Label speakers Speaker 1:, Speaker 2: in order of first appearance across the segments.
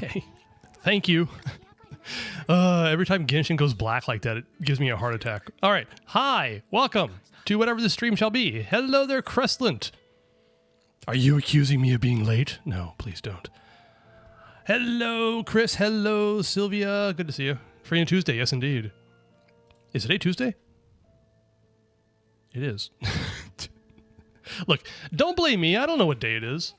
Speaker 1: Okay. Thank you. Every time Genshin goes black like that, it gives me a heart attack. All right. Hi. Welcome to whatever the stream shall be. Hello there, Crestlant. Are you accusing me of being late? No, please don't. Hello, Chris. Hello, Sylvia. Good to see you. Free on Tuesday. Yes, indeed. Is today Tuesday? It is. Look, don't blame me. I don't know what day it is.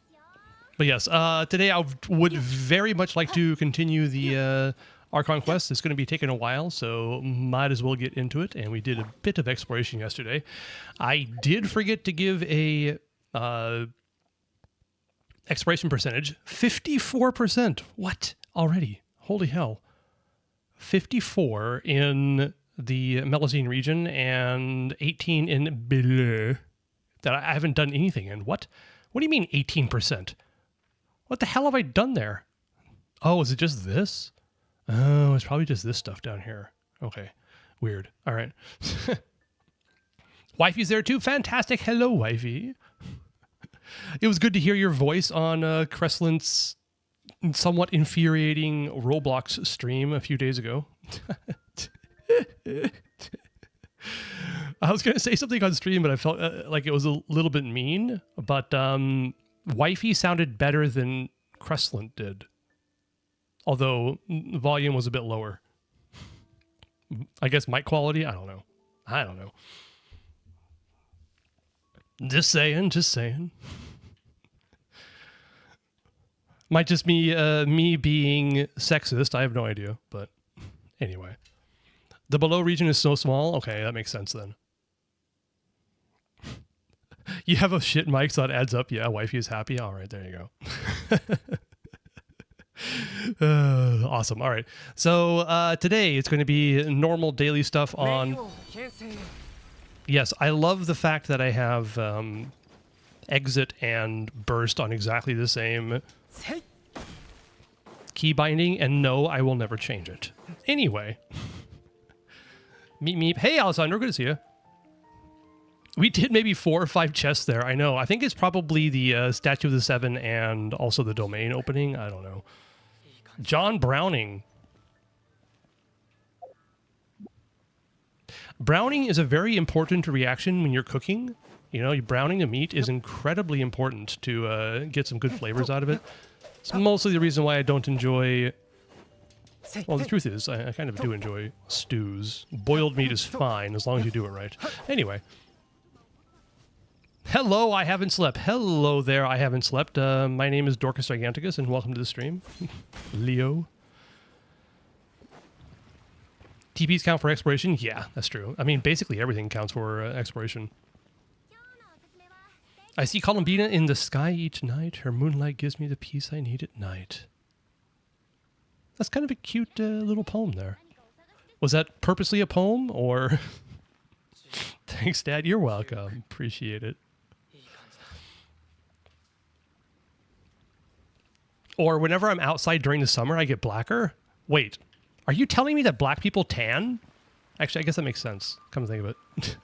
Speaker 1: But yes, today I would very much like to continue the Archon quest. It's going to be taking a while, so might as well get into it. And we did a bit of exploration yesterday. I did forget to give a exploration percentage. 54%. What? Already? Holy hell. 54 in the Melazine region and 18 in Bleu that I haven't done anything in. What? What do you mean 18%? What the hell have I done there? Oh, is it just this? Oh, it's probably just this stuff down here. Okay. Weird. All right. Wifey's there too. Fantastic. Hello, wifey. It was good to hear your voice on Cresslant's somewhat infuriating Roblox stream a few days ago. I was going to say something on stream, but I felt like it was a little bit mean. But wifey sounded better than Crestlant did. Although volume was a bit lower. I guess mic quality? I don't know. Just saying. Might just be me being sexist. I have no idea. But anyway. The below region is so small. Okay, that makes sense then. You have a shit mic, so that adds up. Yeah, wifey is happy. All right, there you go. Awesome. All right. So today it's going to be normal daily stuff on... Yes, I love the fact that I have exit and burst on exactly the same key binding, and no, I will never change it. Anyway. Meep meep. Hey, Alessandro, good to see you. We did maybe 4 or 5 chests there. I know. I think it's probably the Statue of the Seven and also the domain opening. I don't know. John Browning. Browning is a very important reaction when you're cooking. You know, browning the meat is incredibly important to get some good flavors out of it. It's mostly the reason why I don't enjoy... Well, the truth is, I kind of do enjoy stews. Boiled meat is fine, as long as you do it right. Anyway. Hello, I haven't slept. Hello there, I haven't slept. My name is Dorcas Giganticus, and welcome to the stream. Leo. TPs count for exploration? Yeah, that's true. I mean, basically everything counts for exploration. I see Columbina in the sky each night. Her moonlight gives me the peace I need at night. That's kind of a cute little poem there. Was that purposely a poem, or... Thanks, Dad. You're welcome. Appreciate it. Or whenever I'm outside during the summer, I get blacker. Wait, are you telling me that black people tan? Actually, I guess that makes sense. Come to think of it.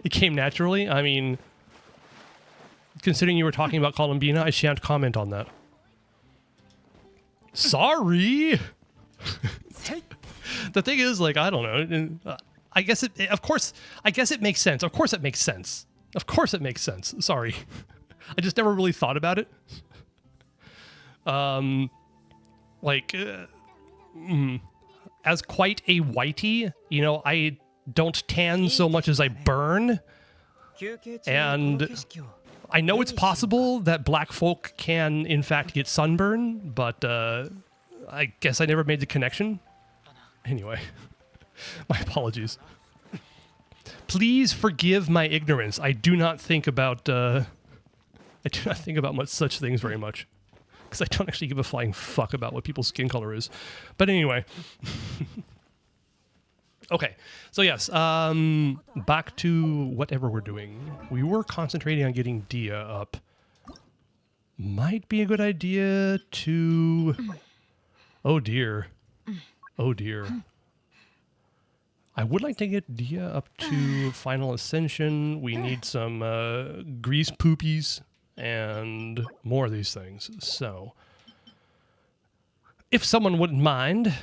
Speaker 1: It came naturally. I mean, considering you were talking about Columbina, I shan't comment on that. Sorry. The thing is, like, I don't know. I guess it, of course, I guess it makes sense. Of course it makes sense. Of course it makes sense. Sorry. I just never really thought about it. As quite a whitey, you know, I don't tan so much as I burn. And I know it's possible that black folk can, in fact, get sunburn, but I guess I never made the connection. Anyway, my apologies. Please forgive my ignorance. I do not think about much such things very much, because I don't actually give a flying fuck about what people's skin color is. But anyway. Okay, so yes, back to whatever we're doing. We were concentrating on getting Dia up. Might be a good idea to... Oh dear. Oh dear. I would like to get Dia up to Final Ascension. We need some grease poopies and more of these things. So if someone wouldn't mind,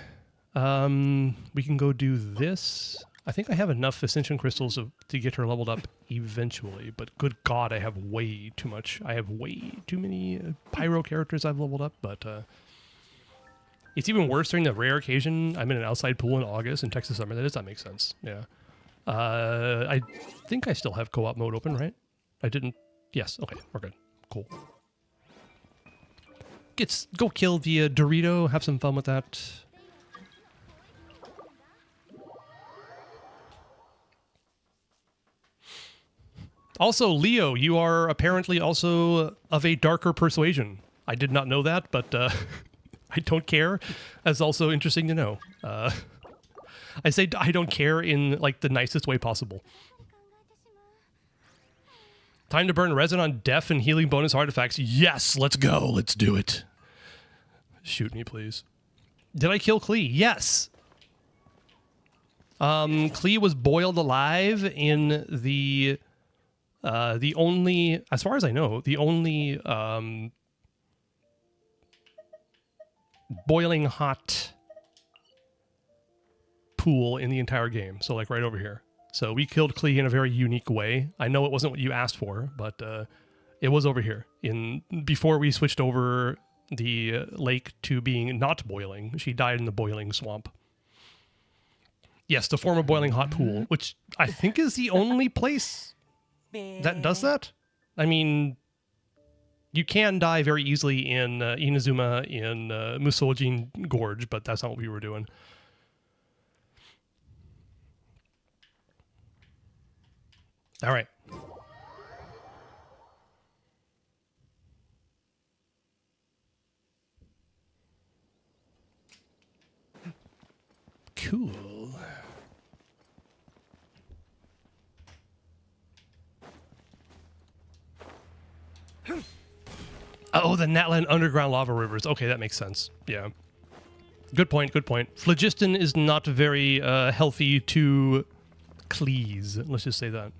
Speaker 1: we can go do this. I think I have enough Ascension Crystals to get her leveled up eventually, but good God, I have way too much. I have way too many Pyro characters I've leveled up, but it's even worse during the rare occasion. I'm in an outside pool in August in Texas summer. That does not make sense. Yeah. I think I still have co-op mode open, right? I didn't. Yes. Okay, we're good. Cool. Go kill the Dorito. Have some fun with that. Also, Leo, you are apparently also of a darker persuasion. I did not know that, but I don't care. That's also interesting to know. I say I don't care in like the nicest way possible. Time to burn resin on death and healing bonus artifacts. Yes, let's go. Let's do it. Shoot me, please. Did I kill Klee? Yes. Klee was boiled alive in the only, as far as I know, the only boiling hot pool in the entire game. So like right over here. So we killed Klee in a very unique way. I know it wasn't what you asked for, but it was over here. Before we switched over the lake to being not boiling, she died in the boiling swamp. Yes, to form a boiling hot pool, which I think is the only place that does that. I mean, you can die very easily in Inazuma in Musojin Gorge, but that's not what we were doing. All right. Cool. Oh, the Natlan underground lava rivers. Okay, that makes sense. Yeah. Good point, good point. Phlogiston is not very healthy to Klees. Let's just say that.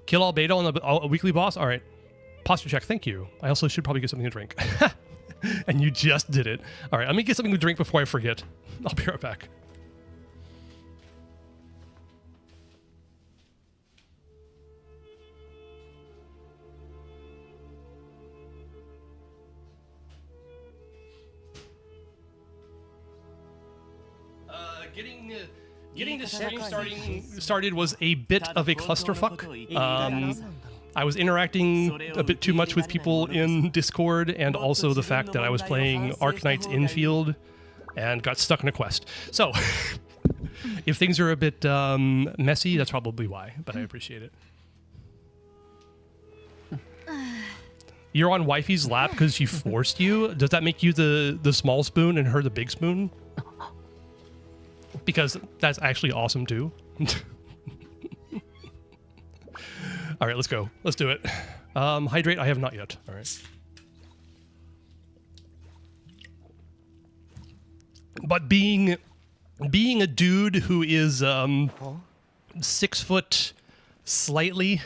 Speaker 1: Kill Albedo on a weekly boss? All right. Posture check, thank you. I also should probably get something to drink. And you just did it. All right, let me get something to drink before I forget. I'll be right back. Getting the stream started was a bit of a clusterfuck. I was interacting a bit too much with people in Discord, and also the fact that I was playing Arknight's Infield and got stuck in a quest. So, if things are a bit messy, that's probably why, but I appreciate it. You're on wifey's lap because she forced you? Does that make you the small spoon and her the big spoon? Because that's actually awesome too. All right, let's go. Let's do it. Hydrate, I have not yet. All right. But being a dude who is 6 foot slightly,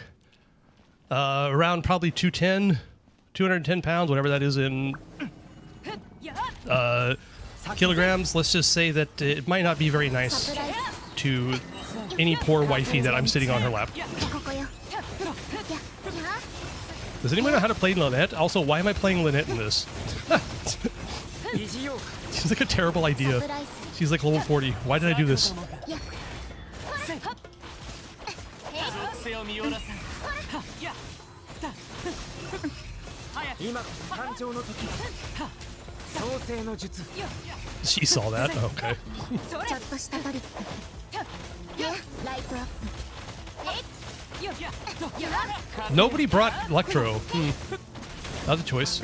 Speaker 1: around probably 210 pounds, whatever that is in kilograms, let's just say that it might not be very nice to any poor wifey that I'm sitting on her lap. Does anyone know how to play Lynette? Also, why am I playing Lynette in this? She's like a terrible idea. She's like level 40. Why did I do this? She saw that? Okay. Nobody brought Electro. Not a choice.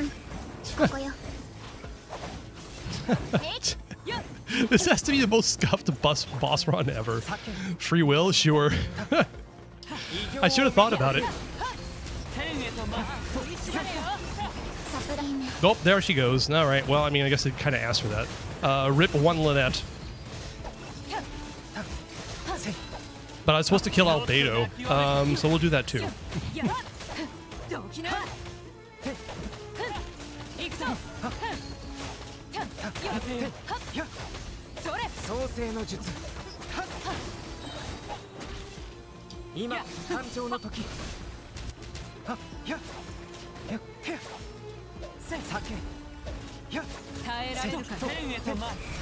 Speaker 1: This has to be the most scuffed boss run ever. Free will? Sure. I should have thought about it. Nope, there she goes. All right, well, I mean, I guess it kind of asked for that. Rip one Lynette. But I was supposed to kill Albedo, so we'll do that too.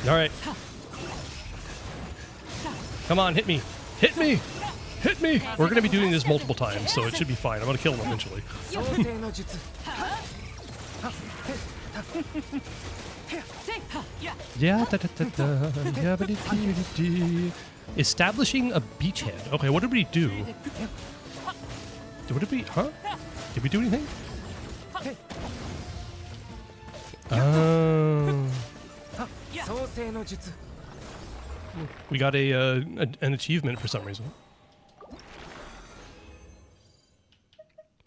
Speaker 1: All right. Come on, hit me. Hit me. Hit me. We're going to be doing this multiple times, so it should be fine. I'm going to kill him eventually. Establishing a beachhead. Okay, what did we do? What did we... Huh? Did we do anything? We got an achievement for some reason.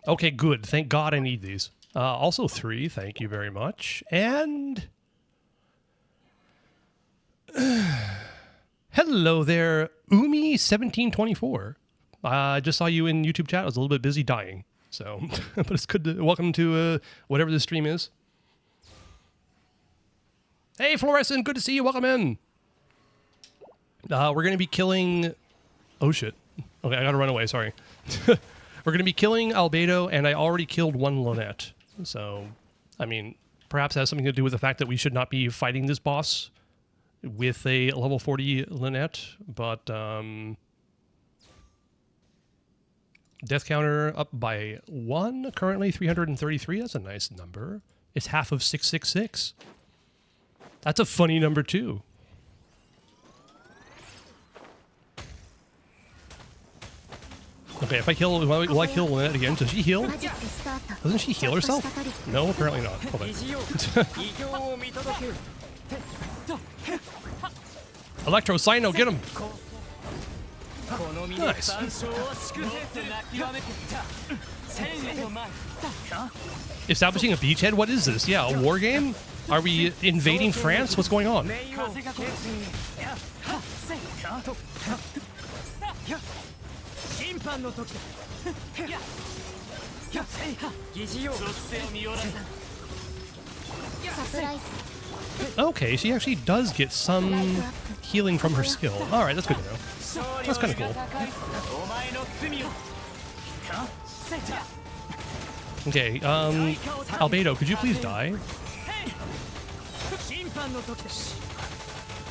Speaker 1: Okay, good. Thank God I need these. Also 3, thank you very much. And... hello there, Umi1724. I just saw you in YouTube chat. I was a little bit busy dying. So, but it's good to... Welcome to whatever this stream is. Hey, Fluorescent, good to see you. Welcome in. We're going to be killing... Oh, shit. Okay, I got to run away. Sorry. We're going to be killing Albedo, and I already killed one Lynette. So, I mean, perhaps it has something to do with the fact that we should not be fighting this boss with a level 40 Lynette, but death counter up by 1, currently 333. That's a nice number. It's half of 666. That's a funny number, too. Okay, if I kill, will I kill Lynette again? Does she heal? Doesn't she heal herself? No, apparently not. Okay. Electro Sino, get him! Nice. Establishing a beachhead? What is this? Yeah, a war game? Are we invading France? What's going on? Okay, she actually does get some healing from her skill. Alright, that's good to know. That's kind of cool. Okay, Albedo, could you please die?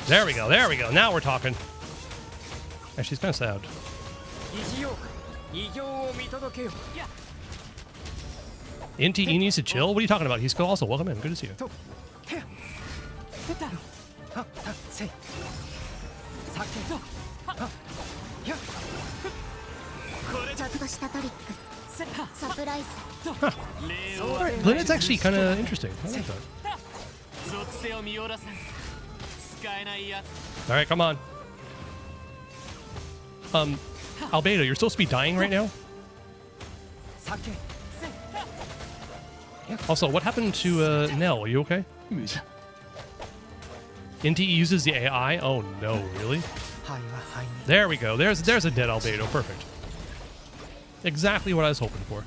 Speaker 1: There we go, there we go. Now we're talking. Actually, she's kind of sad. NTE needs to chill? What are you talking about? He's also welcome in. Good to see you. Huh. Right, Lynette's actually kind of interesting. I like that. Alright, come on. Albedo, you're supposed to be dying right now? Also, what happened to Nell? Are you okay? NTE uses the AI? Oh no, really? There we go. There's a dead Albedo. Perfect. Exactly what I was hoping for.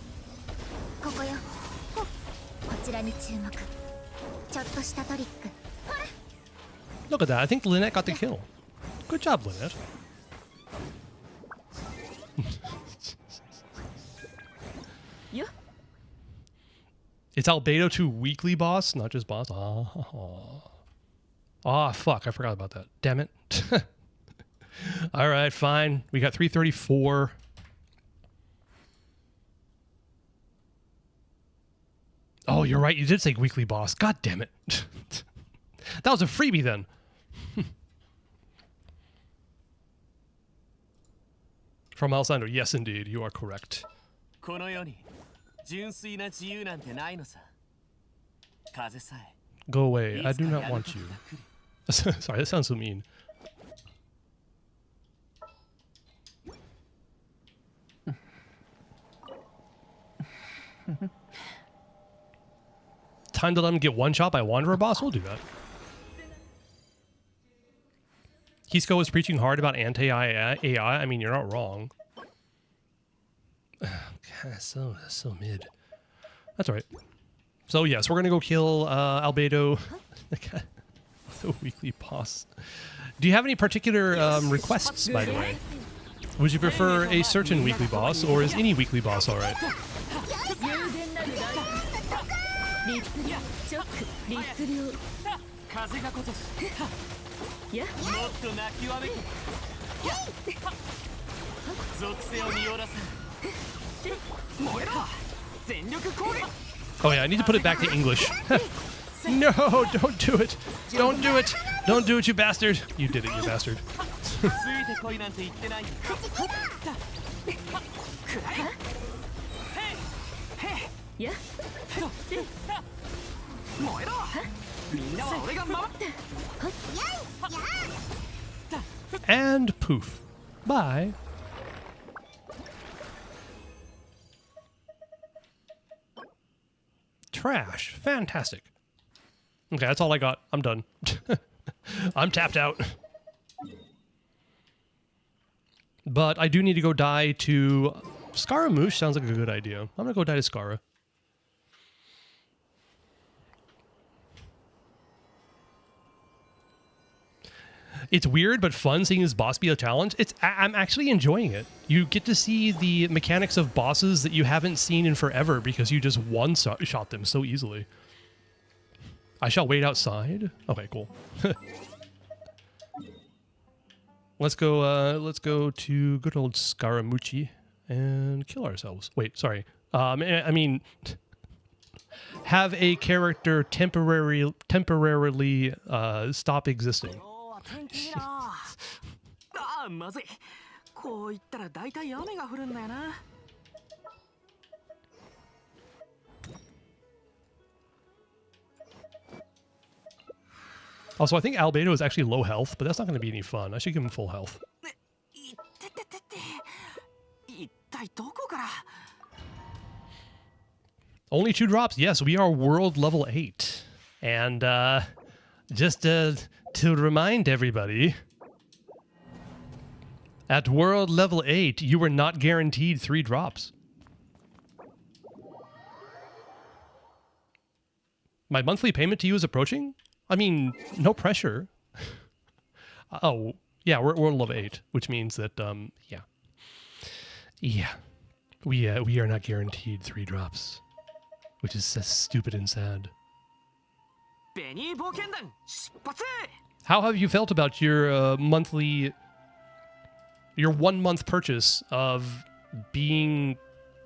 Speaker 1: Look at that. I think Lynette got the kill. Good job, Lynette. It's Albedo 2 weekly boss, not just boss. Ah, fuck. I forgot about that. Damn it. All right, fine. We got 334. Oh, you're right. You did say weekly boss. God damn it. That was a freebie then. From Alessandro. Yes, indeed. You are correct. Go away. I do not want you. Sorry, that sounds so mean. Time to let him get one shot by Wanderer Boss? We'll do that. Hisco was preaching hard about anti-AI. I mean, you're not wrong. God, so mid. That's all right. So yes, we're gonna go kill Albedo. The weekly boss. Do you have any particular requests, by the way? Would you prefer a certain weekly boss, or is any weekly boss alright? Oh yeah, I need to put it back to English. No, don't do it. Don't do it. Don't do it, you bastard. You did it, you bastard. And poof. Bye. Trash. Fantastic. Okay, that's all I got. I'm done. I'm tapped out. But I do need to go die to... Scaramouche sounds like a good idea. I'm gonna go die to Scara. It's weird but fun seeing this boss be a challenge. I'm actually enjoying it. You get to see the mechanics of bosses that you haven't seen in forever because you just one-shot them so easily. I shall wait outside. Okay, cool. Let's go to good old Scaramucci and kill ourselves. Wait, sorry. I mean, have a character temporarily stop existing. Also, I think Albedo is actually low health, but that's not going to be any fun. I should give him full health. Only 2 drops. Yes, we are world level 8. And just to remind everybody, at world level 8, you were not guaranteed 3 drops. My monthly payment to you is approaching? I mean, no pressure. Oh, yeah, we're world level 8, which means that, yeah. Yeah. We are not guaranteed 3 drops, which is so stupid and sad. How have you felt about your monthly, your 1 month purchase of being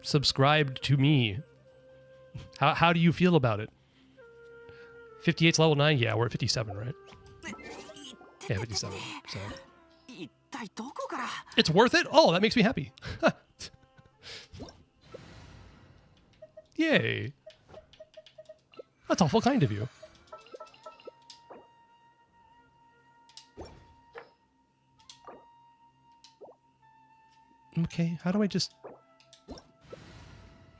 Speaker 1: subscribed to me? How do you feel about it? 58's level 9? Yeah, we're at 57, right? Yeah, 57. So. It's worth it? Oh, that makes me happy. Yay. That's awful kind of you. Okay, how do I just...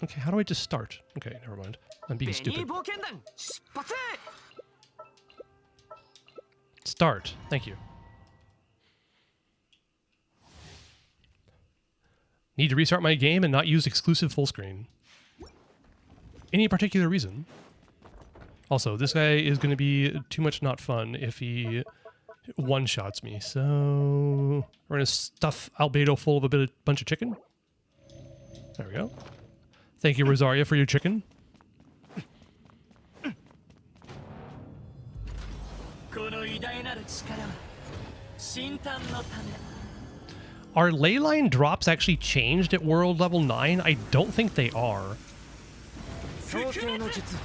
Speaker 1: Okay, how do I just start? Okay, never mind. I'm being stupid. Start. Thank you. Need to restart my game and not use exclusive full screen. Any particular reason? Also, this guy is going to be too much not fun if he one-shots me. So we're going to stuff Albedo full of a bunch of chicken. There we go. Thank you, Rosaria, for your chicken. Are leyline drops actually changed at world level 9? I don't think they are.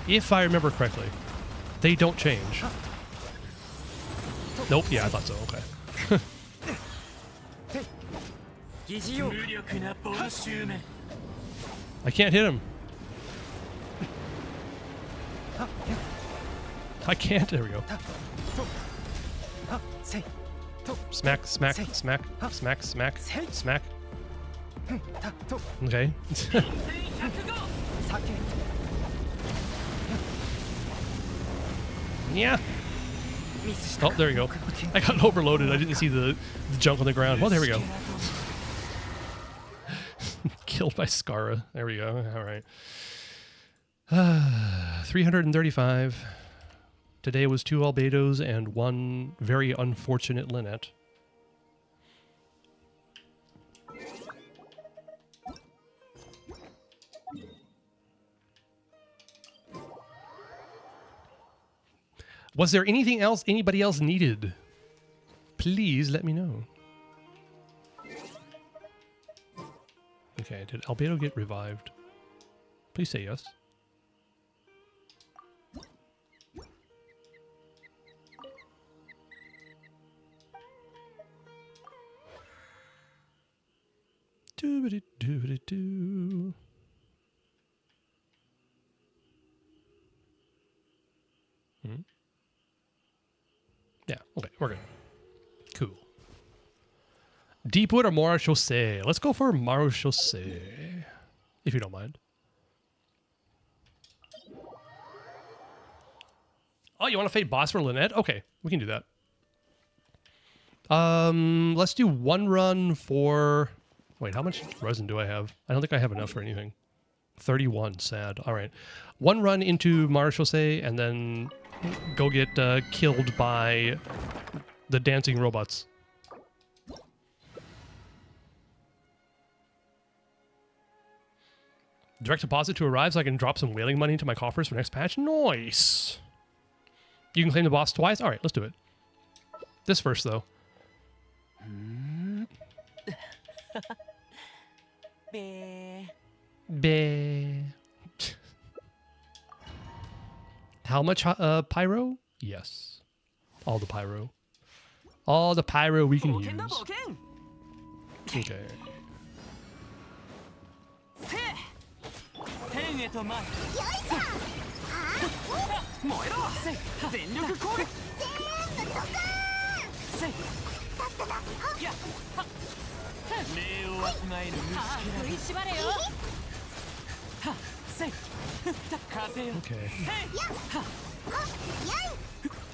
Speaker 1: If I remember correctly. They don't change. Nope, yeah, I thought so, okay. I can't hit him. I can't, there we go. Smack, smack, smack, smack, smack, smack. Okay. Yeah. Oh, there we go. I got overloaded. I didn't see the junk on the ground. Well, there we go. Killed by Scara. There we go. All right. 335. Today was 2 albedos and 1 very unfortunate Lynette. Was there anything else anybody else needed? Please let me know. Okay, did Albedo get revived? Please say yes. Doobity-doobity-doo. Yeah, okay, we're good. Cool. Deepwood or Marechaussee? Let's go for Marechaussee, if you don't mind. Oh, you want to fade boss for Lynette? Okay, we can do that. Let's do 1 run for... Wait, how much resin do I have? I don't think I have enough for anything. 31, sad. All right. 1 run into Marechaussee and then go get killed by the dancing robots. Direct deposit to arrive so I can drop some whaling money into my coffers for next patch. Nice. You can claim the boss twice? All right, let's do it. This first, though. Be. How much pyro? Yes. All the pyro. All the pyro we can use. Okay. Okay.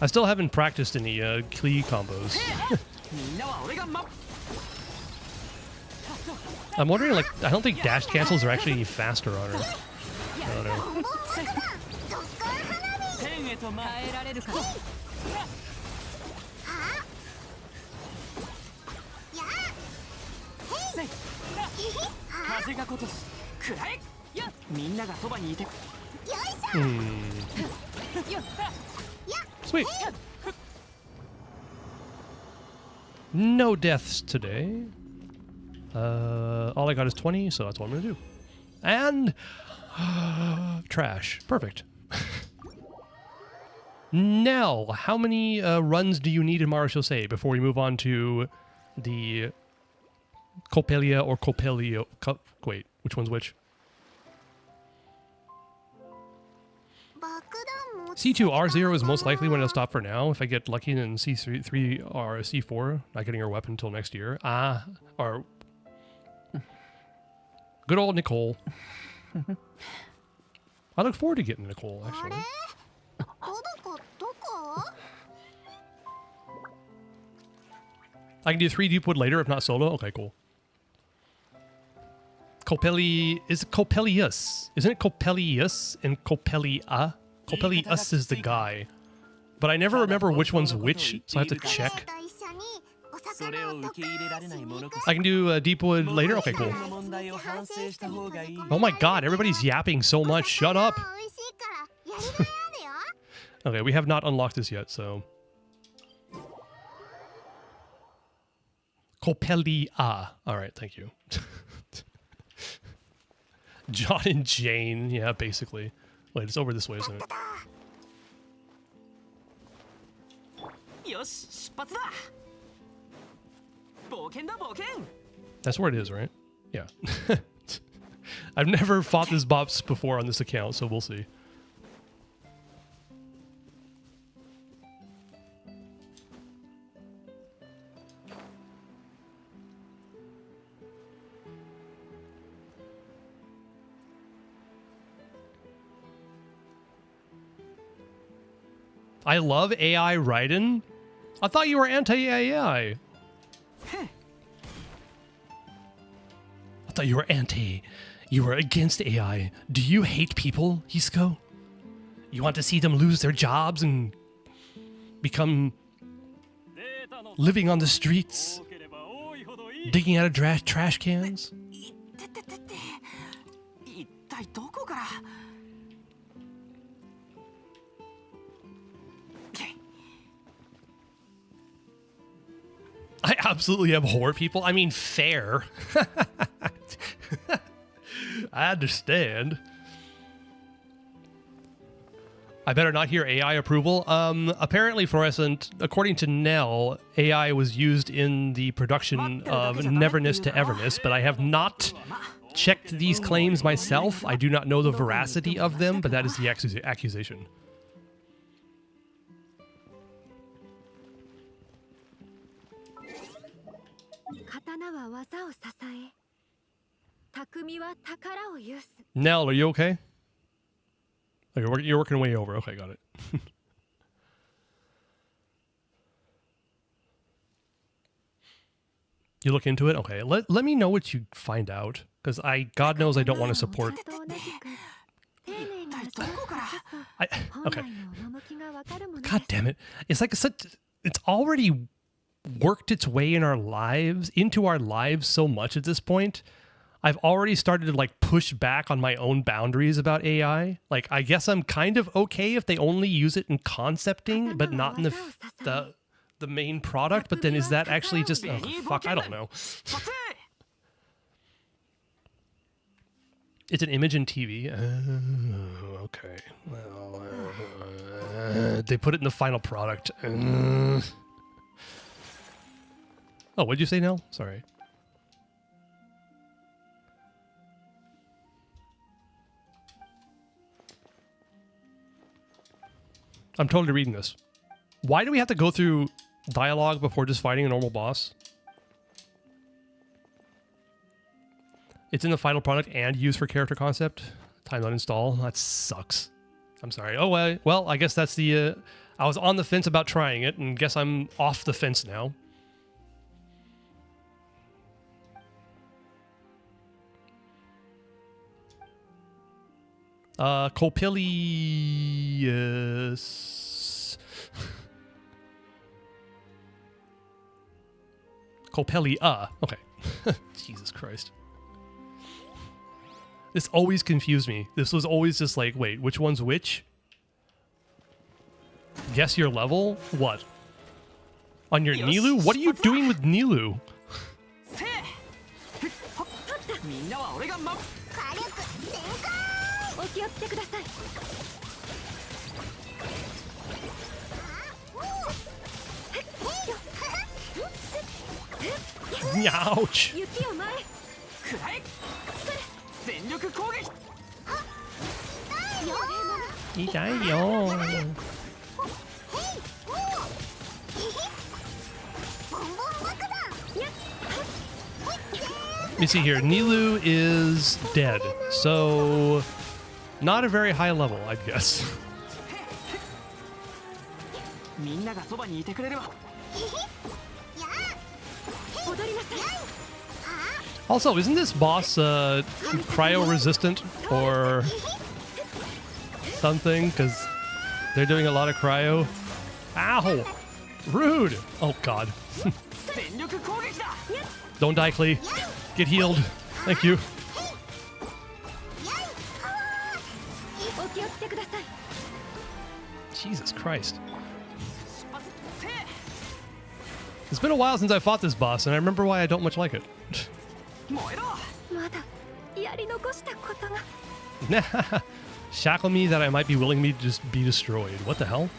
Speaker 1: I still haven't practiced any Klee combos. I'm wondering, like, I don't think dash cancels are actually any faster on her. I don't know. Sweet. No deaths today. All I got is 20, so that's what I'm gonna do. And trash. Perfect. Nell, how many runs do you need in Marechaussee before we move on to the Coppelia or Coppelio? Wait, which one's which? C2 R0 is most likely when it'll stop for now. If I get lucky, then C3 or C4, not getting her weapon until next year. Or good old Nicole. I look forward to getting Nicole, actually. I can do 3 Deepwood later, if not solo. Okay, cool. Coppeli is Coppelius. Isn't it Coppelius and Coppelia? Coppelius is the guy. But I never remember which one's which, so I have to check. I can do Deepwood later? Okay, cool. Oh my god, everybody's yapping so much. Shut up! Okay, we have not unlocked this yet, so... Coppelia. Alright, thank you. John and Jane, yeah, basically. Wait, it's over this way, isn't it? That's where it is, right? Yeah. I've never fought this boss before on this account, so we'll see. I love AI Raiden. I thought you were anti-AI. I thought you were You were against AI. Do you hate people, Hisco? You want to see them lose their jobs and become living on the streets, digging out of trash cans. I absolutely abhor people. I mean, fair. I understand. I better not hear AI approval. Apparently, Fluorescent, according to Nell, AI was used in the production of Neverness to Everness, but I have not checked these claims myself. I do not know the veracity of them, but that is the accusation. Nell, are you okay? Oh, you're working way over. Okay, got it. You look into it? Okay, let me know what you find out. Because God knows I don't want to support... Okay. God damn it. It's like it's already worked its way in our lives, into our lives so much at this point. I've already started to like push back on my own boundaries about AI. Like, I guess I'm kind of okay if they only use it in concepting, but not in the main product. But then is that actually just, oh, fuck, I don't know. It's an image in TV. Okay. Well, they put it in the final product. Oh, what'd you say, Nell? Sorry. I'm totally reading this. Why do we have to go through dialogue before just fighting a normal boss? It's in the final product and used for character concept. Time uninstall. That sucks. I'm sorry. Oh, well, I guess that's the... I was on the fence about trying it, and guess I'm off the fence now. Coppelius. Coppelia. Okay. Jesus Christ. This always confused me. This was always just like, wait, which one's which? Guess your level? What? On your Nilou? What are you doing with Nilou? Ouch. Let me see here. Nilou is dead, so not a very high level, I'd guess. Also, isn't this boss cryo-resistant or something? Because they're doing a lot of cryo. Ow! Rude! Oh, God. Don't die, Klee. Get healed. Thank you. Jesus Christ. It's been a while since I fought this boss, and I remember why I don't much like it. Shackle me that I might be willing to just be destroyed. What the hell?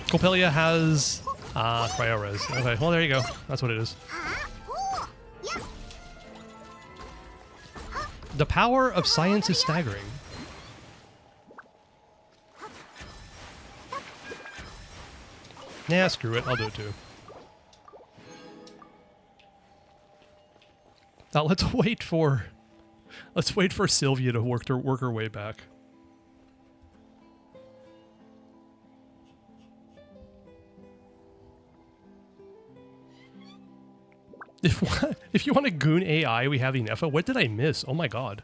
Speaker 1: Coppelia has cryo res. Okay, well there you go. That's what it is. The power of science is staggering. Nah, screw it. I'll do it too. Now let's wait for Sylvia to work her way back. If you want to goon AI, we have Inefa. What did I miss? Oh my god.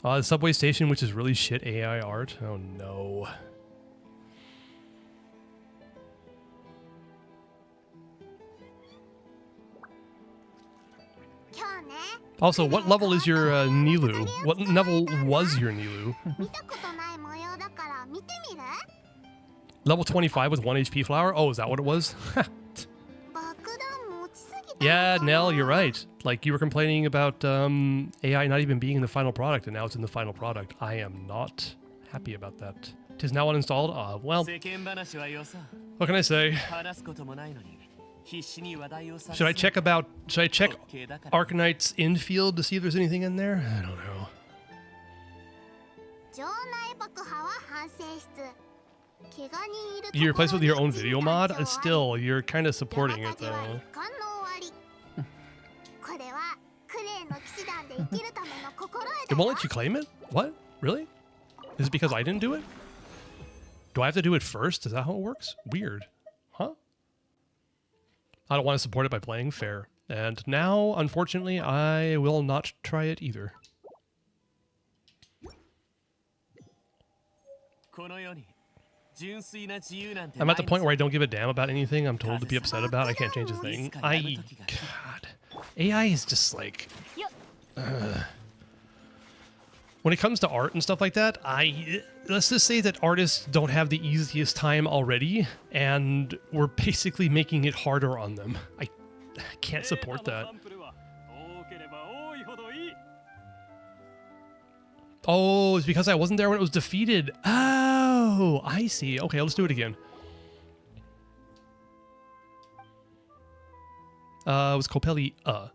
Speaker 1: The subway station, which is really shit AI art. Oh no. Also, what level is your Nilu? What level was your Nilu? Level 25 with 1 HP flower? Oh, is that what it was? Yeah, Nell, you're right. Like, you were complaining about AI not even being in the final product, and now it's in the final product. I am not happy about that. Tis now uninstalled? Well, what can I say? Should I check Arcanite's infield to see if there's anything in there? I don't know. You replace it with your own video mod? Still, you're kind of supporting it though. It won't let you claim it? What? Really? Is it because I didn't do it? Do I have to do it first? Is that how it works? Weird. Huh? I don't want to support it by playing fair. And now, unfortunately, I will not try it either. I'm at the point where I don't give a damn about anything I'm told to be upset about. I can't change a thing. God. AI is just like... When it comes to art and stuff like that, let's just say that artists don't have the easiest time already, and we're basically making it harder on them. I can't support that. Oh, it's because I wasn't there when it was defeated. Oh, I see. Okay, let's do it again. It was Kopeli, yeah.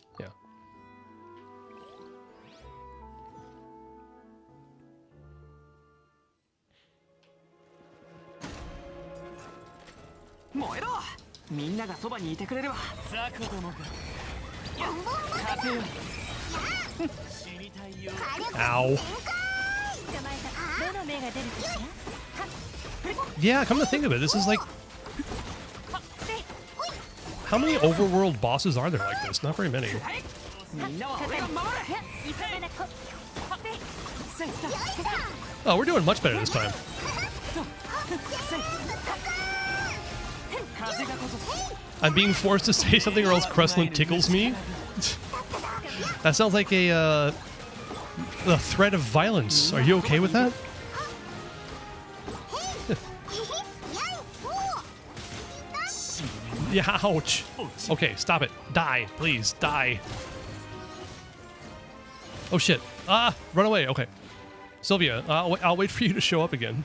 Speaker 1: Ow. Yeah, come to think of it, this is like... How many overworld bosses are there like this? Not very many. Oh, we're doing much better this time. I'm being forced to say something or else Crestland tickles me. That sounds like a threat of violence. Are you okay with that? Yeah, ouch. Okay, stop it. Die, please, die. Oh shit. Run away. Okay. Sylvia, I'll wait for you to show up again.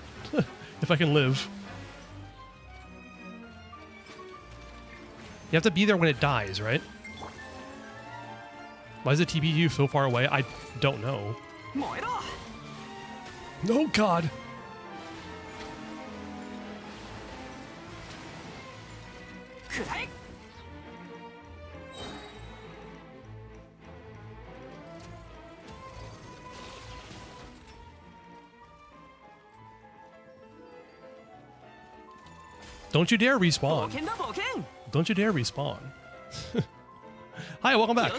Speaker 1: If I can live. You have to be there when it dies, right? Why is the TPU so far away? I don't know. Oh god. Don't you dare respawn. Don't you dare respawn. Hi, welcome back.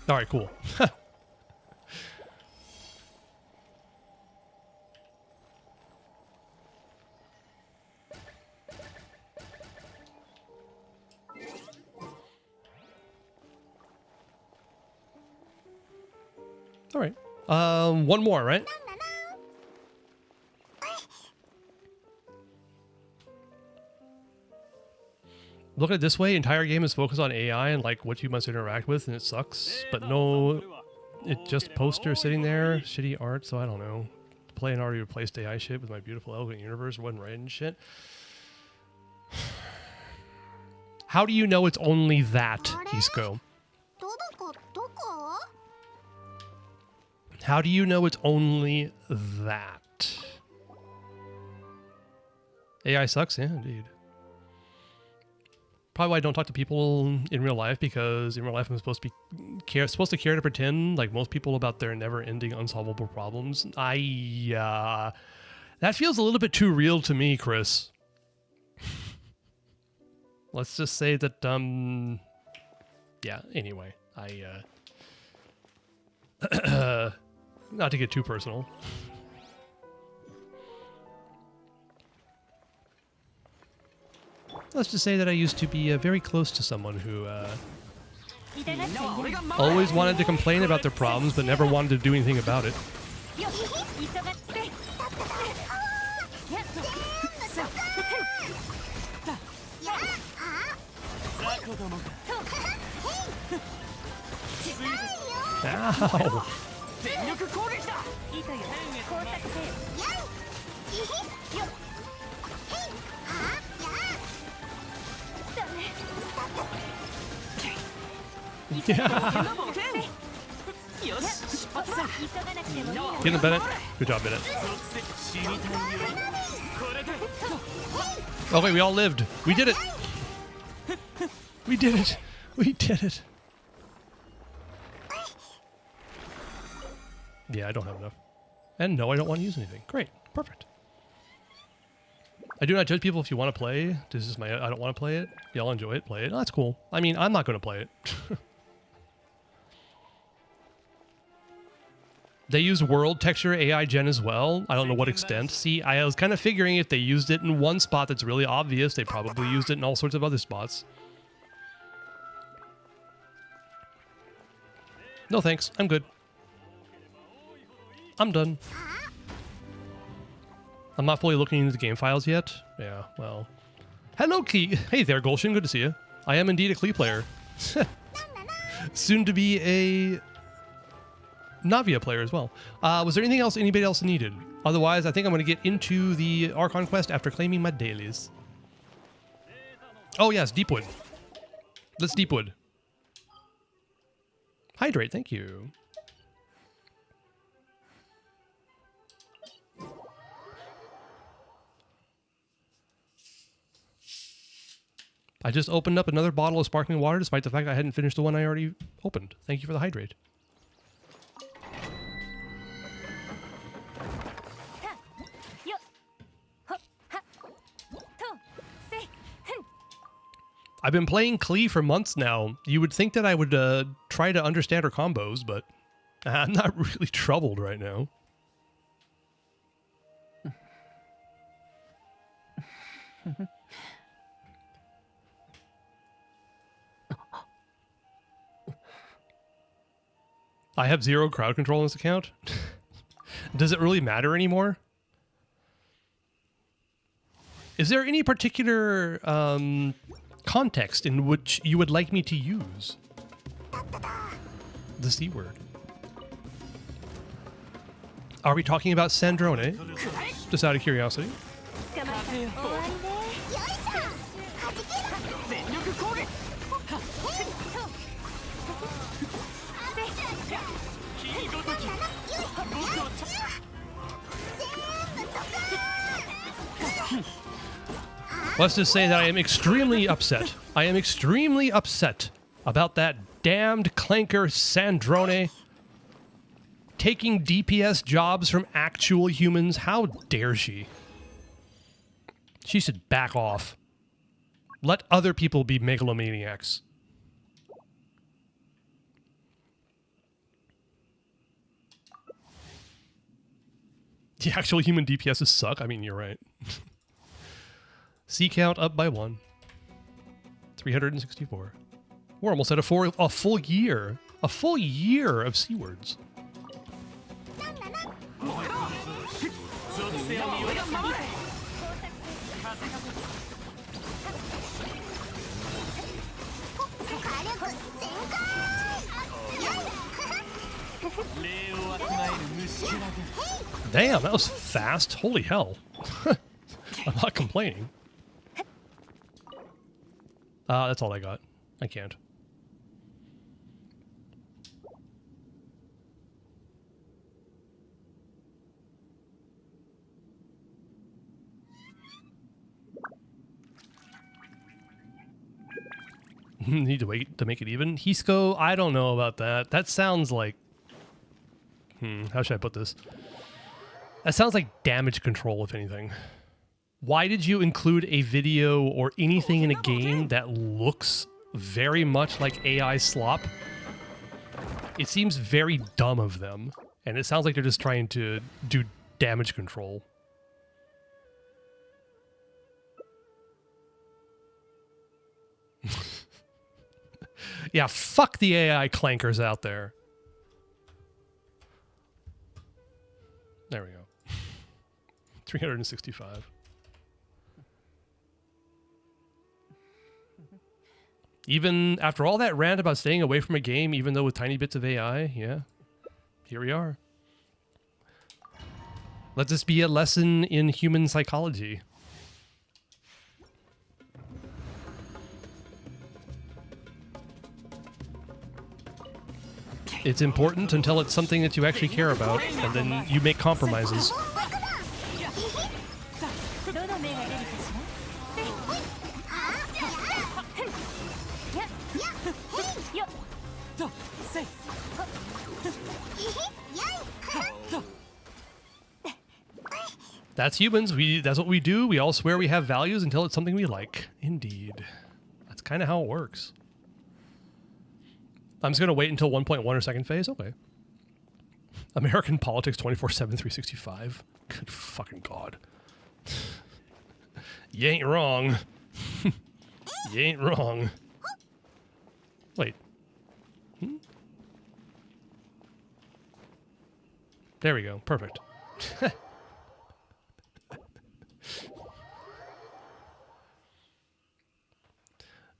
Speaker 1: All right, cool. All right. One more, right? Look at it this way, entire game is focused on AI and like what you must interact with, and it sucks. But no, it's just poster sitting there, shitty art, so I don't know. Playing already replaced AI shit with my beautiful elegant universe, wasn't writing shit. How do you know it's only that, Hisco? How do you know it's only that? AI sucks? Yeah, indeed. probably why I don't talk to people in real life, because in real life I'm supposed to care to pretend like most people about their never-ending unsolvable problems. That feels a little bit too real to me, Chris. Let's just say that yeah, anyway, not to get too personal. Let's just say that I used to be very close to someone who always wanted to complain about their problems but never wanted to do anything about it. Ow! Yeah. Get him, Bennett. Good job, Bennett. Oh wait, we all lived. We did it. We did it. We did it. Yeah, I don't have enough. And no, I don't want to use anything. Great. Perfect. I do not judge people if you want to play. This is my, I don't want to play it. Y'all enjoy it, play it. Oh, that's cool. I mean, I'm not going to play it. They use world texture AI gen as well. I don't know what extent. See, I was kind of figuring if they used it in one spot that's really obvious, they probably used it in all sorts of other spots. No thanks. I'm good. I'm done. I'm not fully looking into the game files yet. Yeah, well. Hello, Klee. Hey there, Gulshin. Good to see you. I am indeed a Klee player. Soon to be a Navia player as well. Was there anything else anybody else needed? Otherwise, I think I'm going to get into the Archon quest after claiming my dailies. Oh, yes, Deepwood. Let's Deepwood. Hydrate, thank you. I just opened up another bottle of sparkling water despite the fact I hadn't finished the one I already opened. Thank you for the hydrate. I've been playing Klee for months now. You would think that I would try to understand her combos, but I'm not really troubled right now. I have 0 crowd control on this account. Does it really matter anymore? Is there any particular context in which you would like me to use the C word? Are we talking about Sandrone? Just out of curiosity. Let's just say that I am extremely upset. I am extremely upset about that damned clanker Sandrone taking DPS jobs from actual humans. How dare she? She should back off. Let other people be megalomaniacs. The actual human DPSs suck. I mean, you're right. C count up by 1. 364. We're almost at a full year. A full year of C words. Damn, that was fast. Holy hell. I'm not complaining. That's all I got. I can't. Need to wait to make it even. Hisco, I don't know about that. That sounds like... how should I put this? That sounds like damage control, if anything. Why did you include a video or anything in a game that looks very much like AI slop? It seems very dumb of them. And it sounds like they're just trying to do damage control. Yeah, fuck the AI clankers out there. There we go. 365. Even after all that rant about staying away from a game, even though with tiny bits of AI, yeah, here we are. Let this be a lesson in human psychology. It's important until it's something that you actually care about, and then you make compromises. That's humans. That's what we do. We all swear we have values until it's something we like. Indeed. That's kind of how it works. I'm just going to wait until 1.1 or second phase? Okay. American politics 24/7, 365. Good fucking God. You ain't wrong. You ain't wrong. Wait. There we go. Perfect.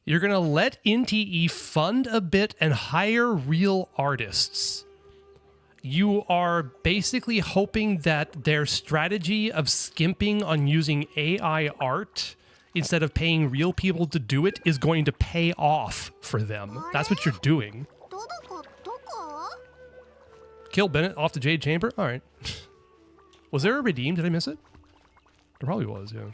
Speaker 1: You're going to let NTE fund a bit and hire real artists. You are basically hoping that their strategy of skimping on using AI art instead of paying real people to do it is going to pay off for them. That's what you're doing. Kill Bennett off the Jade Chamber? All right. Was there a redeem? Did I miss it? There probably was, yeah.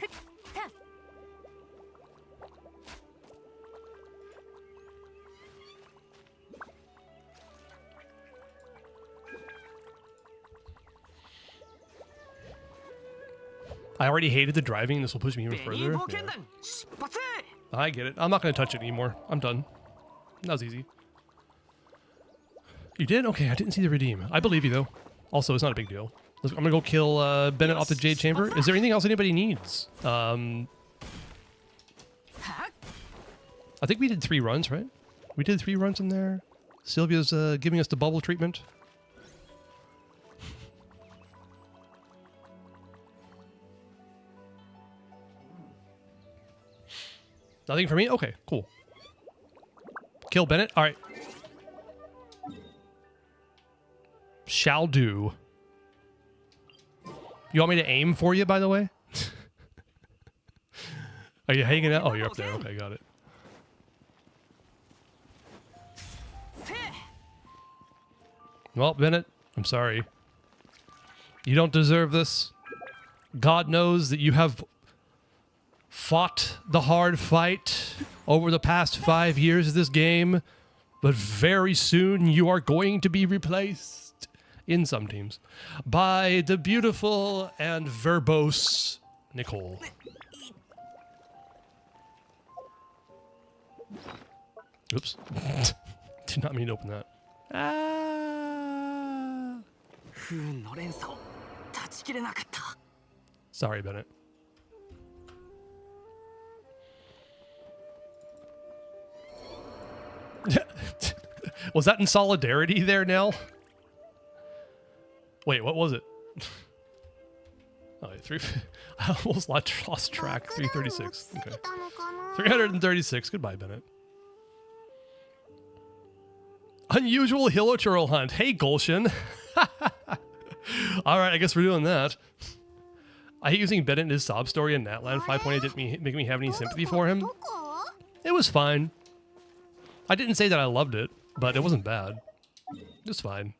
Speaker 1: I already hated the driving. This will push me even further. Yeah. I get it. I'm not going to touch it anymore. I'm done. That was easy. You did? Okay, I didn't see the redeem. I believe you, though. Also, it's not a big deal. I'm going to go kill Bennett off the Jade Chamber. Is there anything else anybody needs? I think we did 3 runs, right? We did 3 runs in there. Sylvia's giving us the bubble treatment. Nothing for me? Okay, cool. Kill Bennett? All right. Shall do. You want me to aim for you, by the way? Are you hanging out? Oh, you're up there. Okay, got it. Well, Bennett, I'm sorry. You don't deserve this. God knows that you have fought the hard fight over the past 5 years of this game, but very soon you are going to be replaced, in some teams, by the beautiful and verbose Nicole. Oops. Did not mean to open that. Ah. Sorry, Bennett. Was that in solidarity there, Nell? Wait, what was it? Oh, I almost lost track. 336. Okay. 336. Goodbye, Bennett. Unusual Hilichurl hunt. Hey, Gulshin. All right, I guess we're doing that. I hate using Bennett in his sob story in Natland 5.8 didn't make me have any sympathy for him. It was fine. I didn't say that I loved it, but it wasn't bad. It was fine.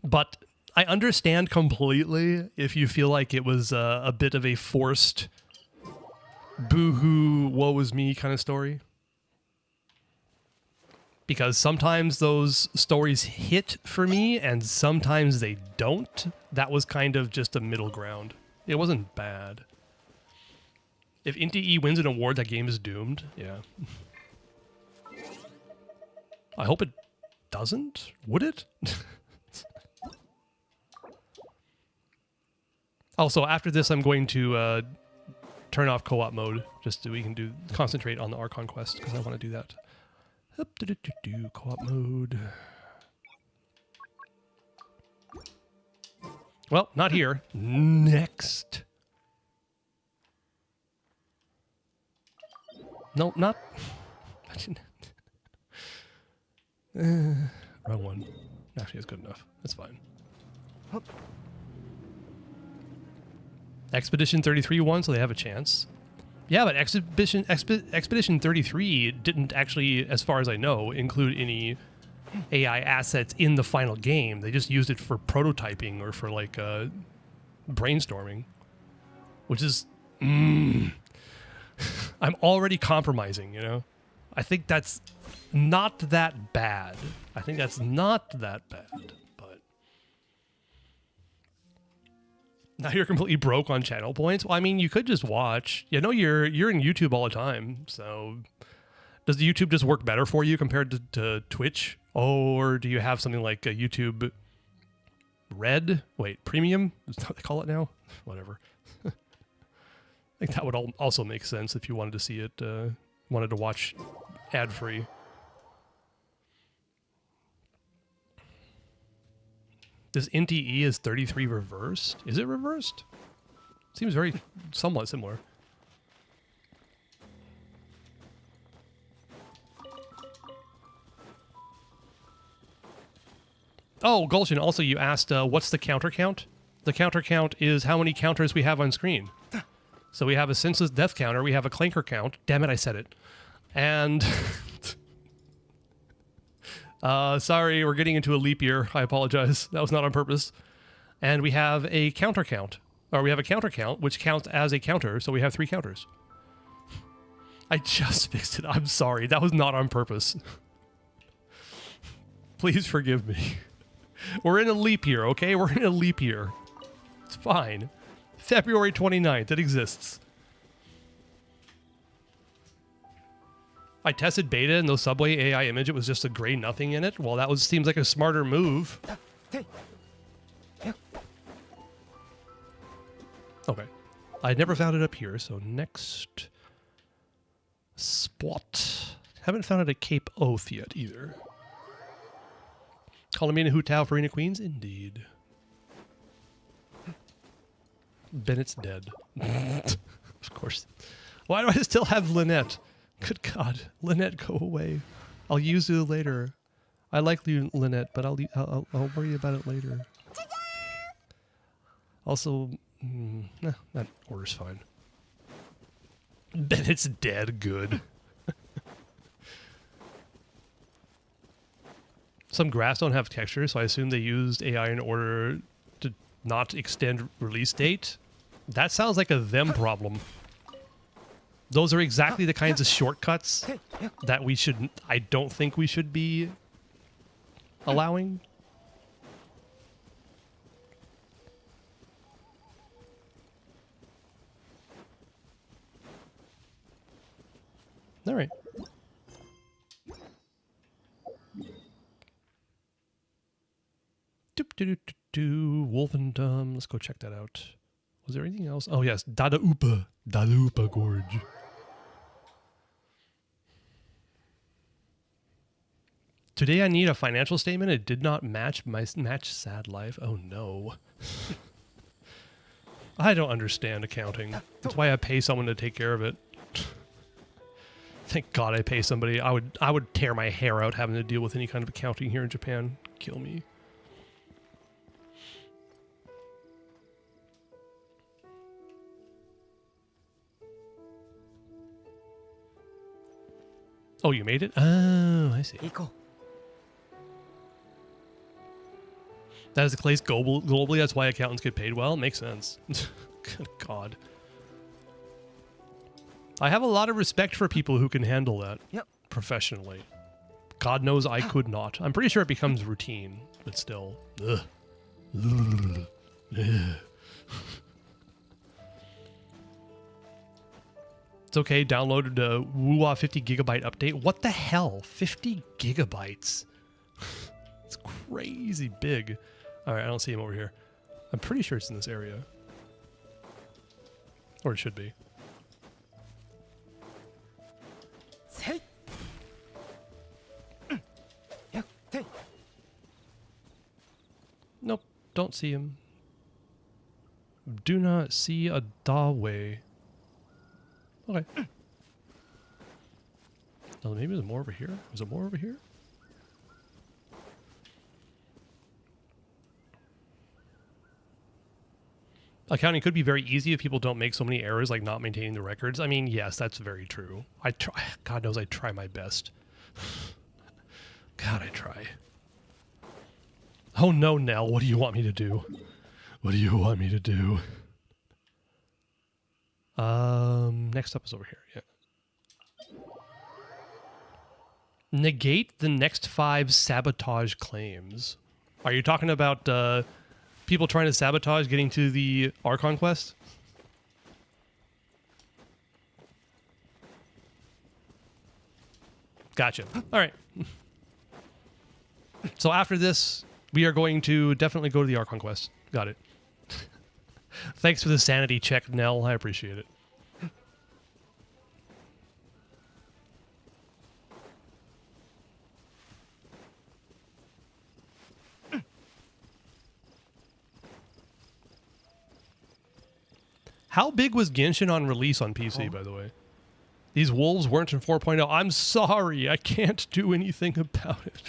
Speaker 1: But I understand completely if you feel like it was a bit of a forced boo-hoo, woe is me kind of story. because sometimes those stories hit for me and sometimes they don't. That was kind of just a middle ground. It wasn't bad. If Inti wins an award, that game is doomed. Yeah. I hope it doesn't. Would it? Also, after this, I'm going to turn off co-op mode just so we can concentrate on the Archon quest because I want to do that. Co-op mode. Well, not here. Next. No, not. Wrong one. Actually, it's good enough. That's fine. Expedition 33 won, so they have a chance. Yeah, but Expedition 33 didn't actually, as far as I know, include any AI assets in the final game. They just used it for prototyping or for like brainstorming, which is I'm already compromising, you know? I think that's not that bad. I think that's not that bad, but now you're completely broke on channel points. Well, I mean, you could just watch. You know, you're in YouTube all the time, so does the YouTube just work better for you compared to Twitch? Or do you have something like a YouTube Red? Wait, Premium? Is that what they call it now? Whatever. I think that would also make sense if you wanted to see it, wanted to watch ad-free. This Inti is 33 reversed? Is it reversed? Seems very somewhat similar. Oh, Gulshin, also you asked what's the counter count? The counter count is how many counters we have on screen. So we have a senseless death counter, we have a clanker count. Damn it, I said it. And sorry, we're getting into a leap year. I apologize. That was not on purpose. And we have a counter count. Or we have a counter count, which counts as a counter, so we have 3 counters. I just fixed it. I'm sorry. That was not on purpose. Please forgive me. We're in a leap year, okay? We're in a leap year. It's fine. February 29th. It exists. I tested beta and those Subway AI image. It was just a gray nothing in it. Well, that seems like a smarter move. Okay. I never found it up here, so next spot. Haven't found it at Cape Oath yet either. Colomina Hu Tao Farina Queens? Indeed. Bennett's dead. Of course. Why do I still have Lynette? Good God. Lynette, go away. I'll use you later. I like you, Lynette, but I'll worry about it later. Also, that order's fine. Bennett's dead. Good. Some graphs don't have texture, so I assume they used AI in order to not extend release date. That sounds like a them problem. Those are exactly the kinds of shortcuts that I don't think we should be allowing. All right. Wolfendom. Let's go check that out. Was there anything else? Oh, yes. Dadaupa Gorge. Today I need a financial statement. It did not match sad life. Oh, no. I don't understand accounting. That's why I pay someone to take care of it. Thank God I pay somebody. I would tear my hair out having to deal with any kind of accounting here in Japan. Kill me. Oh, you made it? Oh, I see. That is the case globally. That's why accountants get paid well. Makes sense. Good God. I have a lot of respect for people who can handle that professionally. God knows I could not. I'm pretty sure it becomes routine, but still. Ugh. Ugh. Ugh. It's okay, downloaded a Wuwa 50 gigabyte update. What the hell? 50 gigabytes? It's crazy big. Alright, I don't see him over here. I'm pretty sure it's in this area. Or it should be. Nope, don't see him. Do not see a Dawe. Okay. Oh, maybe there's more over here. Is there more over here? Accounting could be very easy if people don't make so many errors, like not maintaining the records. I mean, yes, that's very true. I try. God knows I try my best. God, I try. Oh no, Nell, what do you want me to do? What do you want me to do? Next up is over here, yeah. Negate the next 5 sabotage claims. Are you talking about people trying to sabotage getting to the Archon quest? Gotcha. All right. So after this, we are going to definitely go to the Archon quest. Got it. Thanks for the sanity check, Nell. I appreciate it. How big was Genshin on release on PC, by the way? These wolves weren't in 4.0. I'm sorry. I can't do anything about it.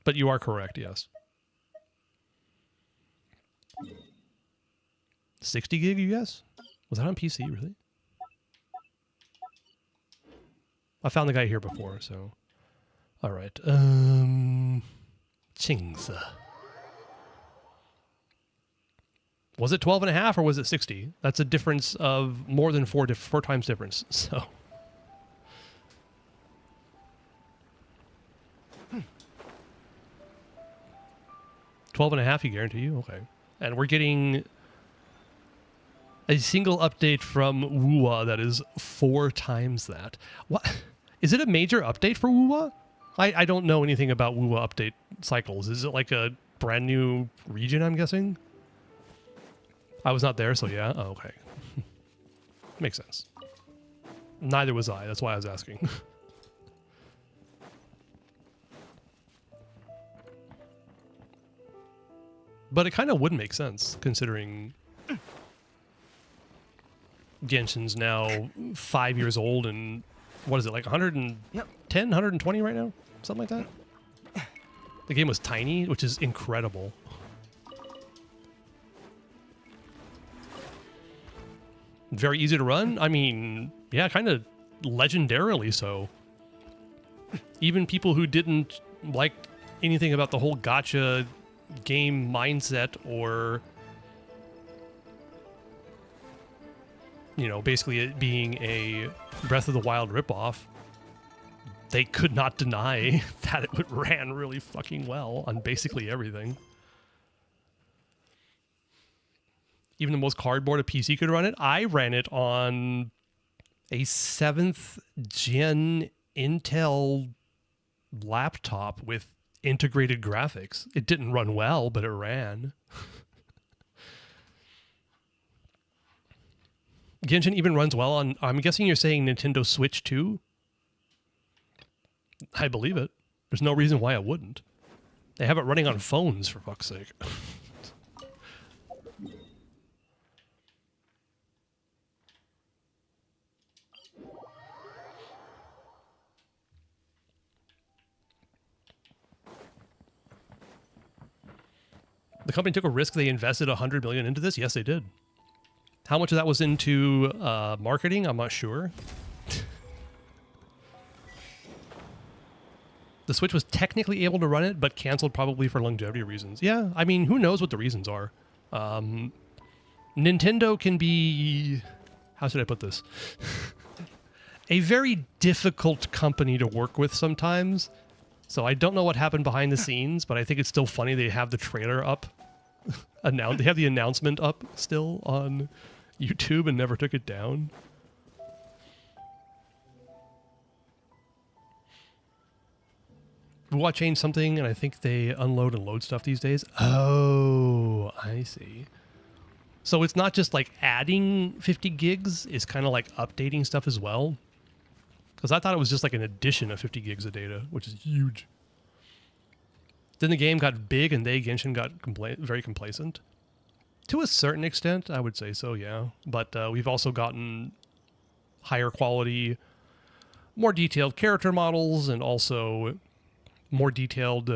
Speaker 1: But you are correct, yes. 60 gig, you guess? Was that on PC, really? I found the guy here before, so... Alright, Chingsa. Was it 12.5 or was it 60? That's a difference of more than 4 times difference, so... 12.5, you guarantee you? Okay. And we're getting a single update from Wuwa that is 4 times that. What? Is it a major update for Wuwa? I don't know anything about Wuwa update cycles. Is it like a brand new region, I'm guessing? I was not there, so yeah. Oh, okay. Makes sense. Neither was I. That's why I was asking. But it kind of would make sense, considering Genshin's now 5 years old and, what is it, like 110, 120 right now? Something like that? The game was tiny, which is incredible. Very easy to run? I mean, yeah, kind of legendarily so. Even people who didn't like anything about the whole gacha game mindset or, you know, basically it being a Breath of the Wild ripoff, they could not deny that it ran really fucking well on basically everything. Even the most cardboard a PC could run it. I ran it on a 7th gen Intel laptop with integrated graphics. It didn't run well, but it ran. Genshin even runs well on, I'm guessing you're saying Nintendo Switch 2? I believe it. There's no reason why it wouldn't. They have it running on phones, for fuck's sake. The company took a risk. They invested $100 million into this. Yes, they did. How much of that was into marketing? I'm not sure. The Switch was technically able to run it, but canceled probably for longevity reasons. Yeah, I mean, who knows what the reasons are. Nintendo can be... How should I put this? a very difficult company to work with sometimes. So I don't know what happened behind the scenes, but I think it's still funny they have the trailer up. They have the announcement up still on YouTube and never took it down. What changed something, and I think they unload and load stuff these days. Oh, I see. So it's not just like adding 50 gigs, it's kind of like updating stuff as well. Because I thought it was just like an addition of 50 gigs of data, which is huge. Then the game got big and Genshin got very complacent. To a certain extent, I would say so, yeah. But we've also gotten higher quality, more detailed character models, and also more detailed,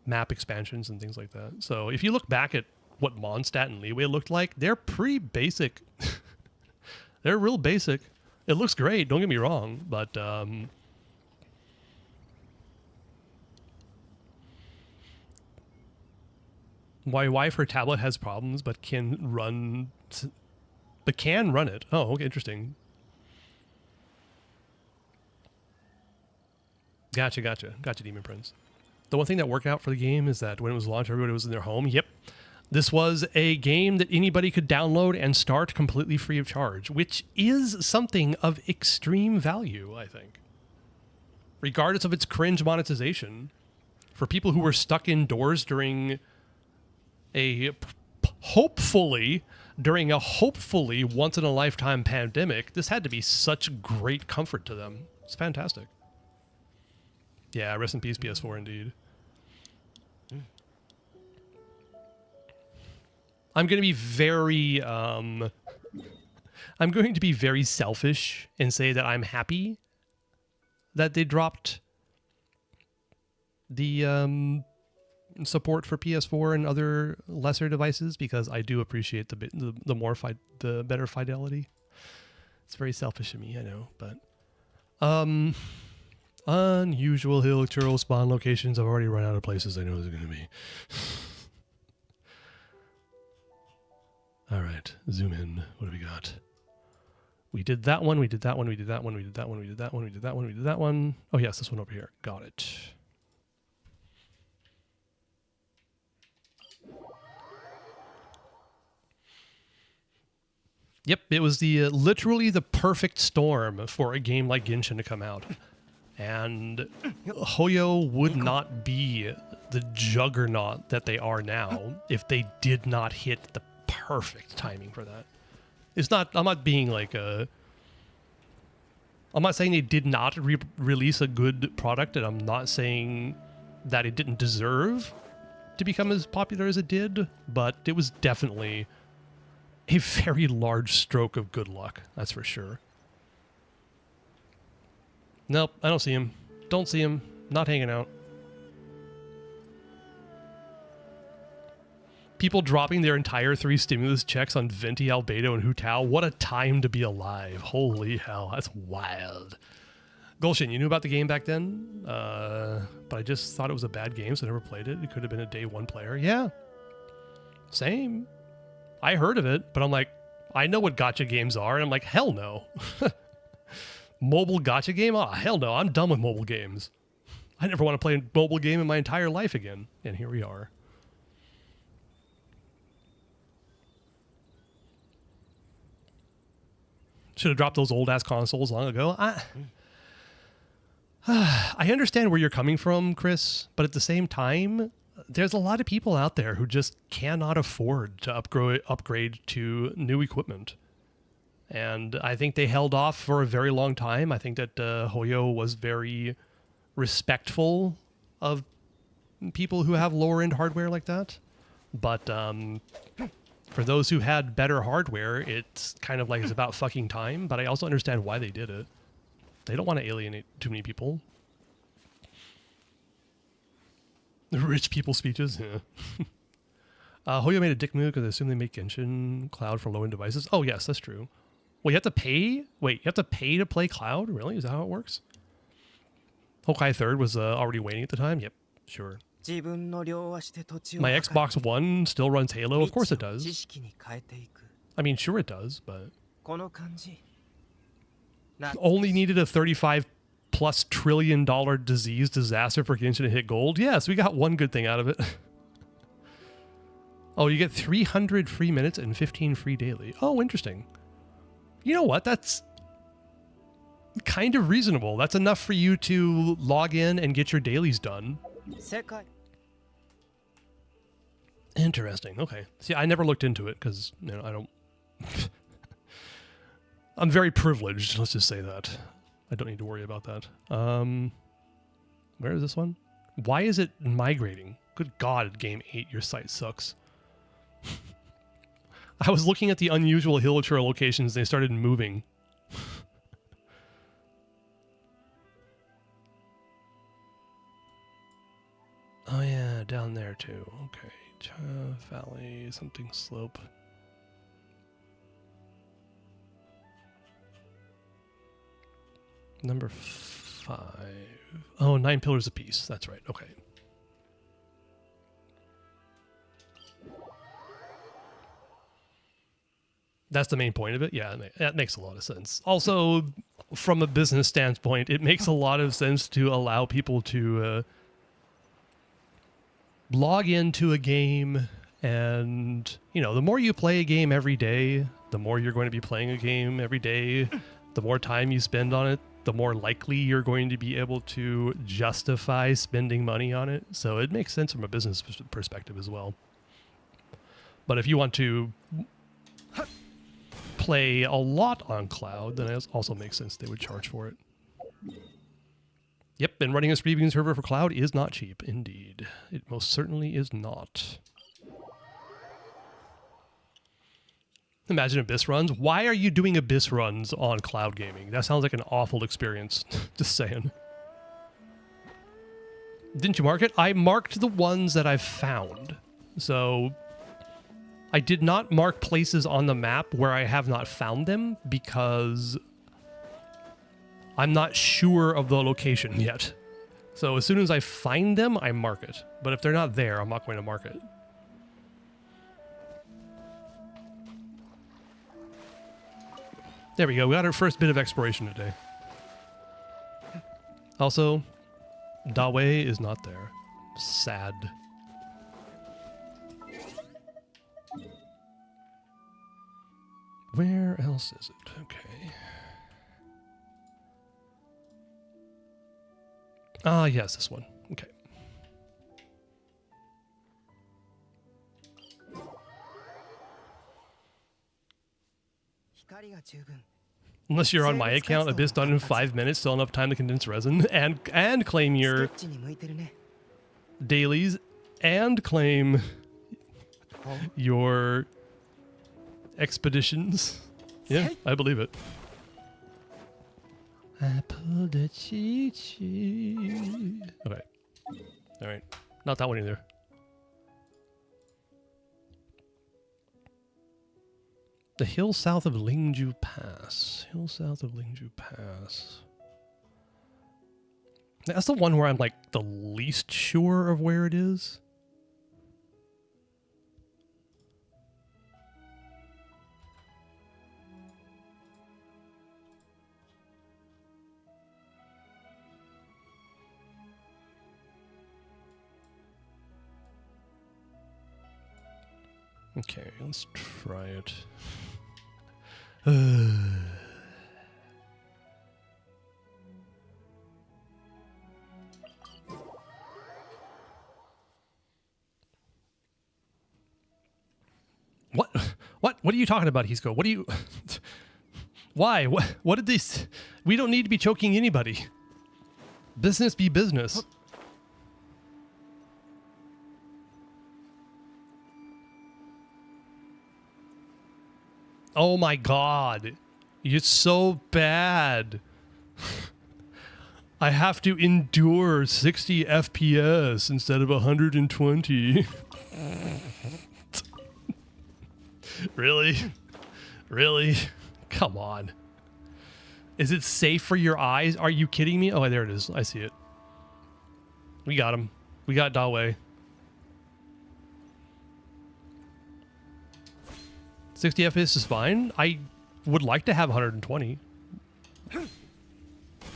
Speaker 1: map expansions and things like that. So if you look back at what Mondstadt and Leeway looked like, they're pretty basic. They're real basic. It looks great, don't get me wrong, but my wife, her tablet has problems, but can run it. Oh, okay, interesting. Gotcha, Demon Prince. The one thing that worked out for the game is that when it was launched, everybody was in their home. Yep. This was a game that anybody could download and start completely free of charge, which is something of extreme value, I think. Regardless of its cringe monetization. For people who were stuck indoors during a hopefully once-in-a-lifetime pandemic, this had to be such great comfort to them. It's fantastic. Yeah, rest in peace, PS4, indeed. I'm going to be very selfish and say that I'm happy that they dropped the support for PS4 and other lesser devices, because I do appreciate the better fidelity. It's very selfish of me, I know, but unusual electoral spawn locations. I've already run out of places I know there's going to be. All right, zoom in. What do we got? We did that one, we did that one, we did that one, we did that one, we did that one, we did that one, we did that one. Oh yes, this one over here. Got it. Yep, it was literally the perfect storm for a game like Genshin to come out. And Hoyo would not be the juggernaut that they are now if they did not hit the perfect timing for that. I'm not being like I'm not saying they did not release a good product, and I'm not saying that it didn't deserve to become as popular as it did, but it was definitely a very large stroke of good luck, that's for sure. Nope, I don't see him. Don't see him. Not hanging out. People dropping their entire 3 stimulus checks on Venti, Albedo, and Hutao. What a time to be alive. Holy hell, that's wild. Gulshin, you knew about the game back then? But I just thought it was a bad game, so I never played it. It could have been a day 1 player. Yeah. Same. I heard of it, but I'm like, I know what gacha games are, and I'm like, hell no. Mobile gacha game? Oh, hell no. I'm done with mobile games. I never want to play a mobile game in my entire life again. And here we are. Should have dropped those old-ass consoles long ago. I understand where you're coming from, Chris, but at the same time, there's a lot of people out there who just cannot afford to upgrade to new equipment. And I think they held off for a very long time. I think that Hoyo was very respectful of people who have lower-end hardware like that. But for those who had better hardware, it's kind of like it's about fucking time. But I also understand why they did it. They don't want to alienate too many people. Rich people speeches. Yeah. Hoyo made a dick move because I assume they make Genshin Cloud for low-end devices. Oh, yes, that's true. Well, you have to pay? Wait, you have to pay to play Cloud? Really? Is that how it works? Hokai 3rd was already waiting at the time? Yep, sure. My Xbox One still runs Halo? Of course it does. I mean, sure it does, but... Only needed a 35 plus trillion dollar disease disaster for Genshin to hit gold. Yes, we got one good thing out of it. Oh, you get 300 free minutes and 15 free daily. Oh, interesting. You know what? That's kind of reasonable. That's enough for you to log in and get your dailies done. Interesting. Okay. See, I never looked into it because, you know, I don't... I'm very privileged, let's just say that. I don't need to worry about that. Where is this one? Why is it migrating? Good God, Game 8, your site sucks. I was looking at the unusual Hilichurl locations, they started moving. Oh yeah, down there too. Okay. Valley, something slope. Number 5. Oh, 9 pillars apiece. That's right. Okay. That's the main point of it. Yeah, that makes a lot of sense. Also, from a business standpoint, it makes a lot of sense to allow people to log into a game, and, you know, the more you play a game every day, the more you're going to be playing a game every day, the more time you spend on it, the more likely you're going to be able to justify spending money on it. So it makes sense from a business perspective as well. But if you want to play a lot on cloud, then it also makes sense they would charge for it. Yep, and running a streaming server for cloud is not cheap, indeed. It most certainly is not. Imagine Abyss runs. Why are you doing Abyss runs on cloud gaming? That sounds like an awful experience. Just saying. Didn't you mark it? I marked the ones that I've found. So I did not mark places on the map where I have not found them because I'm not sure of the location yet. So as soon as I find them, I mark it. But if they're not there, I'm not going to mark it. There we go. We got our first bit of exploration today. Also, Dawei is not there. Sad. Where else is it? Okay. Ah, yes, this one. Okay. Unless you're on my account, Abyss done in 5 minutes, still enough time to condense resin and claim your dailies and claim your expeditions. Yeah, I believe it. I pulled a cheat sheet. Okay. All right. Not that one either. The hill south of Lingju Pass. Hill south of Lingju Pass. That's the one where I'm like the least sure of where it is. Okay, let's try it. What? What are you talking about, Hisco? What do you... Why? What did these... We don't need to be choking anybody. Business be business. Oh my god. It's so bad. I have to endure 60 FPS instead of 120. Really? Really? Come on. Is it safe for your eyes? Are you kidding me? Oh, there it is. I see it. We got him. We got Dawei. 60 FPS is fine. I would like to have 120.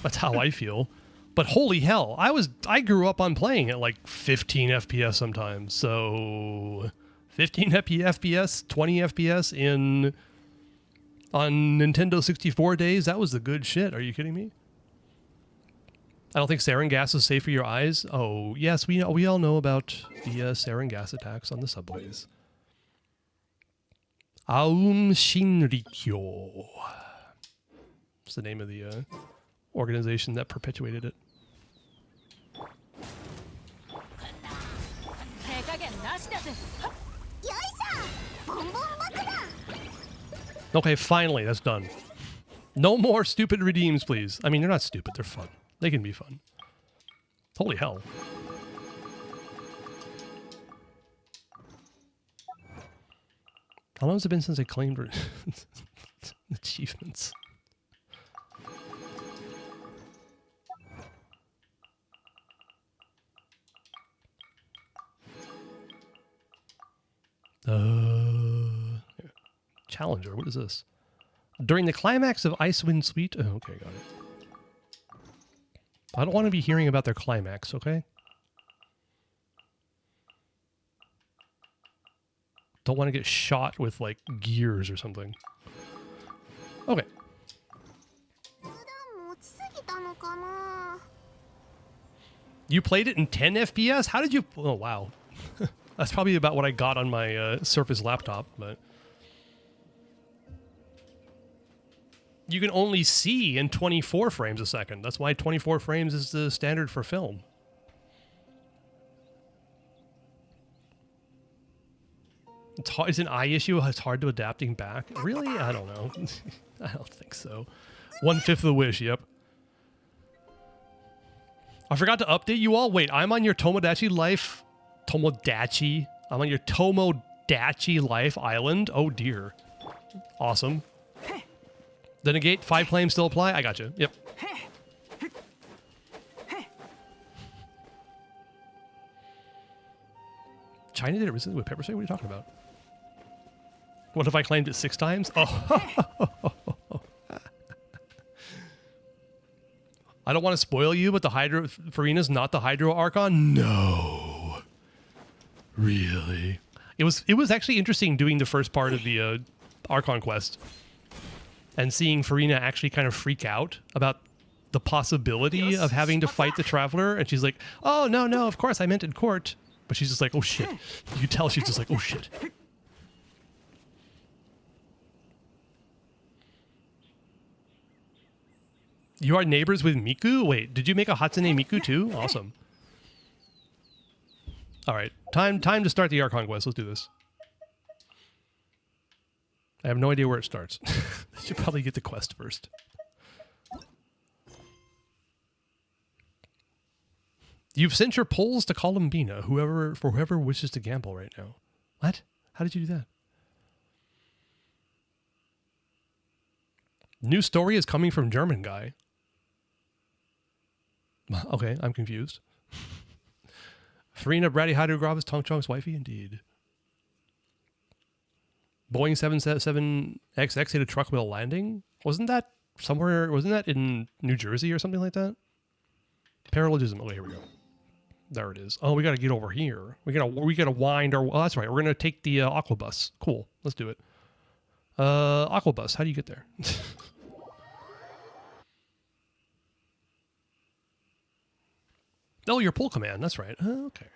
Speaker 1: That's how I feel. But holy hell, I grew up on playing at like 15 FPS sometimes. So 15 FPS, 20 FPS on Nintendo 64 days, that was the good shit. Are you kidding me? I don't think sarin gas is safe for your eyes. Oh, yes, we all know about the sarin gas attacks on the subways. Aum Shinrikyo. What's the name of the organization that perpetuated it? Okay, finally, that's done. No more stupid redeems, please. I mean, they're not stupid, they're fun. They can be fun. Holy hell. How long has it been since I claimed achievements? Challenger, what is this? During the climax of Icewind Sweet... Oh, okay, got it. I don't want to be hearing about their climax, okay? Don't want to get shot with, like, gears or something. Okay. You played it in 10 FPS? How did you... Oh, wow. That's probably about what I got on my Surface laptop, but... You can only see in 24 frames a second. That's why 24 frames is the standard for film. It's hard, it's an eye issue. It's hard to adapting back. Really? I don't know. I don't think so. 1/5 of the wish, yep. I forgot to update you all. Wait, I'm on your Tomodachi Life. Tomodachi. I'm on your Tomodachi Life Island. Oh dear. Awesome. The negate 5 claims still apply? I got you. Yep. China did it recently with pepper spray? What are you talking about? What if I claimed it 6 times? Oh. I don't want to spoil you, but the Hydro Farina's not the Hydro Archon? No. Really? It was actually interesting doing the first part of the Archon quest. And seeing Farina actually kind of freak out about the possibility of having to fight the Traveler. And she's like, oh, no, of course, I meant in court. But she's just like, oh, shit. You tell she's just like, oh, shit. You are neighbors with Miku? Wait, did you make a Hatsune Miku too? Awesome. All right, time to start the Archon quest. Let's do this. I have no idea where it starts. I should probably get the quest first. You've sent your polls to Columbina, for whoever wishes to gamble right now. What? How did you do that? New story is coming from German guy. Okay, I'm confused. Farina Bratty Hydrograph is Tong Chong's wifey, indeed. Boeing 777XX hit a truck while landing? Wasn't that in New Jersey or something like that? Parallelism. Oh, here we go. There it is. Oh, we got to get over here. We gotta wind our... Oh, that's right. We're going to take the Aquabus. Cool. Let's do it. Aquabus. How do you get there? Oh, your pull command. That's right. Okay.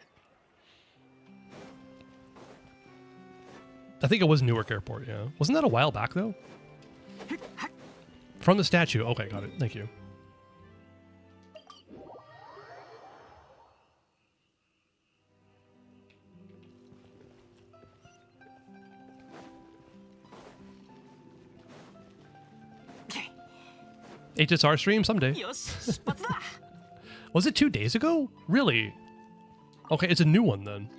Speaker 1: I think it was Newark Airport, yeah. Wasn't that a while back, though? From the statue. Okay, got it. Thank you. HSR stream someday. Was it 2 days ago? Really? Okay, it's a new one then.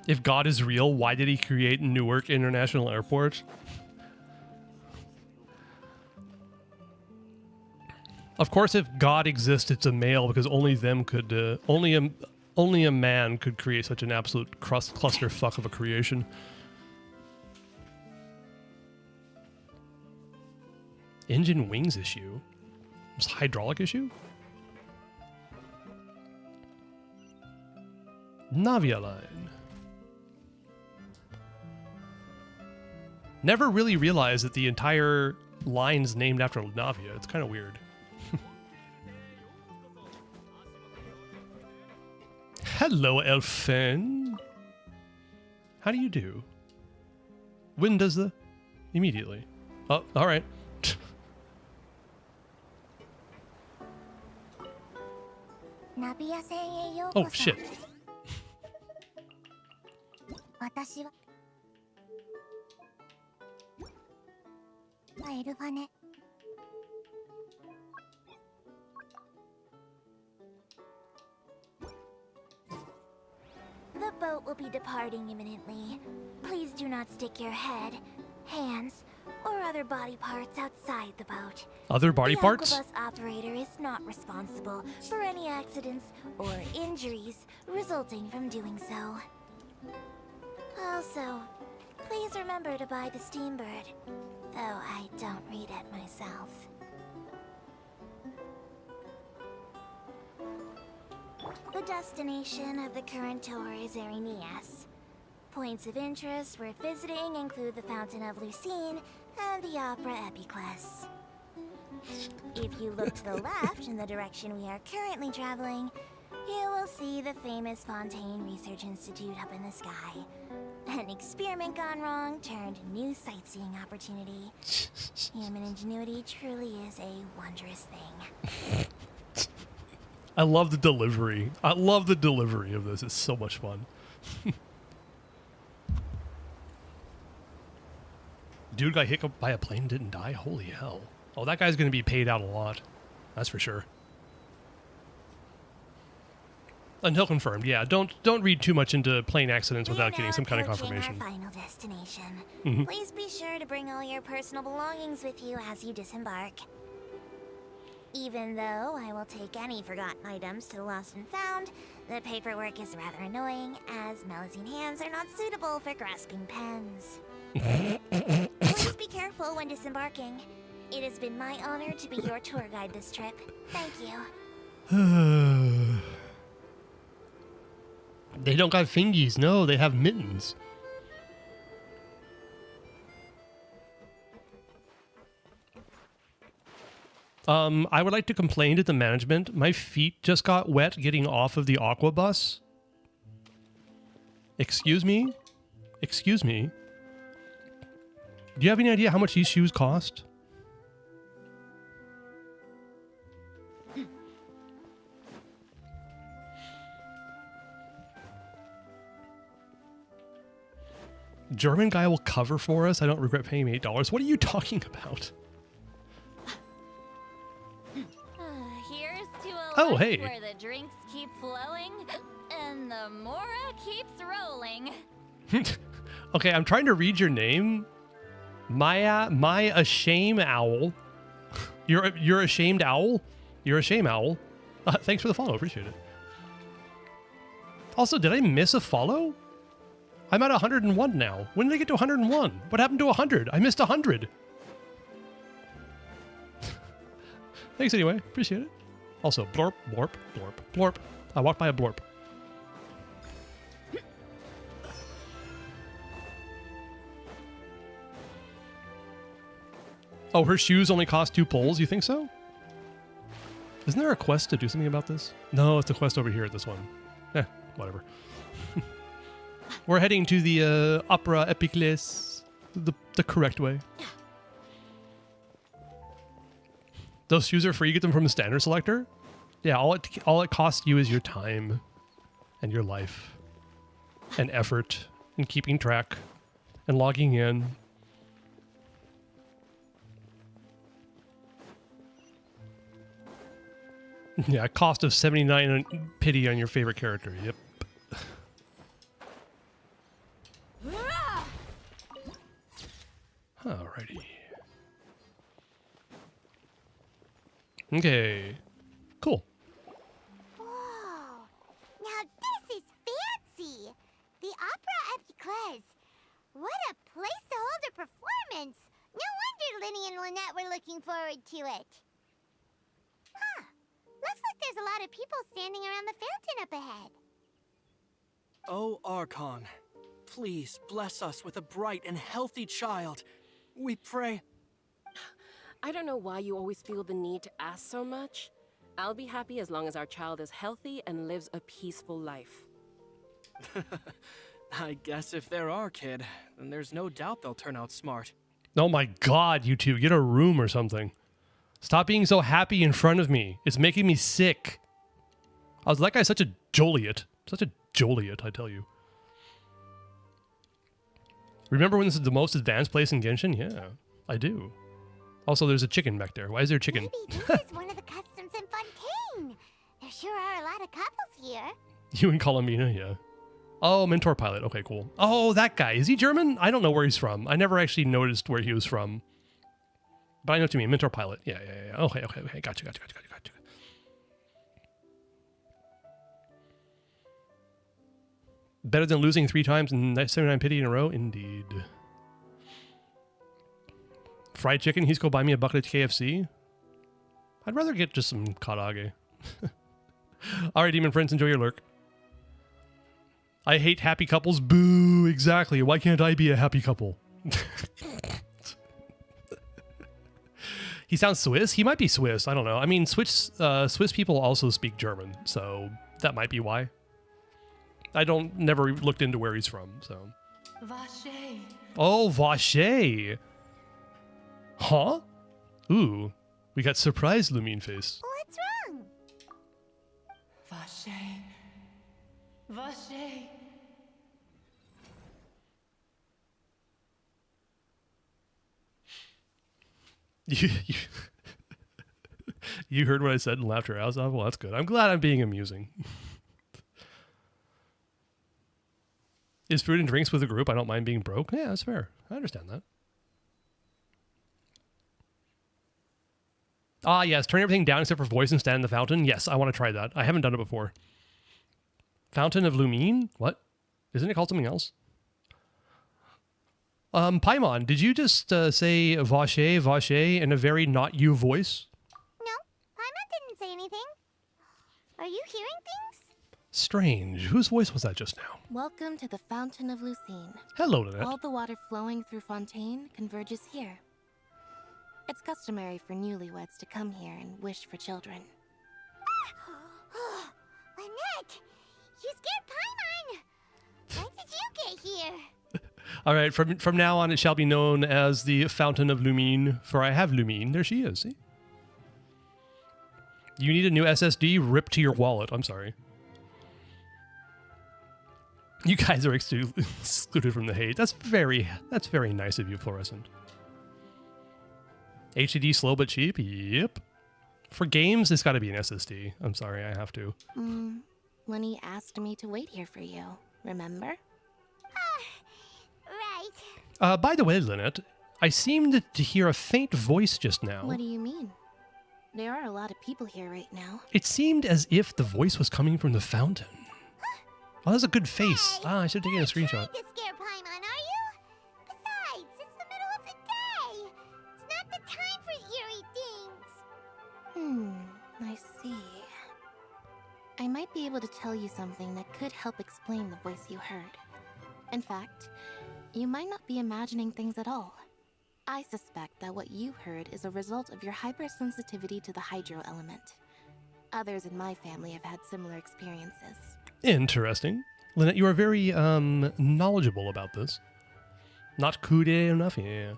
Speaker 1: If God is real, why did he create Newark International Airport? Of course, if God exists, it's a male because only them could. Only a man could create such an absolute clusterfuck of a creation. Engine wings issue. It's hydraulic issue? Navia line. Never really realized that the entire line's named after Navia. It's kind of weird. Hello, Elfin. How do you do? When does the... Immediately. Oh, all right. Oh, shit.
Speaker 2: The boat will be departing imminently. Please do not stick your head, hands, or other body parts outside the boat.
Speaker 1: Other body parts?
Speaker 2: The Aquabus operator is not responsible for any accidents or injuries resulting from doing so. Also, please remember to buy the Steambird, though I don't read it myself. The destination of the current tour is Erinias. Points of interest worth visiting include the Fountain of Lucine and the Opera Epiclese. If you look to the left in the direction we are currently traveling, you will see the famous Fontaine Research Institute up in the sky. An experiment gone wrong turned new sightseeing opportunity. Human ingenuity truly is a wondrous thing.
Speaker 1: I love the delivery. I love the delivery of this. It's so much fun. Dude got hit by a plane and didn't die? Holy hell. Oh, that guy's going to be paid out a lot. That's for sure. Until confirmed, yeah. Don't read too much into plane accidents without getting some kind of confirmation.
Speaker 2: Our final destination.
Speaker 1: Mm-hmm.
Speaker 2: Please be sure to bring all your personal belongings with you as you disembark. Even though I will take any forgotten items to the lost and found, the paperwork is rather annoying, as Melusine hands are not suitable for grasping pens. Please be careful when disembarking. It has been my honor to be your tour guide this trip. Thank you.
Speaker 1: They don't got fingies. No, they have mittens. I would like to complain to the management. My feet just got wet getting off of the aqua bus. Excuse me? Excuse me? Do you have any idea how much these shoes cost? German guy will cover for us. I don't regret paying him $8. What are you talking about?
Speaker 2: Here's to a
Speaker 1: Oh,
Speaker 2: life
Speaker 1: hey.
Speaker 2: where the drinks keep flowing and the Mora keeps rolling.
Speaker 1: Okay, I'm trying to read your name. My Ashame Owl. You're a shamed owl? You're a shame owl. Thanks for the follow. Appreciate it. Also, did I miss a follow? I'm at 101 now. When did I get to 101? What happened to 100? I missed 100. Thanks anyway. Appreciate it. Also, blorp, blorp, blorp, blorp. I walked by a blorp. Oh, her shoes only cost 2 pulls? You think so? Isn't there a quest to do something about this? No, it's a quest over here at this one. Whatever. We're heading to the Opera Epiclese the correct way. Those shoes are free. You get them from the standard selector. Yeah, all it costs you is your time and your life and effort and keeping track and logging in. Yeah, cost of 79 pity on your favorite character. Yep. Alrighty. Okay. Cool.
Speaker 3: Whoa! Now this is fancy! The Opera Epiclese! What a place to hold a performance! No wonder Linny and Lynette were looking forward to it. Huh. Looks like there's a lot of people standing around the fountain up ahead.
Speaker 4: Oh, Archon, please bless us with a bright and healthy child. We pray.
Speaker 5: I don't know why you always feel the need to ask so much. I'll be happy as long as our child is healthy and lives a peaceful life.
Speaker 4: I guess if they're our kid, then there's no doubt they'll turn out smart.
Speaker 1: Oh my god, you two, get a room or something. Stop being so happy in front of me. It's making me sick. I was that guy such a Joliet. Such a Joliet, I tell you. Remember when this is the most advanced place in Genshin? Yeah, I do. Also, there's a chicken back there. Why is there a chicken?
Speaker 3: Maybe this is one of the customs in Fontaine. There sure are a lot of couples here.
Speaker 1: You and Colomina, yeah. Oh, Mentor Pilot. Okay, cool. Oh, that guy. Is he German? I don't know where he's from. I never actually noticed where he was from. But I know what you mean. Mentor Pilot. Yeah. Okay. Gotcha. Better than losing 3 times in 79 pity in a row? Indeed. Fried chicken? He's go buy me a bucket of KFC? I'd rather get just some karage. Alright, Demon Prince, enjoy your lurk. I hate happy couples. Boo! Exactly. Why can't I be a happy couple? He sounds Swiss? He might be Swiss. I don't know. I mean, Swiss people also speak German, so that might be why. I never looked into where he's from, so.
Speaker 6: Vache.
Speaker 1: Oh, Vache! Huh? Ooh, we got surprise Lumine face.
Speaker 3: What's wrong?
Speaker 6: Vache. Vache.
Speaker 1: You heard what I said and laughed your ass off? Well, that's good. I'm glad I'm being amusing. Is food and drinks with a group? I don't mind being broke. Yeah, that's fair. I understand that. Ah, yes. Turn everything down except for voice and stand in the fountain. Yes, I want to try that. I haven't done it before. Fountain of Lumine? What? Isn't it called something else? Paimon, did you just say Vache in a very not you voice?
Speaker 3: No, Paimon didn't say anything. Are you hearing things?
Speaker 1: Strange. Whose voice was that just now?
Speaker 7: Welcome to the Fountain of Lucine.
Speaker 1: Hello, Lynette.
Speaker 7: All the water flowing through Fontaine converges here. It's customary for newlyweds to come here and wish for children.
Speaker 3: Lynette! You scared Paimon! When did you get here?
Speaker 1: All right, from now on, it shall be known as the Fountain of Lumine, for I have Lumine. There she is, see? You need a new SSD? Rip to your wallet. I'm sorry. You guys are excluded from the hate. That's very nice of you, Fluorescent. HDD slow but cheap? Yep. For games, it's got to be an SSD. I'm sorry, I have to.
Speaker 7: Lenny asked me to wait here for you, remember?
Speaker 3: Right.
Speaker 1: By the way, Lynette, I seemed to hear a faint voice just now.
Speaker 7: What do you mean? There are a lot of people here right now.
Speaker 1: It seemed as if the voice was coming from the fountain. Oh, that's a good face.
Speaker 3: Hey,
Speaker 1: I should have taken a screenshot.
Speaker 3: You're trying to scare Paimon, are you? Besides, it's the middle of the day. It's not the time for eerie things.
Speaker 7: I see. I might be able to tell you something that could help explain the voice you heard. In fact, you might not be imagining things at all. I suspect that what you heard is a result of your hypersensitivity to the hydro element. Others in my family have had similar experiences.
Speaker 1: Interesting. Lynette, you are very knowledgeable about this. Not cool enough, yeah.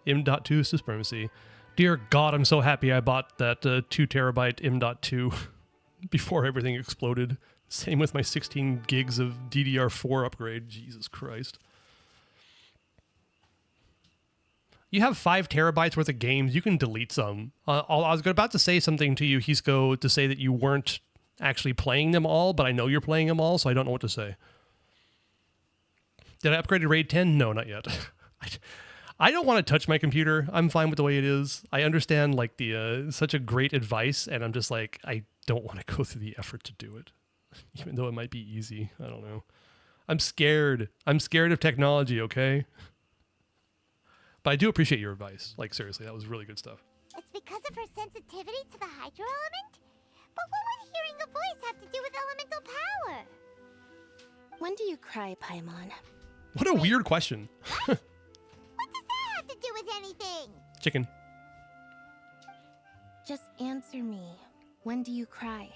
Speaker 1: M.2 supremacy. Dear God, I'm so happy I bought that 2 terabyte M.2 before everything exploded. Same with my 16 gigs of DDR4 upgrade. Jesus Christ. You have 5 terabytes worth of games. You can delete some. I was about to say something to you, Hisco, to say that you weren't actually playing them all, but I know you're playing them all, so I don't know what to say. Did I upgrade to RAID 10? No, not yet. I don't want to touch my computer. I'm fine with the way it is. I understand like the such a great advice, and I'm just like, I don't want to go through the effort to do it, even though it might be easy. I don't know. I'm scared. I'm scared of technology, okay? But I do appreciate your advice. Like, seriously, that was really good stuff.
Speaker 3: It's because of her sensitivity to the hydro element? But what would hearing a voice have to do with elemental power?
Speaker 7: When do you cry, Paimon?
Speaker 1: What a weird question.
Speaker 3: What does that have to do with anything?
Speaker 1: Chicken.
Speaker 7: Just answer me. When do you cry?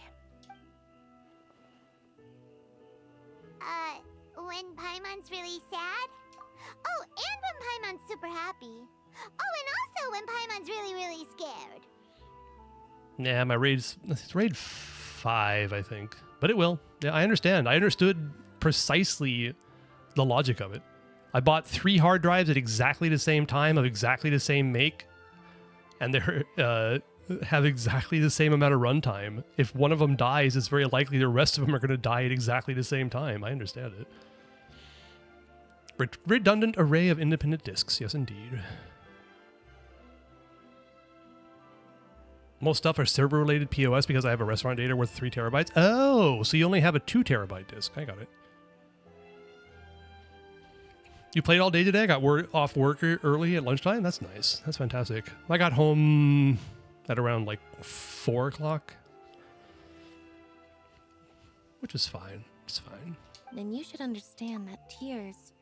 Speaker 3: When Paimon's really sad? Oh, and when Paimon's super happy. Oh, and also when Paimon's really, really scared.
Speaker 1: Yeah, my it's raid 5, I think. But it will. Yeah, I understand. I understood precisely the logic of it. I bought 3 hard drives at exactly the same time of exactly the same make, and they're have exactly the same amount of runtime. If one of them dies, it's very likely the rest of them are going to die at exactly the same time. I understand it. Redundant array of independent disks. Yes, indeed. Most stuff are server-related POS because I have a restaurant data worth 3 terabytes. Oh, so you only have a 2 terabyte disk. I got it. You played all day today? I got off work early at lunchtime? That's nice. That's fantastic. I got home at around like 4 o'clock. Which is fine. It's fine.
Speaker 7: Then you should understand that tears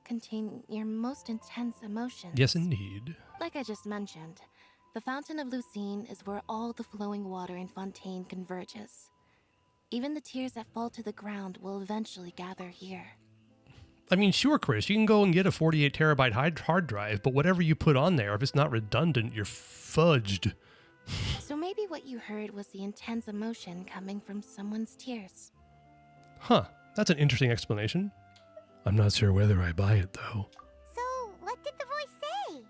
Speaker 7: contain your most intense emotions.
Speaker 1: Yes, indeed.
Speaker 7: Like I just mentioned, the Fountain of Lucine is where all the flowing water in Fontaine converges. Even the tears that fall to the ground will eventually gather here.
Speaker 1: I mean, sure, Chris, you can go and get a 48 terabyte hard drive, but whatever you put on there, if it's not redundant, you're fudged.
Speaker 7: So maybe what you heard was the intense emotion coming from someone's tears.
Speaker 1: Huh, that's an interesting explanation. I'm not sure whether I buy it, though.
Speaker 3: So, what did the voice say?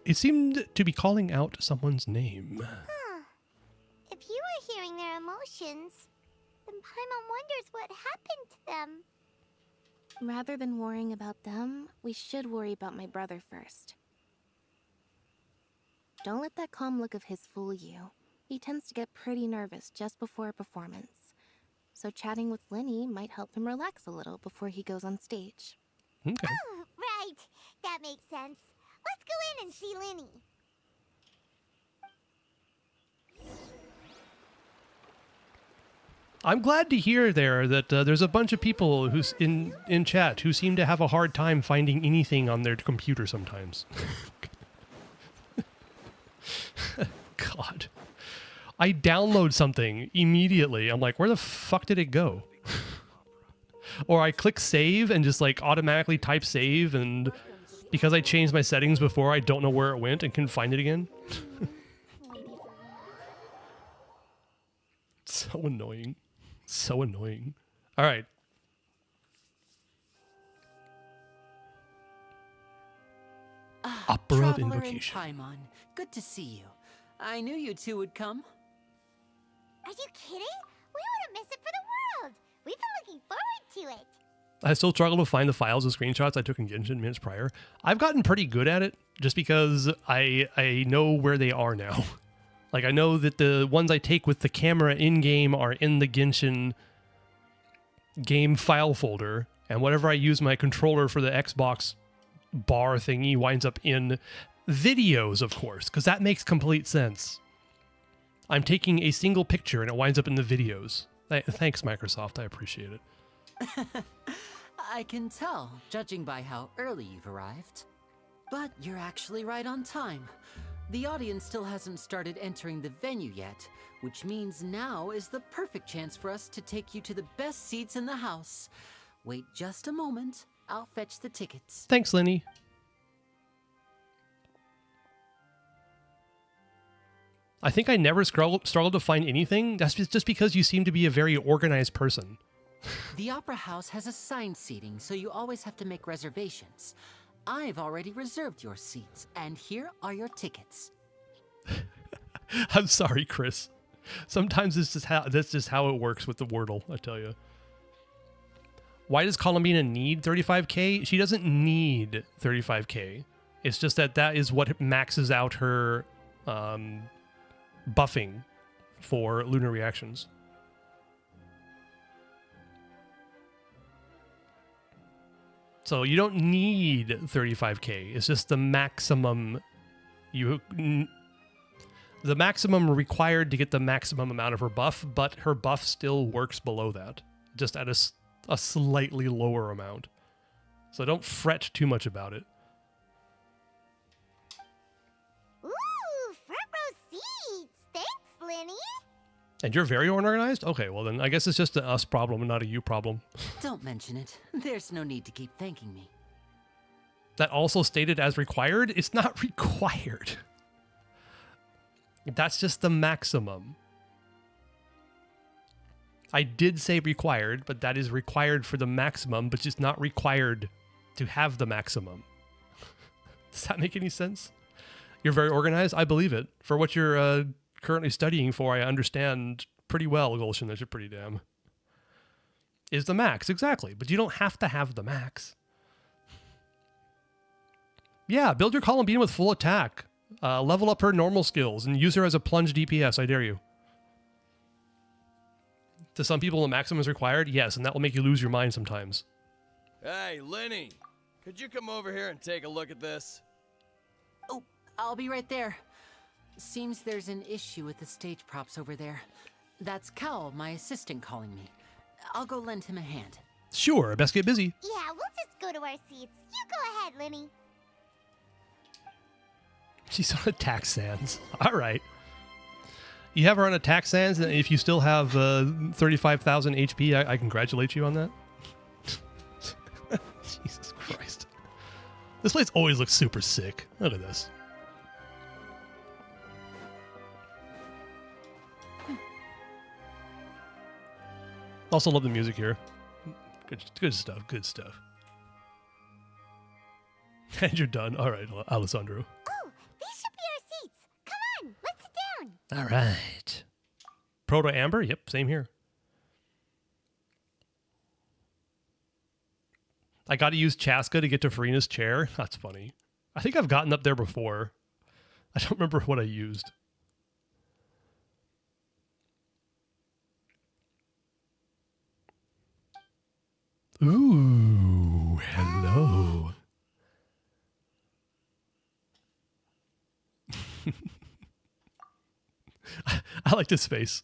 Speaker 1: It seemed to be calling out someone's name.
Speaker 3: Huh. If you were hearing their emotions, then Paimon wonders what happened to them.
Speaker 7: Rather than worrying about them, we should worry about my brother first. Don't let that calm look of his fool you. He tends to get pretty nervous just before a performance. So chatting with Linny might help him relax a little before he goes on stage.
Speaker 1: Okay.
Speaker 3: Oh, right. That makes sense. Let's go in and see Linny.
Speaker 1: I'm glad to hear there that there's a bunch of people who's in chat who seem to have a hard time finding anything on their computer sometimes. God. I download something immediately. I'm like, where the fuck did it go? Or I click save and just like automatically type save, and because I changed my settings before, I don't know where it went and can find it again. So annoying. So annoying. All right. Opera of
Speaker 6: Traveler
Speaker 1: Invocation.
Speaker 6: and Paimon, good to see you. I knew you two would come.
Speaker 3: Are you kidding? We wouldn't miss it for the world. We've been looking forward to it.
Speaker 1: I still struggle to find the files of screenshots I took in Genshin minutes prior. I've gotten pretty good at it just because I know where they are now. Like, I know that the ones I take with the camera in-game are in the Genshin game file folder, and whatever I use my controller for the Xbox bar thingy winds up in videos, of course, because that makes complete sense. I'm taking a single picture and it winds up in the videos. Thanks, Microsoft. I appreciate it.
Speaker 6: I can tell, judging by how early you've arrived. But you're actually right on time. The audience still hasn't started entering the venue yet, which means now is the perfect chance for us to take you to the best seats in the house. Wait just a moment. I'll fetch the tickets.
Speaker 1: Thanks, Lenny. I think I never struggled to find anything. That's just because you seem to be a very organized person.
Speaker 6: The Opera House has assigned seating, so you always have to make reservations. I've already reserved your seats, and here are your tickets.
Speaker 1: I'm sorry, Chris. Sometimes that's just how it works with the Wordle, I tell you. Why does Columbina need 35k? She doesn't need 35k. It's just that is what maxes out her buffing for lunar reactions. So you don't need 35k. It's just the maximum the maximum required to get the maximum amount of her buff, but her buff still works below that, just at a slightly lower amount. So don't fret too much about it.
Speaker 3: Ooh, front row seats. Thanks, Lenny.
Speaker 1: And you're very organized? Okay, well then I guess it's just an us problem and not a you problem.
Speaker 6: Don't mention it. There's no need to keep thanking me.
Speaker 1: That also stated as required? It's not required. That's just the maximum. I did say required, but that is required for the maximum, but just not required to have the maximum. Does that make any sense? You're very organized? I believe it. For what you're currently studying for, I understand pretty well, Gulshin, that you're pretty damn. Is the max, exactly. But you don't have to have the max. Yeah, build your column bean with full attack. Level up her normal skills and use her as a plunge DPS, I dare you. To some people, the maximum is required, yes, and that will make you lose your mind sometimes.
Speaker 8: Hey, Lenny, could you come over here and take a look at this?
Speaker 6: Oh, I'll be right there. Seems there's an issue with the stage props over there. That's Cal, my assistant, calling me. I'll go lend him a hand.
Speaker 1: Sure, best get busy.
Speaker 3: Yeah, we'll just go to our seats. You go ahead, Lenny.
Speaker 1: She's on attack sands. All right. You have her on attack sands, and if you still have 35,000 HP, I congratulate you on that. Jesus Christ. This place always looks super sick. Look at this. Also love the music here. Good stuff, good stuff. And you're done. All right, Alessandro.
Speaker 3: Oh, these should be our seats. Come on, let's sit down.
Speaker 1: All right. Proto Amber? Yep, same here. I got to use Chaska to get to Farina's chair. That's funny. I think I've gotten up there before. I don't remember what I used. Ooh, hello. I like this face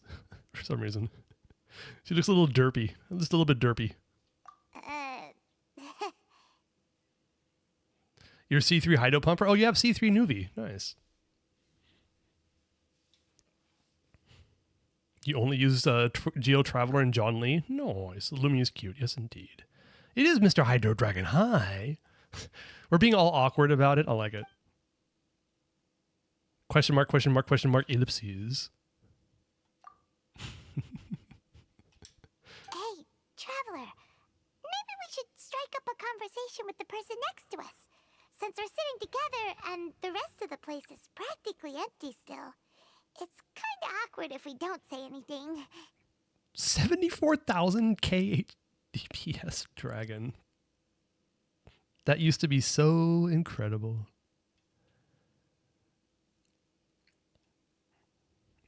Speaker 1: for some reason. She looks a little derpy. Just a little bit derpy. You're C3 Hido Pumper? Oh, you have C3 Nuvi. Nice. You only use Geo Traveler and John Lee? Nice. Lumia's cute. Yes, indeed. It is Mr. Hydro Dragon. Hi. We're being all awkward about it. I like it. Question mark, question mark, question mark, ellipses.
Speaker 3: Hey, Traveler. Maybe we should strike up a conversation with the person next to us. Since we're sitting together and the rest of the place is practically empty still. It's kind of awkward if we don't say anything.
Speaker 1: 74,000 K DPS dragon. That used to be so incredible.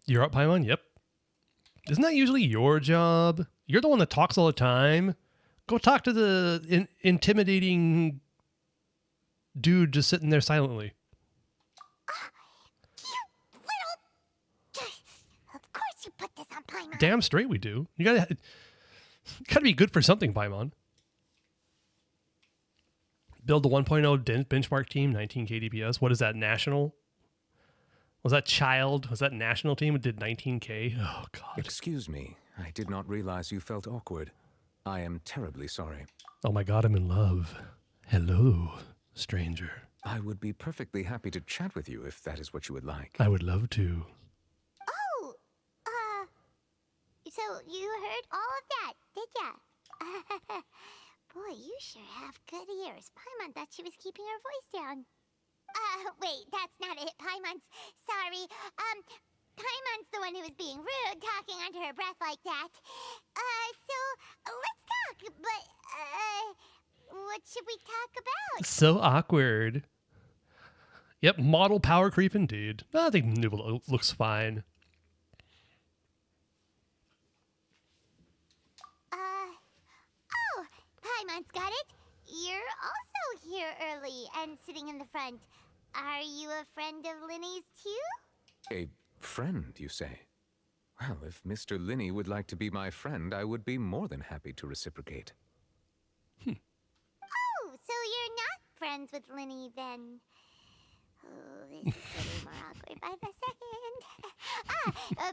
Speaker 1: You're up, Paimon? Yep. Isn't that usually your job? You're the one that talks all the time. Go talk to the intimidating dude just sitting there silently.
Speaker 3: You little... Of course you put this on Paimon.
Speaker 1: Damn straight we do. You gotta be good for something, Paimon. Build the 1.0 benchmark team, 19k DPS. What is that, national? Was that child? Was that national team that did 19k? Oh, God.
Speaker 9: Excuse me. I did not realize you felt awkward. I am terribly sorry.
Speaker 1: Oh my God, I'm in love. Hello, stranger.
Speaker 9: I would be perfectly happy to chat with you if that is what you would like.
Speaker 1: I would love to.
Speaker 3: Oh, so you heard all of that, did ya? Boy, you sure have good ears. Paimon thought she was keeping her voice down. Wait, that's not it. Paimon's sorry. Paimon's the one who was being rude, talking under her breath like that. So let's talk, but, what should we talk about?
Speaker 1: So awkward. Yep, model power creep indeed. I think Nubel looks fine.
Speaker 3: Oh, Paimon's got it. you're also here early and sitting in the front. Are you a friend of Linny's too?
Speaker 9: A friend, you say? Well, if Mr. Linney would like to be my friend, I would be more than happy to reciprocate.
Speaker 3: Oh, so you're not friends with Linny then? Oh, this is getting more awkward by the second.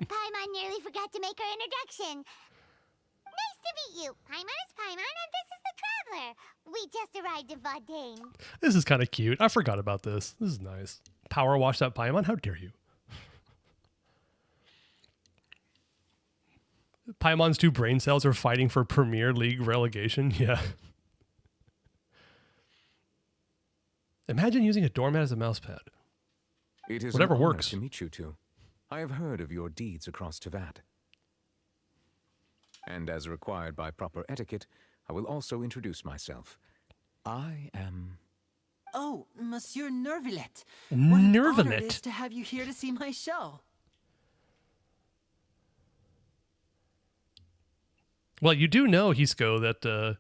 Speaker 3: Paimon nearly forgot to make her introduction. Nice to meet you. Paimon is Paimon, and this is the Traveler. We just arrived in Fontaine.
Speaker 1: This is kind of cute. I forgot about this. This is nice. Power wash that Paimon? How dare you? Paimon's two brain cells are fighting for Premier League relegation. Yeah. Imagine using a doormat as a mousepad.
Speaker 9: It is
Speaker 1: Whatever
Speaker 9: an honor
Speaker 1: works.
Speaker 9: to meet you two. I have heard of your deeds across Tevat. And as required by proper etiquette, I will also introduce myself. I am...
Speaker 6: Oh, Monsieur Nervillet. What an honor it
Speaker 1: Nervillet.
Speaker 6: is to have you here to see my show.
Speaker 1: Well, you do know, Hisco, that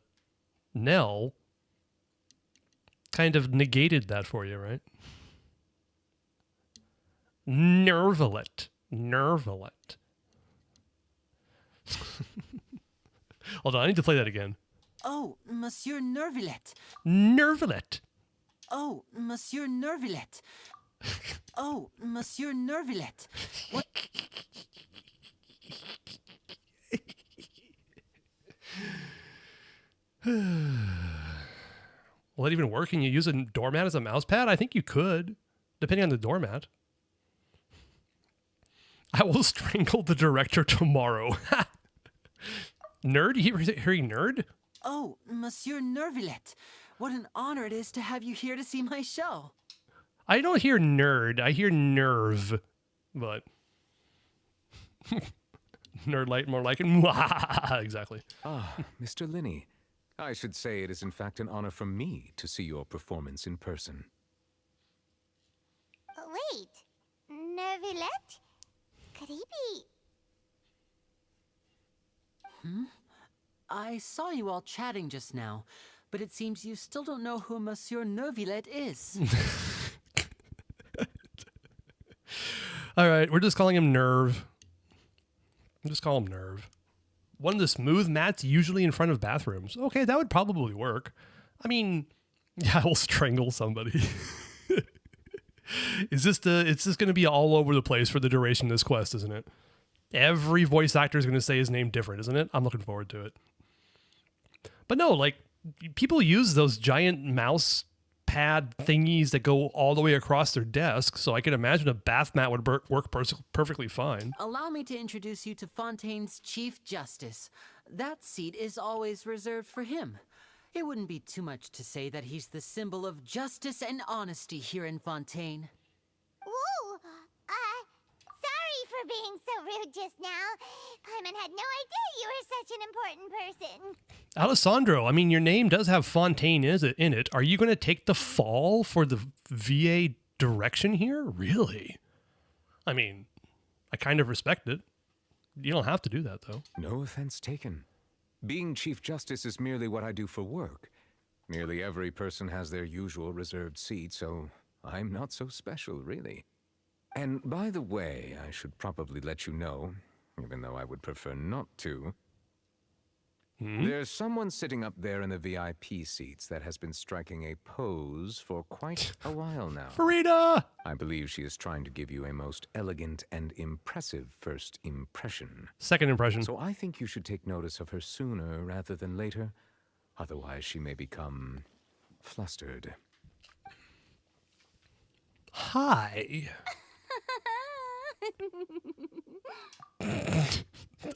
Speaker 1: Nell kind of negated that for you, right? Nervillet. Nervillet. Hold on, I need to play that again.
Speaker 6: Oh, Monsieur Nervillet.
Speaker 1: Nervillet.
Speaker 6: Oh, Monsieur Nervillet. Oh, Monsieur Nervillet. What?
Speaker 1: Will that even work? Can you use a doormat as a mouse pad? I think you could, depending on the doormat. I will strangle the director tomorrow. Nerd? You hearing nerd?
Speaker 6: Oh, Monsieur Nervillet. What an honor it is to have you here to see my show.
Speaker 1: I don't hear nerd. I hear nerve. But nerd light more like it. Exactly.
Speaker 9: Ah, Mr. Linney. I should say it is in fact an honor for me to see your performance in person.
Speaker 3: Wait, Nervillet? Could he be...
Speaker 6: I saw you all chatting just now, but it seems you still don't know who Monsieur Nervillet is.
Speaker 1: All right, we're just calling him Nerve. Just call him Nerve. One of the smooth mats usually in front of bathrooms. Okay, that would probably work. I mean, yeah, we'll strangle somebody. It's just going to be all over the place for the duration of this quest, isn't it? Every voice actor is going to say his name different, isn't it? I'm looking forward to it. But no, like, people use those giant mouse pad thingies that go all the way across their desk, so I can imagine a bath mat would work perfectly fine.
Speaker 6: Allow me to introduce you to Fontaine's Chief Justice. That seat is always reserved for him. It wouldn't be too much to say that he's the symbol of justice and honesty here in Fontaine.
Speaker 3: Whoa! Sorry for being so rude just now. Paimon had no idea you were such an important person.
Speaker 1: Alessandro, I mean, your name does have Fontaine in it. Are you going to take the fall for the VA direction here? Really? I mean, I kind of respect it. You don't have to do that, though.
Speaker 9: No offense taken. Being Chief Justice is merely what I do for work. Nearly every person has their usual reserved seat, so I'm not so special, really. And by the way, I should probably let you know, even though I would prefer not to, there's someone sitting up there in the VIP seats that has been striking a pose for quite a while now.
Speaker 1: Farida!
Speaker 9: I believe she is trying to give you a most elegant and impressive first impression.
Speaker 1: Second impression.
Speaker 9: So I think you should take notice of her sooner rather than later. Otherwise, she may become flustered.
Speaker 1: Hi.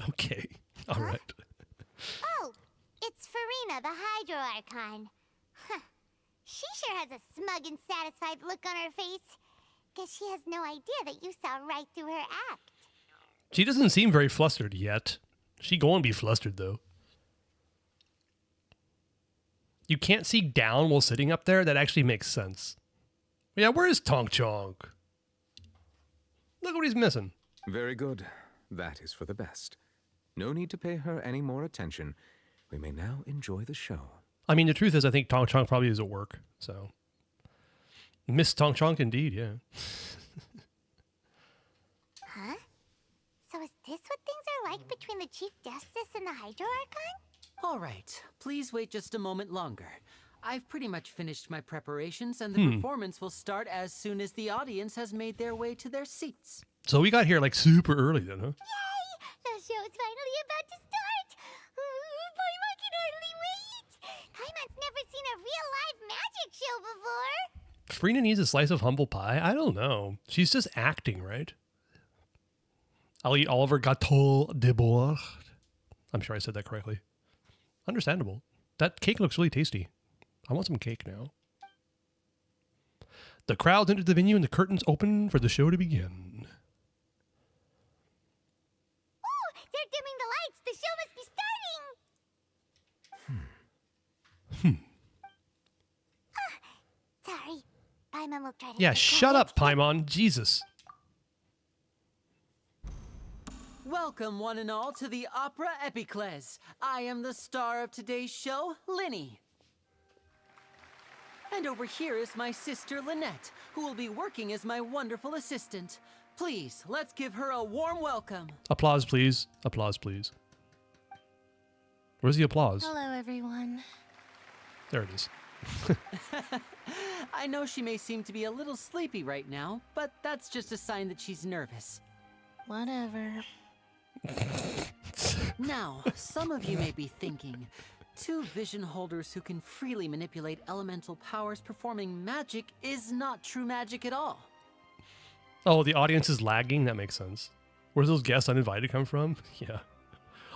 Speaker 1: Okay. All right.
Speaker 3: Oh, it's Farina, the Hydro Archon. Huh. She sure has a smug and satisfied look on her face. Guess she has no idea that you saw right through her act.
Speaker 1: She doesn't seem very flustered yet. She going to be flustered, though. You can't see down while sitting up there? That actually makes sense. Yeah, where is Tonk Chonk? Look what he's missing.
Speaker 9: Very good. That is for the best. No need to pay her any more attention. We may now enjoy the show.
Speaker 1: I mean, the truth is, I think Tong Chong probably is at work. So, Miss Tong Chong, indeed, yeah.
Speaker 3: Huh? So is this what things are like between the Chief Justice and the Hydro Archon?
Speaker 6: All right, please wait just a moment longer. I've pretty much finished my preparations, and the performance will start as soon as the audience has made their way to their seats.
Speaker 1: So we got here like super early then, huh?
Speaker 3: Yay! The show's finally about to start! Paimon can hardly wait! Paimon's never seen a real live magic show before!
Speaker 1: Frina needs a slice of humble pie? I don't know. She's just acting, right? I'll eat all of her gâteau de bord. I'm sure I said that correctly. Understandable. That cake looks really tasty. I want some cake now. The crowds entered the venue and the curtains open for the show to begin.
Speaker 3: Oh, they're dimming the lights! The show must be starting! Sorry. Paimon will try to
Speaker 1: Yeah,
Speaker 3: keep
Speaker 1: shut
Speaker 3: quiet.
Speaker 1: up, Paimon. Jesus.
Speaker 6: Welcome, one and all, to the Opera Epiclese. I am the star of today's show, Linny. And over here is my sister, Lynette, who will be working as my wonderful assistant. Please, let's give her a warm welcome.
Speaker 1: Applause, please. Applause, please. Where's the applause?
Speaker 7: Hello, everyone.
Speaker 1: There it is.
Speaker 6: I know she may seem to be a little sleepy right now, but that's just a sign that she's nervous.
Speaker 7: Whatever.
Speaker 6: Now, some of you may be thinking, two vision holders who can freely manipulate elemental powers performing magic is not true magic at all.
Speaker 1: Oh, the audience is lagging? That makes sense. Where's those guests uninvited come from? Yeah.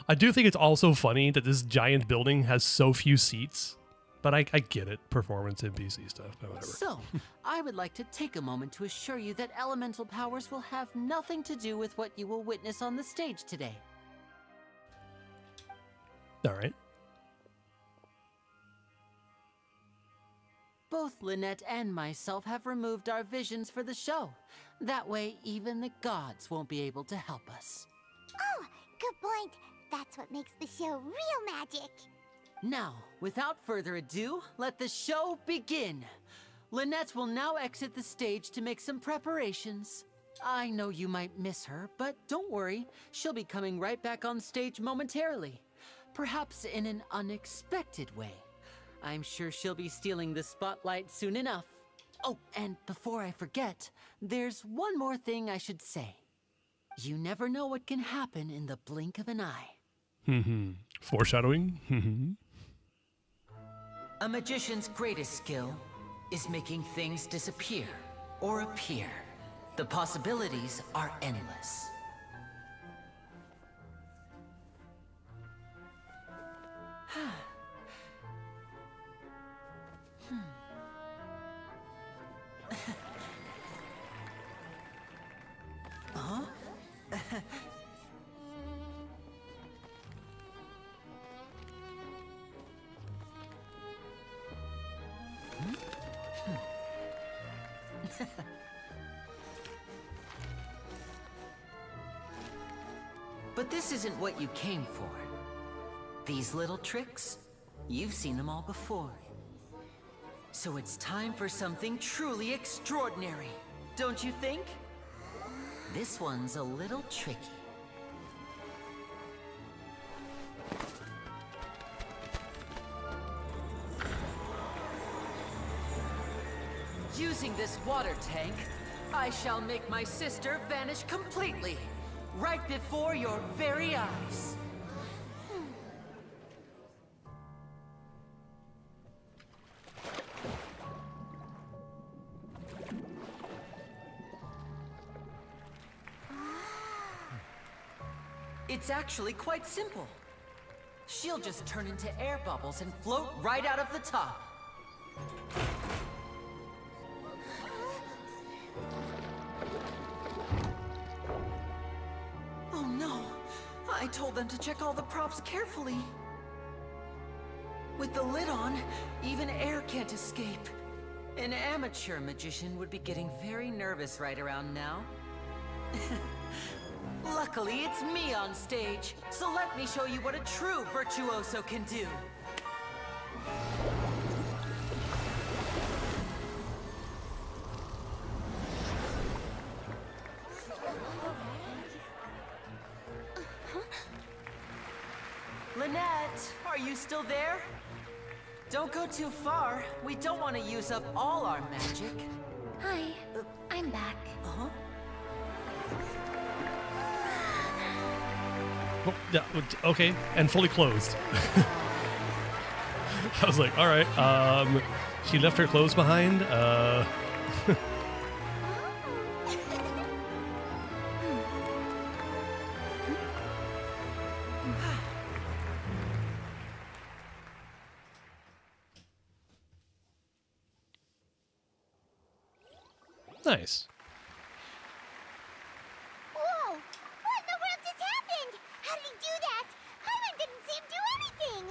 Speaker 1: I do think it's also funny that this giant building has so few seats. But I get it. Performance NPC stuff, but whatever.
Speaker 6: So, I would like to take a moment to assure you that elemental powers will have nothing to do with what you will witness on the stage today.
Speaker 1: All right.
Speaker 6: Both Lynette and myself have removed our visions for the show. That way, even the gods won't be able to help us.
Speaker 3: Oh, good point. That's what makes the show real magic.
Speaker 6: Now, without further ado, let the show begin. Lynette will now exit the stage to make some preparations. I know you might miss her, but don't worry. She'll be coming right back on stage momentarily. Perhaps in an unexpected way. I'm sure she'll be stealing the spotlight soon enough. Oh, and before I forget, there's one more thing I should say. You never know what can happen in the blink of an eye.
Speaker 1: Foreshadowing.
Speaker 6: A magician's greatest skill is making things disappear or appear. The possibilities are endless. Huh? But this isn't what you came for. These little tricks, you've seen them all before. So it's time for something truly extraordinary, don't you think? This one's a little tricky. Using this water tank, I shall make my sister vanish completely, right before your very eyes. It's actually quite simple. She'll just turn into air bubbles and float right out of the top. Oh no! I told them to check all the props carefully. With the lid on, even air can't escape. An amateur magician would be getting very nervous right around now. Luckily, it's me on stage, so let me show you what a true virtuoso can do. Lynette, are you still there? Don't go too far. We don't want to use up all our magic.
Speaker 7: Hi, I'm back.
Speaker 6: Huh?
Speaker 1: Oh, yeah, okay, and fully clothed. I was like, all right. She left her clothes behind. Nice.
Speaker 3: Whoa! What in the world just happened? How did he do that? Paimon didn't see him do anything!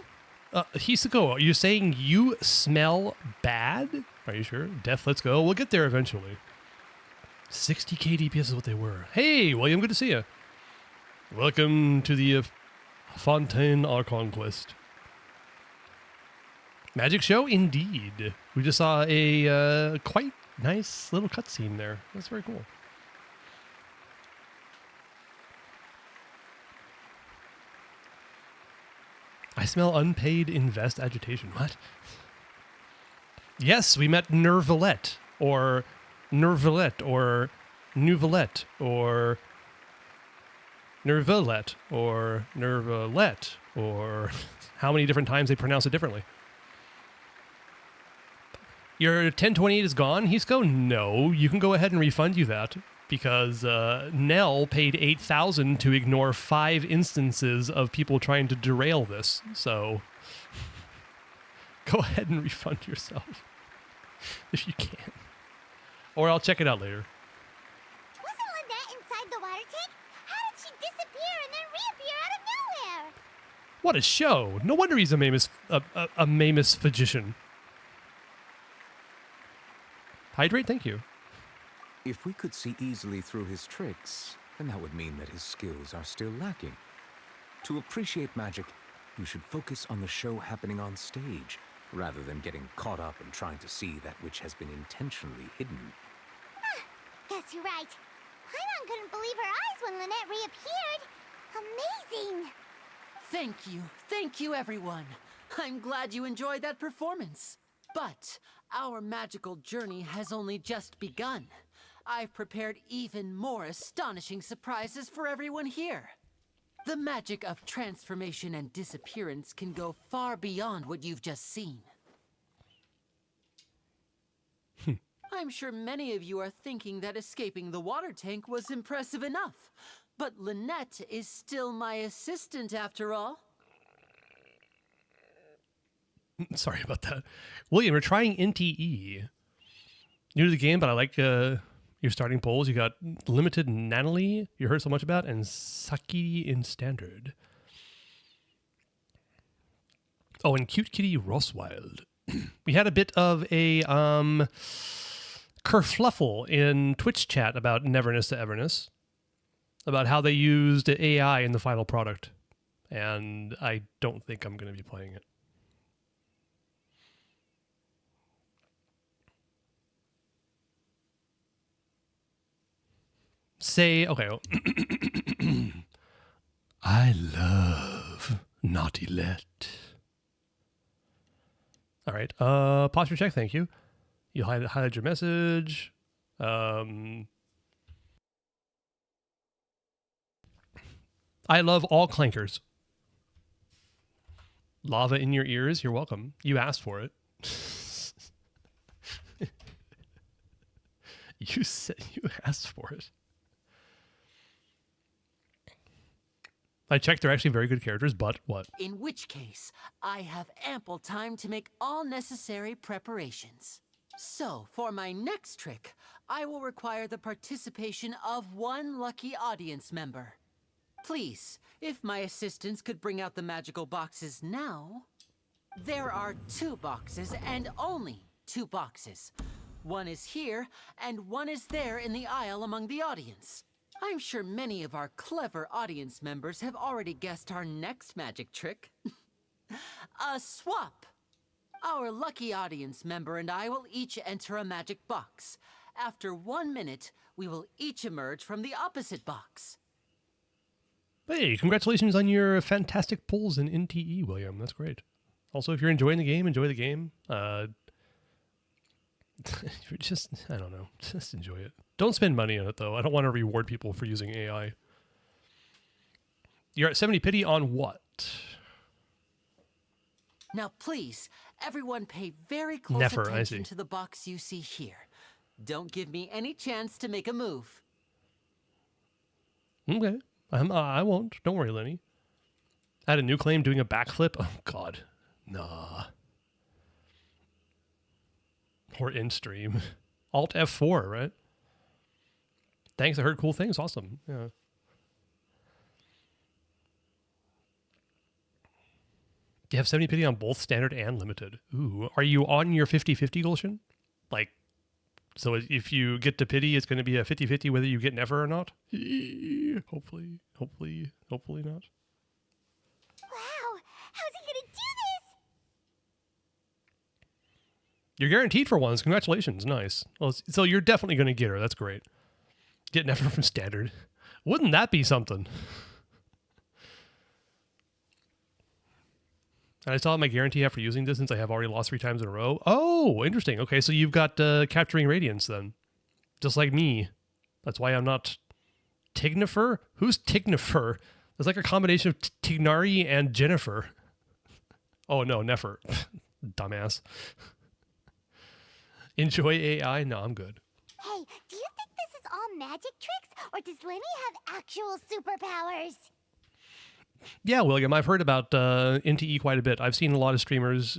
Speaker 1: Hisako, are you saying you smell bad? Are you sure? Death, let's go. We'll get there eventually. 60k DPS is what they were. Hey, William, good to see you. Welcome to the Fontaine Archon quest. Magic show? Indeed. We just saw a quite nice little cutscene there. That's very cool. I smell unpaid invest agitation. What? Yes, we met Nervalette, or Nervalette, or Nouvelette, or Nervalette, or Nervalette, or how many different times they pronounce it differently. Your 1028 is gone, Hisco? No, you can go ahead and refund you that because Nell paid 8,000 to ignore 5 instances of people trying to derail this. So go ahead and refund yourself if you can. Or I'll check it out later.
Speaker 3: Wasn't Lynette inside the water tank? How did she disappear and then reappear out of nowhere?
Speaker 1: What a show! No wonder he's a Mamus physician. Hydrate, thank you.
Speaker 9: If we could see easily through his tricks, then that would mean that his skills are still lacking. To appreciate magic, you should focus on the show happening on stage, rather than getting caught up in trying to see that which has been intentionally hidden.
Speaker 3: Guess you're right. Paimon couldn't believe her eyes when Lynette reappeared. Amazing!
Speaker 6: Thank you everyone. I'm glad you enjoyed that performance. But our magical journey has only just begun. I've prepared even more astonishing surprises for everyone here. The magic of transformation and disappearance can go far beyond what you've just seen. I'm sure many of you are thinking that escaping the water tank was impressive enough. But Lynette is still my assistant after all.
Speaker 1: Sorry about that. William, we're trying NTE. New to the game, but I like your starting polls. You got Limited Natalie, you heard so much about, and Saki in Standard. Oh, and Cute Kitty Roswild. We had a bit of a kerfluffle in Twitch chat about Neverness to Everness, about how they used AI in the final product, and I don't think I'm going to be playing it. Say, okay. I love Naughtylette. All right. Posture check, thank you. You highlight your message. I love all clankers. Lava in your ears, you're welcome. You asked for it. You said you asked for it. I checked, they're actually very good characters, but what?
Speaker 6: In which case, I have ample time to make all necessary preparations. So, for my next trick, I will require the participation of one lucky audience member. Please, if my assistants could bring out the magical boxes now. There are 2 boxes and only 2 boxes. One is here, and one is there in the aisle among the audience. I'm sure many of our clever audience members have already guessed our next magic trick. A swap! Our lucky audience member and I will each enter a magic box. After 1 minute, we will each emerge from the opposite box.
Speaker 1: Hey, congratulations on your fantastic pulls in NTE, William. That's great. Also, if you're enjoying the game, enjoy the game. Just, I don't know, just enjoy it. Don't spend money on it, though. I don't want to reward people for using AI. You're at 70 pity on what?
Speaker 6: Now, please, everyone pay very close
Speaker 1: Never, I
Speaker 6: attention
Speaker 1: see.
Speaker 6: to the box you see here. Don't give me any chance to make a move.
Speaker 1: Okay. I won't. Don't worry, Lenny. I had a new claim doing a backflip. Oh, God. Nah. Or in stream. Alt F4, right? Thanks, I heard cool things. Awesome. Yeah. You have 70 pity on both standard and limited. Ooh. Are you on your 50-50 Gulshin? Like, so if you get to pity, it's going to be a 50-50 whether you get never or not? Hopefully not.
Speaker 3: Wow, how's he gonna do this?
Speaker 1: You're guaranteed for once. Congratulations. Nice. Well, so you're definitely going to get her. That's great. Get never from standard. Wouldn't that be something? And I still have my guarantee after using this since I have already lost 3 times in a row. Oh, interesting. Okay, so you've got capturing radiance then. Just like me. That's why I'm not Tignifer? Who's Tignifer? It's like a combination of Tignari and Jennifer. Oh, no, Nefer. Dumbass. Enjoy AI? No, I'm good.
Speaker 3: Hey, do you think this is all magic tricks, or does Lenny have actual superpowers?
Speaker 1: Yeah, William, I've heard about NTE quite a bit. I've seen a lot of streamers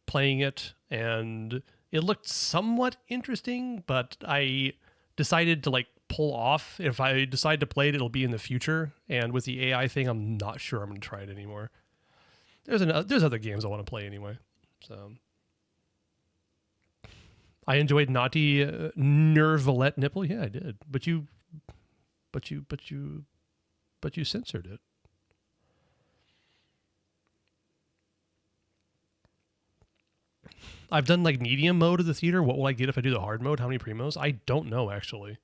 Speaker 1: playing it, and it looked somewhat interesting, but I decided to pull off. If I decide to play it, it'll be in the future, and with the AI thing, I'm not sure I'm going to try it anymore. There's other games I want to play anyway, so... I enjoyed Naughty Nervalette Nipple. Yeah, I did. But you censored it. I've done medium mode of the theater. What will I get if I do the hard mode? How many primos? I don't know, actually.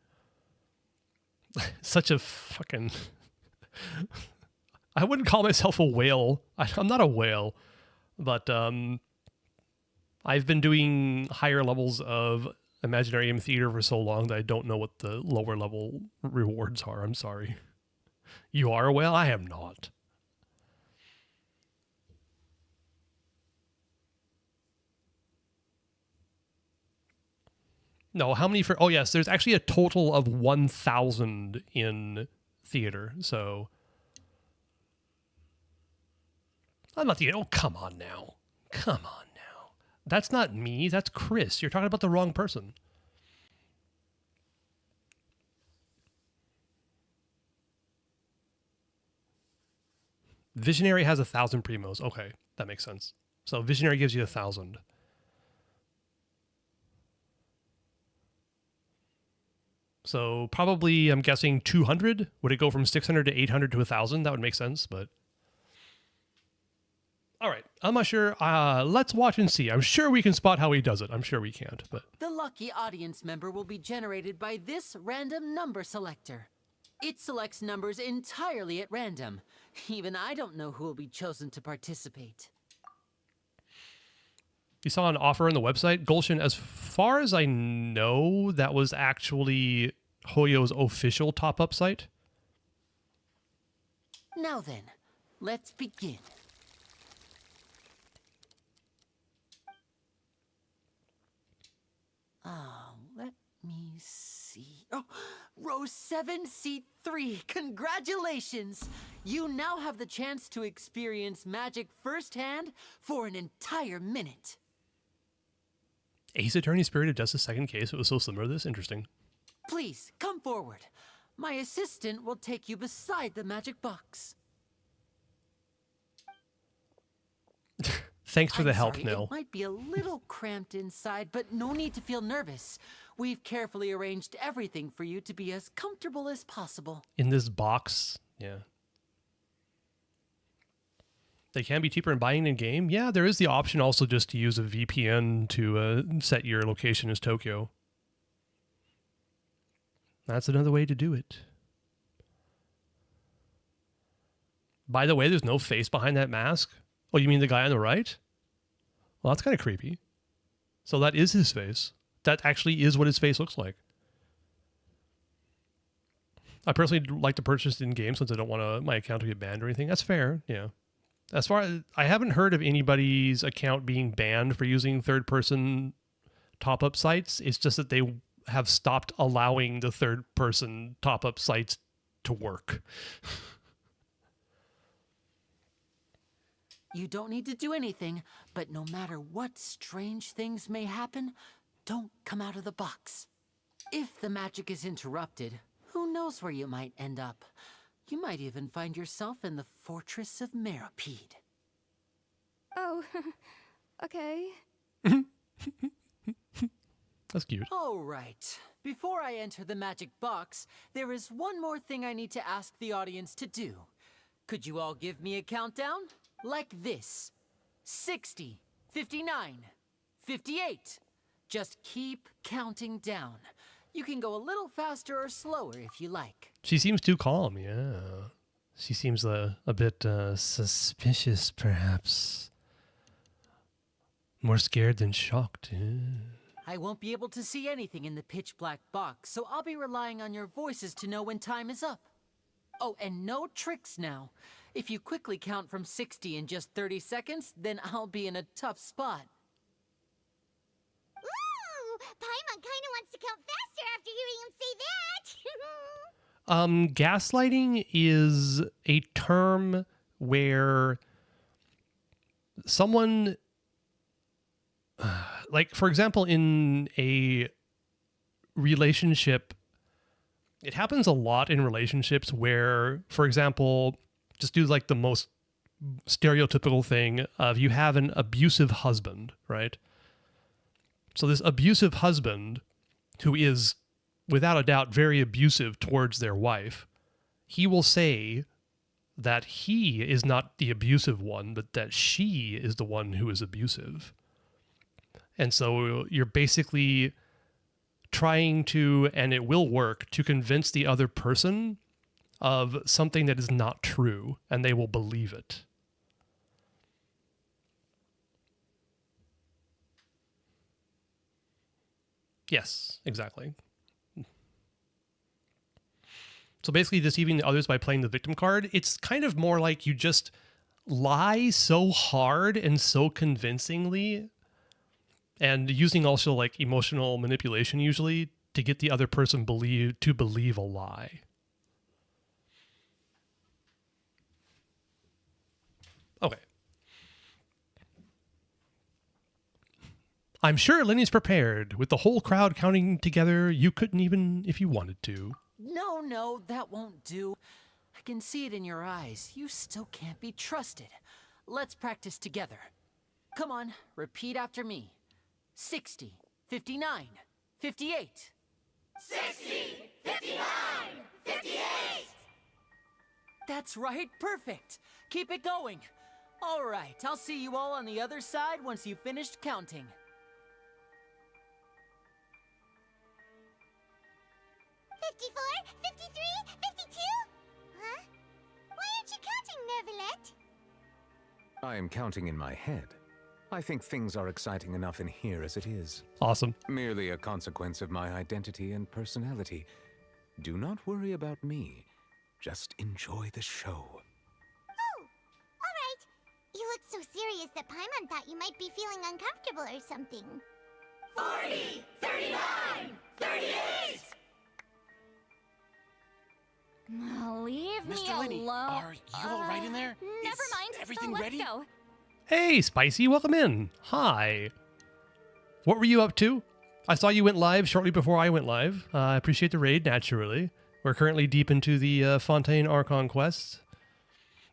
Speaker 1: Such a fucking... I wouldn't call myself a whale. I'm not a whale. But I've been doing higher levels of Imaginarium Theater for so long that I don't know what the lower level rewards are. I'm sorry. You are a whale? I am not. No, how many for... Oh, yes, there's actually a total of 1,000 in theater, so... I'm not the... Oh, come on now. Come on now. That's not me. That's Chris. You're talking about the wrong person. Visionary has 1,000 primos. Okay, that makes sense. So Visionary gives you 1,000. So probably, I'm guessing 200. Would it go from 600 to 800 to 1,000? That would make sense, but... All right, I'm not sure. Let's watch and see. I'm sure we can spot how he does it. I'm sure we can't, but...
Speaker 6: The lucky audience member will be generated by this random number selector. It selects numbers entirely at random. Even I don't know who will be chosen to participate.
Speaker 1: You saw an offer on the website. Gulshin, as far as I know, that was actually Hoyo's official top-up site.
Speaker 6: Now then, let's begin. Let me see. Oh, row 7, seat 3. Congratulations! You now have the chance to experience magic firsthand for an entire minute.
Speaker 1: Ace Attorney Spirit of Justice second case. It was so similar to this. Interesting.
Speaker 6: Please, come forward. My assistant will take you beside the magic box.
Speaker 1: Thanks for the help,
Speaker 6: sorry,
Speaker 1: Nell.
Speaker 6: It might be a little cramped inside, but no need to feel nervous. We've carefully arranged everything for you to be as comfortable as possible.
Speaker 1: In this box, yeah. They can be cheaper in buying in game. Yeah, there is the option also just to use a VPN to set your location as Tokyo. That's another way to do it. By the way, there's no face behind that mask. Oh, you mean the guy on the right? Well, that's kind of creepy. So that is his face. That actually is what his face looks like. I personally like to purchase in game since I don't want my account to get banned or anything. That's fair, yeah. As far as I haven't heard of anybody's account being banned for using third-person top-up sites. It's just that they have stopped allowing the third-person top-up sites to work.
Speaker 6: You don't need to do anything, but no matter what strange things may happen, don't come out of the box. If the magic is interrupted, who knows where you might end up? You might even find yourself in the Fortress of Meripede.
Speaker 10: Oh, okay.
Speaker 1: That's cute.
Speaker 6: All right. Before I enter the magic box, there is one more thing I need to ask the audience to do. Could you all give me a countdown? Like this. 60, 59, 58. Just keep counting down. You can go a little faster or slower if you like.
Speaker 1: She seems too calm, yeah. She seems a bit suspicious, perhaps. More scared than shocked.
Speaker 6: I won't be able to see anything in the pitch black box, so I'll be relying on your voices to know when time is up. Oh, and no tricks now. If you quickly count from 60 in just 30 seconds, then I'll be in a tough spot.
Speaker 3: Ooh! Paimon kinda wants to count faster after hearing him say that!
Speaker 1: Gaslighting is a term where someone, like, for example, in a relationship, it happens a lot in relationships where, for example, just do like the most stereotypical thing of you have an abusive husband, right? So this abusive husband, who is without a doubt very abusive towards their wife, he will say that he is not the abusive one, but that she is the one who is abusive. And so you're basically trying to, and it will work, to convince the other person of something that is not true, and they will believe it. Yes, exactly. So basically deceiving the others by playing the victim card, it's kind of more like you just lie so hard and so convincingly, and using also like emotional manipulation usually to get the other person to believe a lie. Okay. I'm sure Lenny's prepared. With the whole crowd counting together, you couldn't even if you wanted to.
Speaker 6: No, that won't do. I can see it in your eyes. You still can't be trusted. Let's practice together. Come on, repeat after me. 60, 59, 58.
Speaker 3: 60, 59, 58!
Speaker 6: That's right, perfect. Keep it going. All right, I'll see you all on the other side once you've finished counting.
Speaker 3: 54, 53, 52? Huh? Why aren't you counting, Nervalet?
Speaker 9: I am counting in my head. I think things are exciting enough in here as it is.
Speaker 1: Awesome.
Speaker 9: Merely a consequence of my identity and personality. Do not worry about me. Just enjoy the show.
Speaker 3: Oh, alright. You look so serious that Paimon thought you might be feeling uncomfortable or something. 40, 39, 38!
Speaker 10: Leave
Speaker 8: Mr.
Speaker 10: me
Speaker 8: Lenny,
Speaker 10: alone.
Speaker 8: are you all right in there?
Speaker 10: Never
Speaker 8: Is
Speaker 10: mind.
Speaker 8: everything
Speaker 10: Let's
Speaker 8: ready?
Speaker 10: go.
Speaker 1: Hey, Spicy, welcome in. Hi. What were you up to? I saw you went live shortly before I went live. I appreciate the raid, naturally. We're currently deep into the Fontaine Archon quest.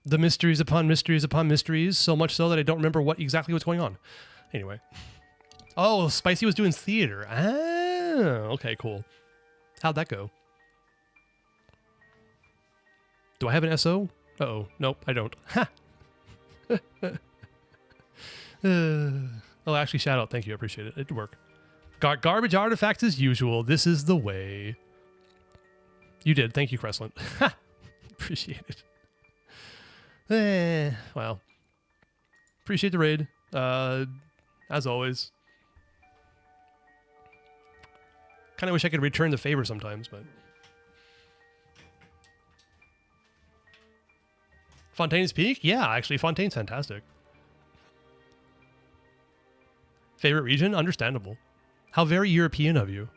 Speaker 1: The mysteries upon mysteries upon mysteries, so much so that I don't remember exactly what's going on. Anyway. Oh, Spicy was doing theater. Ah, okay, cool. How'd that go? Do I have an SO? Uh-oh. Nope, I don't. Ha! Oh, actually, shout out. Thank you. I appreciate it. It did work. Garbage artifacts as usual. This is the way. You did. Thank you, Crescent. Ha! Appreciate it. Well. Appreciate the raid. As always. Kind of wish I could return the favor sometimes, but... Fontaine's Peak? Yeah, actually, Fontaine's fantastic. Favorite region? Understandable. How very European of you.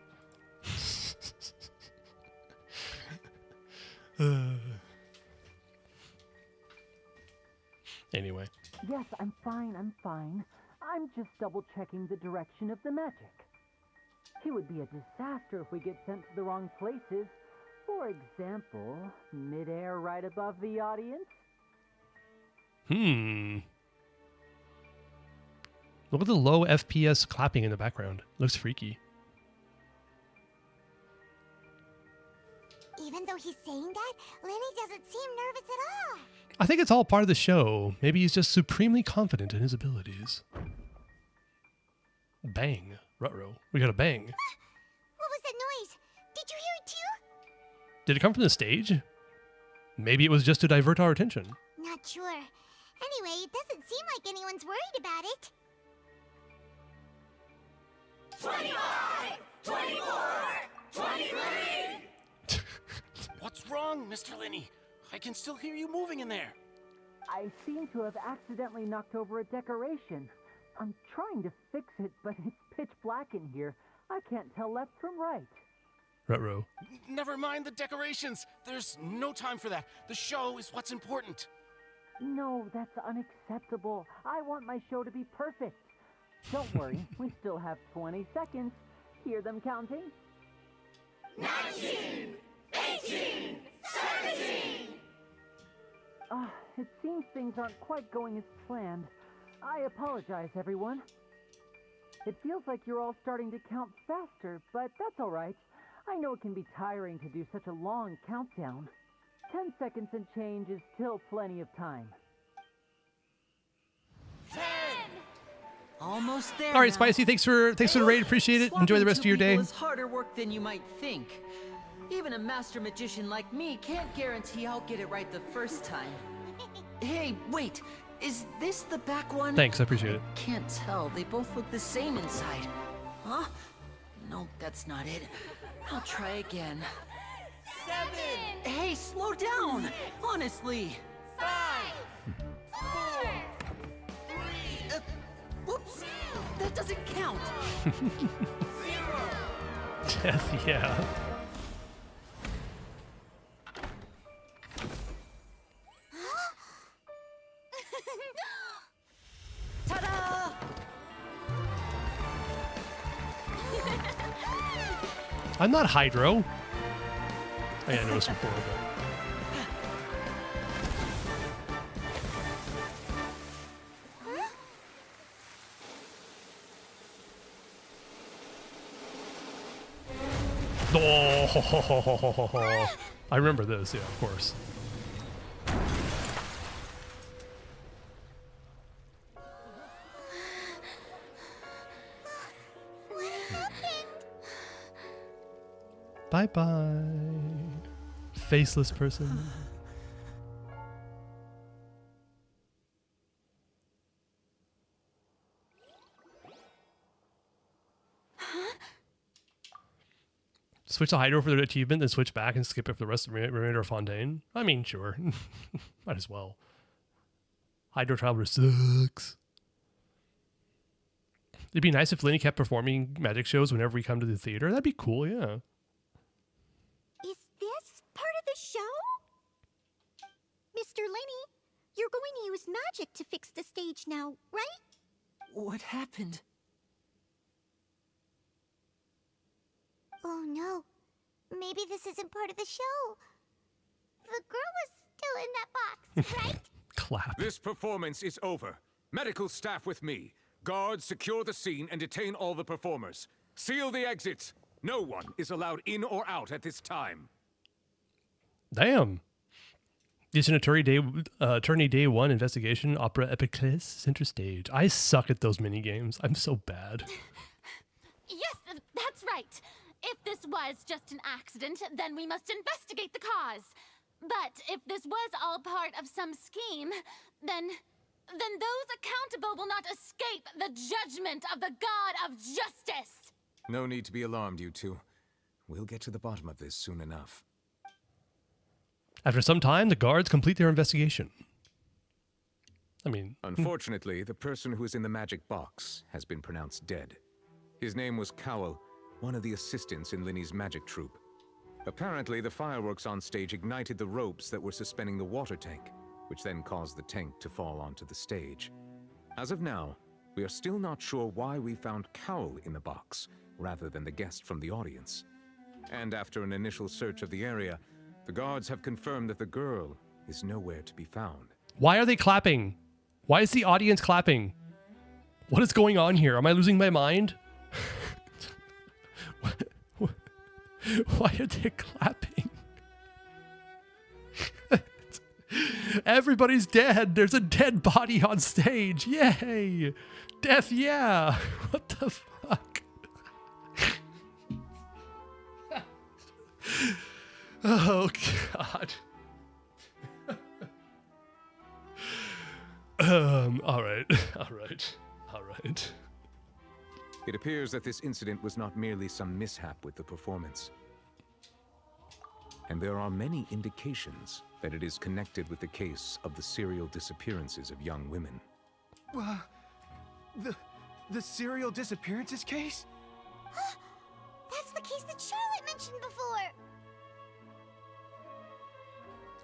Speaker 1: Anyway.
Speaker 6: Yes, I'm fine. I'm just double-checking the direction of the magic. It would be a disaster if we get sent to the wrong places. For example, mid-air right above the audience.
Speaker 1: Look at the low FPS clapping in the background. Looks freaky.
Speaker 3: Even though he's saying that, Lenny doesn't seem nervous at all.
Speaker 1: I think it's all part of the show. Maybe he's just supremely confident in his abilities. Bang. Ruh-roh. We got a bang.
Speaker 3: What was that noise? Did you hear it too?
Speaker 1: Did it come from the stage? Maybe it was just to divert our attention.
Speaker 3: Not sure. Anyway, it doesn't seem like anyone's worried about it.
Speaker 11: 25! 24! 23!
Speaker 4: What's wrong, Mr. Linney? I can still hear you moving in there.
Speaker 6: I seem to have accidentally knocked over a decoration. I'm trying to fix it, but it's pitch black in here. I can't tell left from right.
Speaker 1: Ruh-roh.
Speaker 4: Never mind the decorations. There's no time for that. The show is what's important.
Speaker 6: No, that's unacceptable. I want my show to be perfect. Don't worry, we still have 20 seconds. Hear them counting?
Speaker 11: 19! 18! 17!
Speaker 6: It seems things aren't quite going as planned. I apologize, everyone. It feels like you're all starting to count faster, but that's all right. I know it can be tiring to do such a long countdown. 10 seconds and change is still plenty of time.
Speaker 11: 10!
Speaker 6: Almost there.
Speaker 1: All right,
Speaker 6: now.
Speaker 1: Spicy, thanks for the raid. Appreciate it. Enjoy the rest of your day.
Speaker 6: It's harder work than you might think. Even a master magician like me can't guarantee I'll get it right the first time. Hey, wait. Is this the back one?
Speaker 1: Thanks, I appreciate it.
Speaker 6: Can't tell. They both look the same inside. Huh? No, that's not it. I'll try again.
Speaker 11: 7!
Speaker 6: Hey, slow down! Honestly.
Speaker 11: 5! 4! 3!
Speaker 6: Whoops! That doesn't count!
Speaker 11: 0!
Speaker 1: Death, yeah.
Speaker 6: Ta-da!
Speaker 1: I'm not Hydro. Oh, yeah, I noticed before, but... Oh, I remember this, yeah, of course.
Speaker 3: What happened?
Speaker 1: Bye-bye. Faceless person. Switch to Hydro for the achievement, then switch back and skip it for the rest of the remainder of Fontaine. I mean, sure. Might as well. Hydro Traveler sucks. It'd be nice if Lenny kept performing magic shows whenever we come to the theater. That'd be cool, yeah.
Speaker 3: Is this part of the show? Mr. Lenny, you're going to use magic to fix the stage now, right?
Speaker 6: What happened?
Speaker 3: Oh no. Maybe this isn't part of the show. The girl was still in that box, right?
Speaker 1: Clap.
Speaker 9: This performance is over. Medical staff with me. Guards, secure the scene and detain all the performers. Seal the exits. No one is allowed in or out at this time.
Speaker 1: Damn. It's an Attorney Day 1 investigation, Opera Epiclese, center stage. I suck at those mini games. I'm so bad.
Speaker 10: Yes, that's right. If this was just an accident, then we must investigate the cause. But if this was all part of some scheme, then those accountable will not escape the judgment of the God of Justice.
Speaker 9: No need to be alarmed, you two. We'll get to the bottom of this soon enough.
Speaker 1: After some time, the guards complete their investigation. I mean...
Speaker 9: Unfortunately, the person who is in the magic box has been pronounced dead. His name was Cowell, one of the assistants in Linny's magic troupe. Apparently, the fireworks on stage ignited the ropes that were suspending the water tank, which then caused the tank to fall onto the stage. As of now, we are still not sure why we found Cowell in the box, rather than the guest from the audience. And after an initial search of the area, the guards have confirmed that the girl is nowhere to be found.
Speaker 1: Why are they clapping? Why is the audience clapping? What is going on here? Am I losing my mind? Why are they clapping? Everybody's dead. There's a dead body on stage. Yay. Death, yeah. What the fuck? Oh, God. All right.
Speaker 9: It appears that this incident was not merely some mishap with the performance. And there are many indications that it is connected with the case of the serial disappearances of young women.
Speaker 12: The serial disappearances case?
Speaker 3: That's the case that Charlotte mentioned before.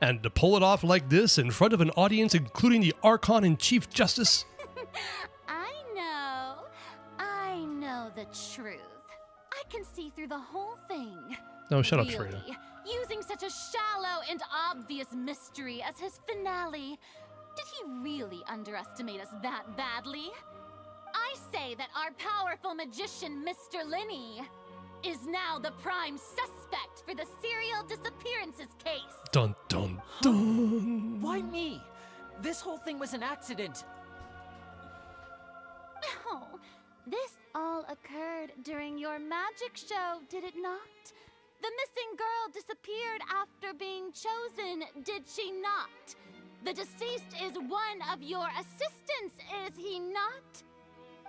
Speaker 1: And to pull it off like this in front of an audience, including the Archon and Chief Justice.
Speaker 10: I know the truth. I can see through the whole thing.
Speaker 1: No, shut up,
Speaker 10: Really,
Speaker 1: Frida.
Speaker 10: using such a shallow and obvious mystery as his finale. Did he really underestimate us that badly? I say that our powerful magician, Mr. Linney, is now the prime suspect for the serial disappearances case.
Speaker 1: Dun, dun, dun.
Speaker 6: Why me? This whole thing was an accident.
Speaker 10: Oh, this all occurred during your magic show, did it not? The missing girl disappeared after being chosen, did she not? The deceased is one of your assistants, is he not?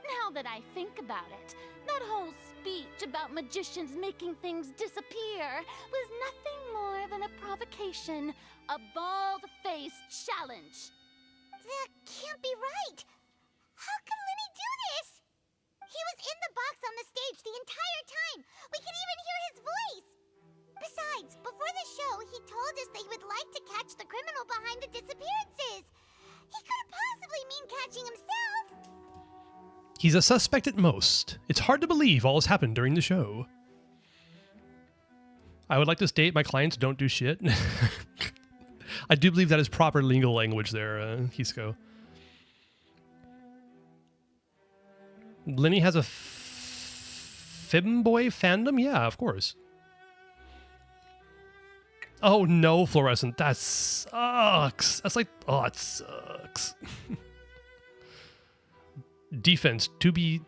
Speaker 10: Now that I think about it, that whole speech about magicians making things disappear was nothing more than a provocation, a bald-faced challenge.
Speaker 3: That can't be right. How could Linny do this? He was in the box on the stage the entire time. We could even hear his voice. Besides, before the show, he told us that he would like to catch the criminal behind the disappearances. He couldn't possibly mean catching himself.
Speaker 1: He's a suspect at most. It's hard to believe all has happened during the show. I would like to state my clients don't do shit. I do believe that is proper legal language there, Kisco. Linny has a femboy fandom? Yeah, of course. Oh no, Fluorescent, that sucks. That's like, oh, it sucks. Defense to be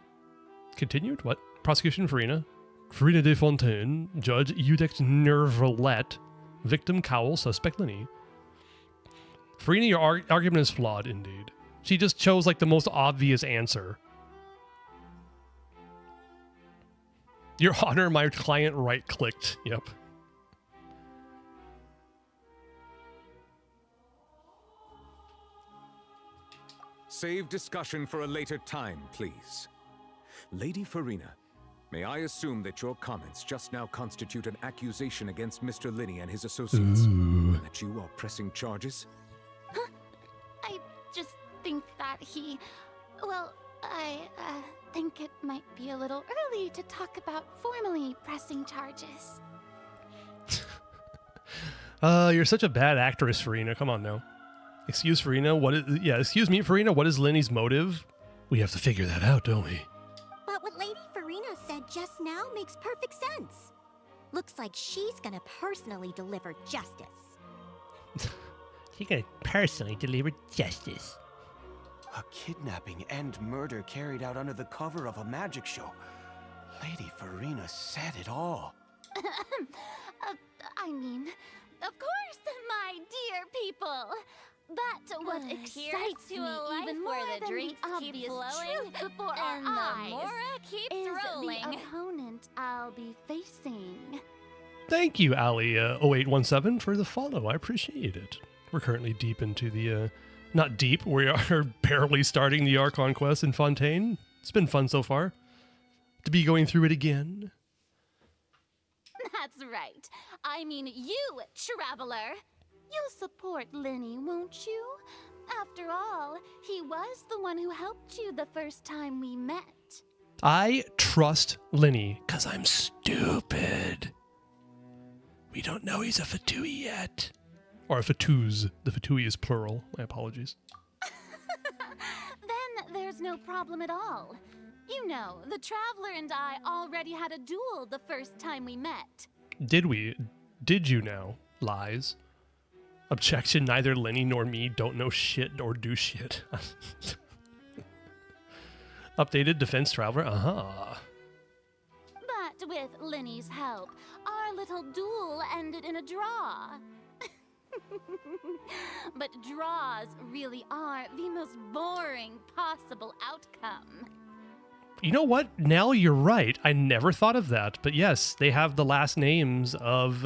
Speaker 1: continued? What? Prosecution, Farina. Farina de Fontaine. Judge Udex Nervalet. Victim Cowell. Suspect Linny. Farina, your argument is flawed indeed. She just chose like the most obvious answer. Your Honor, my client right-clicked. Yep.
Speaker 9: Save discussion for a later time, please. Lady Farina, may I assume that your comments just now constitute an accusation against Mr. Linney and his associates? And that you are pressing charges?
Speaker 10: Huh? I just think that he... Well, I think it might be a little early to talk about formally pressing charges.
Speaker 1: You're such a bad actress, Farina. Come on now. Excuse Farina, excuse me, Farina, what is Linny's motive? We have to figure that out, don't we?
Speaker 3: But what Lady Farina said just now makes perfect sense. Looks like she's gonna personally deliver justice.
Speaker 13: She's gonna personally deliver justice.
Speaker 12: A kidnapping and murder carried out under the cover of a magic show. Lady Farina said it all.
Speaker 10: I mean, Of course, my dear people. But what excites me
Speaker 2: to a life
Speaker 10: even more
Speaker 2: where the
Speaker 10: than
Speaker 2: drinks
Speaker 10: the
Speaker 2: keep
Speaker 10: obvious
Speaker 2: flowing
Speaker 10: truth before
Speaker 2: and
Speaker 10: our
Speaker 2: the
Speaker 10: eyes
Speaker 2: Mora keeps
Speaker 10: is
Speaker 2: rolling.
Speaker 10: the opponent I'll be facing.
Speaker 1: Thank you, Ali0817, for the follow. I appreciate it. We're currently deep into the, not deep, we are barely starting the Archon quest in Fontaine. It's been fun so far. To be going through it again.
Speaker 10: That's right. I mean you, traveler. You'll support Lenny, won't you? After all, he was the one who helped you the first time we met.
Speaker 1: I trust Lenny, because I'm stupid. We don't know he's a Fatui yet. Or a Fatuz. The Fatui is plural. My apologies.
Speaker 10: Then there's no problem at all. You know, the traveler and I already had a duel the first time we met.
Speaker 1: Did we? Did you now? Lies. Objection, neither Lenny nor me don't know shit or do shit. Updated defense traveler,
Speaker 10: But with Lenny's help, our little duel ended in a draw. But draws really are the most boring possible outcome.
Speaker 1: You know what? Now you're right. I never thought of that. But yes, they have the last names of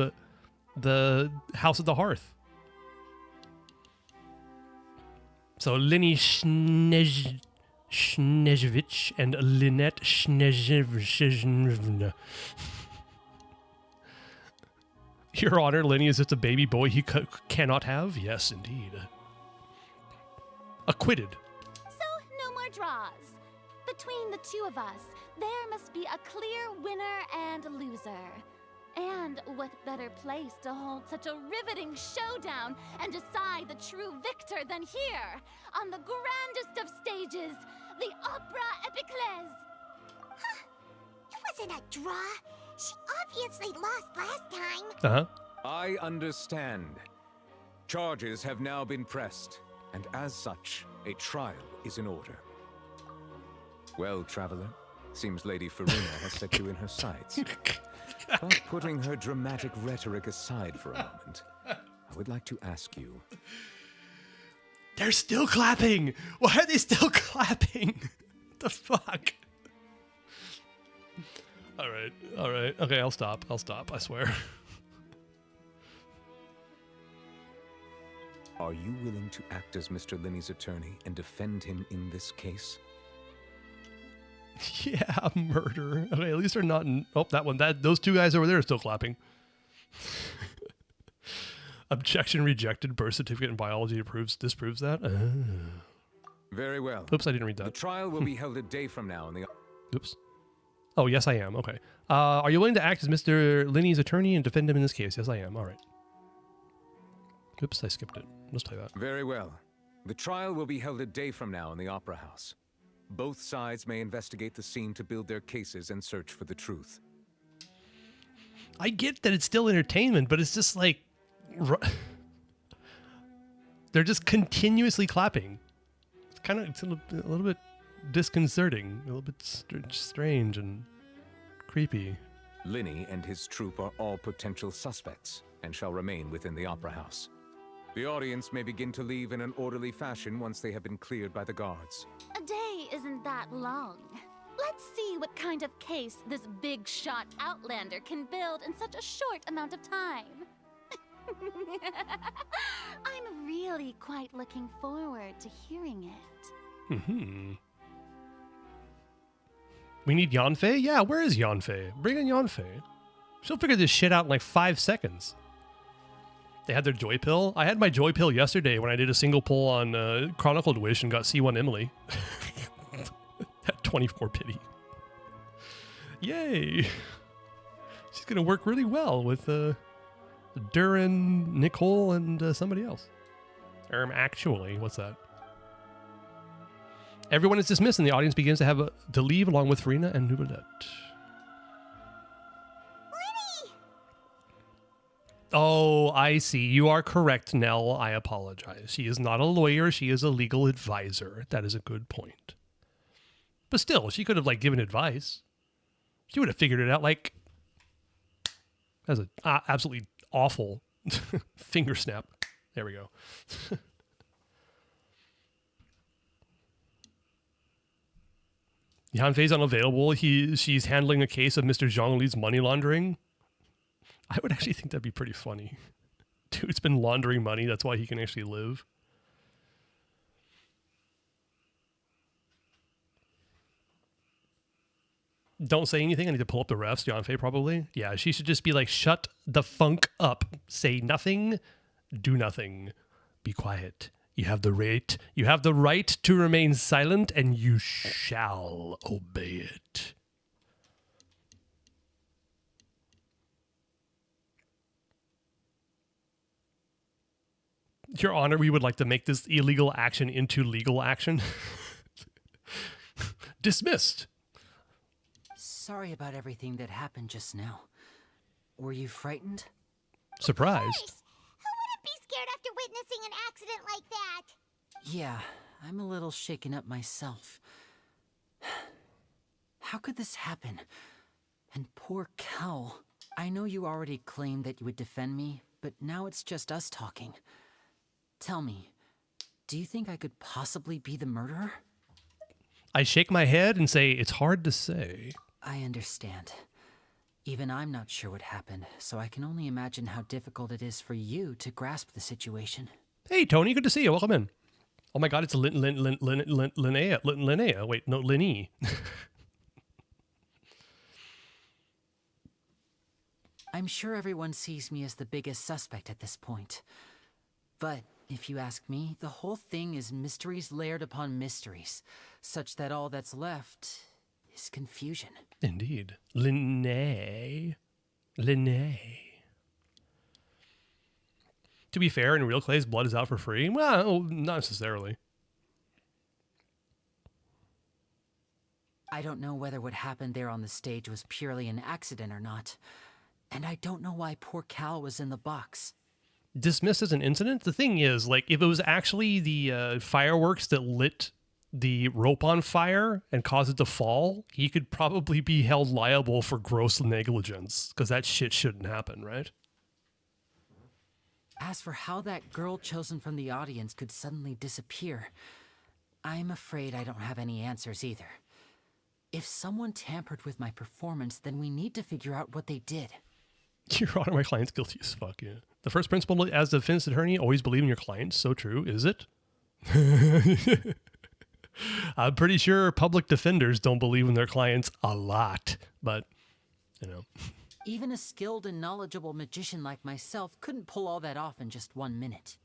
Speaker 1: the House of the Hearth. So Lenny Snezhevich and Lynette Snezhevich. Your Honor, Lenny is just a baby boy he cannot have? Yes, indeed. Acquitted.
Speaker 10: So, no more draws. Between the two of us, there must be a clear winner and loser. And what better place to hold such a riveting showdown and decide the true victor than here, on the grandest of stages, the Opera Epiclese.
Speaker 3: Huh. It wasn't a draw. She obviously lost last time.
Speaker 9: I understand. Charges have now been pressed, and as such, a trial is in order. Well, traveler, seems Lady Farina has set you in her sights. But putting her dramatic rhetoric aside for a moment, I would like to ask you...
Speaker 1: They're still clapping! Why are they still clapping? The fuck? Alright. Okay, I'll stop, I swear.
Speaker 9: Are you willing to act as Mr. Lenny's attorney and defend him in this case?
Speaker 1: Yeah, murder. Okay, at least they're not in... Oh, that one. Those two guys over there are still clapping. Objection rejected. Birth certificate in biology disproves that.
Speaker 9: Very well.
Speaker 1: Oops, I didn't read that.
Speaker 9: The trial will be held a day from now in the...
Speaker 1: Oops. Oh, yes, I am. Okay. Are you willing to act as Mr. Lenny's attorney and defend him in this case? Yes, I am. All right. Oops, I skipped it. Let's play that.
Speaker 9: Very well. The trial will be held a day from now in the Opera House. Both sides may investigate the scene to build their cases and search for the truth.
Speaker 1: I get that it's still entertainment, but it's just like... They're just continuously clapping. It's a little bit disconcerting, a little bit strange and creepy.
Speaker 9: Lenny and his troupe are all potential suspects and shall remain within the Opera House. The audience may begin to leave in an orderly fashion once they have been cleared by the guards.
Speaker 10: A day isn't that long. Let's see what kind of case this big shot outlander can build in such a short amount of time. I'm really quite looking forward to hearing it.
Speaker 1: Mm-hmm. We need Yanfei? Yeah, where is Yanfei? Bring in Yanfei. She'll figure this shit out in like 5 seconds. They had their joy pill. I had my joy pill yesterday when I did a single pull on Chronicled Wish and got C1 Emily. At 24 pity. Yay! She's gonna work really well with Durin, Nicole, and somebody else. Actually, what's that? Everyone is dismissed and the audience begins to leave along with Farina and Nubalette. Oh, I see. You are correct, Nell. I apologize. She is not a lawyer. She is a legal advisor. That is a good point. But still, she could have, like, given advice. She would have figured it out, like... That's an absolutely awful Finger snap. There we go. Yanfei's unavailable. She's handling a case of Mr. Zhongli's money laundering. I would actually think that'd be pretty funny. Dude's been laundering money. That's why he can actually live. Don't say anything. I need to pull up the refs. Yanfei probably. Yeah, she should just be like, shut the funk up. Say nothing. Do nothing. Be quiet. You have the right. You have the right to remain silent, and you shall obey it. Your Honor, we would like to make this illegal action into legal action. Dismissed.
Speaker 6: Sorry about everything that happened just now. Were you frightened?
Speaker 1: Surprised.
Speaker 3: Who wouldn't be scared after witnessing an accident like that?
Speaker 6: Yeah, I'm a little shaken up myself. How could this happen? And poor Cal. I know you already claimed that you would defend me, but now it's just us talking. Tell me, do you think I could possibly be the murderer?
Speaker 1: I shake my head and say, it's hard to say.
Speaker 6: I understand. Even I'm not sure what happened, so I can only imagine how difficult it is for you to grasp the situation.
Speaker 1: Hey, Tony, good to see you. Welcome in. Oh my God, it's Linnea. Wait, no, Linny.
Speaker 6: I'm sure everyone sees me as the biggest suspect at this point. But if you ask me, the whole thing is mysteries layered upon mysteries, such that all that's left is confusion.
Speaker 1: Indeed. Linnae. To be fair, in real Clay's blood is out for free. Well, not necessarily.
Speaker 6: I don't know whether what happened there on the stage was purely an accident or not. And I don't know why poor Cal was in the box.
Speaker 1: Dismissed as an incident? The thing is, like, if it was actually the fireworks that lit the rope on fire and caused it to fall, he could probably be held liable for gross negligence, because that shit shouldn't happen, right?
Speaker 6: As for how that girl chosen from the audience could suddenly disappear, I'm afraid I don't have any answers either. If someone tampered with my performance, then we need to figure out what they did.
Speaker 1: Your Honor, my client's guilty as fuck, yeah. The first principle as the defense attorney, always believe in your client. So true, is it? I'm pretty sure public defenders don't believe in their clients a lot, but, you know.
Speaker 6: Even a skilled and knowledgeable magician like myself couldn't pull all that off in just 1 minute.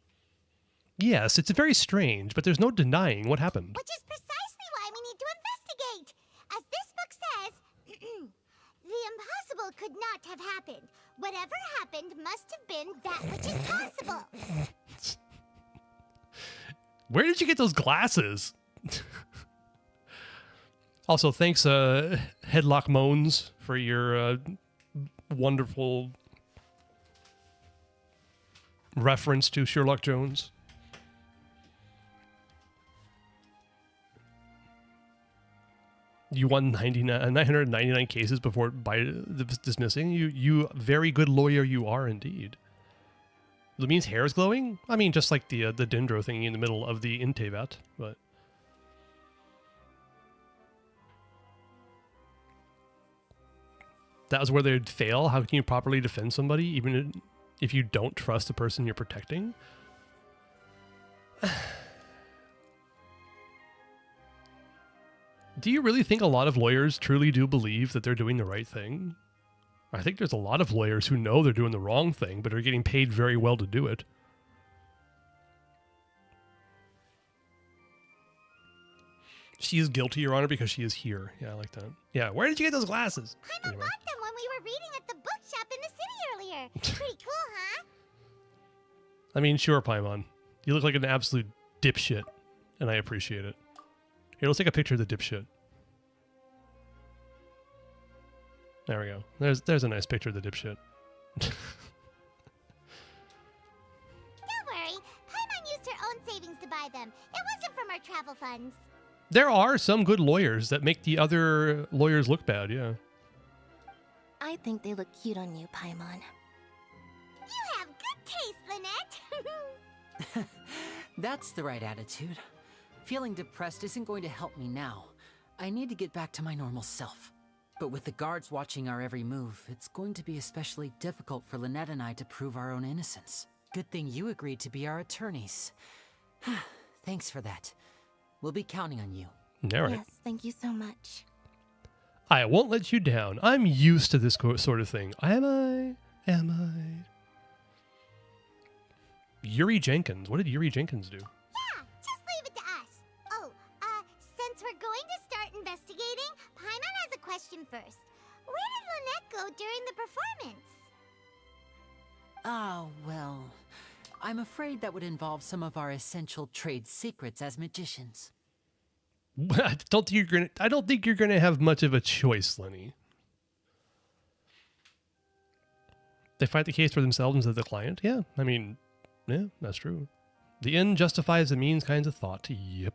Speaker 1: Yes, it's very strange, but there's no denying what happened.
Speaker 3: Which is precisely why we need to investigate. As this book says, the impossible could not have happened. Whatever happened must have been that which is possible.
Speaker 1: Where did you get those glasses? Also, thanks, Headlock Moans, for your wonderful reference to Sherlock Jones. You won 999 cases before by dismissing. You very good lawyer you are indeed. That means hair is glowing? I mean, just like the dendro thingy in the middle of the Intevat, but... That was where they'd fail. How can you properly defend somebody even if you don't trust the person you're protecting? Do you really think a lot of lawyers truly do believe that they're doing the right thing? I think there's a lot of lawyers who know they're doing the wrong thing, but are getting paid very well to do it. She is guilty, Your Honor, because she is here. Yeah, I like that. Yeah, where did you get those glasses?
Speaker 3: Paimon bought them when we were reading at the bookshop in the city earlier. Pretty cool, huh?
Speaker 1: I mean, sure, Paimon. You look like an absolute dipshit, and I appreciate it. Here, let's take a picture of the dipshit. There we go. There's a nice picture of the dipshit.
Speaker 3: Don't worry. Paimon used her own savings to buy them. It wasn't from our travel funds.
Speaker 1: There are some good lawyers that make the other lawyers look bad, yeah.
Speaker 7: I think they look cute on you, Paimon.
Speaker 3: You have good
Speaker 6: That's the right attitude. Feeling depressed isn't going to help me now. I need to get back to my normal self. But with the guards watching our every move, it's going to be especially difficult for Lynette and I to prove our own innocence. Good thing you agreed to be our attorneys. Thanks for that. We'll be counting on you.
Speaker 1: All right.
Speaker 7: Yes, thank you so much.
Speaker 1: I won't let you down. I'm used to this sort of thing. Am I? Yuri Jenkins. What did Yuri Jenkins do?
Speaker 3: Yeah, just leave it to us. Oh, since we're going to start investigating, Paimon has a question first. Where did Lynette go during the performance?
Speaker 6: Oh, well, I'm afraid that would involve some of our essential trade secrets as magicians.
Speaker 1: I don't think you're gonna have much of a choice, Lenny. They fight the case for themselves instead of the client. Yeah, I mean, yeah, that's true. The end justifies the means kinds of thought. Yep.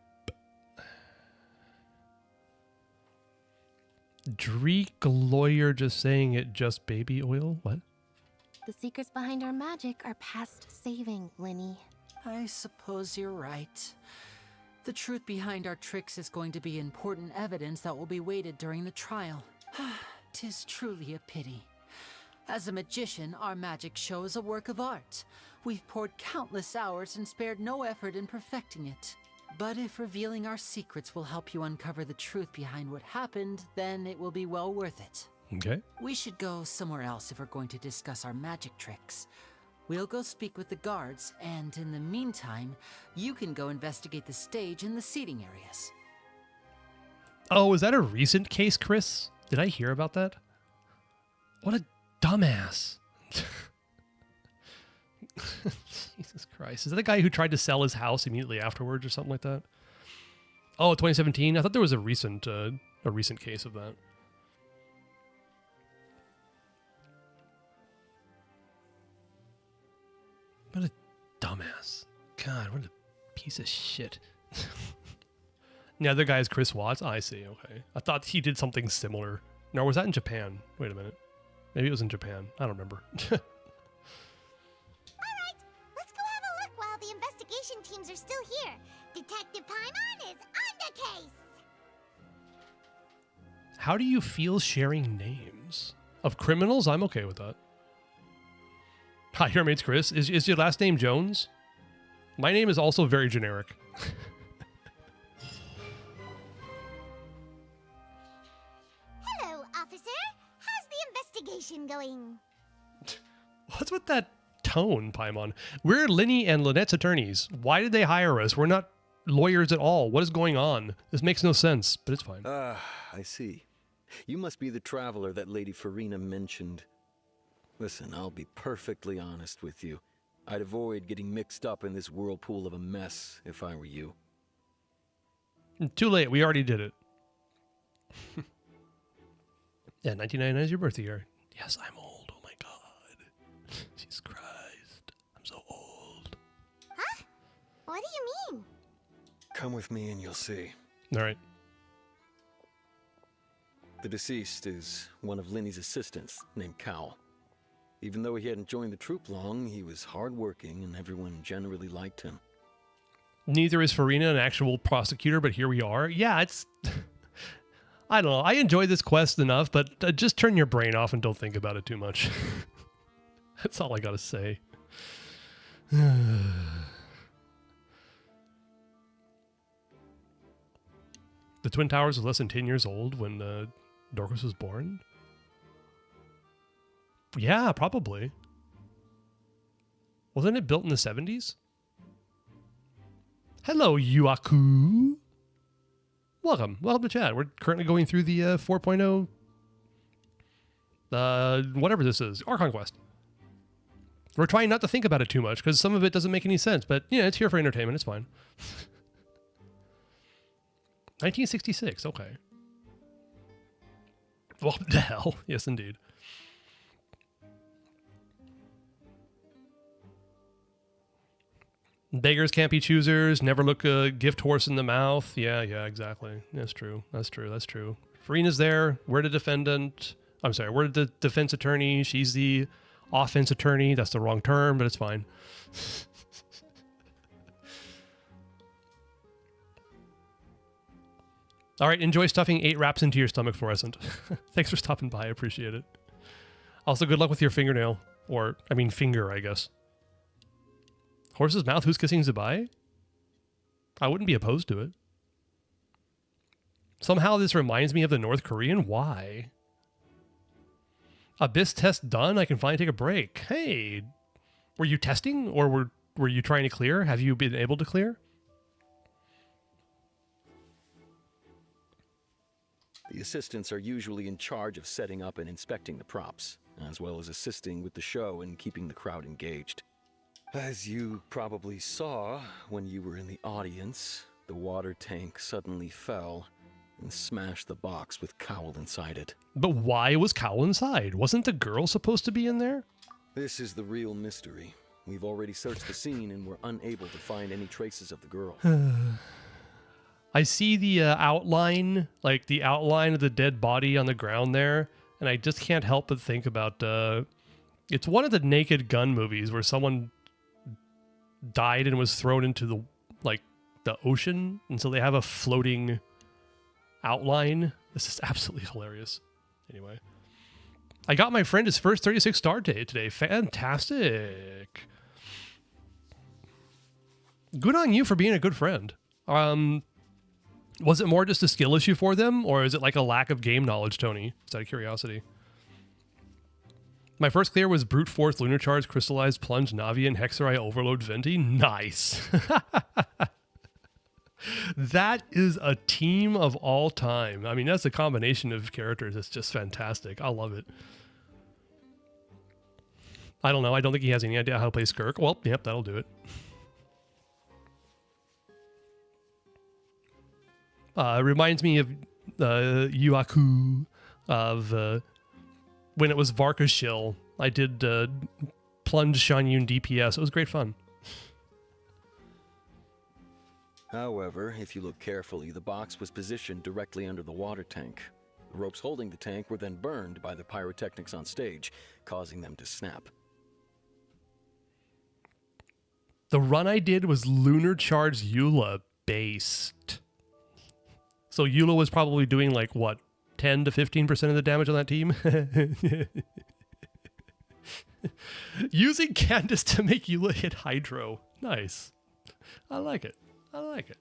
Speaker 1: Dreek lawyer just saying it just baby oil? What?
Speaker 7: The secrets behind our magic are past saving, Linny.
Speaker 6: I suppose you're right. The truth behind our tricks is going to be important evidence that will be weighted during the trial. 'Tis truly a pity. As a magician, our magic show is a work of art. We've poured countless hours and spared no effort in perfecting it. But if revealing our secrets will help you uncover the truth behind what happened, then it will be well worth it.
Speaker 1: Okay.
Speaker 6: We should go somewhere else if we're going to discuss our magic tricks. We'll go speak with the guards, and in the meantime, you can go investigate the stage and the seating areas.
Speaker 1: Oh, is that a recent case, Chris? Did I hear about that? What a dumbass. Jesus Christ. Is that the guy who tried to sell his house immediately afterwards or something like that? Oh, 2017? I thought there was a recent case of that. What a dumbass. God, what a piece of shit. The other guy is Chris Watts? I see, okay. I thought he did something similar. No, was that in Japan? Wait a minute. Maybe it was in Japan. I don't remember.
Speaker 3: Alright, let's go have a look while the investigation teams are still here. Detective Paimon is on the case!
Speaker 1: How do you feel sharing names? Of criminals? I'm okay with that. Hi, your mate's Chris. Is your last name Jones? My name is also very generic.
Speaker 3: Hello, officer. How's the investigation going?
Speaker 1: What's with that tone, Paimon? We're Linny and Lynette's attorneys. Why did they hire us? We're not lawyers at all. What is going on? This makes no sense, but it's fine.
Speaker 14: I see. You must be the traveler that Lady Farina mentioned. Listen, I'll be perfectly honest with you. I'd avoid getting mixed up in this whirlpool of a mess if I were you.
Speaker 1: Too late. We already did it. Yeah, 1999 is your birthday year. Yes, I'm old. Oh my God. Jesus Christ. I'm so old.
Speaker 3: Huh? What do you mean?
Speaker 14: Come with me and you'll see.
Speaker 1: All right.
Speaker 14: The deceased is one of Linny's assistants named Cowell. Even though he hadn't joined the troupe long, he was hardworking and everyone generally liked him.
Speaker 1: Neither is Farina an actual prosecutor, but here we are. Yeah, it's... I don't know. I enjoy this quest enough, but just turn your brain off and don't think about it too much. That's all I gotta say. The Twin Towers was less than 10 years old when Dorcas was born? Yeah, probably. Wasn't it built in the 70s? Hello, Yuaku. Welcome to chat. We're currently going through the 4.0, whatever this is, Archon quest. We're trying not to think about it too much because some of it doesn't make any sense, but yeah, it's here for entertainment. It's fine. 1966. Okay. What the hell? Yes, indeed. Beggars can't be choosers. Never look a gift horse in the mouth. Yeah, exactly. That's true. Farina's there. We're the defendant. I'm sorry. We're the defense attorney. She's the offense attorney. That's the wrong term, but it's fine. All right, enjoy stuffing 8 wraps into your stomach, Fluorescent. Thanks for stopping by. I appreciate it. Also, good luck with your fingernail. Or, I mean, finger, I guess. Horse's mouth, who's kissing Zubai? I wouldn't be opposed to it. Somehow this reminds me of the North Korean. Why? Abyss test done. I can finally take a break. Hey, were you testing or were you trying to clear? Have you been able to clear?
Speaker 14: The assistants are usually in charge of setting up and inspecting the props, as well as assisting with the show and keeping the crowd engaged. As you probably saw when you were in the audience, the water tank suddenly fell and smashed the box with Cowl inside it.
Speaker 1: But why was Cowl inside? Wasn't the girl supposed to be in there?
Speaker 14: This is the real mystery. We've already searched the scene and were unable to find any traces of the girl.
Speaker 1: I see the outline, like the outline of the dead body on the ground there, and I just can't help but think about, it's one of the Naked Gun movies where someone died and was thrown into the, like, the ocean, and so they have a floating outline. This is absolutely hilarious. Anyway, I got my friend his first 36 star day today. Fantastic. Good on you for being a good friend. Was it more just a skill issue for them, or is it like a lack of game knowledge, Tony? Just out of curiosity. My first clear was Brute Force, Lunar Charge, Crystallized, Plunge, Navi, and Hexerai, Overload, Venti. Nice. That is a team of all time. I mean, that's a combination of characters. It's just fantastic. I love it. I don't know. I don't think he has any idea how to play Skirk. Well, yep, that'll do it. It reminds me of Yuaku, of when it was Varka's Shill. I did Plunge Shanyun DPS. It was great fun.
Speaker 14: However, if you look carefully, the box was positioned directly under the water tank. The ropes holding the tank were then burned by the pyrotechnics on stage, causing them to snap.
Speaker 1: The run I did was Lunar Charge Eula based. So Eula was probably doing like, what, 10 to 15% of the damage on that team? Using Candace to make Eula hit Hydro. Nice. I like it. I like it.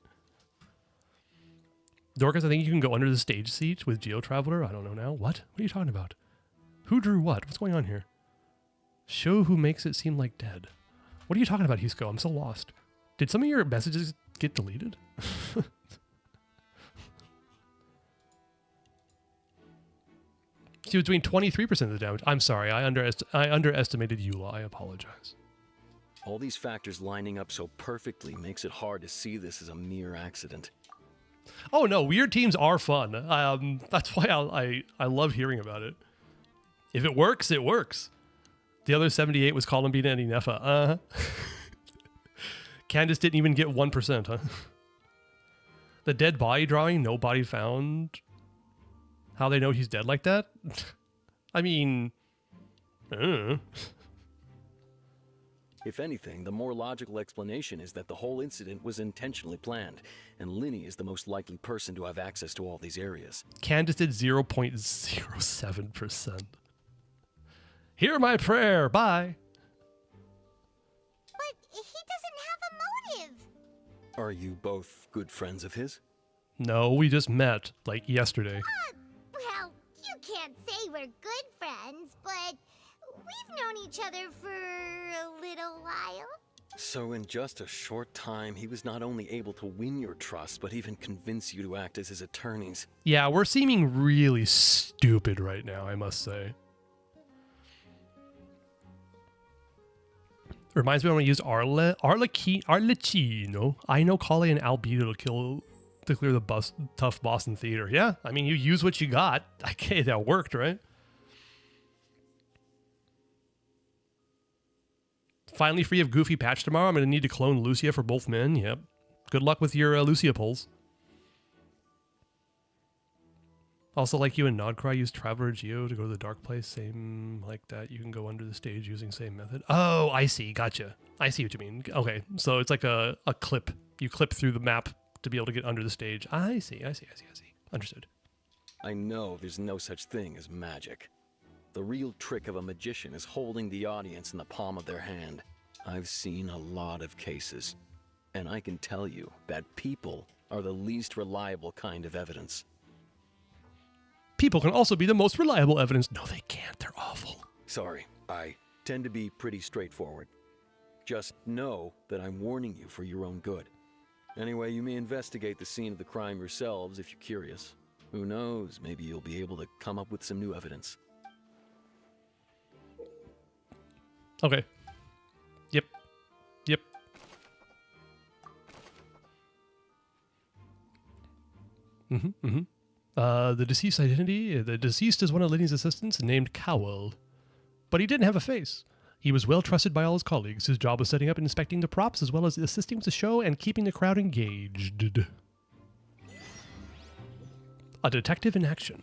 Speaker 1: Dorcas, I think you can go under the stage seat with Geo Traveler. I don't know now. What? What are you talking about? Who drew what? What's going on here? Show who makes it seem like dead. What are you talking about, Husko? I'm so lost. Did some of your messages get deleted? She was doing 23% of the damage. I'm sorry. I underestimated Eula. I apologize.
Speaker 14: All these factors lining up so perfectly makes it hard to see this as a mere accident.
Speaker 1: Oh no, weird teams are fun. That's why I love hearing about it. If it works, it works. The other 78 was Columbina and Inefa. Candace didn't even get 1%, huh? The dead body drawing, no body found. How they know he's dead like that? I mean,
Speaker 14: If anything, the more logical explanation is that the whole incident was intentionally planned, and Linny is the most likely person to have access to all these areas.
Speaker 1: Candace did 0.07%. Hear my prayer. Bye.
Speaker 3: But he doesn't have a motive.
Speaker 14: Are you both good friends of his?
Speaker 1: No, we just met, like, yesterday.
Speaker 3: Well, you can't say we're good friends, but we've known each other for a little while.
Speaker 14: So in just a short time, he was not only able to win your trust, but even convince you to act as his attorneys.
Speaker 1: Yeah, we're seeming really stupid right now, I must say. Reminds me when we used Arlecchino. I know Kale and Albedo to clear the tough boss in theater. Yeah, I mean, you use what you got. Okay, that worked, right? Finally free of Goofy patch tomorrow. I'm going to need to clone Lucia for both men. Yep. Good luck with your Lucia pulls. Also, like you and Nodcry, use Traveler Geo to go to the dark place. Same like that. You can go under the stage using same method. Oh, I see. Gotcha. I see what you mean. Okay, so it's like a clip. You clip through the map to be able to get under the stage. I see. Understood.
Speaker 14: I know there's no such thing as magic. The real trick of a magician is holding the audience in the palm of their hand. I've seen a lot of cases, and I can tell you that people are the least reliable kind of evidence.
Speaker 1: People can also be the most reliable evidence. No, they can't. They're awful.
Speaker 14: Sorry, I tend to be pretty straightforward. Just know that I'm warning you for your own good. Anyway, you may investigate the scene of the crime yourselves if you're curious. Who knows, maybe you'll be able to come up with some new evidence.
Speaker 1: Okay. Yep. Yep. The deceased identity. The deceased is one of Lenny's assistants named Cowell. But he didn't have a face. He was well trusted by all his colleagues. His job was setting up and inspecting the props, as well as assisting with the show and keeping the crowd engaged. A detective in action.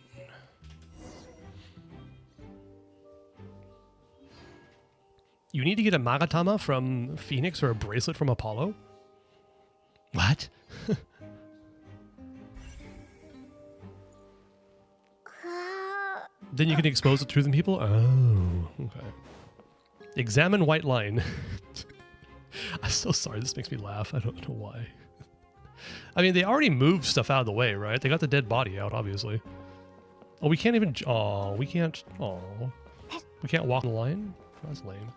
Speaker 1: You need to get a Magatama from Phoenix or a bracelet from Apollo? What? Then you can expose it to the people? Oh, okay. Examine white line. I'm so sorry, this makes me laugh. I don't know why. I mean, they already moved stuff out of the way, right? They got the dead body out, obviously. Oh, we can't even... Oh, we can't... Oh. We can't walk the line? That's lame.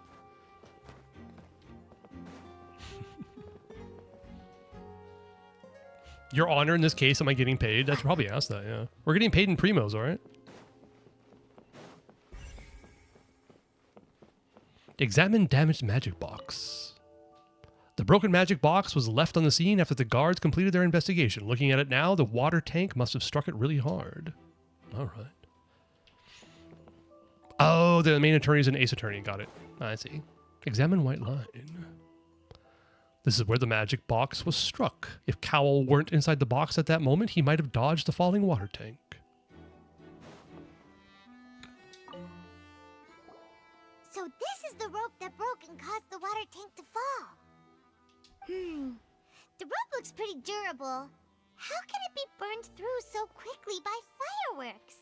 Speaker 1: Your Honor, in this case, am I getting paid? That's probably asked that, yeah. We're getting paid in primos, alright? Examine damaged magic box. The broken magic box was left on the scene after the guards completed their investigation. Looking at it now, the water tank must have struck it really hard. Alright. Oh, the main attorney is an ace attorney. Got it. I see. Examine white line. This is where the magic box was struck. If Cowell weren't inside the box at that moment, he might have dodged the falling water tank.
Speaker 3: So this is the rope that broke and caused the water tank to fall. The rope looks pretty durable. How can it be burned through so quickly by fireworks?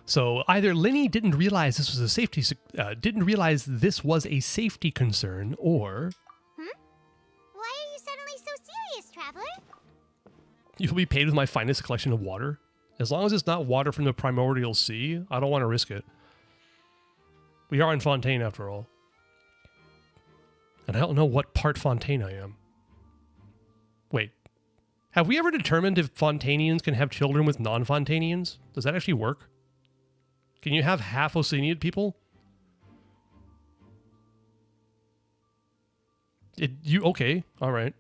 Speaker 1: So either Lenny didn't realize this was a safety concern, or
Speaker 3: Why are you suddenly so serious, traveler?
Speaker 1: you'll be paid with my finest collection of water. As long as it's not water from the primordial sea, I don't want to risk it. We are in Fontaine, after all. And I don't know what part Fontaine I am. Wait. Have we ever determined if Fontainians can have children with non-Fontainians? Does that actually work? Can you have half Oceanian people? Okay, alright.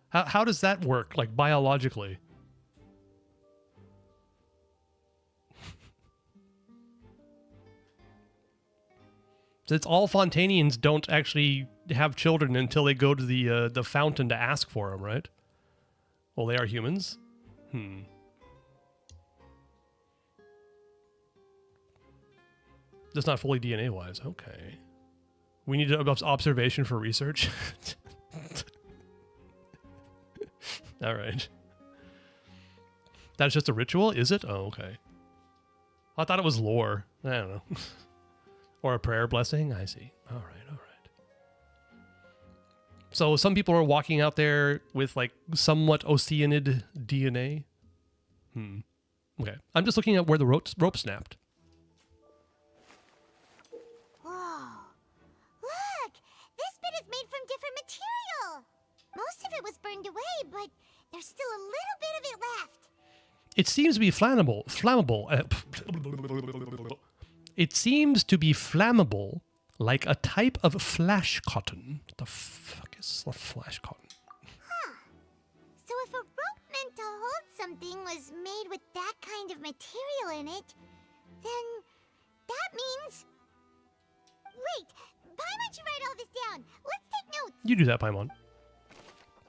Speaker 1: How does that work, like, biologically? It's all Fontainians don't actually have children until they go to the fountain to ask for them, right? Well, they are humans. That's not fully DNA-wise. Okay. We need observation for research. All right. That's just a ritual, is it? Oh, okay. I thought it was lore. I don't know. Or a prayer blessing? I see. All right, all right. So some people are walking out there with, like, somewhat Oceanid DNA? Okay. I'm just looking at where the rope snapped.
Speaker 3: Whoa. Look! This bit is made from different material. Most of it was burned away, but there's still a little bit of it left.
Speaker 1: It seems to be flammable. It seems to be flammable, like a type of flash cotton. What the fuck is a flash cotton?
Speaker 3: Huh. So if a rope meant to hold something was made with that kind of material in it, then that means... Wait, Paimon should write all this down. Let's take notes.
Speaker 1: You do that, Paimon.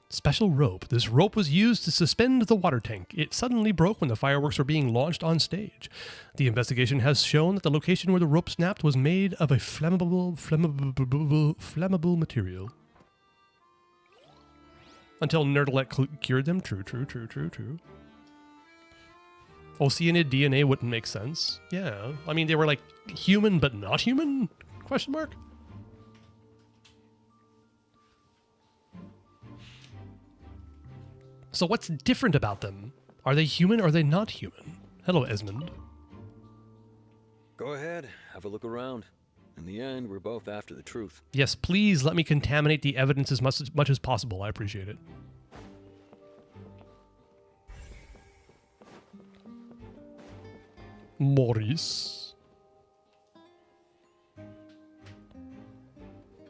Speaker 1: Special rope. This rope was used to suspend the water tank. It suddenly broke when the fireworks were being launched on stage. The investigation has shown that the location where the rope snapped was made of a flammable material. Until Nerdlet cured them. True. Oceanid DNA wouldn't make sense. Yeah. I mean, they were like human but not human? Question mark? So what's different about them? Are they human or are they not human? Hello, Esmond.
Speaker 14: Go ahead, have a look around. In the end, we're both after the truth.
Speaker 1: Yes, please let me contaminate the evidence as much as possible. I appreciate it. Maurice.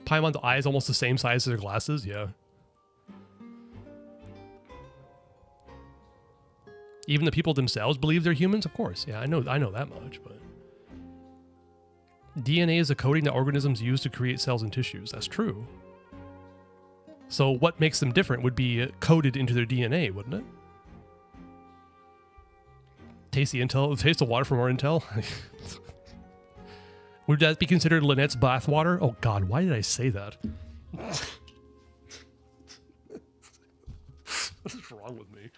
Speaker 1: Paimon's eye is almost the same size as her glasses, yeah. Even the people themselves believe they're humans, of course. Yeah, I know that much, but DNA is a coding that organisms use to create cells and tissues. That's true. So what makes them different would be coded into their DNA, wouldn't it? Taste the water for more intel. Would that be considered Lynette's bathwater? Oh God, why did I say that? What is wrong with me?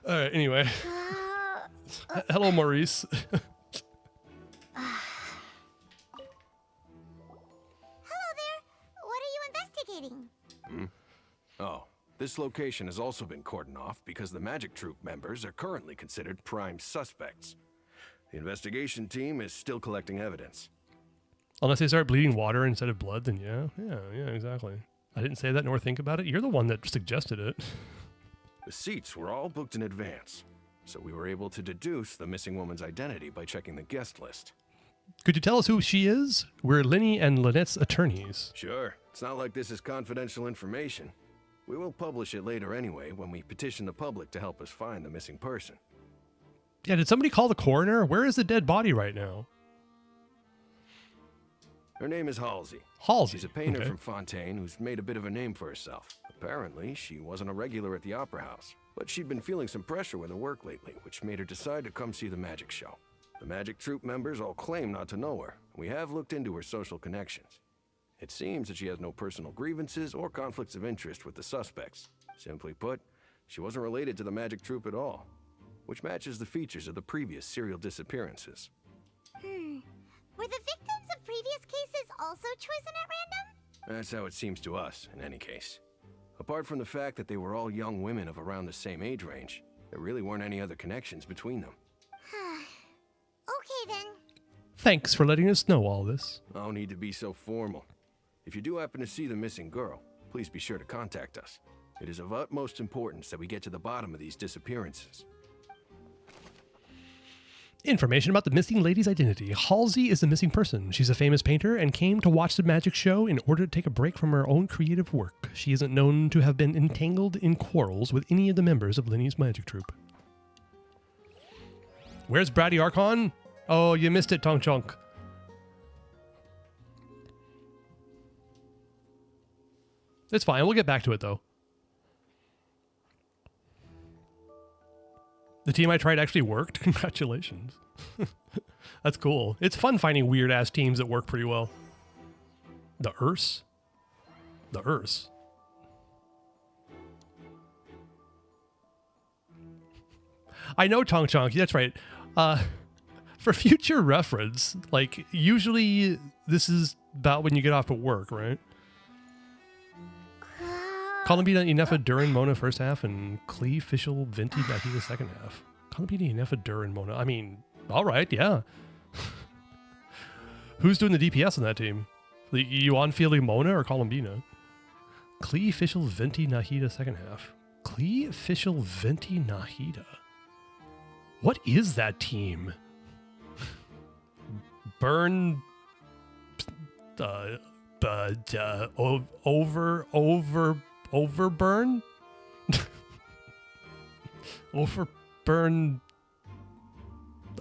Speaker 1: All right, anyway. Hello, Maurice.
Speaker 12: Oh, this location has also been cordoned off because the Magic Troop members are currently considered prime suspects. The investigation team is still collecting evidence.
Speaker 1: Unless they start bleeding water instead of blood, then yeah, exactly. I didn't say that nor think about it. You're the one that suggested it.
Speaker 12: The seats were all booked in advance, so we were able to deduce the missing woman's identity by checking the guest list.
Speaker 1: Could you tell us who she is? We're Linny and Lynette's attorneys.
Speaker 12: Sure. It's not like this is confidential information. We will publish it later anyway when we petition the public to help us find the missing person.
Speaker 1: Yeah, did somebody call the coroner? Where is the dead body right now?
Speaker 12: Her name is Halsey.
Speaker 1: Halsey?
Speaker 12: She's a painter
Speaker 1: Okay.
Speaker 12: from Fontaine who's made a bit of a name for herself. Apparently, she wasn't a regular at the Opera House, but she'd been feeling some pressure with her work lately, which made her decide to come see the magic show. The Magic Troop members all claim not to know her. We have looked into her social connections. It seems that she has no personal grievances or conflicts of interest with the suspects. Simply put, she wasn't related to the Magic Troop at all, which matches the features of the previous serial disappearances.
Speaker 3: Were the victims of previous cases also chosen at random?
Speaker 12: That's how it seems to us, in any case. Apart from the fact that they were all young women of around the same age range, there really weren't any other connections between them.
Speaker 3: Okay then.
Speaker 1: Thanks for letting us know all this.
Speaker 12: No need to be so formal. If you do happen to see the missing girl, please be sure to contact us. It is of utmost importance that we get to the bottom of these disappearances.
Speaker 1: Information about the missing lady's identity. Halsey is the missing person. She's a famous painter and came to watch the magic show in order to take a break from her own creative work. She isn't known to have been entangled in quarrels with any of the members of Linny's magic troupe. Where's Brady Archon? Oh, you missed it, Tong Chunk. It's fine. We'll get back to it, though. The team I tried actually worked. Congratulations. That's cool. It's fun finding weird-ass teams that work pretty well. The Urs? The Urs. I know, Tong Chong. That's right. For future reference, like, usually this is about when you get off of work, right? Columbina Inefa Durin Mona first half and Klee Fischl Venti Nahida second half. Columbina Inefa Durin Mona. I mean, all right, yeah. Who's doing the DPS on that team? The Yuan Fielding Mona or Columbina? Klee Fischl Venti Nahida second half. Klee Fischl Venti Nahida. What is that team? Burn. Overburn? Overburn.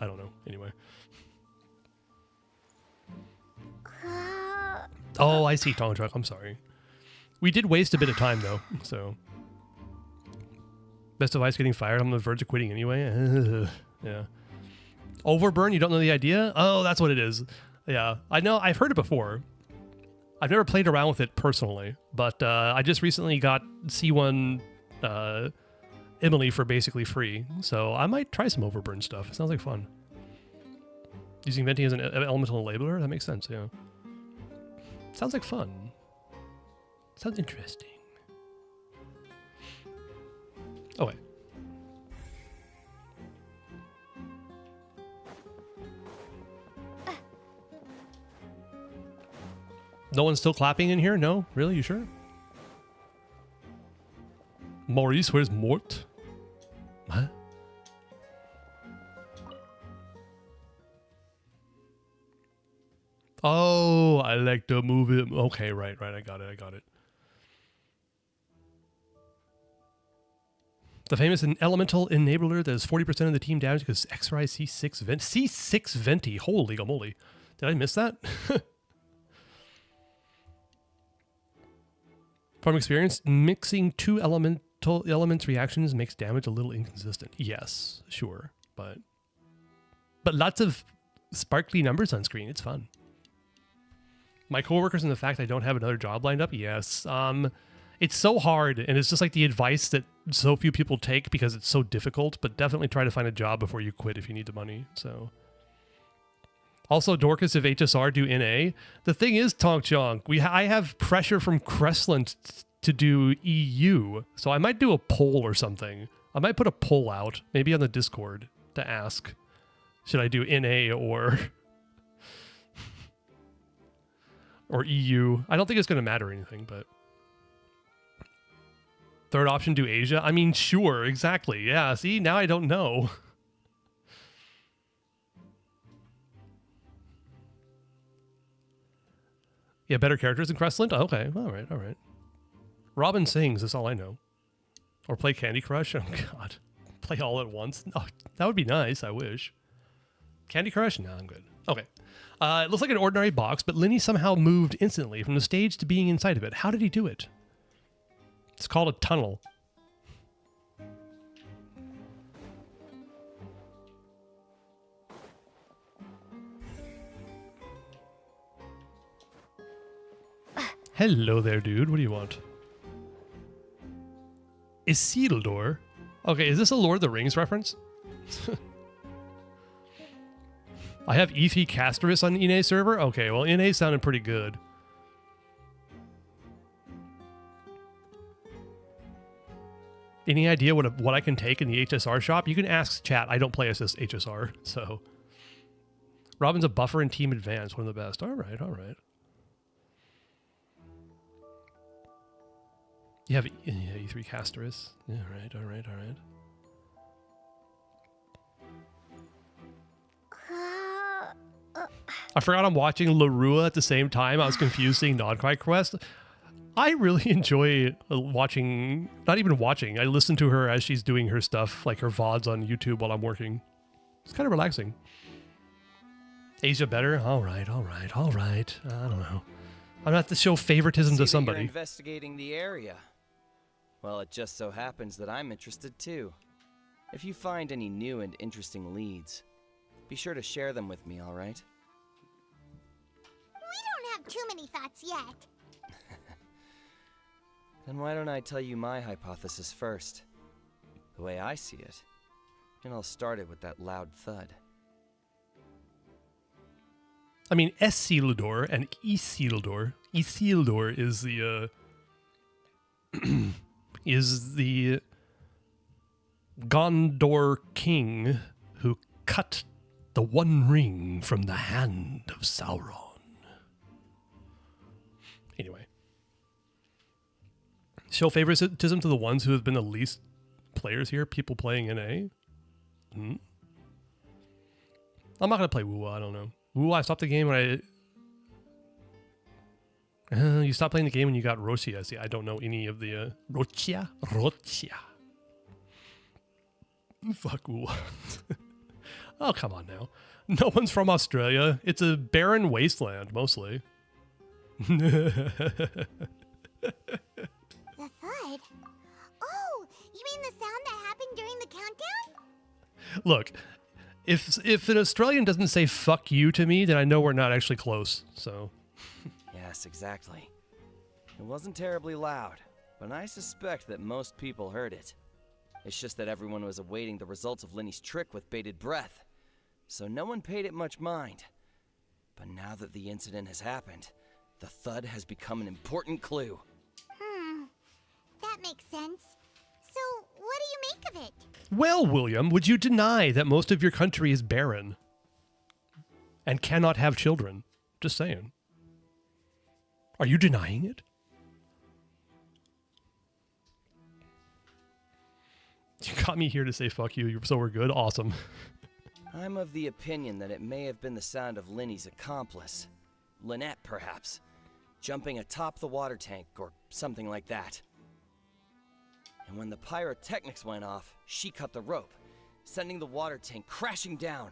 Speaker 1: I don't know. Anyway. Oh, I see, Tong Truck. I'm sorry. We did waste a bit of time, though, so. Best device getting fired. I'm on the verge of quitting anyway. Yeah. Overburn? You don't know the idea? Oh, that's what it is. Yeah. I know. I've heard it before. I've never played around with it personally, but I just recently got C1 Emily for basically free. So I might try some Overburn stuff. It sounds like fun. Using Venti as an elemental labeler? That makes sense, yeah. Sounds like fun. Sounds interesting. Oh, wait. No one's still clapping in here? No? Really? You sure? Maurice, where's Mort? What? Oh, I like to move it. Okay, right. I got it. The famous elemental enabler that is 40% of the team damage because X-Ray C6 Vent. C6 Venti. Holy moly. Did I miss that? From experience, mixing two elements reactions makes damage a little inconsistent. Yes, sure. But lots of sparkly numbers on screen. It's fun. My coworkers and the fact I don't have another job lined up. Yes. It's so hard, and it's just like the advice that so few people take because it's so difficult, but definitely try to find a job before you quit if you need the money. So also, Dorcas, if HSR do NA, the thing is, Tonk Chonk, I have pressure from Crestland to do EU, so I might do a poll or something. I might put a poll out, maybe on the Discord, to ask, should I do NA or EU? I don't think it's going to matter or anything, but third option, do Asia? I mean, sure, exactly. Yeah, see, now I don't know. Yeah, better characters than Crestland? Okay, all right. Robin sings, that's all I know. Or play Candy Crush? Oh, God. Play all at once? Oh, that would be nice, I wish. Candy Crush? No, I'm good. Okay. It looks like an ordinary box, but Lenny somehow moved instantly from the stage to being inside of it. How did he do it? It's called a tunnel. Hello there, dude. What do you want? Isildur? Okay, is this a Lord of the Rings reference? I have Ethi Casterus on the NA server? Okay, well, NA sounded pretty good. Any idea what I can take in the HSR shop? You can ask chat. I don't play assist HSR, so. Robin's a buffer in Team Advance, one of the best. All right. You have E3 Casterus. Yeah, all right. I forgot I'm watching Larua at the same time. I was confused seeing Non-Quite Quest. I really enjoy watching, not even watching, I listen to her as she's doing her stuff, like her VODs on YouTube while I'm working. It's kind of relaxing. Asia better? All right. I don't know. I'm gonna have to show favoritism to somebody.
Speaker 8: You're investigating the area. Well, it just so happens that I'm interested too. If you find any new and interesting leads, be sure to share them with me, all right?
Speaker 3: We don't have too many thoughts yet.
Speaker 8: Then why don't I tell you my hypothesis first? The way I see it. And I'll start it with that loud thud.
Speaker 1: I mean, Isildur and Isildur. Isildur is the is the Gondor king who cut the One Ring from the hand of Sauron. Anyway. Show favoritism to the ones who have been the least players here. People playing NA. I'm not going to play WoW, I don't know. WoW, I stopped the game when you stopped playing the game when you got Rochia. See, I don't know any of the... Rochia? Fuck WoW. Oh, come on now. No one's from Australia. It's a barren wasteland, mostly.
Speaker 3: The thud? Oh, you mean the sound that happened during the countdown?
Speaker 1: Look, if an Australian doesn't say fuck you to me, then I know we're not actually close, so.
Speaker 8: Yes, exactly. It wasn't terribly loud, but I suspect that most people heard it. It's just that everyone was awaiting the results of Linny's trick with bated breath, so no one paid it much mind. But now that the incident has happened, the thud has become an important clue.
Speaker 3: That makes sense. So, what do you make of it?
Speaker 1: Well, William, would you deny that most of your country is barren and cannot have children? Just saying. Are you denying it? You got me here to say fuck you, so we're good? Awesome.
Speaker 8: I'm of the opinion that it may have been the sound of Linny's accomplice. Lynette, perhaps. Jumping atop the water tank or something like that. And when the pyrotechnics went off, she cut the rope, sending the water tank crashing down.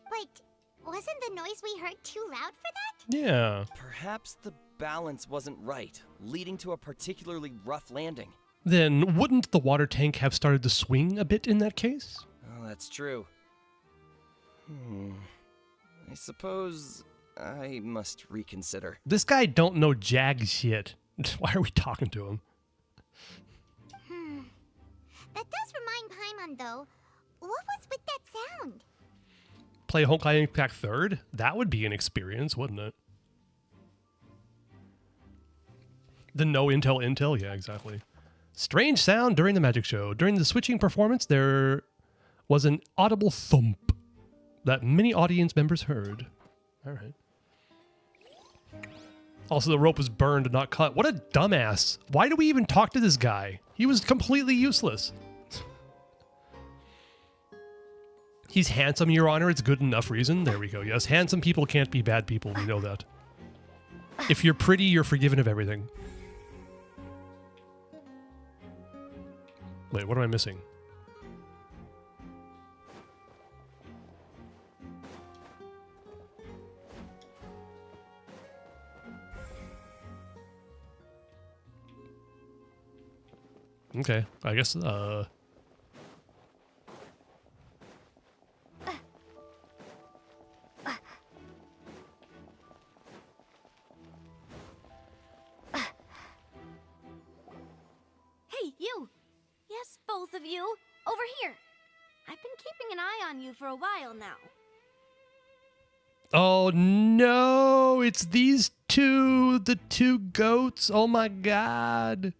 Speaker 3: But wasn't the noise we heard too loud for that?
Speaker 1: Yeah.
Speaker 8: Perhaps the balance wasn't right, leading to a particularly rough landing.
Speaker 1: Then wouldn't the water tank have started to swing a bit in that case?
Speaker 8: Oh, that's true. I suppose I must reconsider.
Speaker 1: This guy don't know jag shit. Why are we talking to him?
Speaker 3: That does remind Paimon, though. What was with that sound?
Speaker 1: Play Honkai Impact 3rd? That would be an experience, wouldn't it? The no intel? Yeah, exactly. Strange sound during the magic show. During the switching performance, there was an audible thump that many audience members heard. All right. Also, the rope was burned and not cut. What a dumbass. Why do we even talk to this guy? He was completely useless. He's handsome, Your Honor. It's good enough reason. There we go. Yes, handsome people can't be bad people. We know that. If you're pretty, you're forgiven of everything. Wait, what am I missing? Okay, I guess,
Speaker 10: Hey, you! Yes, both of you! Over here! I've been keeping an eye on you for a while now.
Speaker 1: oh no, it's these two, the two goats. Oh my god.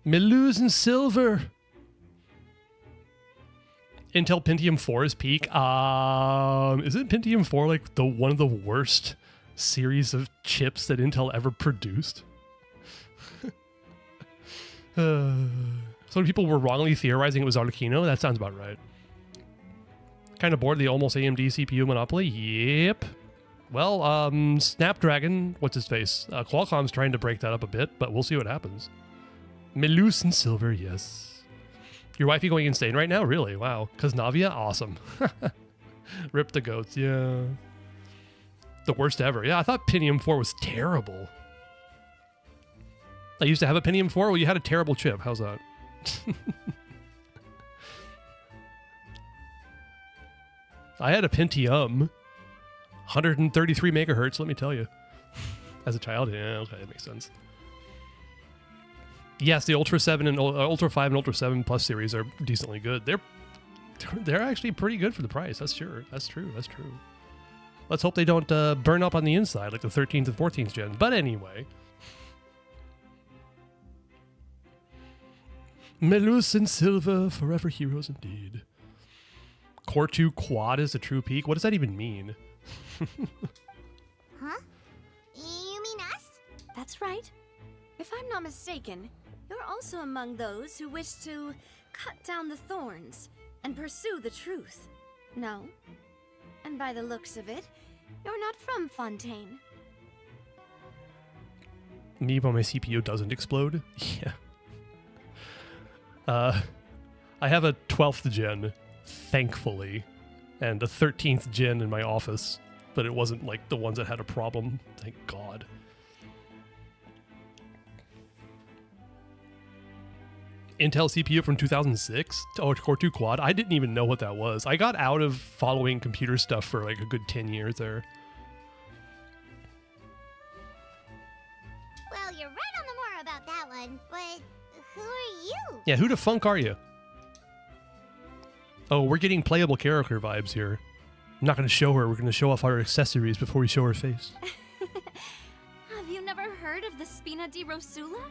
Speaker 1: Meluse and Silver. Intel Pentium 4 is peak. Isn't Pentium 4 like one of the worst series of chips that Intel ever produced? So many people were wrongly theorizing it was Arlecchino. That sounds about right. Kind of bored of the almost AMD CPU monopoly. Yep. Well, Snapdragon, what's his face? Qualcomm's trying to break that up a bit, but we'll see what happens. Meluse and Silver, yes. Your wifey going insane right now? Really? Wow. Cause Navia? Awesome. Rip the goats, yeah. The worst ever. Yeah, I thought Pentium 4 was terrible. I used to have a Pentium 4. Well, you had a terrible chip. How's that? I had a Pentium. 133 megahertz, let me tell you. As a child, yeah, okay, that makes sense. Yes, the Ultra 7 and Ultra 5 and Ultra 7 Plus series are decently good. They're actually pretty good for the price. That's sure. That's true. That's true. Let's hope they don't burn up on the inside like the 13th and 14th gen. But anyway. Meluse and Silver, forever heroes indeed. Core 2 Quad is a true peak. What does that even mean?
Speaker 3: Huh? You mean us?
Speaker 10: That's right. If I'm not mistaken, you're also among those who wish to cut down the thorns and pursue the truth. No? And by the looks of it, you're not from Fontaine.
Speaker 1: Me when my CPU doesn't explode? Yeah. I have a 12th gen, thankfully, and a 13th gen in my office, but it wasn't like the ones that had a problem, thank God. Intel CPU from 2006? Oh, Core 2 Quad? I didn't even know what that was. I got out of following computer stuff for like a good 10 years there.
Speaker 3: sure about that one, but who are you?
Speaker 1: Yeah, who the funk are you? Oh, we're getting playable character vibes here. I'm not going to show her. We're going to show off our accessories before we show her face.
Speaker 10: Have you never heard of the Spina di Rosula?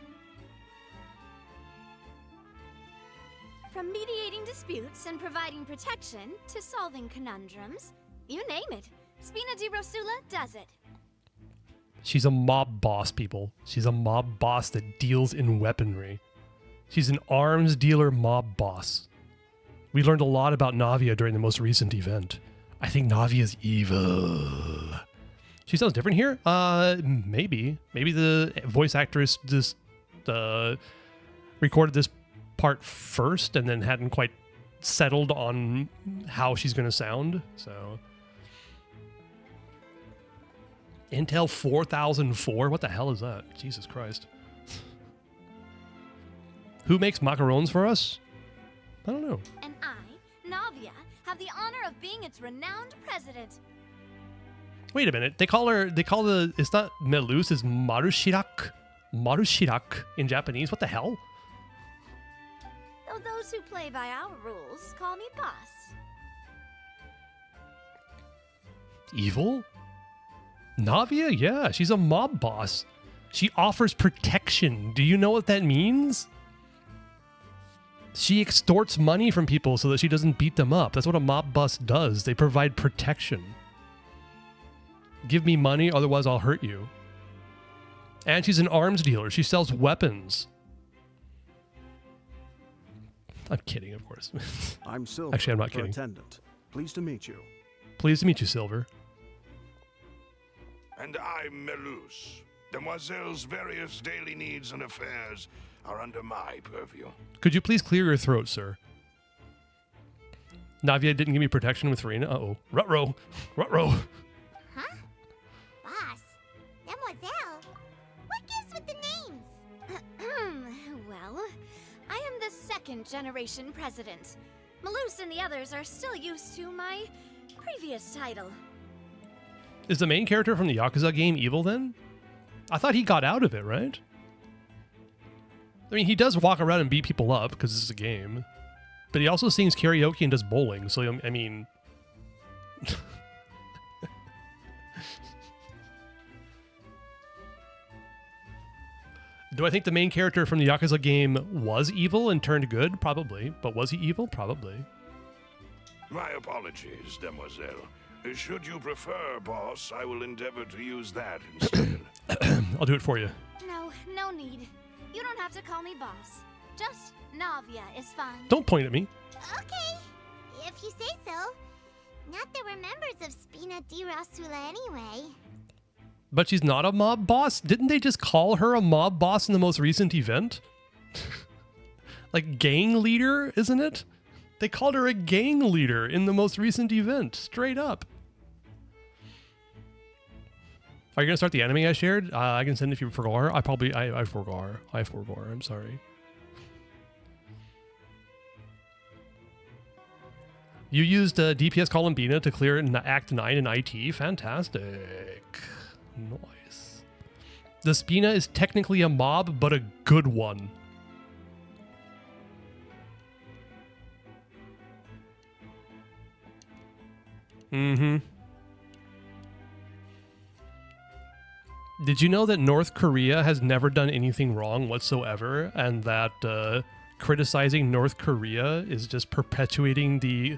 Speaker 10: From mediating disputes and providing protection to solving conundrums, you name it, Spina di Rosula does it.
Speaker 1: She's a mob boss, people. She's a mob boss that deals in weaponry. She's an arms dealer mob boss. We learned a lot about Navia during the most recent event. I think Navia's evil. She sounds different here? Maybe. Maybe the voice actress just recorded this part first and then hadn't quite settled on how she's going to sound. So Intel 4004? What the hell is that? Jesus Christ. Who makes macarons for us? I don't know.
Speaker 10: And I, Navia, have the honor of being its renowned president.
Speaker 1: Wait a minute. It's not Melus, it's Marushirak. Marushirak in Japanese. What the hell?
Speaker 10: Though those who play by our rules call me boss.
Speaker 1: Evil? Navia? Yeah, she's a mob boss. She offers protection. Do you know what that means? She extorts money from people so that she doesn't beat them up. That's what a mob boss does. They provide protection. Give me money, otherwise I'll hurt you. And she's an arms dealer. She sells weapons. I'm kidding, of course.
Speaker 15: I'm Silver.
Speaker 1: Actually, I'm not
Speaker 15: her
Speaker 1: kidding.
Speaker 15: Attendant. Pleased to meet you.
Speaker 1: Pleased to meet you, Silver.
Speaker 16: And I'm Melus. Demoiselle's various daily needs and affairs are under my purview.
Speaker 1: Could you please clear your throat, sir? Navia didn't give me protection with Farina. Uh-oh. Ruh-roh. Ruh-roh.
Speaker 3: Huh? Boss? Demoiselle? What gives with the names?
Speaker 10: Well, I am the second generation president. Malus and the others are still used to my previous title.
Speaker 1: Is the main character from the Yakuza game evil then? I thought he got out of it, right? I mean, he does walk around and beat people up because this is a game. But he also sings karaoke and does bowling, so I mean... Do I think the main character from the Yakuza game was evil and turned good? Probably. But was he evil? Probably.
Speaker 16: My apologies, Demoiselle. Should you prefer, boss, I will endeavor to use that instead.
Speaker 1: I'll do it for you.
Speaker 10: No need. You don't have to call me boss. Just Navia is fine.
Speaker 1: Don't point at me.
Speaker 3: Okay, if you say so. Not that we're members of Spina di Rosula anyway.
Speaker 1: But she's not a mob boss? Didn't they just call her a mob boss in the most recent event? Like gang leader, isn't it? They called her a gang leader in the most recent event, straight up. Are you going to start the anime I shared? I can send it if you forgot. I forgot. I'm sorry. You used DPS Columbina to clear Act 9 in IT? Fantastic. Nice. The Spina is technically a mob, but a good one. Mm-hmm. Did you know that North Korea has never done anything wrong whatsoever, and that criticizing North Korea is just perpetuating the...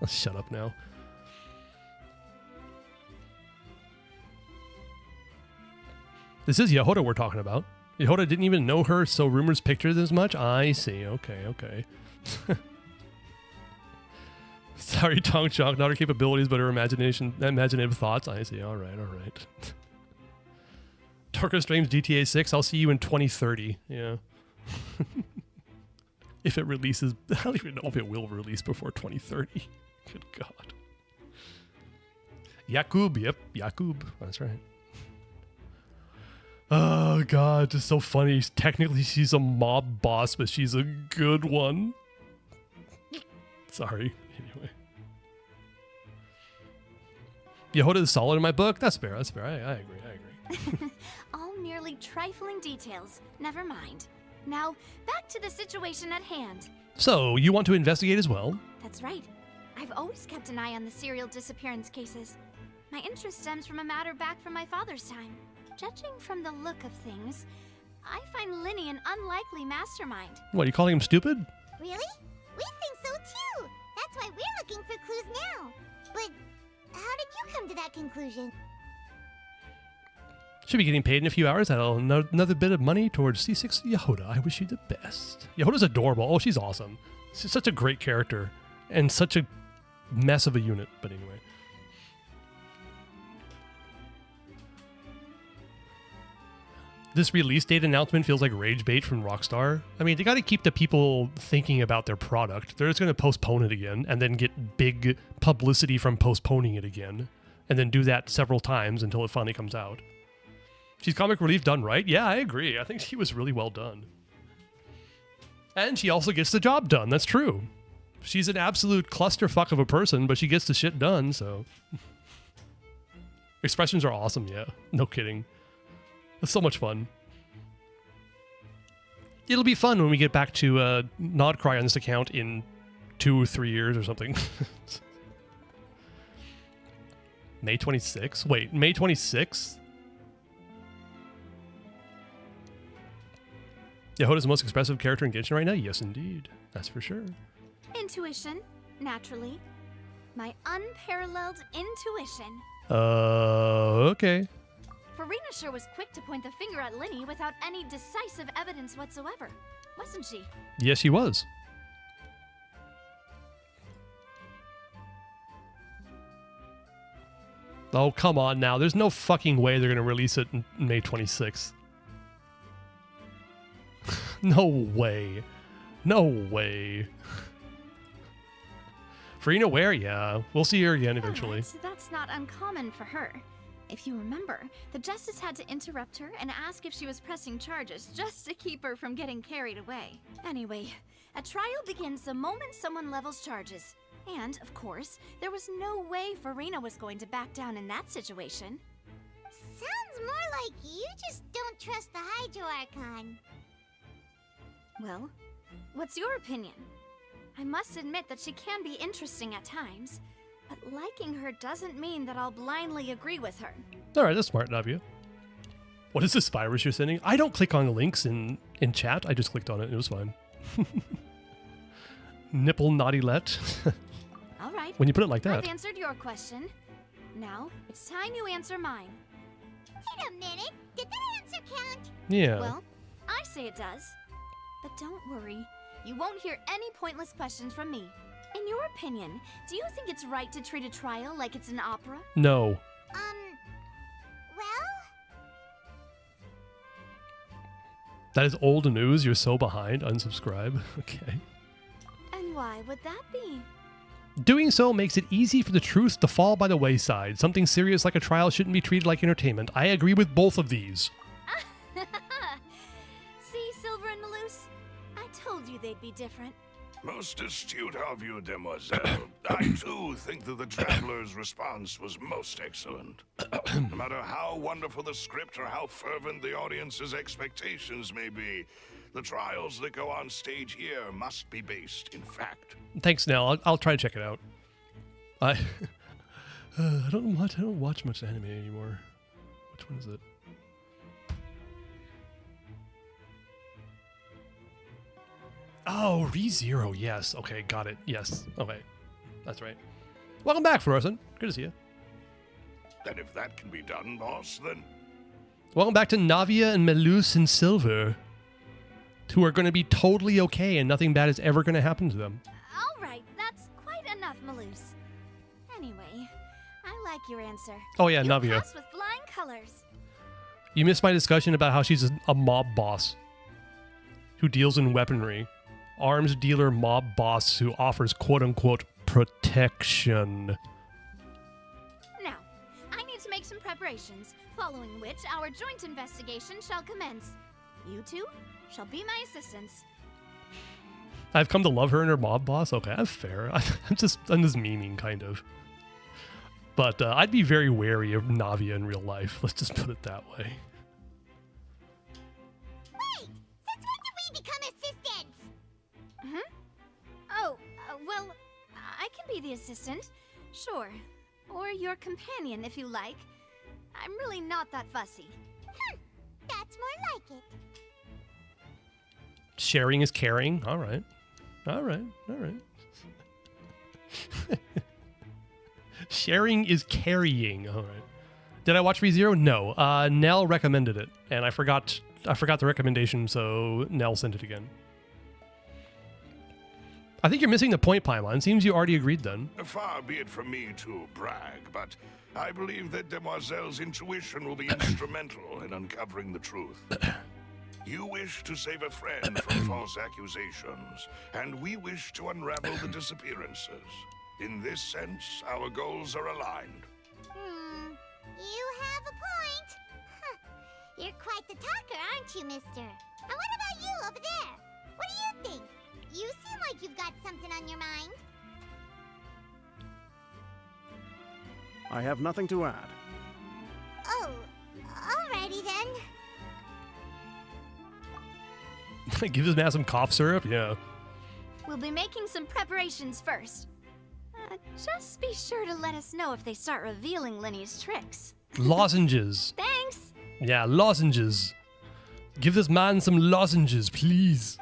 Speaker 1: Shut up now. This is Yehoda we're talking about. Yehoda didn't even know her, so rumors picture this much? I see. Okay. Sorry, Tong Chong, not her capabilities, but her imaginative thoughts. I see. All right. Darker Streams GTA 6, I'll see you in 2030. Yeah. If it releases, I don't even know if it will release before 2030. Good God. Yakub, yep, Yakub. That's right. Oh God, it's so funny. Technically, she's a mob boss, but she's a good one. Sorry. Anyway. Yehoda is solid in my book. That's fair. That's fair. I agree.
Speaker 10: All merely trifling details. Never mind. Now, back to the situation at hand.
Speaker 1: So, you want to investigate as well?
Speaker 10: That's right. I've always kept an eye on the serial disappearance cases. My interest stems from a matter back from my father's time. Judging from the look of things, I find Linny an unlikely mastermind.
Speaker 1: What, you calling him stupid?
Speaker 3: Really? We think so too. That's why we're looking for clues now. But how did you come to that conclusion?
Speaker 1: Should be getting paid in a few hours. That'll another bit of money towards C6 Yehoda. I wish you the best. Yehoda's adorable. Oh, she's awesome. She's such a great character and such a mess of a unit. But anyway. This release date announcement feels like rage bait from Rockstar. I mean, they got to keep the people thinking about their product. They're just going to postpone it again and then get big publicity from postponing it again. And then do that several times until it finally comes out. She's comic relief done right? Yeah, I agree. I think she was really well done. And she also gets the job done. That's true. She's an absolute clusterfuck of a person, but she gets the shit done, so. Expressions are awesome, yeah. No kidding. It's so much fun. It'll be fun when we get back to Nodcry on this account in 2 or 3 years or something. May 26th? Wait, May 26th? Yehoda's the most expressive character in Genshin right now? Yes, indeed. That's for sure.
Speaker 10: Intuition, naturally. My unparalleled intuition.
Speaker 1: Okay.
Speaker 10: Farina sure was quick to point the finger at Linny without any decisive evidence whatsoever, wasn't she?
Speaker 1: Yes, she was. Oh, come on now. There's no fucking way they're going to release it in May 26th. No way. No way. Farina Ware, yeah. We'll see her again eventually.
Speaker 10: That's not uncommon for her. If you remember, the Justice had to interrupt her and ask if she was pressing charges just to keep her from getting carried away. Anyway, a trial begins the moment someone levels charges. And, of course, there was no way Farina was going to back down in that situation.
Speaker 3: Sounds more like you just don't trust the Hydro Archon.
Speaker 10: Well, what's your opinion? I must admit that she can be interesting at times, but liking her doesn't mean that I'll blindly agree with her.
Speaker 1: Alright, that's smart of you. What is this virus you're sending? I don't click on links in chat. I just clicked on it. It was fine. Nipple naughty-let.
Speaker 10: All right.
Speaker 1: When you put it like that.
Speaker 10: I've answered your question. Now, it's time you answer mine.
Speaker 3: Wait a minute. Did that answer count?
Speaker 1: Yeah.
Speaker 10: Well, I say it does. But don't worry. You won't hear any pointless questions from me. In your opinion, do you think it's right to treat a trial like it's an opera?
Speaker 1: No.
Speaker 3: Well?
Speaker 1: That is old news. You're so behind. Unsubscribe. Okay.
Speaker 10: And why would that be?
Speaker 1: Doing so makes it easy for the truth to fall by the wayside. Something serious like a trial shouldn't be treated like entertainment. I agree with both of these.
Speaker 10: See, Silver and Malus? I told you they'd be different.
Speaker 16: Most astute of you, demoiselle. I too think that the traveler's response was most excellent. No matter how wonderful the script or how fervent the audience's expectations may be, the trials that go on stage here must be based in fact.
Speaker 1: Thanks, Nell. I'll try to check it out. I don't watch much anime anymore. Which one is it? Oh, ReZero. Yes. Okay, got it. Yes. Okay. That's right. Welcome back, Florison. Good to see you.
Speaker 16: Then if that can be done, boss, then...
Speaker 1: Welcome back to Navia and Melus and Silver, who are going to be totally okay and nothing bad is ever going to happen to them.
Speaker 10: All right, that's quite enough, Malus. Anyway, I like your answer.
Speaker 1: Oh yeah,
Speaker 10: You
Speaker 1: Navia.
Speaker 10: pass with flying colors.
Speaker 1: You missed my discussion about how she's a mob boss who deals in weaponry. Arms dealer mob boss who offers quote-unquote protection.
Speaker 10: Now, I need to make some preparations, following which our joint investigation shall commence. You two shall be my assistants.
Speaker 1: I've come to love her and her mob boss? Okay, that's fair. I'm just memeing, kind of. But I'd be very wary of Navia in real life. Let's just put it that way.
Speaker 3: Wait! Since when did we become assistants?
Speaker 10: Oh, well, I can be the assistant. Sure. Or your companion, if you like. I'm really not that fussy.
Speaker 3: That's more like it.
Speaker 1: Sharing is caring. All right. All right. All right. Sharing is carrying. All right. Did I watch ReZero? No. Nell recommended it, and I forgot the recommendation, so Nell sent it again. I think you're missing the point, Paimon. Seems you already agreed then.
Speaker 16: Far be it from me to brag, but I believe that Demoiselle's intuition will be instrumental in uncovering the truth. You wish to save a friend from false accusations, and we wish to unravel the disappearances. In this sense, our goals are aligned.
Speaker 3: You have a point. You're quite the talker, aren't you, mister? And what about you over there? What do you think? You seem like you've got something on your mind.
Speaker 15: I have nothing to add.
Speaker 3: Oh, alrighty then.
Speaker 1: Give this man some cough syrup? Yeah.
Speaker 10: We'll be making some preparations first. Just be sure to let us know if they start revealing Lenny's tricks.
Speaker 1: Lozenges.
Speaker 10: Thanks!
Speaker 1: Yeah, lozenges. Give this man some lozenges, please.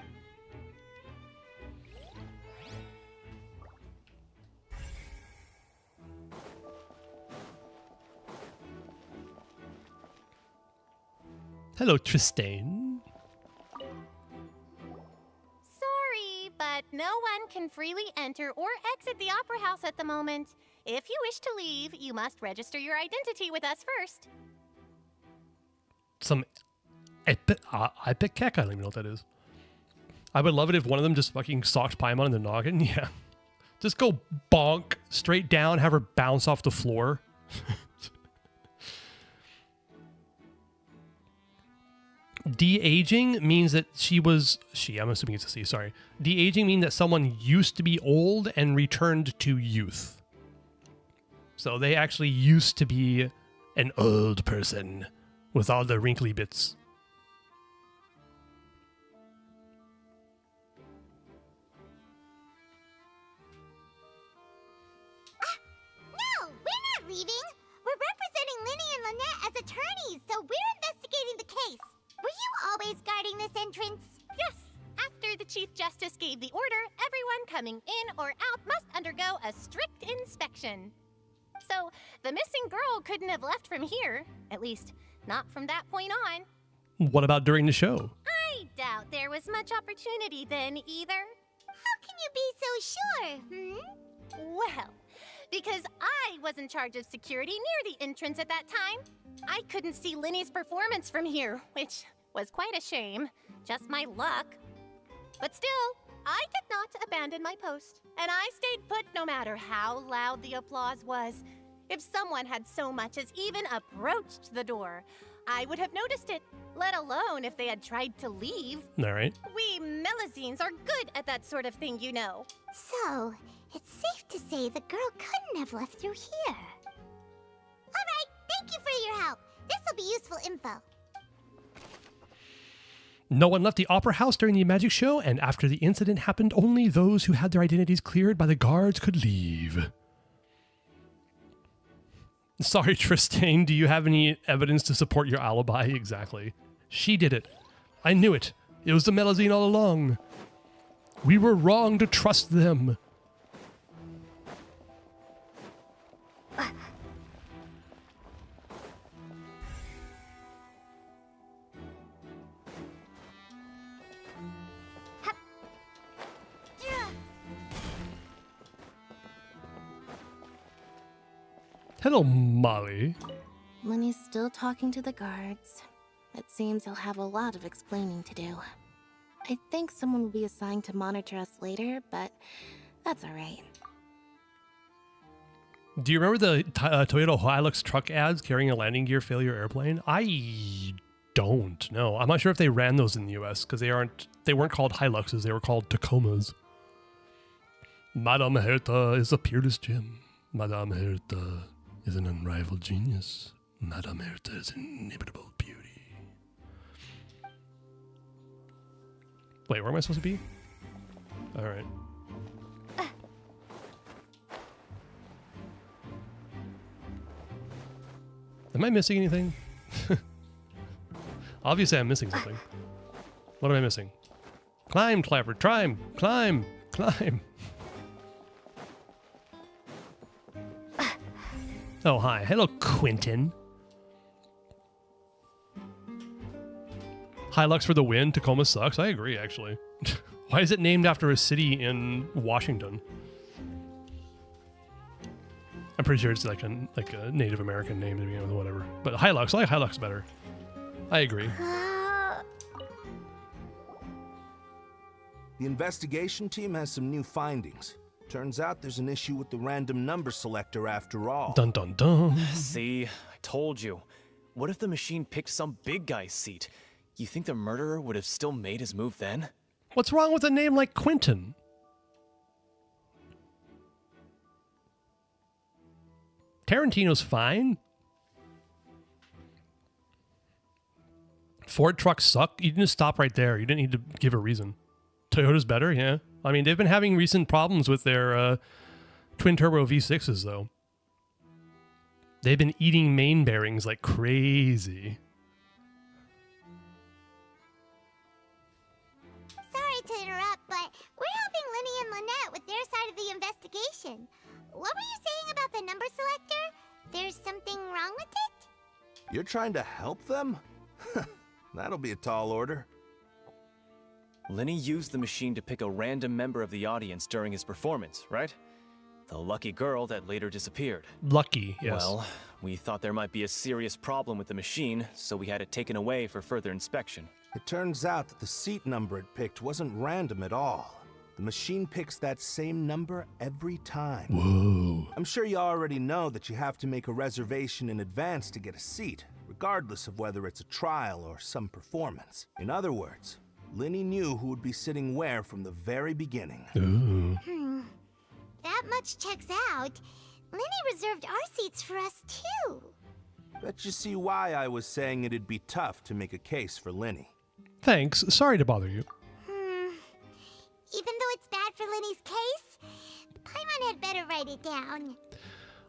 Speaker 1: Hello, Tristane.
Speaker 17: Sorry, but no one can freely enter or exit the Opera House at the moment. If you wish to leave, you must register your identity with us first.
Speaker 1: Some epic kek? I don't even know what that is. I would love it if one of them just fucking socked Paimon in the noggin. Yeah. Just go bonk straight down, have her bounce off the floor. De-aging means that I'm assuming it's a C, sorry. De-aging means that someone used to be old and returned to youth. So they actually used to be an old person with all the wrinkly bits.
Speaker 3: No, we're not leaving. We're representing Linny and Lynette as attorneys, so we're investigating the case. Were you always guarding this entrance?
Speaker 17: Yes. After the Chief Justice gave the order, everyone coming in or out must undergo a strict inspection. So, the missing girl couldn't have left from here. At least, not from that point on.
Speaker 1: What about during the show?
Speaker 17: I doubt there was much opportunity then either.
Speaker 3: How can you be so sure,
Speaker 17: Well, because I was in charge of security near the entrance at that time. I couldn't see Linny's performance from here, which was quite a shame. Just my luck. But still, I did not abandon my post, and I stayed put no matter how loud the applause was. If someone had so much as even approached the door, I would have noticed it, let alone if they had tried to leave.
Speaker 1: All right.
Speaker 17: We Melazines are good at that sort of thing, you know.
Speaker 3: So, it's safe to say the girl couldn't have left through here. Alright, thank you for your help. This'll be useful info.
Speaker 1: No one left the Opera House during the magic show, and after the incident happened, only those who had their identities cleared by the guards could leave. Sorry, Tristane, do you have any evidence to support your alibi? Exactly. She did it. I knew it. It was the Melazine all along. We were wrong to trust them. Hello, Molly.
Speaker 7: Lenny's still talking to the guards. It seems he'll have a lot of explaining to do. I think someone will be assigned to monitor us later, but that's alright.
Speaker 1: Do you remember the Toyota Hilux truck ads carrying a landing gear failure airplane? I don't know. I'm not sure if they ran those in the US because they weren't called Hiluxes, they were called Tacomas. Madame Herta is a peerless gem. Madame Herta is an unrivaled genius. Madame Erta's inimitable beauty. Wait, where am I supposed to be? Alright. Am I missing anything? Obviously I'm missing something. What am I missing? Climb, Clapper, climb, climb, climb. Oh, hi. Hello, Quentin. Hilux for the win. Tacoma sucks. I agree, actually. Why is it named after a city in Washington? I'm pretty sure it's like a Native American name to begin with, whatever. But Hilux, I like Hilux better. I agree.
Speaker 18: The investigation team has some new findings. Turns out there's an issue with the random number selector after all.
Speaker 1: Dun dun dun.
Speaker 19: See, I told you. What if the machine picked some big guy's seat? You think the murderer would have still made his move then?
Speaker 1: What's wrong with a name like Quentin? Tarantino's fine. Ford trucks suck. You didn't stop right there. You didn't need to give a reason. Toyota's better, yeah. I mean, they've been having recent problems with their twin-turbo V6s, though. They've been eating main bearings like crazy.
Speaker 3: Sorry to interrupt, but we're helping Linny and Lynette with their side of the investigation. What were you saying about the number selector? There's something wrong with it?
Speaker 18: You're trying to help them? That'll be a tall order.
Speaker 19: Linny used the machine to pick a random member of the audience during his performance, right? The lucky girl that later disappeared.
Speaker 1: Lucky, yes.
Speaker 19: Well, we thought there might be a serious problem with the machine, so we had it taken away for further inspection.
Speaker 18: It turns out that the seat number it picked wasn't random at all. The machine picks that same number every time.
Speaker 1: Whoa.
Speaker 18: I'm sure you already know that you have to make a reservation in advance to get a seat, regardless of whether it's a trial or some performance. In other words, Linny knew who would be sitting where from the very beginning.
Speaker 1: Ooh.
Speaker 3: That much checks out. Linny reserved our seats for us, too.
Speaker 18: Bet you see why I was saying it'd be tough to make a case for Linny.
Speaker 1: Thanks. Sorry to bother you.
Speaker 3: Even though it's bad for Linny's case, Paimon had better write it down.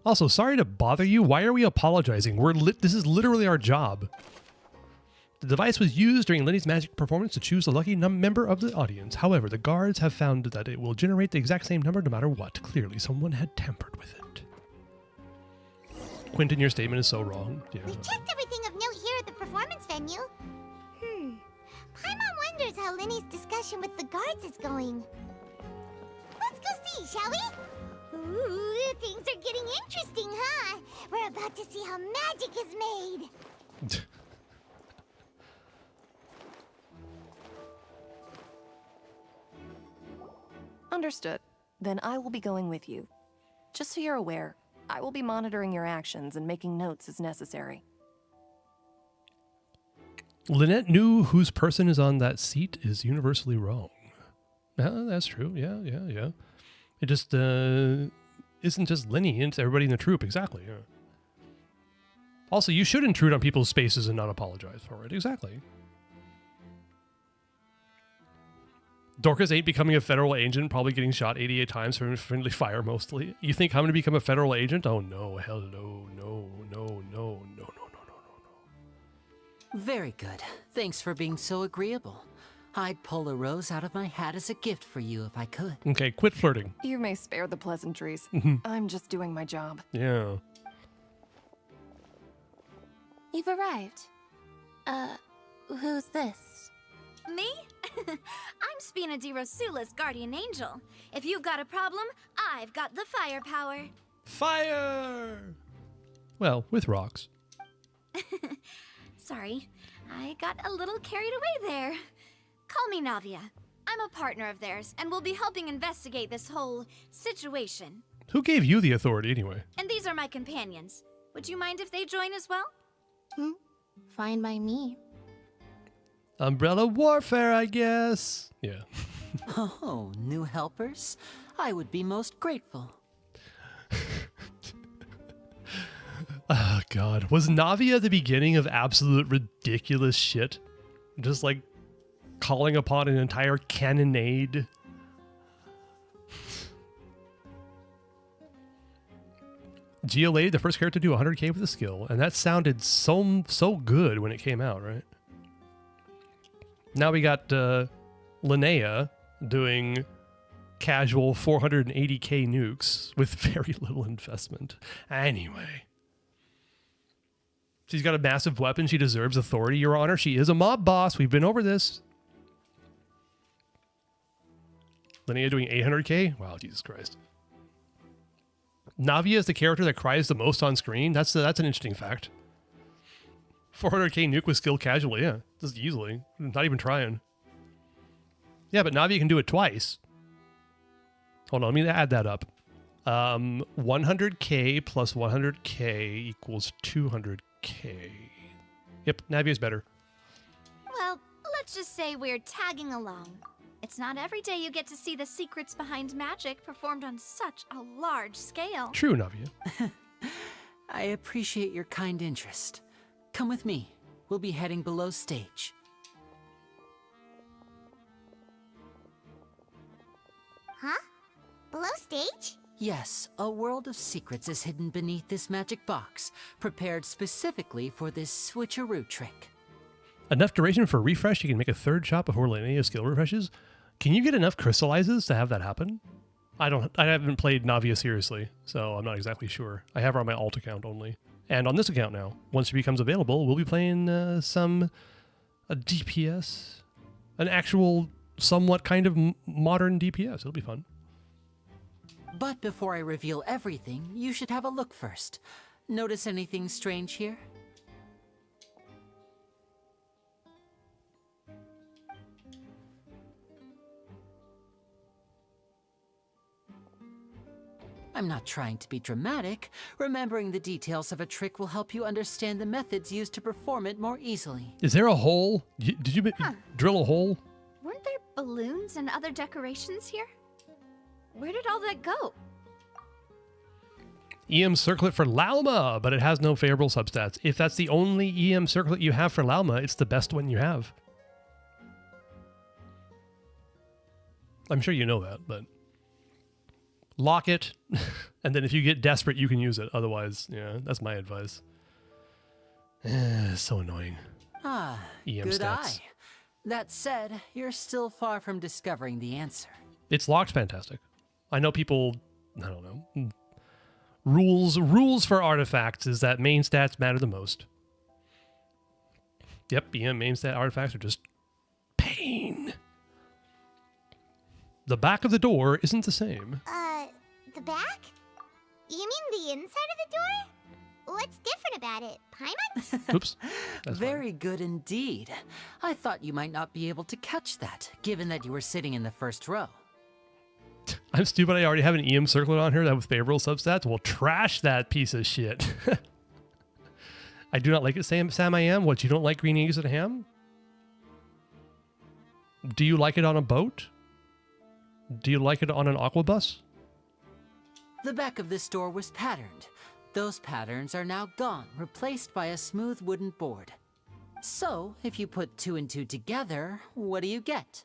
Speaker 1: Also, sorry to bother you. Why are we apologizing? This is literally our job. The device was used during Linny's magic performance to choose a lucky member of the audience. However, the guards have found that it will generate the exact same number no matter what. Clearly, someone had tampered with it. Quentin, your statement is so wrong. Yeah.
Speaker 3: We checked everything of note here at the performance venue. Paimon wonders how Linny's discussion with the guards is going. Let's go see, shall we? Ooh, things are getting interesting, huh? We're about to see how magic is made.
Speaker 20: Understood. Then I will be going with you. Just so you're aware, I will be monitoring your actions and making notes as necessary.
Speaker 1: Lynette knew whose person is on that seat is universally wrong. That's true. Yeah. It just isn't just Linny, it's everybody in the troupe. Exactly, yeah. Also, you should intrude on people's spaces and not apologize for it. Exactly. Dorcas ain't becoming a federal agent, probably getting shot 88 times from friendly fire mostly. You think I'm going to become a federal agent? Oh no, hell no.
Speaker 6: Very good. Thanks for being so agreeable. I'd pull a rose out of my hat as a gift for you if I could.
Speaker 1: Okay, quit flirting.
Speaker 20: You may spare the pleasantries. I'm just doing my job.
Speaker 1: Yeah.
Speaker 7: You've arrived. Who's this?
Speaker 10: Me? I'm Spina di Rosula's guardian angel. If you've got a problem, I've got the firepower.
Speaker 1: Fire! Well, with rocks.
Speaker 10: Sorry, I got a little carried away there. Call me Navia. I'm a partner of theirs, and we'll be helping investigate this whole situation.
Speaker 1: Who gave you the authority anyway?
Speaker 10: And these are my companions. Would you mind if they join as well?
Speaker 7: Fine by me.
Speaker 1: Umbrella warfare, I guess. Yeah.
Speaker 6: Oh, new helpers? I would be most grateful.
Speaker 1: God. Was Navi at the beginning of absolute ridiculous shit? Just like calling upon an entire cannonade? GLA, the first character to do 100k with a skill, and that sounded so good when it came out, right? Now we got Linnea doing casual 480k nukes with very little investment. Anyway. She's got a massive weapon. She deserves authority, Your Honor. She is a mob boss. We've been over this. Linnea doing 800k? Wow, Jesus Christ. Navia is the character that cries the most on screen. That's an interesting fact. 400k nuke with skill casually, yeah. Just easily. Not even trying. Yeah, but Navia can do it twice. Hold on, let me add that up. 100k plus 100k equals 200k. Yep, Navia's better.
Speaker 3: Well, let's just say we're tagging along. It's not every day you get to see the secrets behind magic performed on such a large scale.
Speaker 1: True, Navia.
Speaker 6: I appreciate your kind interest. Come with me. We'll be heading below stage.
Speaker 3: Huh? Below stage?
Speaker 6: Yes, a world of secrets is hidden beneath this magic box, prepared specifically for this switcheroo trick.
Speaker 1: Enough duration for a refresh, you can make a third shot before Linnea skill refreshes. Can you get enough crystallizes to have that happen? I haven't played Navia seriously, so I'm not exactly sure. I have her on my alt account only. And on this account now. Once she becomes available, we'll be playing a DPS. An actual, somewhat kind of modern DPS. It'll be fun.
Speaker 6: But before I reveal everything, you should have a look first. Notice anything strange here? I'm not trying to be dramatic. Remembering the details of a trick will help you understand the methods used to perform it more easily.
Speaker 1: Is there a hole? Did you drill a hole?
Speaker 3: Weren't there balloons and other decorations here? Where did all that go?
Speaker 1: EM circlet for Lalma, but it has no favorable substats. If that's the only EM circlet you have for Lalma, it's the best one you have. I'm sure you know that, but lock it, and then if you get desperate, you can use it. Otherwise, yeah, that's my advice. So annoying.
Speaker 6: Ah,
Speaker 1: EM
Speaker 6: good
Speaker 1: stats.
Speaker 6: eye. That said, you're still far from discovering the answer.
Speaker 1: It's locked fantastic. I know people, I don't know. Rules for artifacts is that main stats matter the most. Yep, EM main stat artifacts are just pain. The back of the door isn't the same.
Speaker 3: The back? You mean the inside of the door? What's different about it? Paimon?
Speaker 1: Oops.
Speaker 6: Very good indeed. I thought you might not be able to catch that, given that you were sitting in the first row.
Speaker 1: I'm stupid. I already have an EM circlet on here that with favorable substats. Well, trash that piece of shit. I do not like it, Sam I am. What, you don't like green eggs and ham? Do you like it on a boat? Do you like it on an aqua bus?
Speaker 6: The back of this door was patterned. Those patterns are now gone, replaced by a smooth wooden board. So, if you put 2 and 2 together, what do you get?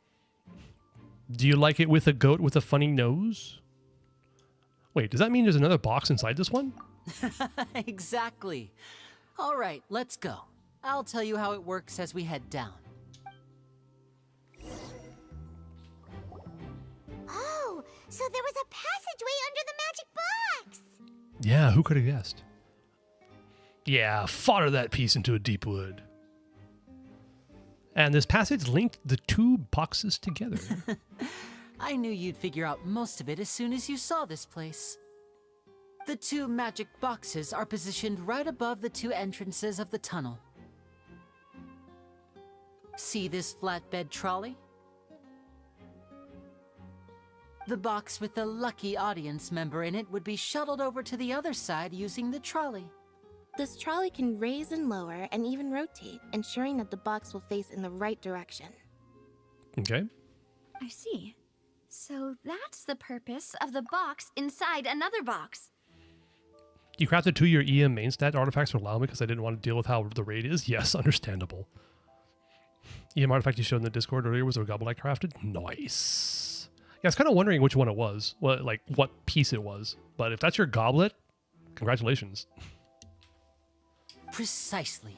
Speaker 1: Do you like it with a goat with a funny nose? Wait, does that mean there's another box inside this one?
Speaker 6: Exactly. All right, let's go. I'll tell you how it works as we head down.
Speaker 3: Oh, so there was a passageway under the magic box!
Speaker 1: Yeah, who could have guessed? Yeah, fodder that piece into a deep wood. And this passage linked the two boxes together.
Speaker 6: I knew you'd figure out most of it as soon as you saw this place. The 2 magic boxes are positioned right above the 2 entrances of the tunnel. See this flatbed trolley? The box with the lucky audience member in it would be shuttled over to the other side using the trolley.
Speaker 7: This trolley can raise and lower and even rotate, ensuring that the box will face in the right direction.
Speaker 1: Okay.
Speaker 3: I see. So that's the purpose of the box inside another box.
Speaker 1: You crafted 2 your EM main stat artifacts to allow me because I didn't want to deal with how the raid is. Yes, understandable. EM artifact you showed in the Discord earlier was a goblet I crafted. Nice. Yeah, I was kind of wondering which one it was, what piece it was. But if that's your goblet, congratulations.
Speaker 6: Precisely.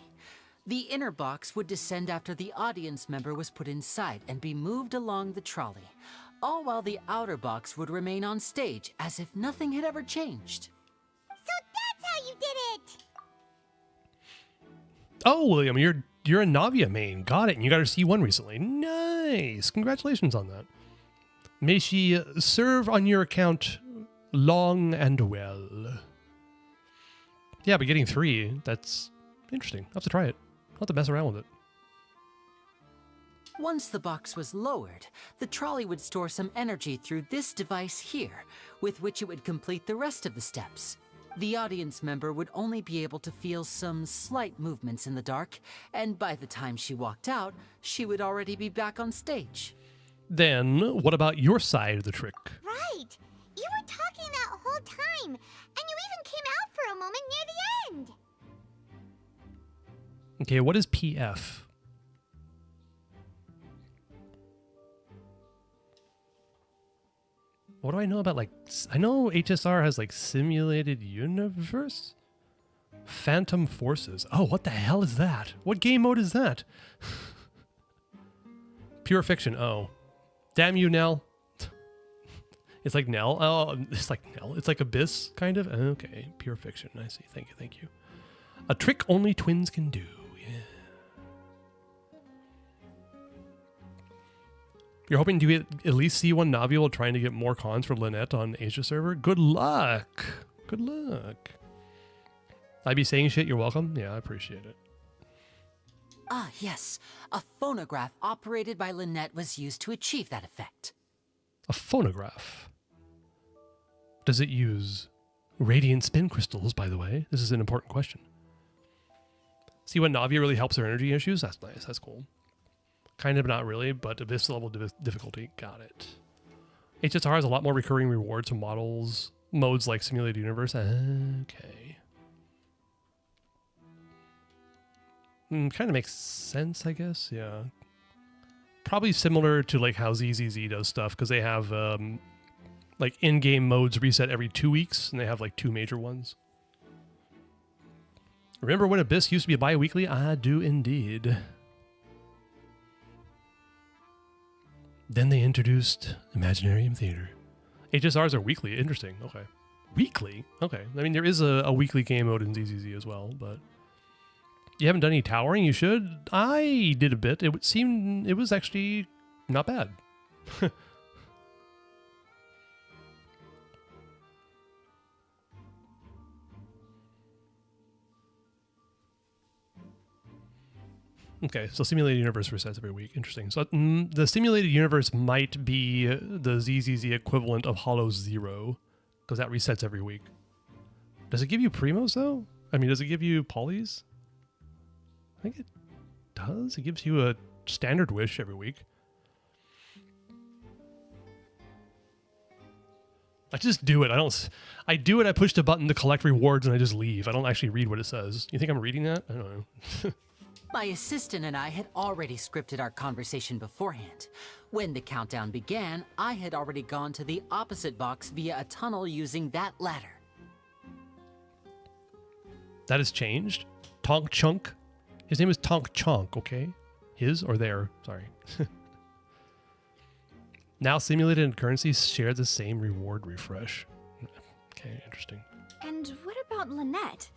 Speaker 6: The inner box would descend after the audience member was put inside and be moved along the trolley, all while the outer box would remain on stage as if nothing had ever changed.
Speaker 3: So that's how you did it!
Speaker 1: Oh, William, you're a Navia main. Got it. And you got her C1 recently. Nice. Congratulations on that. May she serve on your account long and well. Yeah, but getting 3, that's interesting. I'll have to try it. I'll have to mess around with it.
Speaker 6: Once the box was lowered, the trolley would store some energy through this device here, with which it would complete the rest of the steps. The audience member would only be able to feel some slight movements in the dark, and by the time she walked out, she would already be back on stage.
Speaker 1: Then, what about your side of the trick?
Speaker 3: Right! You were talking that whole time, and you even came out for a moment near the end!
Speaker 1: Okay, what is PF? What do I know about, I know HSR has, simulated universe? Phantom Forces. Oh, what the hell is that? What game mode is that? Pure Fiction, oh. Damn you, Nell. It's like Nell. Oh, it's like Nell. It's like Abyss, kind of. Okay, Pure Fiction. I see. Thank you, thank you. A trick only twins can do. Yeah. You're hoping to get at least see one Navi while trying to get more cons for Lynette on Asia server? Good luck. Good luck. I be saying shit, you're welcome. Yeah, I appreciate it.
Speaker 6: Ah, yes. A phonograph operated by Lynette was used to achieve that effect.
Speaker 1: A phonograph? Does it use radiant spin crystals, by the way? This is an important question. See when Navia really helps her energy issues? That's nice. That's cool. Kind of, not really, but Abyss level difficulty. Got it. HSR has a lot more recurring rewards from modes like Simulated Universe. Okay. Kind of makes sense, I guess. Yeah. Probably similar to how ZZZ does stuff, because they have in-game modes reset every 2 weeks, and they have 2 major ones. Remember when Abyss used to be bi-weekly? I do indeed. Then they introduced Imaginarium Theater. HSRs are weekly. Interesting. Okay. Weekly? Okay. I mean, there is a weekly game mode in ZZZ as well, but... You haven't done any towering? You should. I did a bit. It seemed it was actually not bad. Okay, so Simulated Universe resets every week. Interesting. So the Simulated Universe might be the ZZZ equivalent of Hollow Zero, because that resets every week. Does it give you Primos, though? I mean, does it give you Polys? I think it does. It gives you a standard wish every week. I just do it. I do it, I push the button to collect rewards, and I just leave. I don't actually read what it says. You think I'm reading that? I don't know.
Speaker 6: My assistant and I had already scripted our conversation beforehand. When the countdown began, I had already gone to the opposite box via a tunnel using that ladder.
Speaker 1: That has changed? Tonk Chunk? His name is Tonk Chonk, okay? His or their, sorry. Now simulated and currencies share the same reward refresh. Okay, interesting.
Speaker 10: And what about Lynette?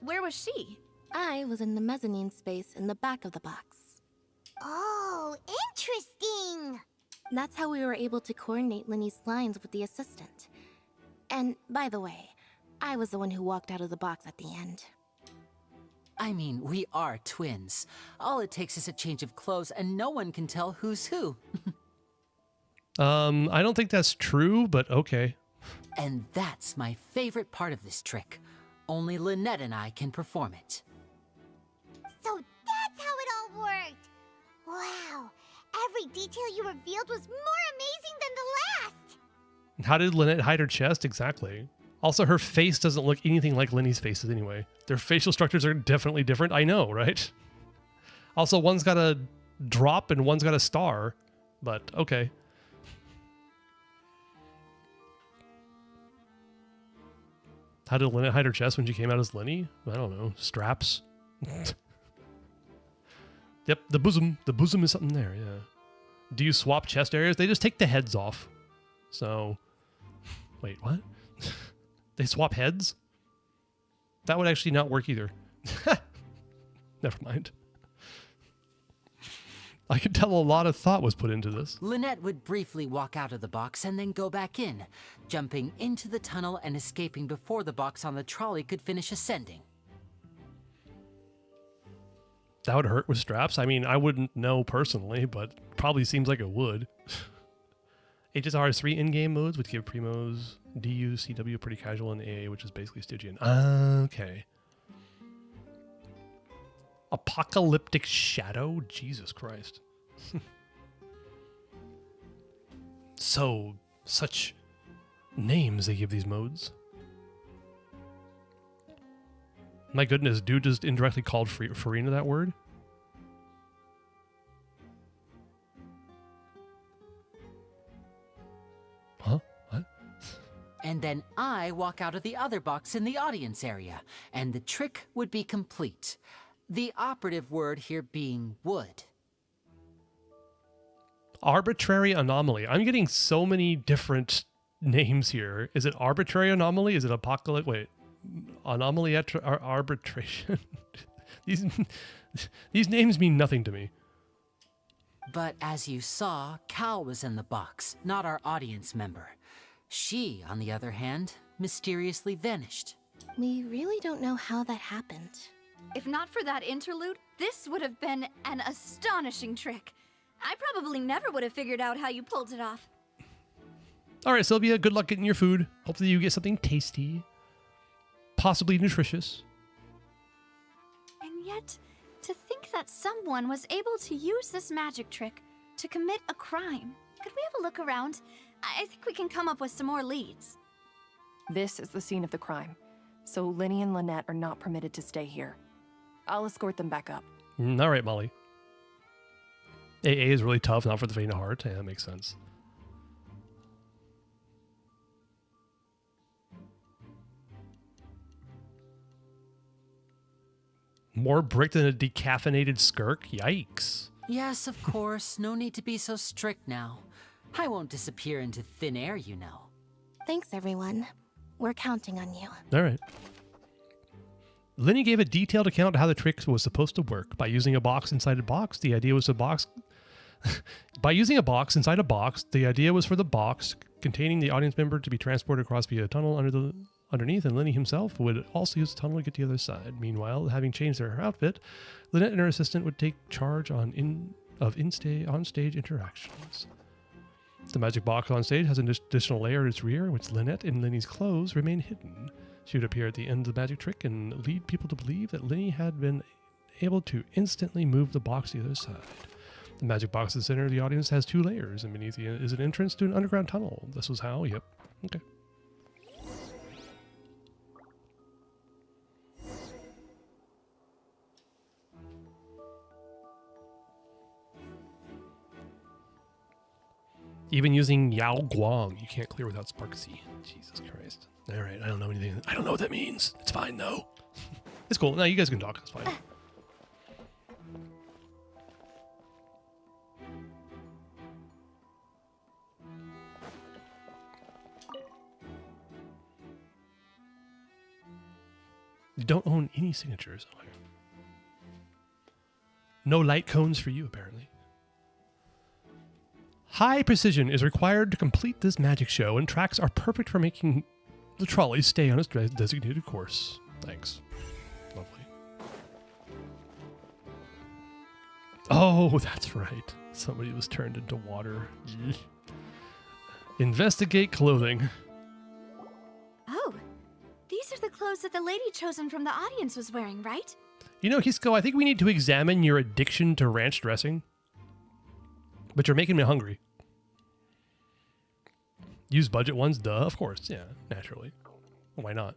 Speaker 10: Where was she?
Speaker 7: I was in the mezzanine space in the back of the box.
Speaker 3: Oh, interesting!
Speaker 7: That's how we were able to coordinate Linny's lines with the assistant. And, by the way, I was the one who walked out of the box at the end.
Speaker 6: I mean, we are twins. All it takes is a change of clothes and no one can tell who's who.
Speaker 1: I don't think that's true, but okay.
Speaker 6: And that's my favorite part of this trick. Only Lynette and I can perform it.
Speaker 3: So that's how it all worked! Wow, every detail you revealed was more amazing than the last!
Speaker 1: How did Lynette hide her chest? Exactly. Also, her face doesn't look anything like Lenny's faces anyway. Their facial structures are definitely different. I know, right? Also, one's got a drop and one's got a star, but okay. How did Lynette hide her chest when she came out as Lenny? I don't know. Straps. Yep, the bosom. The bosom is something there, yeah. Do you swap chest areas? They just take the heads off. So, wait, what? They swap heads? That would actually not work either. Never mind. I could tell a lot of thought was put into this.
Speaker 6: Lynette would briefly walk out of the box and then go back in, jumping into the tunnel and escaping before the box on the trolley could finish ascending.
Speaker 1: That would hurt with straps? I mean, I wouldn't know personally, but probably seems like it would. HSR has 3 in-game modes, which give Primos DU, CW pretty casual, and AA, which is basically Stygian. Okay. Apocalyptic Shadow? Jesus Christ. Such names they give these modes. My goodness, dude just indirectly called Farina that word? Huh? What?
Speaker 6: And then I walk out of the other box in the audience area, and the trick would be complete. The operative word here being would.
Speaker 1: Arbitrary anomaly. I'm getting so many different names here. Is it arbitrary anomaly? Is it apocalypse? Wait. Anomaly arbitration. These names mean nothing to me.
Speaker 6: But as you saw, Cal was in the box, not our audience member. She, on the other hand, mysteriously vanished.
Speaker 7: We really don't know how that happened.
Speaker 10: If not for that interlude, this would have been an astonishing trick. I probably never would have figured out how you pulled it off.
Speaker 1: All right, Sylvia, good luck getting your food. Hopefully you get something tasty. Possibly nutritious.
Speaker 10: And yet, to think that someone was able to use this magic trick to commit a crime. Could we have a look around? I think we can come up with some more leads.
Speaker 20: This is the scene of the crime, so Lenny and Lynette are not permitted to stay here. I'll escort them back up.
Speaker 1: All right, Molly. AA is really tough, not for the faint of heart. Yeah, that makes sense. More brick than a decaffeinated skirk? Yikes.
Speaker 6: Yes, of course. No need to be so strict now. I won't disappear into thin air, you know.
Speaker 7: Thanks, everyone. We're counting on you.
Speaker 1: All right. Lenny gave a detailed account of how the trick was supposed to work. By using a box inside a box, the idea was By using a box inside a box, the idea was for the box containing the audience member to be transported across via a tunnel underneath, and Lenny himself would also use the tunnel to get to the other side. Meanwhile, having changed her outfit, Lynette and her assistant would take charge on-stage interactions. The magic box on stage has an additional layer at its rear, in which Lynette and Lenny's clothes remain hidden. She would appear at the end of the magic trick and lead people to believe that Lenny had been able to instantly move the box to the other side. The magic box at the center of the audience has 2 layers, and beneath it is an entrance to an underground tunnel. This was how, yep, okay. Even using Yao Guang, you can't clear without Sparksy. Jesus Christ. All right, I don't know anything. I don't know what that means. It's fine, though. It's cool. No, you guys can talk. It's fine. You don't own any signatures. Okay. No light cones for you, apparently. High precision is required to complete this magic show, and tracks are perfect for making the trolley stay on its designated course. Thanks. Lovely. Oh, that's right. Somebody was turned into water. Investigate clothing.
Speaker 10: Oh, these are the clothes that the lady chosen from the audience was wearing, right?
Speaker 1: You know, Hisco, I think we need to examine your addiction to ranch dressing. But you're making me hungry. Use budget ones? Duh, of course. Yeah, naturally. Why not?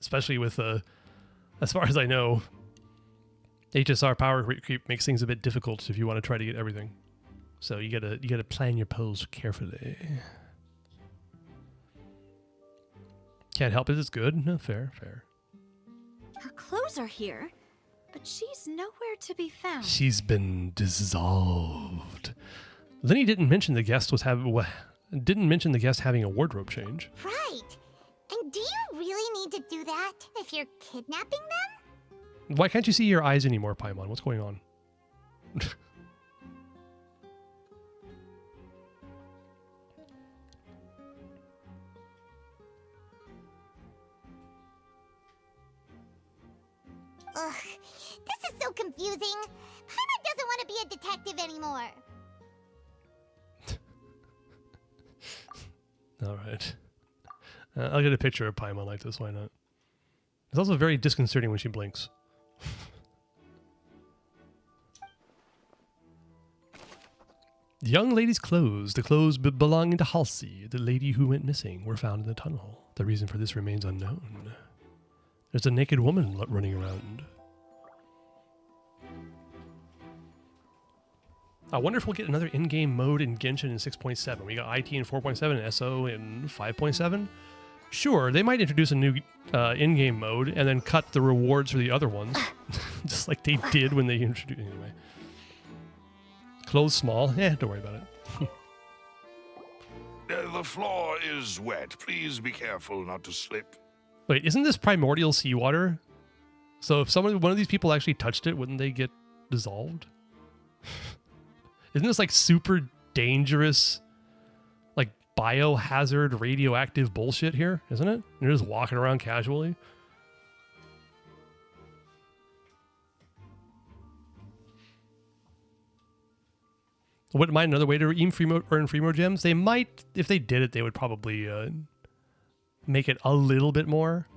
Speaker 1: Especially with, as far as I know, HSR power creep makes things a bit difficult if you want to try to get everything. So you gotta plan your pulls carefully. Can't help it. It's good. No, fair.
Speaker 21: Her clothes are here, but she's nowhere to be found.
Speaker 1: She's been dissolved. Lenny didn't mention the guest having a wardrobe change.
Speaker 3: Right. And do you really need to do that if you're kidnapping them?
Speaker 1: Why can't you see your eyes anymore, Paimon? What's going on?
Speaker 3: Ugh, this is so confusing. Paimon doesn't want to be a detective anymore.
Speaker 1: All right. I'll get a picture of Paimon like this. Why not? It's also very disconcerting when she blinks. Young lady's clothes. The clothes belonging to Halsey, the lady who went missing, were found in the tunnel. The reason for this remains unknown. There's a naked woman running around. I wonder if we'll get another in-game mode in Genshin in 6.7. We got IT in 4.7 and SO in 5.7. Sure, they might introduce a new in-game mode and then cut the rewards for the other ones. Just like they did when they introduced... Anyway. Clothes small. Yeah, don't worry about it.
Speaker 16: The floor is wet. Please be careful not to slip.
Speaker 1: Wait, isn't this primordial seawater? So if one of these people actually touched it, wouldn't they get dissolved? Isn't this like super dangerous, like biohazard radioactive bullshit here, isn't it? You're just walking around casually. Wouldn't mind another way to earn Freemo gems. They might, if they did it, they would probably make it a little bit more.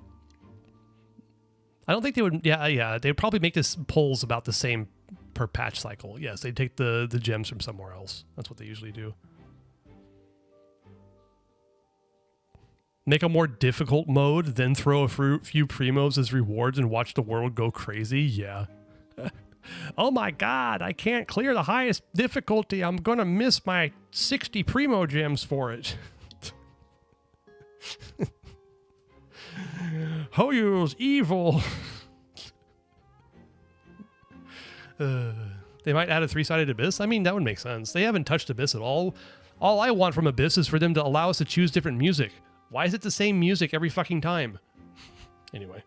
Speaker 1: I don't think they would. Yeah. They'd probably make this polls about the same per patch cycle. Yes, they take the gems from somewhere else. That's what they usually do. Make a more difficult mode, then throw a few primos as rewards and watch the world go crazy. Yeah. Oh my god, I can't clear the highest difficulty. I'm gonna miss my 60 primo gems for it. Hoyu's evil. They might add a 3-sided Abyss. I mean, that would make sense. They haven't touched Abyss at all. All I want from Abyss is for them to allow us to choose different music. Why is it the same music every fucking time? Anyway.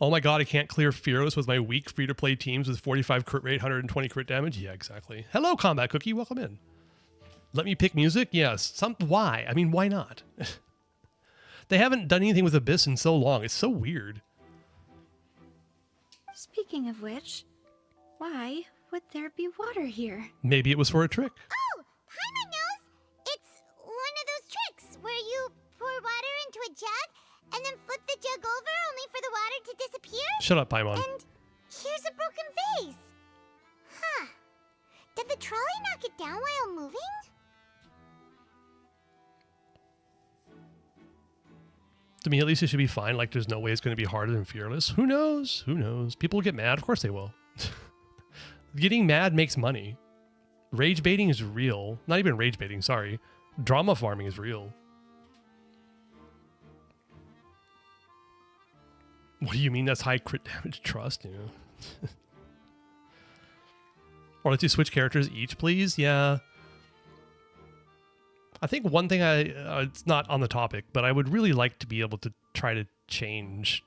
Speaker 1: Oh my god, I can't clear Fearless with my weak free-to-play teams with 45 crit rate, 120 crit damage? Yeah, exactly. Hello, Combat Cookie. Welcome in. Let me pick music? Yes. Why? I mean, why not? They haven't done anything with Abyss in so long. It's so weird.
Speaker 21: Speaking of which, why would there be water here?
Speaker 1: Maybe it was for a trick.
Speaker 3: Oh, Paimon knows! It's one of those tricks where you pour water into a jug and then flip the jug over only for the water to disappear.
Speaker 1: Shut up, Paimon.
Speaker 3: And here's a broken vase. Huh. Did the trolley knock it down while moving?
Speaker 1: To me, at least it should be fine. Like, there's no way it's going to be harder than Fearless. Who knows? Who knows? People will get mad. Of course they will. Getting mad makes money. Rage baiting is real. Not even rage baiting, sorry. Drama farming is real. What do you mean that's high crit damage trust? You know? Or let's you switch characters each, please? Yeah. I think one thing it's not on the topic, but I would really like to be able to try to change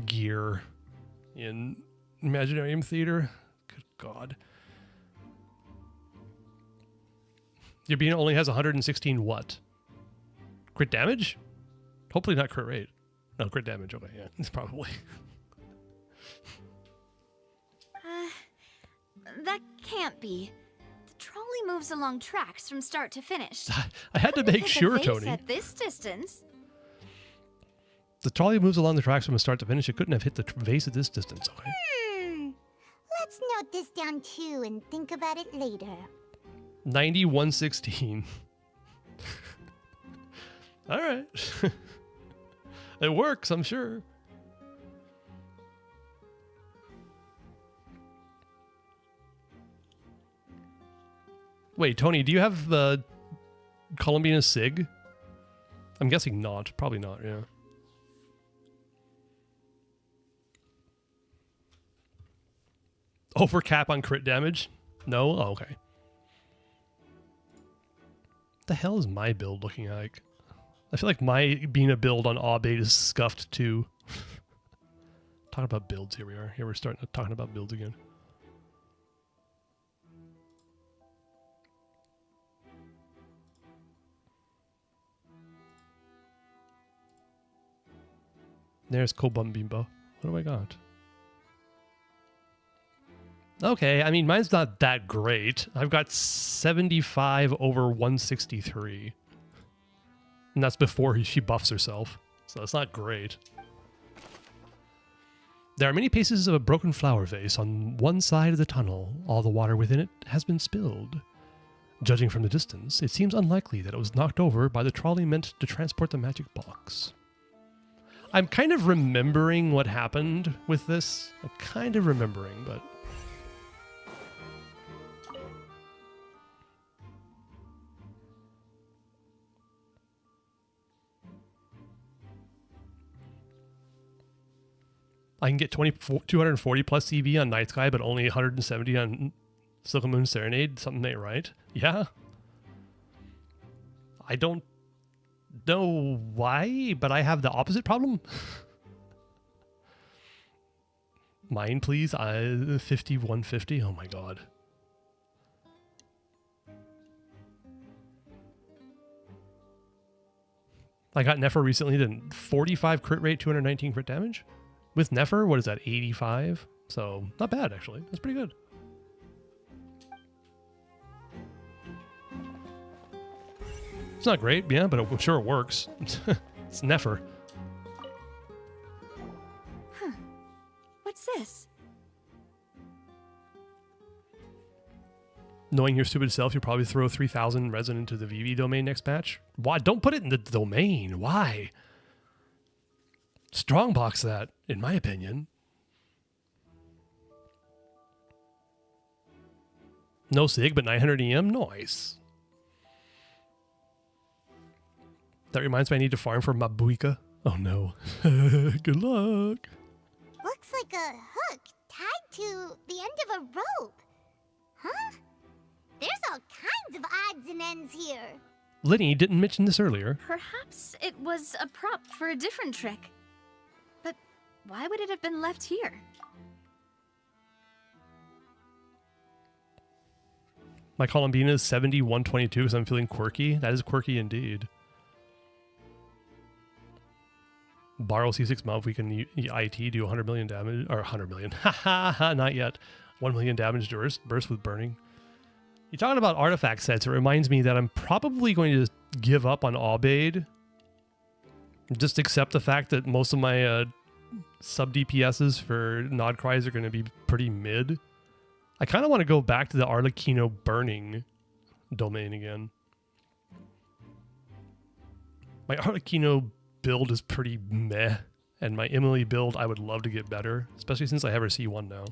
Speaker 1: gear in Imaginarium Theater. Good God. Your only has 116 what? Crit damage? Hopefully not crit rate. No, crit damage. Okay, yeah, it's probably.
Speaker 21: That can't be. The trolley moves along tracks from start to finish.
Speaker 1: I had to make sure, Tony.
Speaker 21: At this distance.
Speaker 1: The trolley moves along the tracks from start to finish. It couldn't have hit the vase at this distance. Okay.
Speaker 3: Let's note this down too and think about it later.
Speaker 1: 9116. All right. It works, I'm sure. Wait, Tony, do you have the Columbina SIG? I'm guessing not. Probably not, yeah. Over cap on crit damage? No? Oh, okay. What the hell is my build looking like? I feel like my being a build on Aubade is scuffed too. Talking about builds, here we are. Here we're starting to talking about builds again. There's Kobum Bimbo. What do I got? Okay, I mean, mine's not that great. I've got 75 over 163. And that's before she buffs herself. So that's not great. There are many pieces of a broken flower vase on one side of the tunnel. All the water within it has been spilled. Judging from the distance, it seems unlikely that it was knocked over by the trolley meant to transport the magic box. I'm kind of remembering what happened with this. I'm kind of remembering, but... I can get 240 plus CV on Night Sky, but only 170 on Silver Moon Serenade. Something ain't right. Yeah. I don't know why, but I have the opposite problem. Mine, please. 5150. Oh my god. I got Nefer recently, did 45 crit rate, 219 crit damage. With Nefer, what is that, 85? So, not bad, actually. That's pretty good. It's not great, yeah, but I'm sure it works. It's Nefer.
Speaker 21: Huh. What's this?
Speaker 1: Knowing your stupid self, you'll probably throw 3,000 resin into the VV domain next patch. Why? Don't put it in the domain. Why? Strongbox that, in my opinion. No SIG, but 900 EM? Nice. That reminds me I need to farm for Mabuika. Oh no. Good luck.
Speaker 3: Looks like a hook tied to the end of a rope. Huh? There's all kinds of odds and ends here.
Speaker 1: Linny didn't mention this earlier.
Speaker 21: Perhaps it was a prop for a different trick. But why would it have been left here?
Speaker 1: My Columbina is 7122 because I'm feeling quirky. That is quirky indeed. Borrow C6 Mob, we can IT, do 100 million damage, or 100 million. Ha ha ha, not yet. 1 million damage burst with burning. You're talking about artifact sets. It reminds me that I'm probably going to give up on Aubade. Just accept the fact that most of my sub DPSs for Nod Cries are going to be pretty mid. I kind of want to go back to the Arlecchino burning domain again. My Arlecchino build is pretty meh, and my Emily build I would love to get better, especially since I have her C1 now.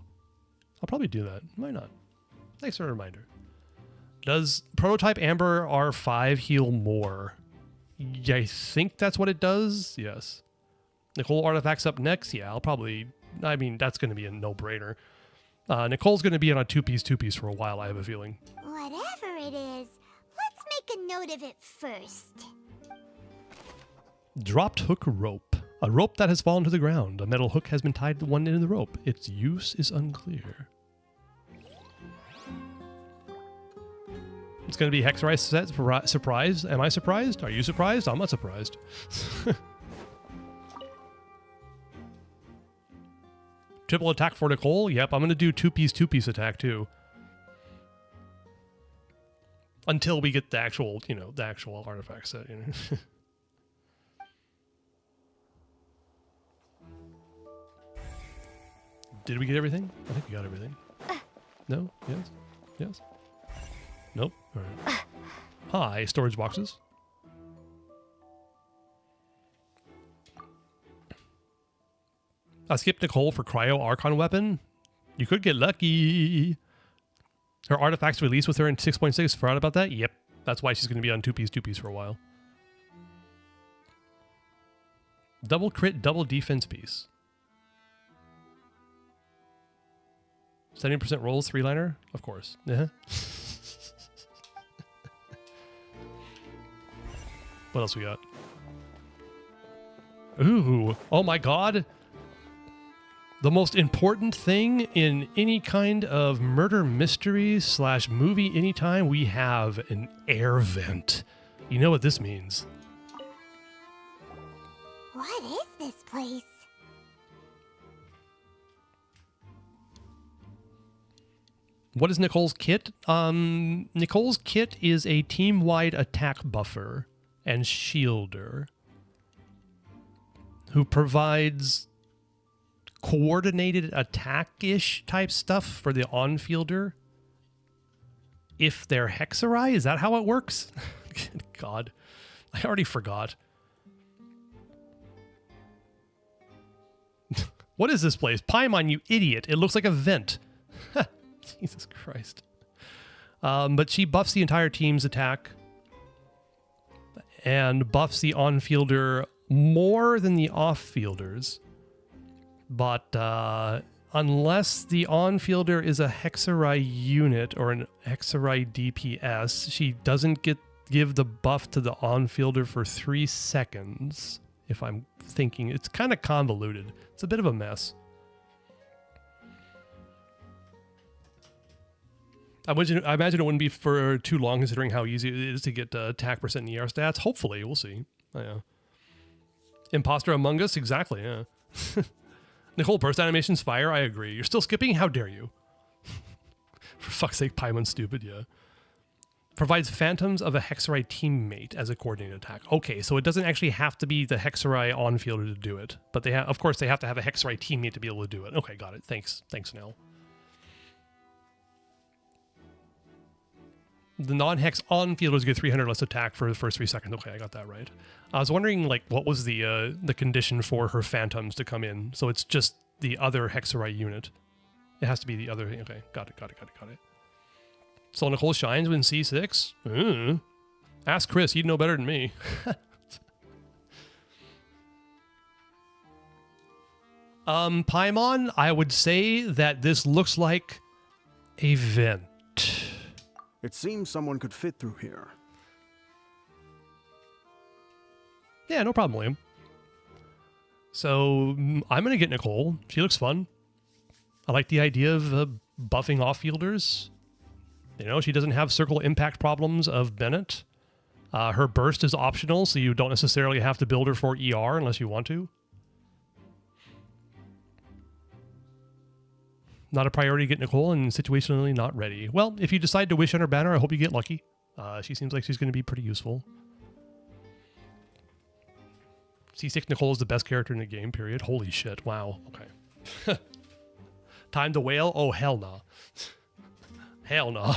Speaker 1: I'll probably do that. Why not? Thanks for a reminder. Does Prototype Amber R5 heal more? Yeah, I think that's what it does. Yes. Nicole Artifacts up next. Yeah, I'll probably... I mean, that's going to be a no-brainer. Nicole's going to be on a two-piece for a while, I have a feeling.
Speaker 3: Whatever it is, let's make a note of it first.
Speaker 1: Dropped hook rope. A rope that has fallen to the ground. A metal hook has been tied to one end of the rope. Its use is unclear. It's going to be Hexerize set surprise. Am I surprised? Are you surprised? I'm not surprised. Triple attack for Nicole? Yep, I'm going to do two-piece attack too. Until we get the actual, the actual artifact set, Did we get everything? I think we got everything. No? Yes? Yes? Nope. All right. Hi, storage boxes. I skipped Nicole for Cryo Archon weapon. You could get lucky. Her artifacts released with her in 6.6. Forgot about that? Yep. That's why she's going to be on 2-piece for a while. Double crit, double defense piece. 70% rolls, 3-liner? Of course. Yeah. What else we got? Ooh. Oh my god. The most important thing in any kind of murder mystery / movie anytime, we have an air vent. You know what this means.
Speaker 3: What is this place?
Speaker 1: What is Nicole's kit? Nicole's kit is a team-wide attack buffer and shielder who provides coordinated attack-ish type stuff for the on-fielder. If they're Hexerai, is that how it works? God, I already forgot. What is this place? Paimon, you idiot. It looks like a vent. Jesus Christ. But she buffs the entire team's attack and buffs the on-fielder more than the off-fielders. But unless the on-fielder is a Hexerai unit or an Hexerai DPS, she doesn't give the buff to the on-fielder for 3 seconds, if I'm thinking. It's kind of convoluted. It's a bit of a mess. I imagine it wouldn't be for too long, considering how easy it is to get attack percent in ER stats. Hopefully, we'll see. Oh, yeah. Imposter Among Us? Exactly, yeah. Nicole, burst animations fire? I agree. You're still skipping? How dare you? For fuck's sake, Paimon's stupid, yeah. Provides phantoms of a Hexerai teammate as a coordinated attack. Okay, so it doesn't actually have to be the Hexerai on-fielder to do it. But they of course, they have to have a Hexerai teammate to be able to do it. Okay, got it. Thanks, Nell. The non-hex on-fielders get 300 less attack for the first 3 seconds. Okay, I got that right. I was wondering, like, what was the condition for her phantoms to come in? So it's just the other Hexerai unit. It has to be the other. Okay, got it. So Nicole shines when C6? Ask Chris, he'd know better than me. Paimon, I would say that this looks like a vent.
Speaker 15: It seems someone could fit through here.
Speaker 1: Yeah, no problem, William. So I'm going to get Nicole. She looks fun. I like the idea of buffing off-fielders. You know, she doesn't have circle impact problems of Bennett. Her burst is optional, so you don't necessarily have to build her for ER unless you want to. Not a priority to get Nicole, and situationally not ready. Well, if you decide to wish on her banner, I hope you get lucky. She seems like she's going to be pretty useful. C6 Nicole is the best character in the game, period. Holy shit, wow. Okay. Time to wail? Oh, hell no. Hell no.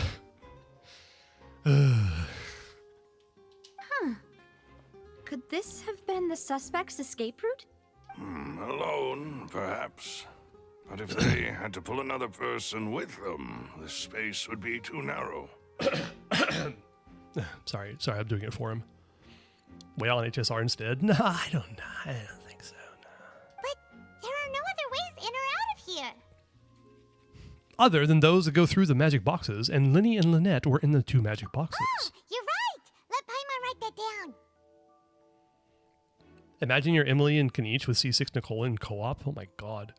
Speaker 21: Huh. Could this have been the suspect's escape route?
Speaker 16: Alone, perhaps. But if they had to pull another person with them, the space would be too narrow.
Speaker 1: Sorry, I'm doing it for him. Wail on HSR instead? No, I don't think so, no.
Speaker 3: But there are no other ways in or out of here.
Speaker 1: Other than those that go through the magic boxes, and Linny and Lynette were in the 2 magic boxes.
Speaker 3: Oh, you're right! Let Paimon write that down.
Speaker 1: Imagine you're Emily and Kaniche with C6 Nicole in co-op. Oh my god.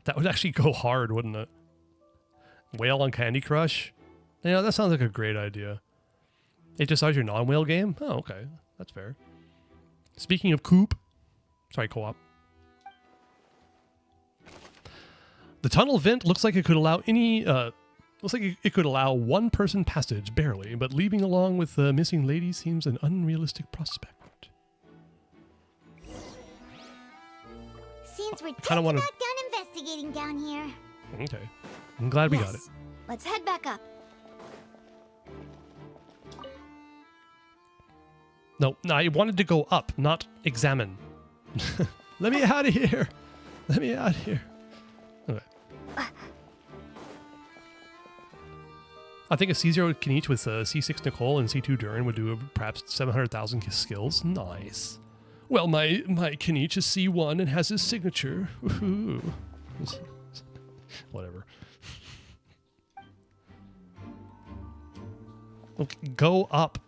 Speaker 1: That would actually go hard, wouldn't it? Wail on Candy Crush? Yeah, that sounds like a great idea. HSR's your non-whale game? Oh, okay. That's fair. Speaking of co-op. The tunnel vent looks like it could allow it could allow one-person passage, barely, but leaving along with the missing lady seems an unrealistic prospect.
Speaker 3: Seems we're just about done investigating down here.
Speaker 1: Okay. I'm glad we got it.
Speaker 21: Let's head back up.
Speaker 1: No, I wanted to go up, not examine. Let me out of here. Let me out of here. Okay. I think a C0 Kenichi with C6 Nicole and C2 Durin would do perhaps 700,000 skills. Nice. Well, my Kenichi is C1 and has his signature. Woohoo. Whatever. Okay, go up.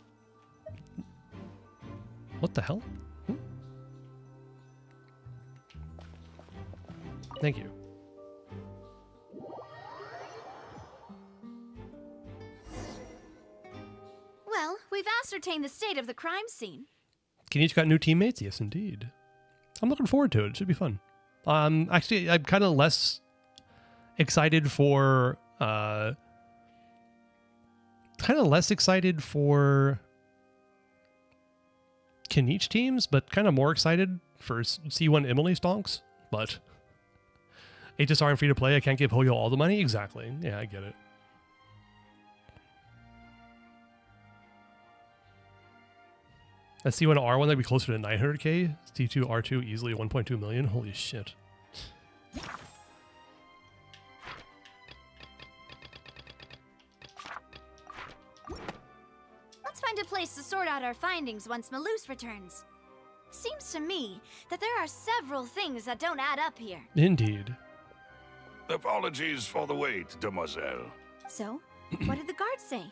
Speaker 1: What the hell? Thank you.
Speaker 21: Well, we've ascertained the state of the crime scene.
Speaker 1: Kenichi got new teammates? Yes, indeed. I'm looking forward to it. It should be fun. Actually, I'm kind of less excited for... Kenichi teams, but kind of more excited for C1 Emily stonks. But HSR and free to play, I can't give Hoyo all the money? Exactly. Yeah, I get it. A C1 R1, that'd be closer to 900k. C2 R2 easily 1.2 million. Holy shit.
Speaker 21: Let's find a place to sort out our findings once Malus returns. Seems to me that there are several things that don't add up here.
Speaker 1: Indeed.
Speaker 16: Apologies for the wait, demoiselle.
Speaker 21: So, what did the guards say?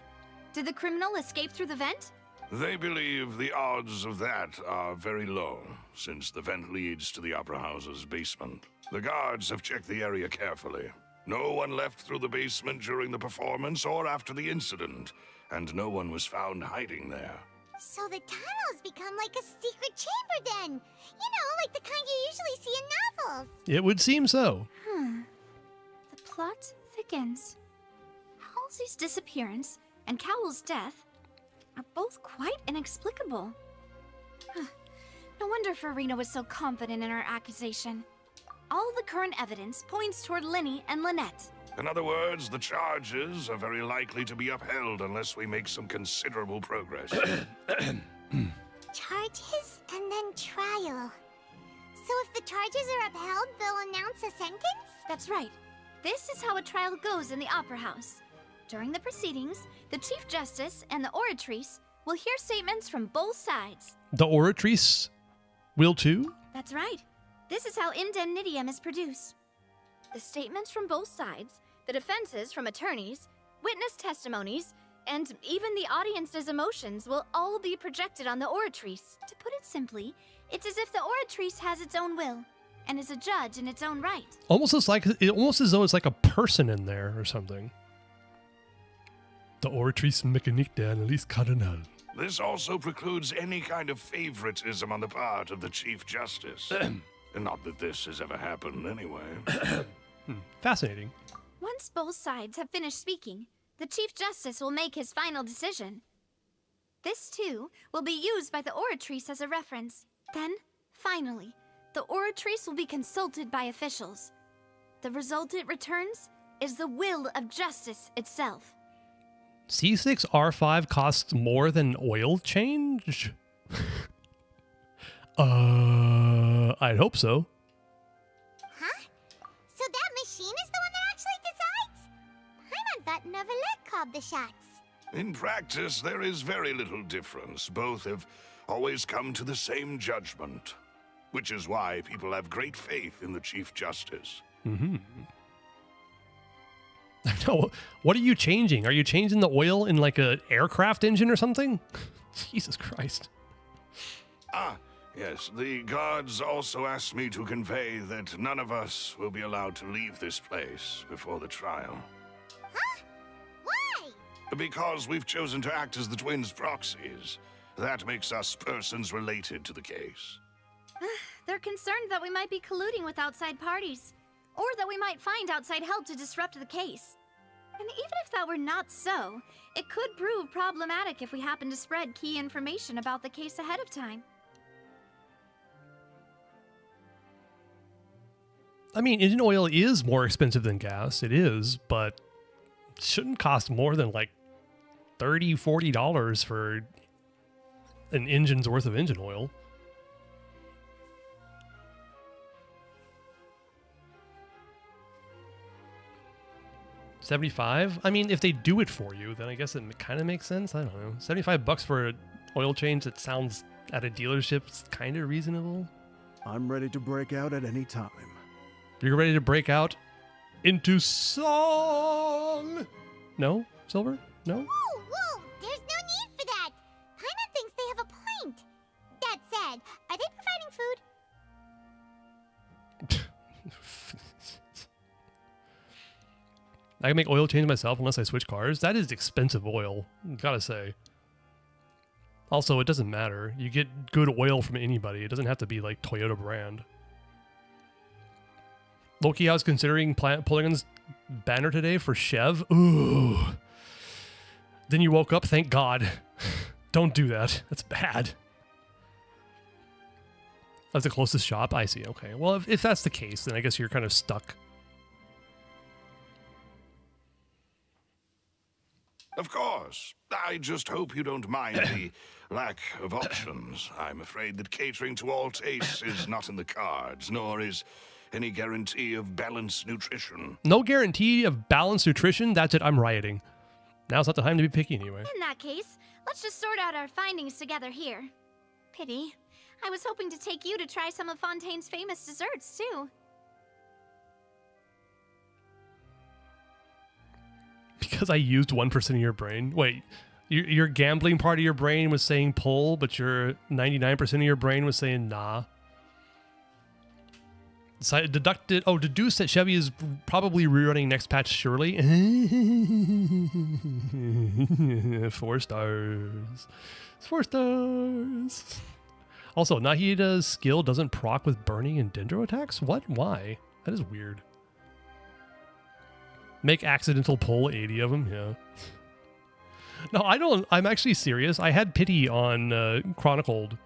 Speaker 21: Did the criminal escape through the vent?
Speaker 16: They believe the odds of that are very low, since the vent leads to the Opera House's basement. The guards have checked the area carefully. No one left through the basement during the performance or after the incident, and no one was found hiding there.
Speaker 3: So the tunnels become like a secret chamber then. You know, like the kind you usually see in novels.
Speaker 1: It would seem so.
Speaker 21: The plot thickens. Halsey's disappearance and Cowell's death are both quite inexplicable. No wonder Farina was so confident in her accusation. All the current evidence points toward Linny and Lynette.
Speaker 16: In other words, the charges are very likely to be upheld unless we make some considerable progress.
Speaker 3: Charges and then trial. So if the charges are upheld, they'll announce a sentence?
Speaker 21: That's right. This is how a trial goes in the Opera House. During the proceedings, the Chief Justice and the Oratrice will hear statements from both sides.
Speaker 1: The Oratrice will too?
Speaker 21: That's right. This is how indemnitium is produced. The statements from both sides, the defenses from attorneys, witness testimonies, and even the audience's emotions will all be projected on the Oratrice. To put it simply, it's as if the Oratrice has its own will and is a judge in its own right.
Speaker 1: Almost as though it's like a person in there or something. The Oratrice mécanique d'analyse cardinale.
Speaker 16: This also precludes any kind of favoritism on the part of the Chief Justice. Not that this has ever happened anyway.
Speaker 1: Fascinating.
Speaker 21: Once both sides have finished speaking, the Chief Justice will make his final decision. This, too, will be used by the Oratrice as a reference. Then, finally, the Oratrice will be consulted by officials. The result it returns is the will of justice itself.
Speaker 1: C6 R5 costs more than oil change? I'd hope so.
Speaker 3: Huh? So that machine is the one that actually decides? Paimon thought Neverlet called the shots.
Speaker 16: In practice, there is very little difference. Both have always come to the same judgment, which is why people have great faith in the Chief Justice.
Speaker 1: No, what are you changing? Are you changing the oil in like an aircraft engine or something? Jesus Christ.
Speaker 16: Ah, yes, the guards also asked me to convey that none of us will be allowed to leave this place before the trial.
Speaker 3: Huh? Why?
Speaker 16: Because we've chosen to act as the twins' proxies. That makes us persons related to the case.
Speaker 21: They're concerned that we might be colluding with outside parties, or that we might find outside help to disrupt the case. And even if that were not so, it could prove problematic if we happen to spread key information about the case ahead of time.
Speaker 1: I mean, engine oil is more expensive than gas. It is, but shouldn't cost more than like $30-40 for an engine's worth of engine oil. $75? I mean, if they do it for you, then I guess it kind of makes sense. I don't know. $75 for an oil change that sounds at a dealership is kind of reasonable.
Speaker 15: I'm ready to break out at any time.
Speaker 1: You're ready to break out into song? No? Silver? No?
Speaker 3: Whoa, whoa! There's no need for that! Paimon thinks they have a point. That said, are they providing food?
Speaker 1: I can make oil change myself unless I switch cars. That is expensive oil, gotta say. Also, it doesn't matter. You get good oil from anybody. It doesn't have to be like Toyota brand. Loki, I was considering pulling on this banner today for Chev. Ooh. Then you woke up, thank God. Don't do that. That's bad. That's the closest shop? I see. Okay. Well, if that's the case, then I guess you're kind of stuck.
Speaker 16: Of course. I just hope you don't mind the lack of options. I'm afraid that catering to all tastes is not in the cards, nor is any guarantee of balanced nutrition.
Speaker 1: No guarantee of balanced nutrition? That's it. I'm rioting. Now's not the time to be picky anyway.
Speaker 21: In that case, let's just sort out our findings together here. Pity. I was hoping to take you to try some of Fontaine's famous desserts, too.
Speaker 1: Because I used 1% of your brain? Wait, your gambling part of your brain was saying pull, but your 99% of your brain was saying nah? So I deduced that Chevy is probably rerunning next patch, surely. 4 stars. 4 stars. Also, Nahida's skill doesn't proc with burning and dendro attacks? What? Why? That is weird. Make accidental pull 80 of them, yeah. No, I don't. I'm actually serious. I had pity on Chronicled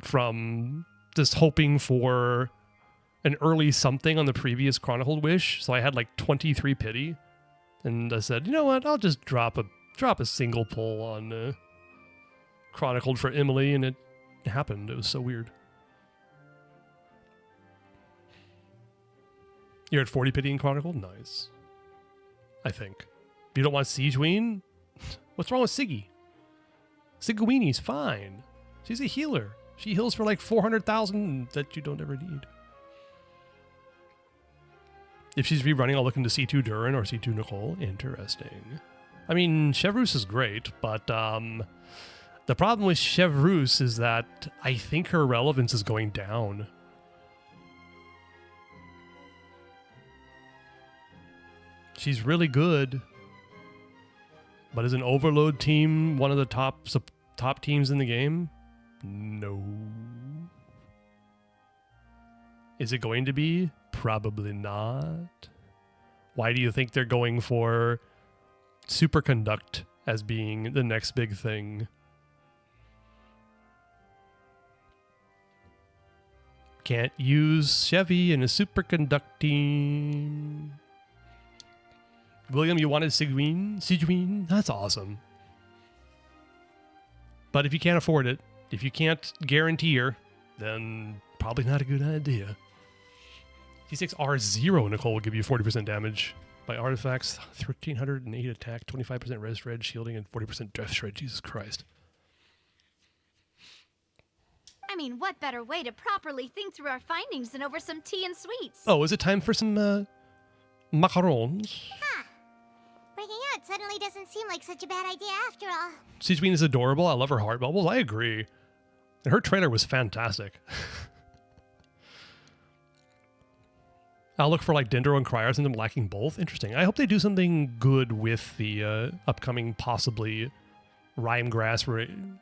Speaker 1: from just hoping for an early something on the previous Chronicled wish. So I had like 23 pity. And I said, you know what? I'll just drop a single pull on Chronicled for Emily, and it happened. It was so weird. You're at 40 pity in Chronicled? Nice. I think. You don't want Siegeween? What's wrong with Siggy? Sigeweenie's fine. She's a healer. She heals for like 400,000 that you don't ever need. If she's rerunning, I'll look into C2 Durin or C2 Nicole. Interesting. I mean, Chevreuse is great, but the problem with Chevreuse is that I think her relevance is going down. She's really good, but is an Overload team one of the top teams in the game? No. Is it going to be? Probably not. Why do you think they're going for Superconduct as being the next big thing? Can't use Chevy in a Superconduct team. William, you wanted Siegeween? That's awesome. But if you can't afford it, if you can't guarantee her, then probably not a good idea. T6R0 Nicole will give you 40% damage by artifacts, 1308 attack, 25% res shred, shielding, and 40% death shred. Jesus Christ.
Speaker 21: I mean, what better way to properly think through our findings than over some tea and sweets?
Speaker 1: Oh, is it time for some macarons?
Speaker 3: Huh. Breaking out suddenly doesn't seem like such a bad idea after all.
Speaker 1: Siegeween is adorable. I love her heart bubbles. I agree. And her trailer was fantastic. I'll look for like Dendro and Cryos and them lacking both. Interesting. I hope they do something good with the upcoming possibly Rhymegrass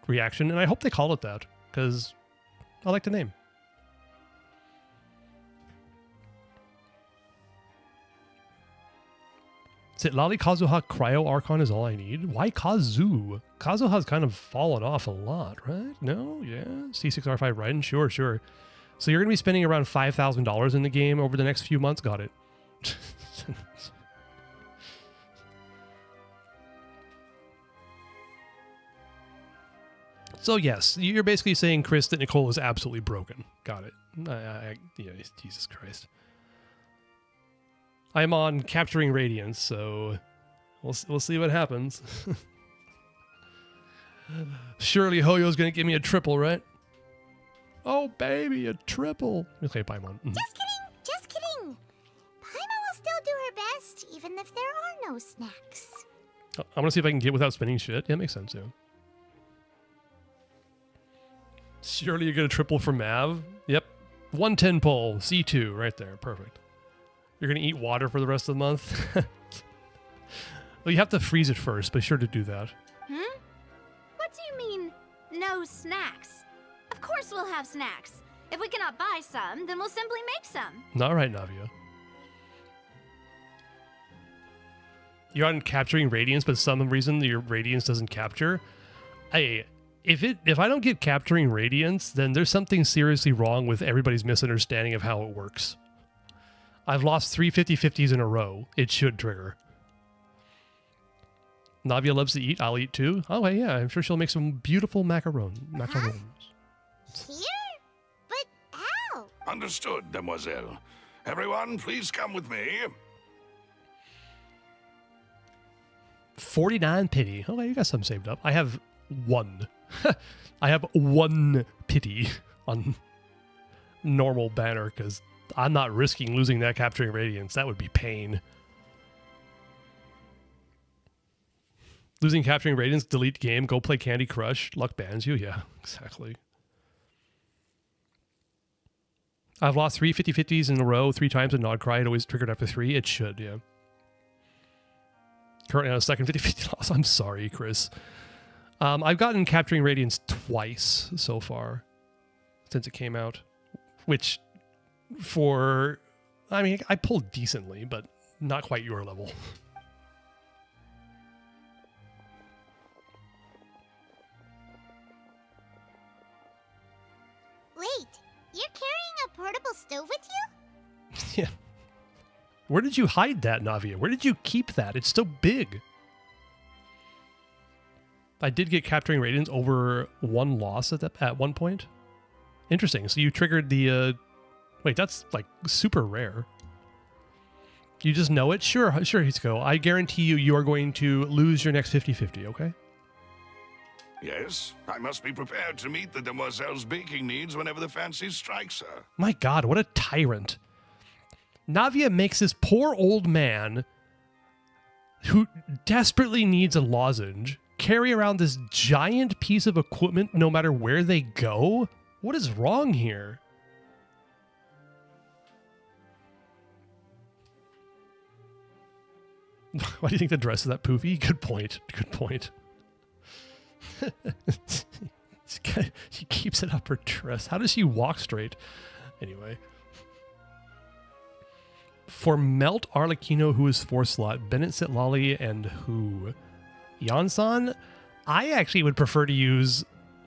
Speaker 1: reaction. And I hope they call it that, because I like the name. Is it Lali Kazuha Cryo Archon is all I need? Why Kazu? Kazuha's kind of fallen off a lot, right? No? Yeah? C6R5 Raiden? Sure, sure. So you're going to be spending around $5,000 in the game over the next few months? Got it. So yes, you're basically saying, Chris, that Nicole is absolutely broken. Got it. Yeah, Jesus Christ. I'm on Capturing Radiance, so we'll see what happens. Surely Hoyo's gonna give me a triple, right? Oh baby, a triple. Okay, Paimon.
Speaker 3: Just kidding. Paimon will still do her best, even if there are no snacks.
Speaker 1: I want to see if I can get without spinning shit. Yeah, makes sense, yeah. Surely you're gonna triple for Mav. Yep. 110 pull. C2 right there. Perfect. You're gonna eat water for the rest of the month? Well, you have to freeze it first. Be sure to do that.
Speaker 21: What do you mean, no snacks? Of course we'll have snacks. If we cannot buy some, then we'll simply make some.
Speaker 1: All right, Navia. You're on Capturing Radiance, but for some reason your Radiance doesn't capture. If I don't get Capturing Radiance, then there's something seriously wrong with everybody's misunderstanding of how it works. I've lost 3 50/50s in a row. It should trigger. Navia loves to eat. I'll eat too. Oh, yeah, I'm sure she'll make some beautiful macarons.
Speaker 3: Here? But how?
Speaker 16: Understood, demoiselle. Everyone, please come with me.
Speaker 1: 49 pity. Okay, you got some saved up. I have 1. I have 1 pity on normal banner because I'm not risking losing that Capturing Radiance. That would be pain. Losing Capturing Radiance, delete game, go play Candy Crush. Luck bans you. Yeah, exactly. I've lost 3 50/50s in a row 3 times in Nod Cry. It always triggered after 3. It should, yeah. Currently on a second 50/50 loss. I'm sorry, Chris. I've gotten Capturing Radiance twice so far since it came out. Which, I pulled decently, but not quite your level.
Speaker 3: Wait, you're carrying a portable stove with you?
Speaker 1: Yeah. Where did you hide that, Navia? Where did you keep that? It's so big. I did get Capturing Radiance over 1 loss at one point. Interesting. So you triggered the... wait, that's like super rare. You just know it? Sure, Hitsuko. I guarantee you are going to lose your next 50/50, okay?
Speaker 16: Yes, I must be prepared to meet the demoiselle's baking needs whenever the fancy strikes her.
Speaker 1: My God, what a tyrant. Navia makes this poor old man who desperately needs a lozenge carry around this giant piece of equipment no matter where they go? What is wrong here? Why do you think the dress is that poofy? Good point. Good point. She keeps it up her dress. How does she walk straight? Anyway. For Melt Arlecchino, who is 4 slot, Bennett Sitlali, and who? Yansan? I actually would prefer to use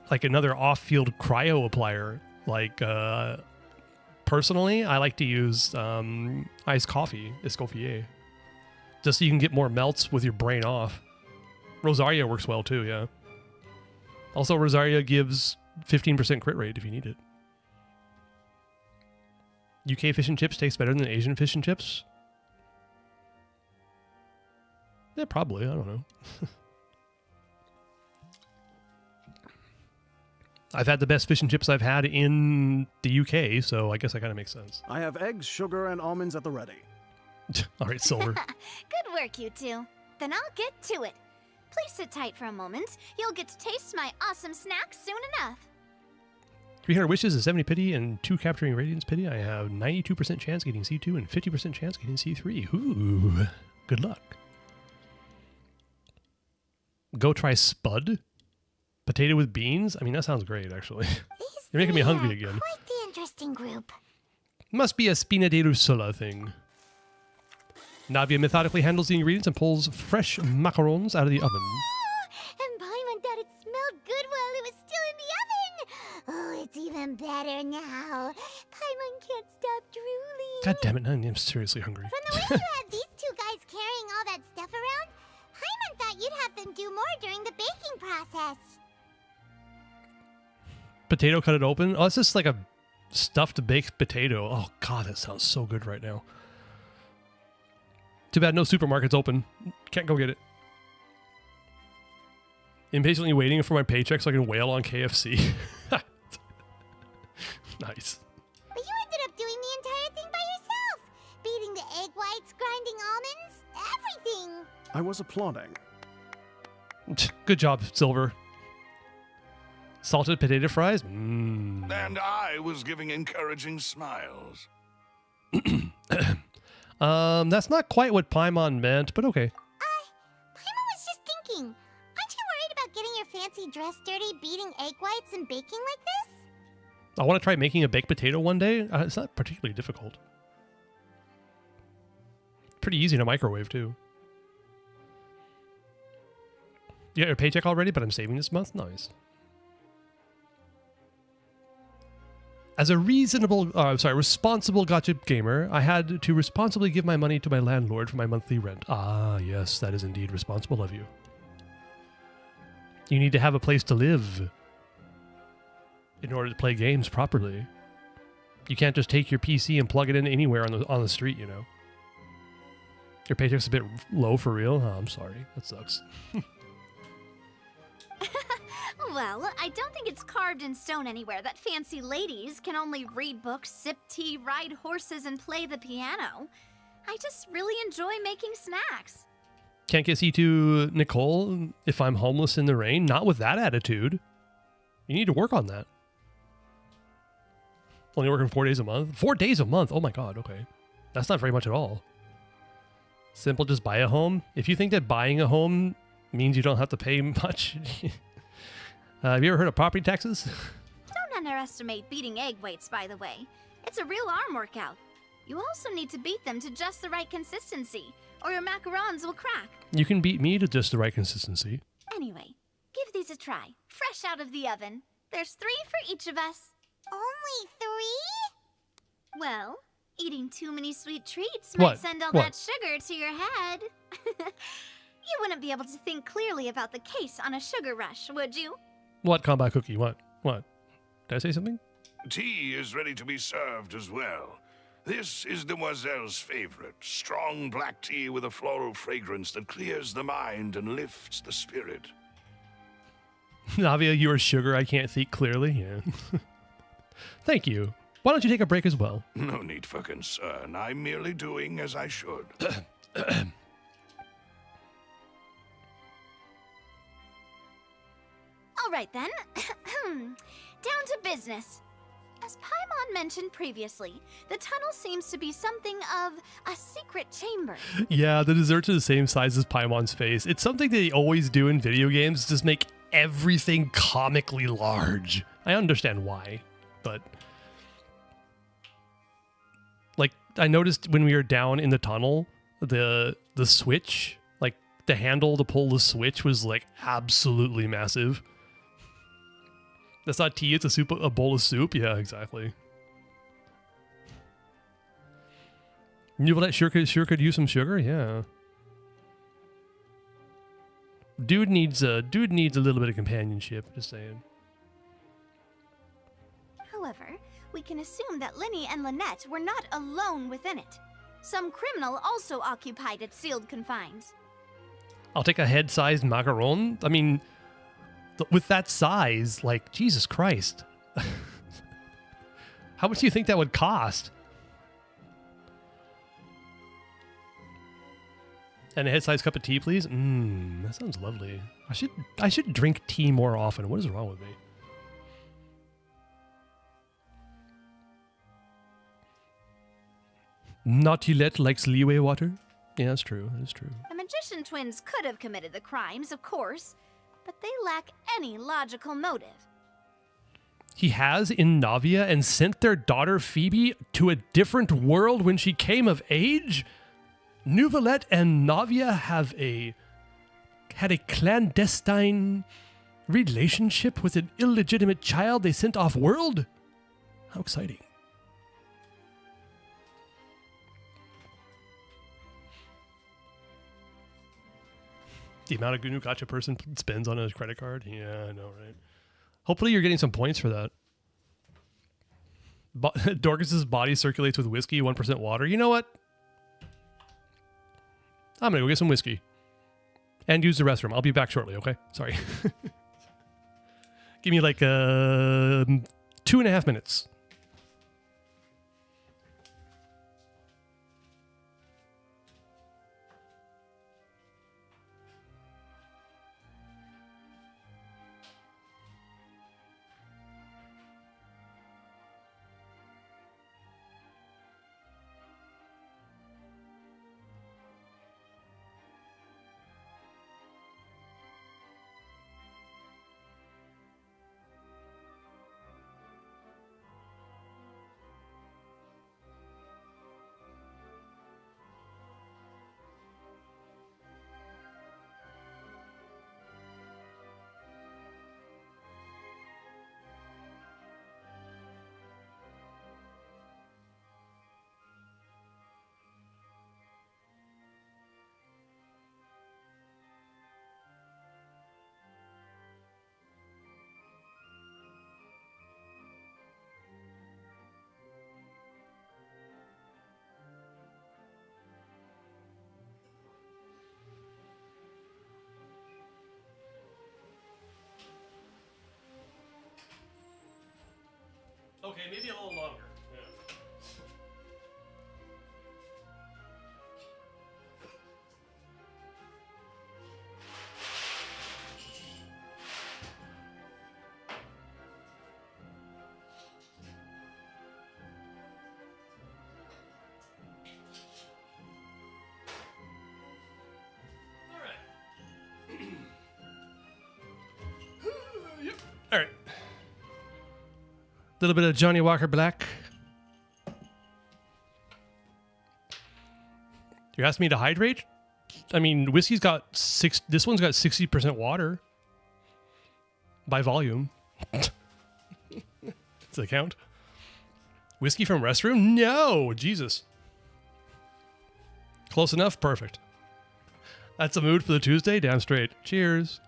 Speaker 1: like another off-field cryo applier. Like, personally, I like to use iced coffee, Escoffier. Just so you can get more melts with your brain off. Rosaria works well too, yeah. Also, Rosaria gives 15% crit rate if you need it. UK fish and chips tastes better than Asian fish and chips? Yeah, probably. I don't know. I've had the best fish and chips I've had in the UK, so I guess that kind of makes sense.
Speaker 15: I have eggs, sugar, and almonds at the ready.
Speaker 1: All right, Silver.
Speaker 21: Good work, you two. Then I'll get to it. Please sit tight for a moment. You'll get to taste my awesome snacks soon enough.
Speaker 1: 300 wishes is 70 pity and 2 Capturing Radiance pity. I have 92% chance getting C2 and 50% chance getting C3. Ooh, good luck. Go try Spud? Potato with beans? I mean, that sounds great, actually. You're making me hungry again.
Speaker 3: Quite the interesting group.
Speaker 1: Must be a Spina de Russula thing. Navia methodically handles the ingredients and pulls fresh macarons out of the oven.
Speaker 3: And Paimon thought it smelled good while it was still in the oven. Oh, it's even better now. Paimon can't stop drooling.
Speaker 1: God damn it, I'm seriously hungry.
Speaker 3: From the way you had these 2 guys carrying all that stuff around, Paimon thought you'd have them do more during the baking process.
Speaker 1: potato, cut it open. Oh, it's just like a stuffed baked potato. Oh god, that sounds so good right now. Too bad no supermarket's open. Can't go get it. Impatiently waiting for my paycheck so I can wail on KFC. Nice.
Speaker 3: But you ended up doing the entire thing by yourself. Beating the egg whites, grinding almonds, everything.
Speaker 15: I was applauding.
Speaker 1: Good job, Silver. Salted potato fries? Mmm.
Speaker 16: And I was giving encouraging smiles.
Speaker 1: That's not quite what Paimon meant, but okay.
Speaker 3: Paimon was just thinking. Aren't you worried about getting your fancy dress dirty, beating egg whites, and baking like this?
Speaker 1: I want to try making a baked potato one day. It's not particularly difficult. Pretty easy in a microwave, too. You got your paycheck already, but I'm saving this month? Nice. As a responsible gacha gamer, I had to responsibly give my money to my landlord for my monthly rent. Ah, yes, that is indeed responsible of you. You need to have a place to live in order to play games properly. You can't just take your PC and plug it in anywhere on the street, you know. Your paycheck's a bit low for real? Oh, I'm sorry. That sucks.
Speaker 21: Well, I don't think it's carved in stone anywhere that fancy ladies can only read books, sip tea, ride horses, and play the piano. I just really enjoy making snacks.
Speaker 1: Can't get C2 Nicole if I'm homeless in the rain. Not with that attitude. You need to work on that. Only working 4 days a month? 4 days a month? Oh my god, okay. That's not very much at all. Simple, just buy a home. If you think that buying a home means you don't have to pay much... have you ever heard of property taxes?
Speaker 21: Don't underestimate beating egg whites, by the way. It's a real arm workout. You also need to beat them to just the right consistency, or your macarons will crack.
Speaker 1: You can beat me to just the right consistency.
Speaker 21: Anyway, give these a try. Fresh out of the oven. There's 3 for each of us.
Speaker 3: Only 3?
Speaker 21: Well, eating too many sweet treats
Speaker 1: What?
Speaker 21: might send all
Speaker 1: What?
Speaker 21: that sugar to your head. You wouldn't be able to think clearly about the case on a sugar rush, would you?
Speaker 1: What, combat cookie? What? What? Did I say something?
Speaker 16: Tea is ready to be served as well. This is Demoiselle's favorite. Strong black tea with a floral fragrance that clears the mind and lifts the spirit.
Speaker 1: Navia, you are sugar. I can't think clearly. Yeah. Thank you. Why don't you take a break as well?
Speaker 16: No need for concern. I'm merely doing as I should.
Speaker 21: All right then. Down to business. As Paimon mentioned previously, the tunnel seems to be something of a secret chamber.
Speaker 1: Yeah, the desserts are the same size as Paimon's face. It's something they always do in video games, just make everything comically large. I understand why, but... Like, I noticed when we were down in the tunnel, the switch, like, the handle to pull the switch was, like, absolutely massive. That's not tea, it's a bowl of soup? Yeah, exactly. Nouvellette sure could use some sugar, yeah. Dude needs a little bit of companionship, just saying.
Speaker 21: However, we can assume that Linny and Lynette were not alone within it. Some criminal also occupied its sealed confines.
Speaker 1: I'll take a head-sized macaron. I mean, with that size, like, Jesus Christ. How much do you think that would cost? And a head-sized cup of tea, please? That sounds lovely. I should drink tea more often. What is wrong with me? Nautilette likes leeway water? Yeah, that's true. That's true.
Speaker 21: The magician twins could have committed the crimes, of course, but they lack any logical motive.
Speaker 1: He has in Navia and sent their daughter Phoebe to a different world when she came of age? Nouvellette and Navia had a clandestine relationship with an illegitimate child they sent off world? How exciting. The amount of Gnu Gacha person spends on a credit card? Yeah, I know, right? Hopefully you're getting some points for that. Dorcas's body circulates with whiskey, 1% water. You know what? I'm gonna go get some whiskey and use the restroom. I'll be back shortly. Okay, sorry. Give me like 2.5 minutes. Okay, maybe a little longer. All right. Little bit of Johnny Walker Black. You asked me to hydrate? I mean, whiskey's got this one's got 60% water by volume. Does that count? Whiskey from restroom? No, Jesus. Close enough? Perfect. That's a mood for the Tuesday? Damn straight. Cheers.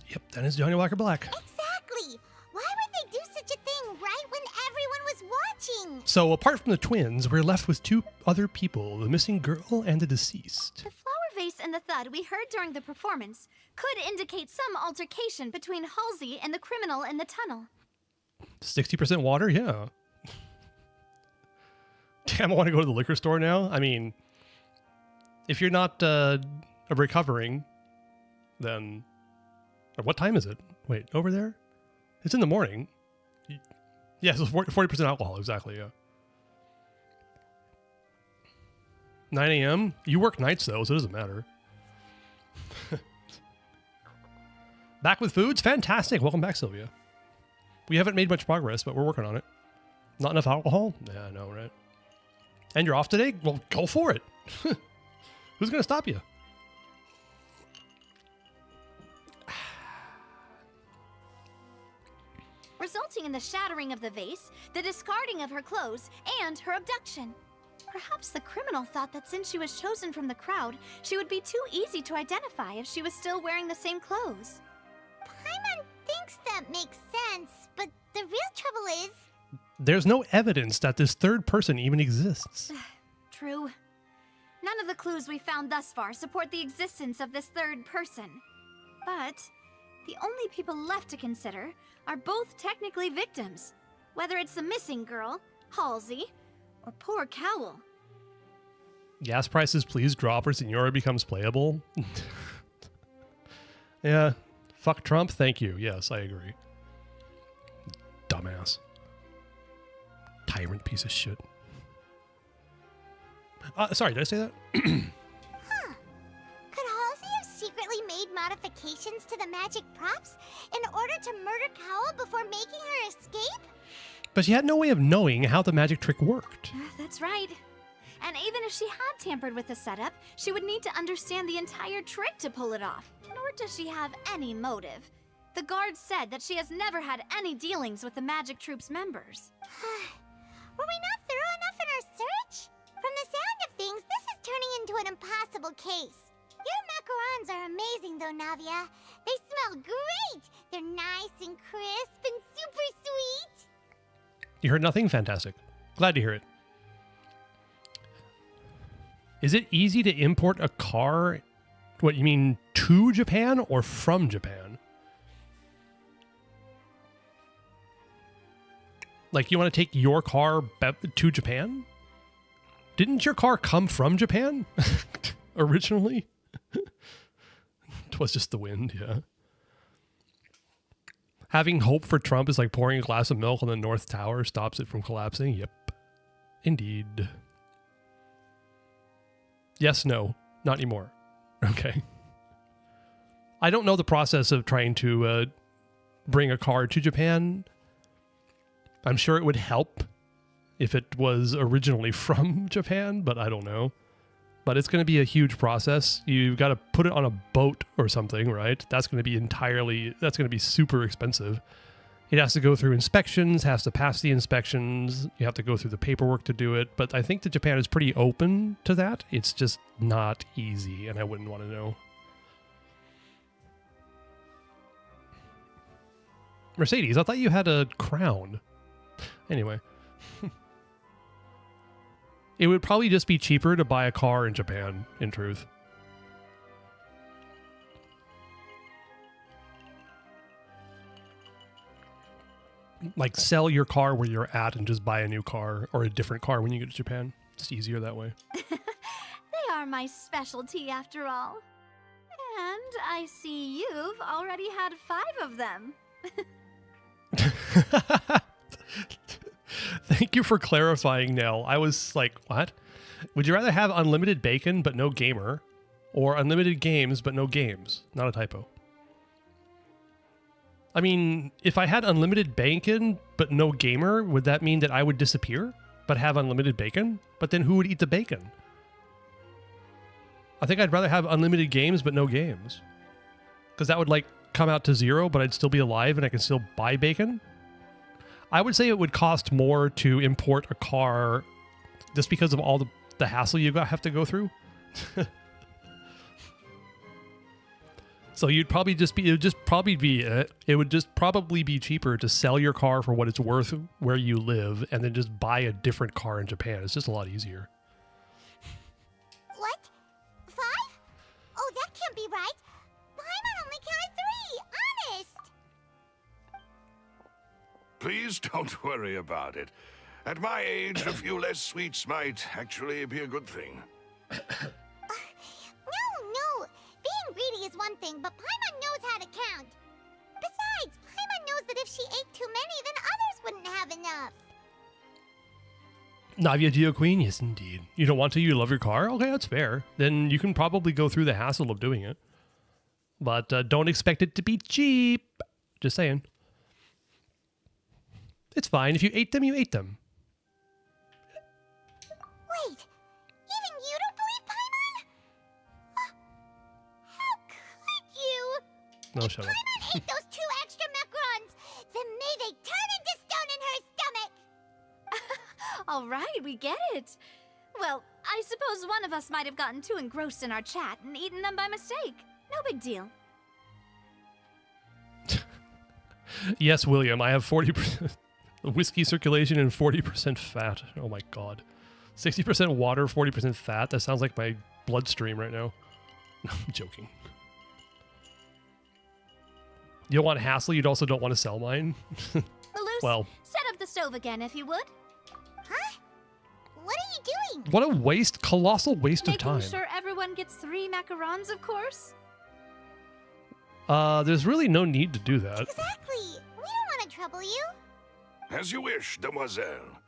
Speaker 1: Yep, that is Johnny Walker Black.
Speaker 3: Exactly. Why would they do such a thing right when everyone was watching?
Speaker 1: So, apart from the twins, we're left with two other people, the missing girl and the deceased.
Speaker 21: The flower vase and the thud we heard during the performance could indicate some altercation between Halsey and the criminal in the tunnel.
Speaker 1: 60% water? Yeah. Damn, I want to go to the liquor store now. I mean, if you're not recovering, then... What time is it? Wait, over there? It's in the morning. Yeah, so 40% alcohol, exactly, yeah. 9 a.m.? You work nights, though, so it doesn't matter. Back with foods? Fantastic. Welcome back, Sylvia. We haven't made much progress, but we're working on it. Not enough alcohol? Yeah, I know, right? And you're off today? Well, go for it. Who's going to stop you?
Speaker 21: Resulting in the shattering of the vase, the discarding of her clothes, and her abduction. Perhaps the criminal thought that since she was chosen from the crowd, she would be too easy to identify if she was still wearing the same clothes.
Speaker 3: Paimon thinks that makes sense, but the real trouble is...
Speaker 1: There's no evidence that this third person even exists.
Speaker 21: True. None of the clues we found thus far support the existence of this third person. But the only people left to consider are both technically victims, whether it's the missing girl, Halsey, or poor Cowell.
Speaker 1: Gas prices please drop or Senora becomes playable. Yeah, fuck Trump, thank you. Yes, I agree. Dumbass. Tyrant piece of shit. Sorry, did I say that?
Speaker 3: Huh. Could Halsey have secretly made modifications to the magic props in order to murder Cowell before making her escape?
Speaker 1: But she had no way of knowing how the magic trick worked.
Speaker 21: That's right. And even if she had tampered with the setup, she would need to understand the entire trick to pull it off. Nor does she have any motive. The guard said that she has never had any dealings with the magic troop's members.
Speaker 3: Were we not thorough enough in our search? From the sound of things, this is turning into an impossible case. Your macarons are amazing though, Navia. They smell great! They're nice and crisp and super sweet.
Speaker 1: You heard nothing? Fantastic. Glad to hear it. Is it easy to import a car? What, you mean to Japan or from Japan? Like, you want to take your car to Japan? Didn't your car come from Japan originally? It was just the wind, yeah. Having hope for Trump is like pouring a glass of milk on the North Tower stops it from collapsing. Yep. Indeed. Yes, no. Not anymore. Okay. I don't know the process of trying to bring a car to Japan. I'm sure it would help if it was originally from Japan, but I don't know. But it's going to be a huge process. You've got to put it on a boat or something, right? That's going to be super expensive. It has to go through inspections, has to pass the inspections. You have to go through the paperwork to do it. But I think that Japan is pretty open to that. It's just not easy, and I wouldn't want to know. Mercedes, I thought you had a crown. Anyway. It would probably just be cheaper to buy a car in Japan, in truth. Like, sell your car where you're at and just buy a new car or a different car when you get to Japan. It's easier that way.
Speaker 10: They are my specialty after all. And I see you've already had 5 of them.
Speaker 1: Thank you for clarifying, Nell. I was like, what? Would you rather have unlimited bacon but no gamer, or unlimited games but no games? Not a typo. I mean, if I had unlimited bacon but no gamer, would that mean that I would disappear but have unlimited bacon? But then who would eat the bacon? I think I'd rather have unlimited games but no games. Because that would like come out to 0, but I'd still be alive and I can still buy bacon. I would say it would cost more to import a car just because of all the hassle you have to go through. So you'd probably just be, it would just probably be cheaper to sell your car for what it's worth where you live and then just buy a different car in Japan. It's just a lot easier.
Speaker 3: What? 5? Oh, that can't be right. Paimon only counted 3, honest.
Speaker 16: Please don't worry about it. At my age, a few less sweets might actually be a good thing.
Speaker 3: No. Being greedy is one thing, but Paimon knows how to count. Besides, Paimon knows that if she ate too many, then others wouldn't have enough.
Speaker 1: Navia Geo Queen? Yes, indeed. You don't want to? You love your car? Okay, that's fair. Then you can probably go through the hassle of doing it. But don't expect it to be cheap. Just saying. It's fine. If you ate them, you ate them.
Speaker 3: Wait, even you don't believe Paimon? How could you?
Speaker 1: No, shut up.
Speaker 3: Paimon ate those 2 extra macarons. Then may they turn into stone in her stomach.
Speaker 10: All right, we get it. Well, I suppose one of us might have gotten too engrossed in our chat and eaten them by mistake. No big deal.
Speaker 1: Yes, William, I have 40% whiskey circulation and 40% fat. Oh my god. 60% water, 40% fat. That sounds like my bloodstream right now. No, I'm joking. You don't want hassle, you also don't want to sell mine?
Speaker 10: Malus,
Speaker 1: well,
Speaker 10: set up the stove again if you would.
Speaker 3: Huh? What are you doing?
Speaker 1: what a waste, colossal waste of time.
Speaker 10: Making sure everyone gets 3 macarons, of course.
Speaker 1: There's really no need to do that.
Speaker 3: Exactly. We don't want to trouble you.
Speaker 16: As you wish, demoiselle.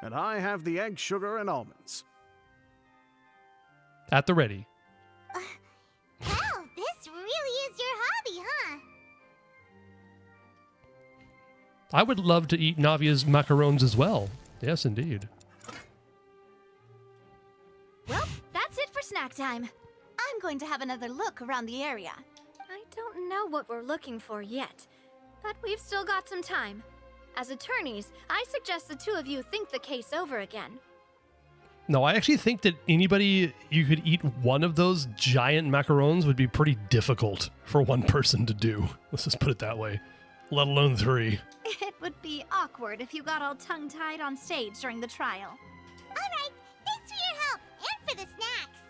Speaker 15: And I have the egg, sugar, and almonds.
Speaker 1: At the ready.
Speaker 3: Well, this really is your hobby, huh?
Speaker 1: I would love to eat Navia's macarons as well. Yes, indeed.
Speaker 10: Well, that's it for snack time. I'm going to have another look around the area. I don't know what we're looking for yet, but we've still got some time. As attorneys, I suggest the 2 of you think the case over again.
Speaker 1: No, I actually think that anybody you could eat one of those giant macarons would be pretty difficult for one person to do. Let's just put it that way. Let alone 3.
Speaker 21: It would be awkward if you got all tongue-tied on stage during the trial.
Speaker 3: Alright, thanks for your help, and for the snacks.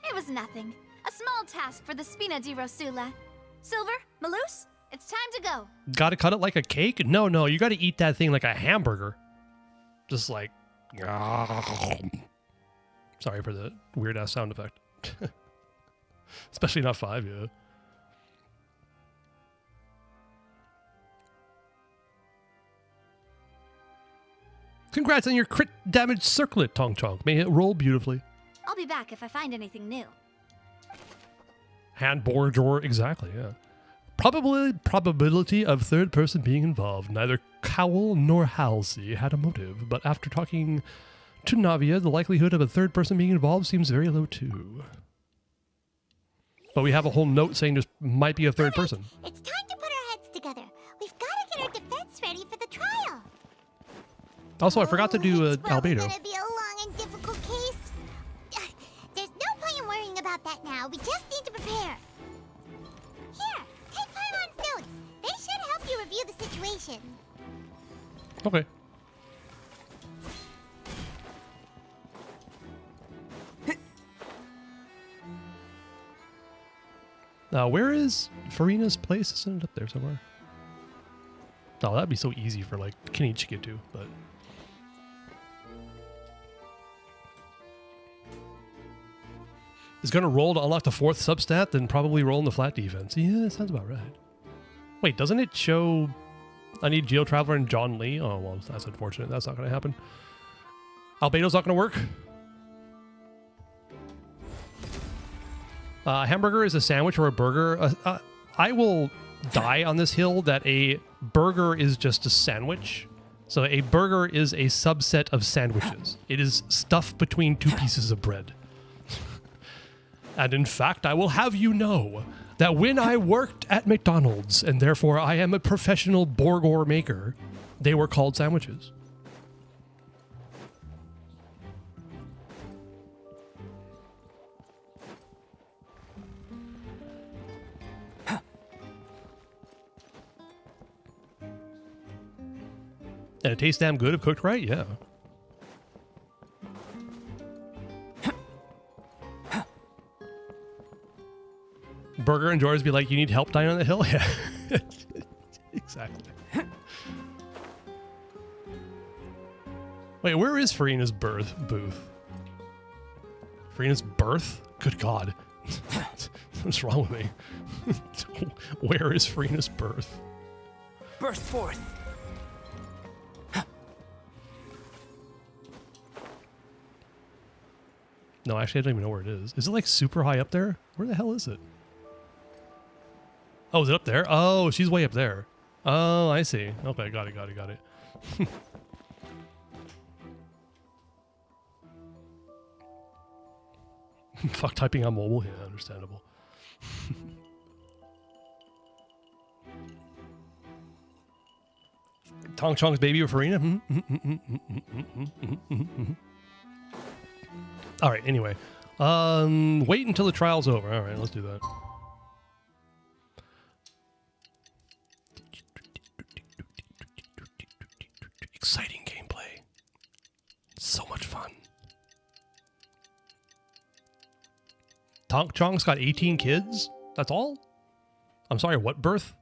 Speaker 21: It was nothing. A small task for the Spina di Rosula. Silver, Maloose, it's time to go.
Speaker 1: Gotta cut it like a cake? No, you gotta eat that thing like a hamburger. Just like... Sorry for the weird-ass sound effect. Especially not 5, yeah. Congrats on your crit damage circlet, Tong Chong. May it roll beautifully.
Speaker 21: I'll be back if I find anything new.
Speaker 1: Hand bore drawer, exactly, yeah. Probability of third person being involved. Neither Cowell nor Halsey had a motive, but after talking to Navia, the likelihood of a third person being involved seems very low too. But we have a whole note saying there might be a third person.
Speaker 3: It's time to put our heads together. We've got to get our defense ready for the trial.
Speaker 1: Also, I forgot to do Albedo.
Speaker 3: It's gonna be a long and difficult case. There's no point in worrying about that now. We just need to prepare. Here, take Paimon's notes. They should help you review the situation.
Speaker 1: Okay. Where is Farina's place? Isn't it up there somewhere? Oh, that'd be so easy for like Kenichi to get to, but... Is going to roll to unlock the 4th substat, then probably roll in the flat defense. Yeah, that sounds about right. Wait, doesn't it show I need Geo Traveler and John Lee? Oh, well, that's unfortunate. That's not going to happen. Albedo's not going to work. Hamburger is a sandwich or a burger. I will die on this hill that a burger is just a sandwich. So a burger is a subset of sandwiches. It is stuff between 2 pieces of bread. And in fact, I will have you know that when I worked at McDonald's, and therefore I am a professional burger maker, they were called sandwiches. And it tastes damn good if cooked right, yeah. Burger and George be like, you need help dying on the hill? Yeah. Exactly. Wait, where is Farina's booth? Farina's birth? Good God. What's wrong with me? Where is Farina's birth?
Speaker 11: Burst forth.
Speaker 1: No, actually, I don't even know where it is. Is it like super high up there? Where the hell is it? Oh, is it up there? Oh, she's way up there. Oh, I see. Okay, got it. Fuck typing on mobile? Yeah, understandable. Tong Chong's baby with Farina? All right, anyway. Wait until the trial's over. All right, let's do that. Exciting gameplay. So much fun. Tong Chong's got 18 kids? That's all? I'm sorry, what birth?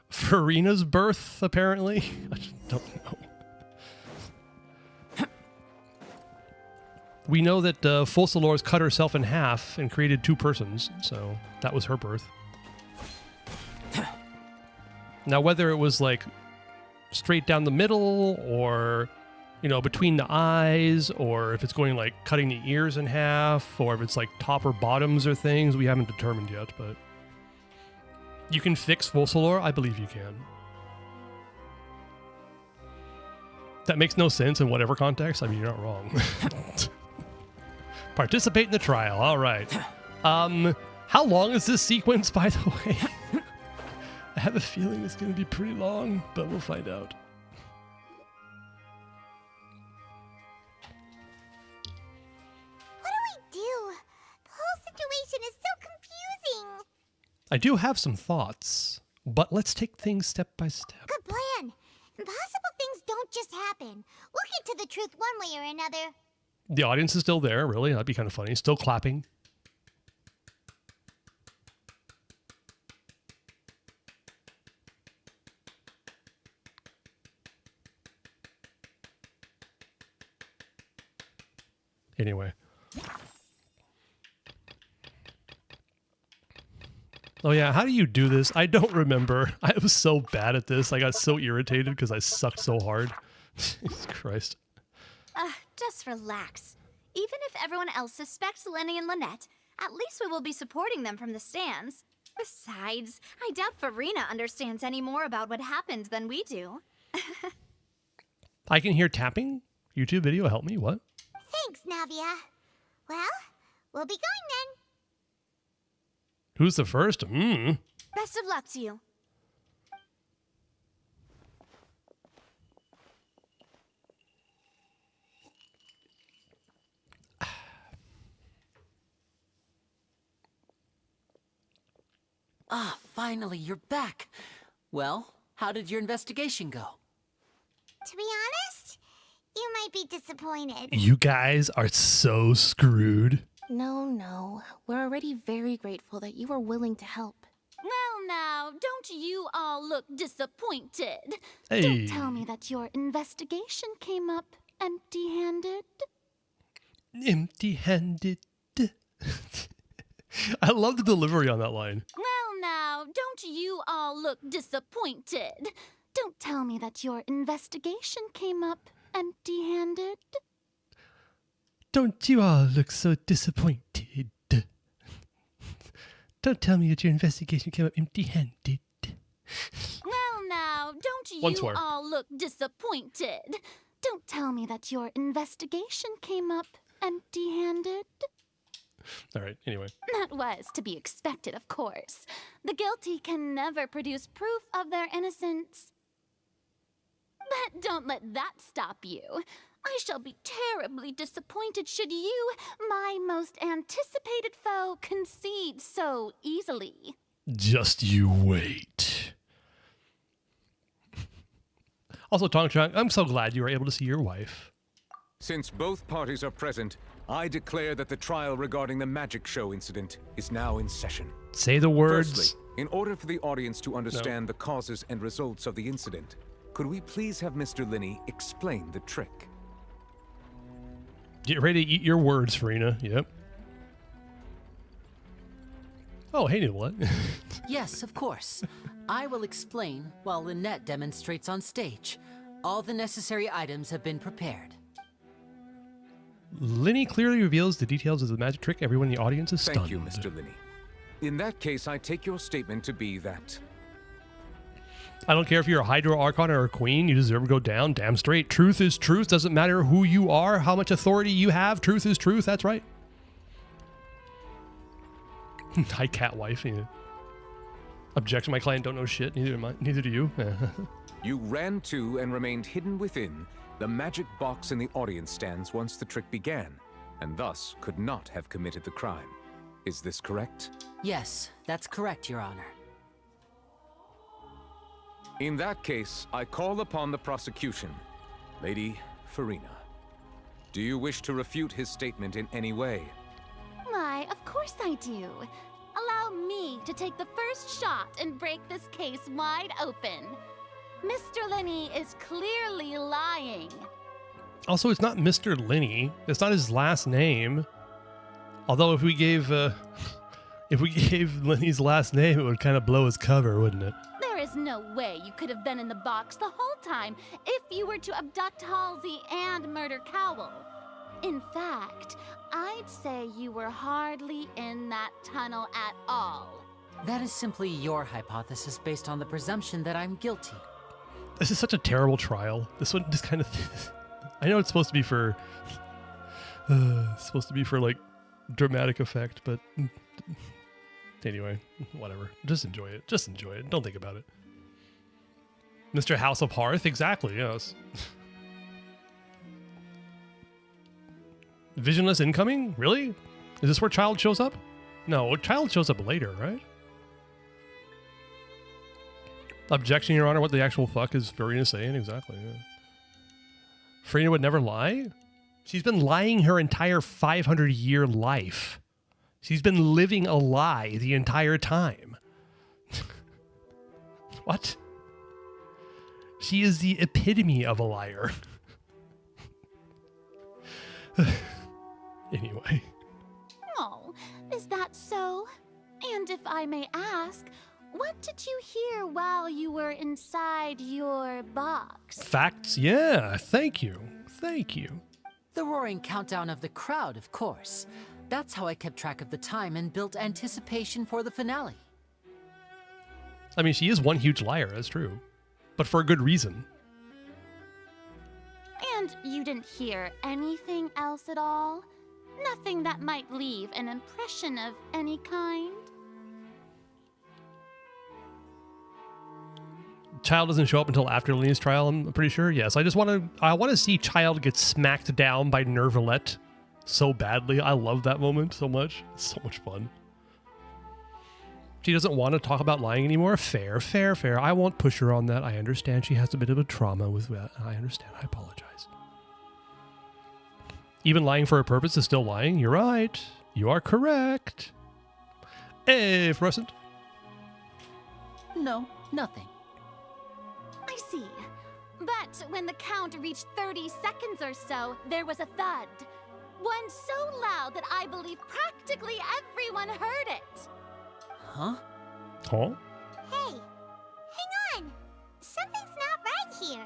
Speaker 1: Farina's birth, apparently? I just don't know. We know that Focalors cut herself in half and created 2 persons, so that was her birth. Now, whether it was like straight down the middle or, you know, between the eyes, or if it's going like cutting the ears in half, or if it's like top or bottoms or things, we haven't determined yet, but you can fix Focalor? I believe you can. That makes no sense in whatever context. I mean, you're not wrong. Participate in the trial. All right. How long is this sequence, by the way? I have a feeling it's going to be pretty long, but we'll find out. I do have some thoughts, but let's take things step by step.
Speaker 3: Good plan. Impossible things don't just happen. We'll get to the truth one way or another.
Speaker 1: The audience is still there, really. That'd be kind of funny. Still clapping. Anyway. Oh yeah, how do you do this? I don't remember. I was so bad at this. I got so irritated because I sucked so hard. Jesus Christ.
Speaker 21: Just relax. Even if everyone else suspects Lenny and Lynette, at least we will be supporting them from the stands. Besides, I doubt Farina understands any more about what happened than we do.
Speaker 1: I can hear tapping? YouTube video, help me, what?
Speaker 3: Thanks, Navia. Well, we'll be going then.
Speaker 1: Who's the first?
Speaker 21: Best of luck to you.
Speaker 6: Ah, finally, you're back. Well, how did your investigation go?
Speaker 3: To be honest, you might be disappointed.
Speaker 1: You guys are so screwed.
Speaker 7: No. We're already very grateful that you were willing to help.
Speaker 10: Well, now, don't you all look disappointed?
Speaker 1: Hey.
Speaker 10: Don't tell me that your investigation came up empty-handed.
Speaker 1: Empty-handed. I love the delivery on that line.
Speaker 10: Well, now, don't you all look disappointed? Don't tell me that your investigation came up empty-handed.
Speaker 1: Don't you all look so disappointed? Don't tell me that your investigation came up empty-handed.
Speaker 10: Well, now, don't you
Speaker 1: Once more.
Speaker 10: all look disappointed? Don't tell me that your investigation came up empty-handed.
Speaker 1: All right, anyway.
Speaker 10: That was to be expected, of course. The guilty can never produce proof of their innocence. But don't let that stop you. I shall be terribly disappointed should you, my most anticipated foe, concede so easily.
Speaker 1: Just you wait. Also, Tongchang, I'm so glad you were able to see your wife.
Speaker 9: Since both parties are present, I declare that the trial regarding the magic show incident is now in session.
Speaker 1: Say the words.
Speaker 9: Firstly, in order for the audience to understand the causes and results of the incident, could we please have Mr. Linney explain the trick?
Speaker 1: Get ready to eat your words, Farina. Yep. Oh, hey, what?
Speaker 6: Yes, of course. I will explain while Lynette demonstrates on stage. All the necessary items have been prepared.
Speaker 1: Linney clearly reveals the details of the magic trick. Everyone in the audience is stunned.
Speaker 9: Thank you, Mr. Linney. In that case, I take your statement to be that...
Speaker 1: I don't care if you're a Hydro Archon or a Queen, you deserve to go down. Damn straight. Truth is truth. Doesn't matter who you are, how much authority you have. Truth is truth. That's right. Hi, cat wife. Yeah. Objection, my client don't know shit. Neither do you.
Speaker 9: You ran to and remained hidden within the magic box in the audience stands once the trick began, and thus could not have committed the crime. Is this correct?
Speaker 6: Yes, that's correct, Your Honor.
Speaker 9: In that case, I call upon the prosecution. Lady Farina, do you wish to refute his statement in any way?
Speaker 10: Why, of course I do. Allow me to take the first shot and break this case wide open. Mr. Linney is clearly lying.
Speaker 1: Also, it's not Mr. Linney. It's not his last name. Although if we gave Linney's last name, it would kind of blow his cover, wouldn't it?
Speaker 10: There is no way you could have been in the box the whole time if you were to abduct Halsey and murder Cowell. In fact, I'd say you were hardly in that tunnel at all.
Speaker 6: That is simply your hypothesis based on the presumption that I'm guilty.
Speaker 1: This is such a terrible trial. This one just kind of... I know it's supposed to be for... like dramatic effect, but... Anyway, whatever. Just enjoy it. Just enjoy it. Don't think about it. Mr. House of Hearth? Exactly, yes. Visionless incoming? Really? Is this where Child shows up? No, Child shows up later, right? Objection, Your Honor. What the actual fuck is Farina saying? Exactly. Yeah. Farina would never lie? She's been lying her entire 500-year life. She's been living a lie the entire time. What? She is the epitome of a liar. Anyway.
Speaker 10: Oh, is that so? And if I may ask, what did you hear while you were inside your box?
Speaker 1: Facts? Yeah, thank you. Thank you.
Speaker 6: The roaring countdown of the crowd, of course. That's how I kept track of the time and built anticipation for the finale.
Speaker 1: I mean, she is one huge liar, that's true. But for a good reason.
Speaker 10: And you didn't hear anything else at all? Nothing that might leave an impression of any kind?
Speaker 1: Child doesn't show up until after Lena's trial, I'm pretty sure. Yes, I want to see Child get smacked down by Nervalette so badly. I love that moment so much. It's so much fun. She doesn't want to talk about lying anymore. Fair, fair, fair. I won't push her on that. I understand she has a bit of a trauma with that. I understand. I apologize. Even lying for a purpose is still lying. You're right. You are correct. Hey, Fluorescent.
Speaker 6: No, nothing.
Speaker 10: I see. But when the count reached 30 seconds or so, there was a thud. One so loud that I believe practically everyone heard it.
Speaker 6: Huh?
Speaker 1: Huh?
Speaker 3: Hey, hang on. Something's not right here.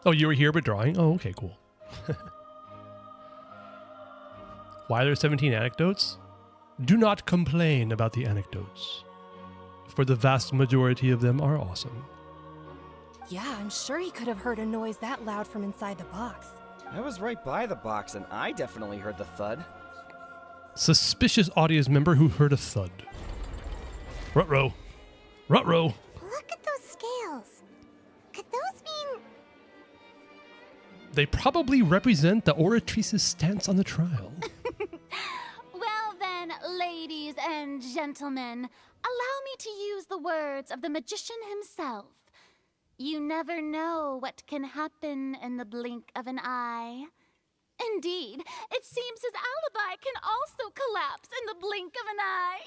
Speaker 1: Oh, you were here but drawing? Oh, okay, cool. Why are there 17 anecdotes? Do not complain about the anecdotes, for the vast majority of them are awesome.
Speaker 5: Yeah, I'm sure he could have heard a noise that loud from inside the box.
Speaker 8: I was right by the box, and I definitely heard the thud.
Speaker 1: Suspicious audience member who heard a thud. Ruh-roh. Ruh-roh.
Speaker 3: Look at those scales. Could those mean...
Speaker 1: They probably represent the oratrice's stance on the trial.
Speaker 10: Well then, ladies and gentlemen, allow me to use the words of the magician himself. You never know what can happen in the blink of an eye. Indeed, it seems his alibi can also collapse in the blink of an eye.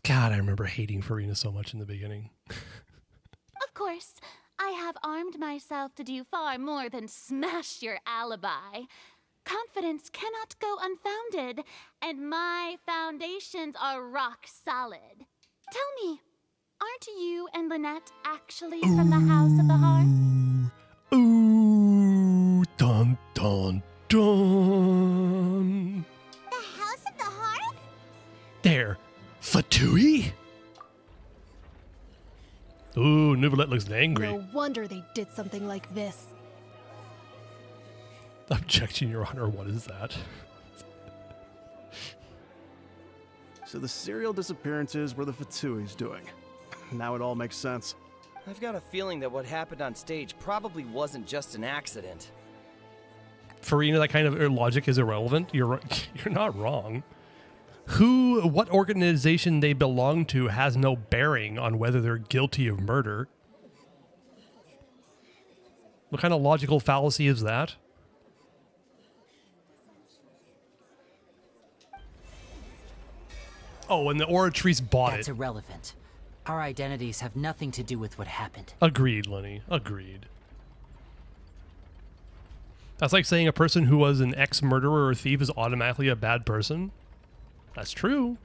Speaker 1: God, I remember hating Farina so much in the beginning.
Speaker 10: Of course, I have armed myself to do far more than smash your alibi. Confidence cannot go unfounded, and my foundations are rock solid. Tell me, aren't you and Lynette actually from the House of the Hearth?
Speaker 1: Ooh, dun dun dun.
Speaker 3: The House of the Hearth?
Speaker 1: There, Fatui? Ooh, Nuvolette looks angry.
Speaker 5: No wonder they did something like this.
Speaker 1: Objection, Your Honor, what is that?
Speaker 15: So the serial disappearances were the Fatui's doing. Now it all makes sense.
Speaker 8: I've got a feeling that what happened on stage probably wasn't just an accident.
Speaker 1: Farina, that kind of logic is irrelevant. You're not wrong. What organization they belong to has no bearing on whether they're guilty of murder. What kind of logical fallacy is that? Oh, and the Oratrice bought
Speaker 6: That's
Speaker 1: it.
Speaker 6: irrelevant. Our identities have nothing to do with what happened.
Speaker 1: Agreed, Lenny. Agreed. That's like saying a person who was an ex-murderer or thief is automatically a bad person. That's true.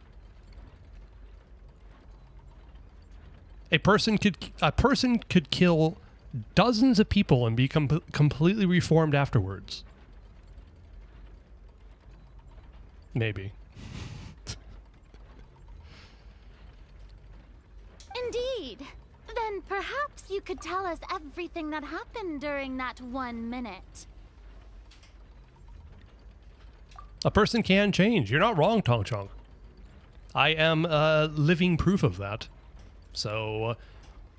Speaker 1: A person could kill dozens of people and be completely reformed afterwards. Maybe.
Speaker 10: Indeed. Then perhaps you could tell us everything that happened during that 1 minute.
Speaker 1: A person can change. You're not wrong, Tong Chong. I am living proof of that. So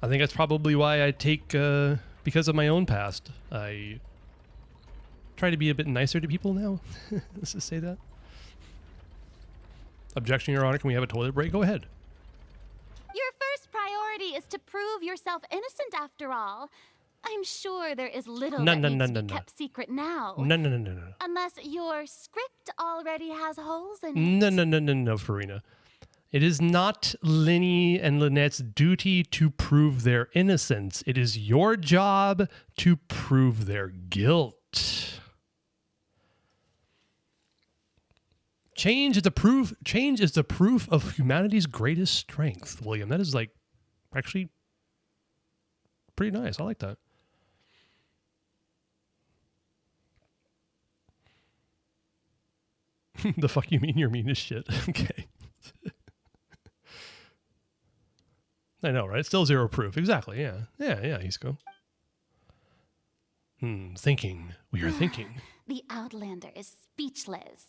Speaker 1: I think that's probably why I take, because of my own past, I try to be a bit nicer to people now. Let's just say that. Objection, Your Honor. Can we have a toilet break? Go ahead.
Speaker 10: Your first priority is to prove yourself innocent after all. I'm sure there is little that needs to be kept secret now.
Speaker 1: No.
Speaker 10: Unless your script already has holes in it.
Speaker 1: No, Farina. It is not Linny and Lynette's duty to prove their innocence. It is your job to prove their guilt. Change is the proof of humanity's greatest strength, William. That is like actually pretty nice. I like that. The fuck you mean you're mean as shit? Okay. I know, right? Still zero proof. Exactly, yeah. Yeah, Isco. Thinking. We are thinking.
Speaker 10: The Outlander is speechless.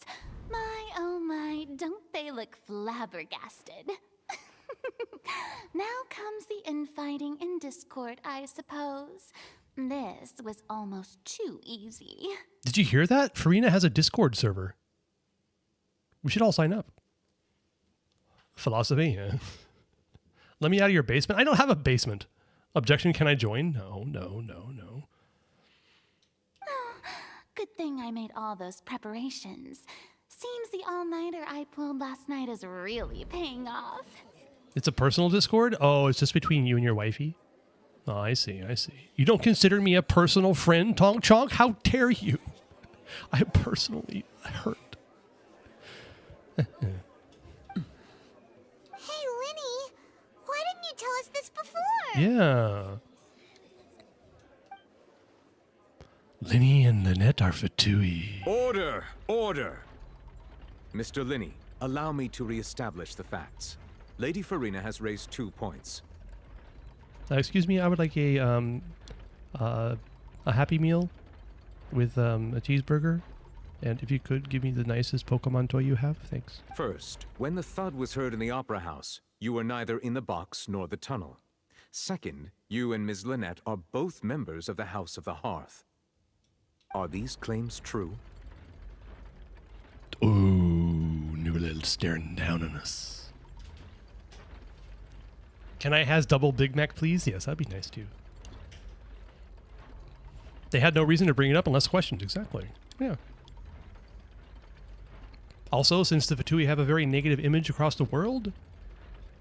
Speaker 10: My, oh my, don't they look flabbergasted? Now comes the infighting and discord, I suppose. This was almost too easy.
Speaker 1: Did you hear that? Farina has a Discord server. We should all sign up. Philosophy, yeah. Let me out of your basement. I don't have a basement. Objection, can I join? No.
Speaker 10: Good thing I made all those preparations. Seems the all-nighter I pulled last night is really paying off.
Speaker 1: It's a personal Discord? Oh, it's just between you and your wifey? Oh, I see. You don't consider me a personal friend, Tonk Chonk? How dare you? I am personally hurt.
Speaker 3: Hey, Linny, why didn't you tell us this before?
Speaker 1: Yeah. Linny and Lynette are fatui.
Speaker 9: Order! Mr. Linny, allow me to reestablish the facts. Lady Farina has raised 2 points.
Speaker 1: Excuse me, I would like a Happy Meal with a cheeseburger. And if you could give me the nicest Pokemon toy you have, thanks.
Speaker 9: First, when the thud was heard in the Opera House, you were neither in the box nor the tunnel. Second, you and Ms. Lynette are both members of the House of the Hearth. Are these claims true?
Speaker 1: Ooh, new little staring down on us. Can I has double Big Mac, please? Yes, that'd be nice too. They had no reason to bring it up unless questioned. Exactly. Yeah. Also, since the Fatui have a very negative image across the world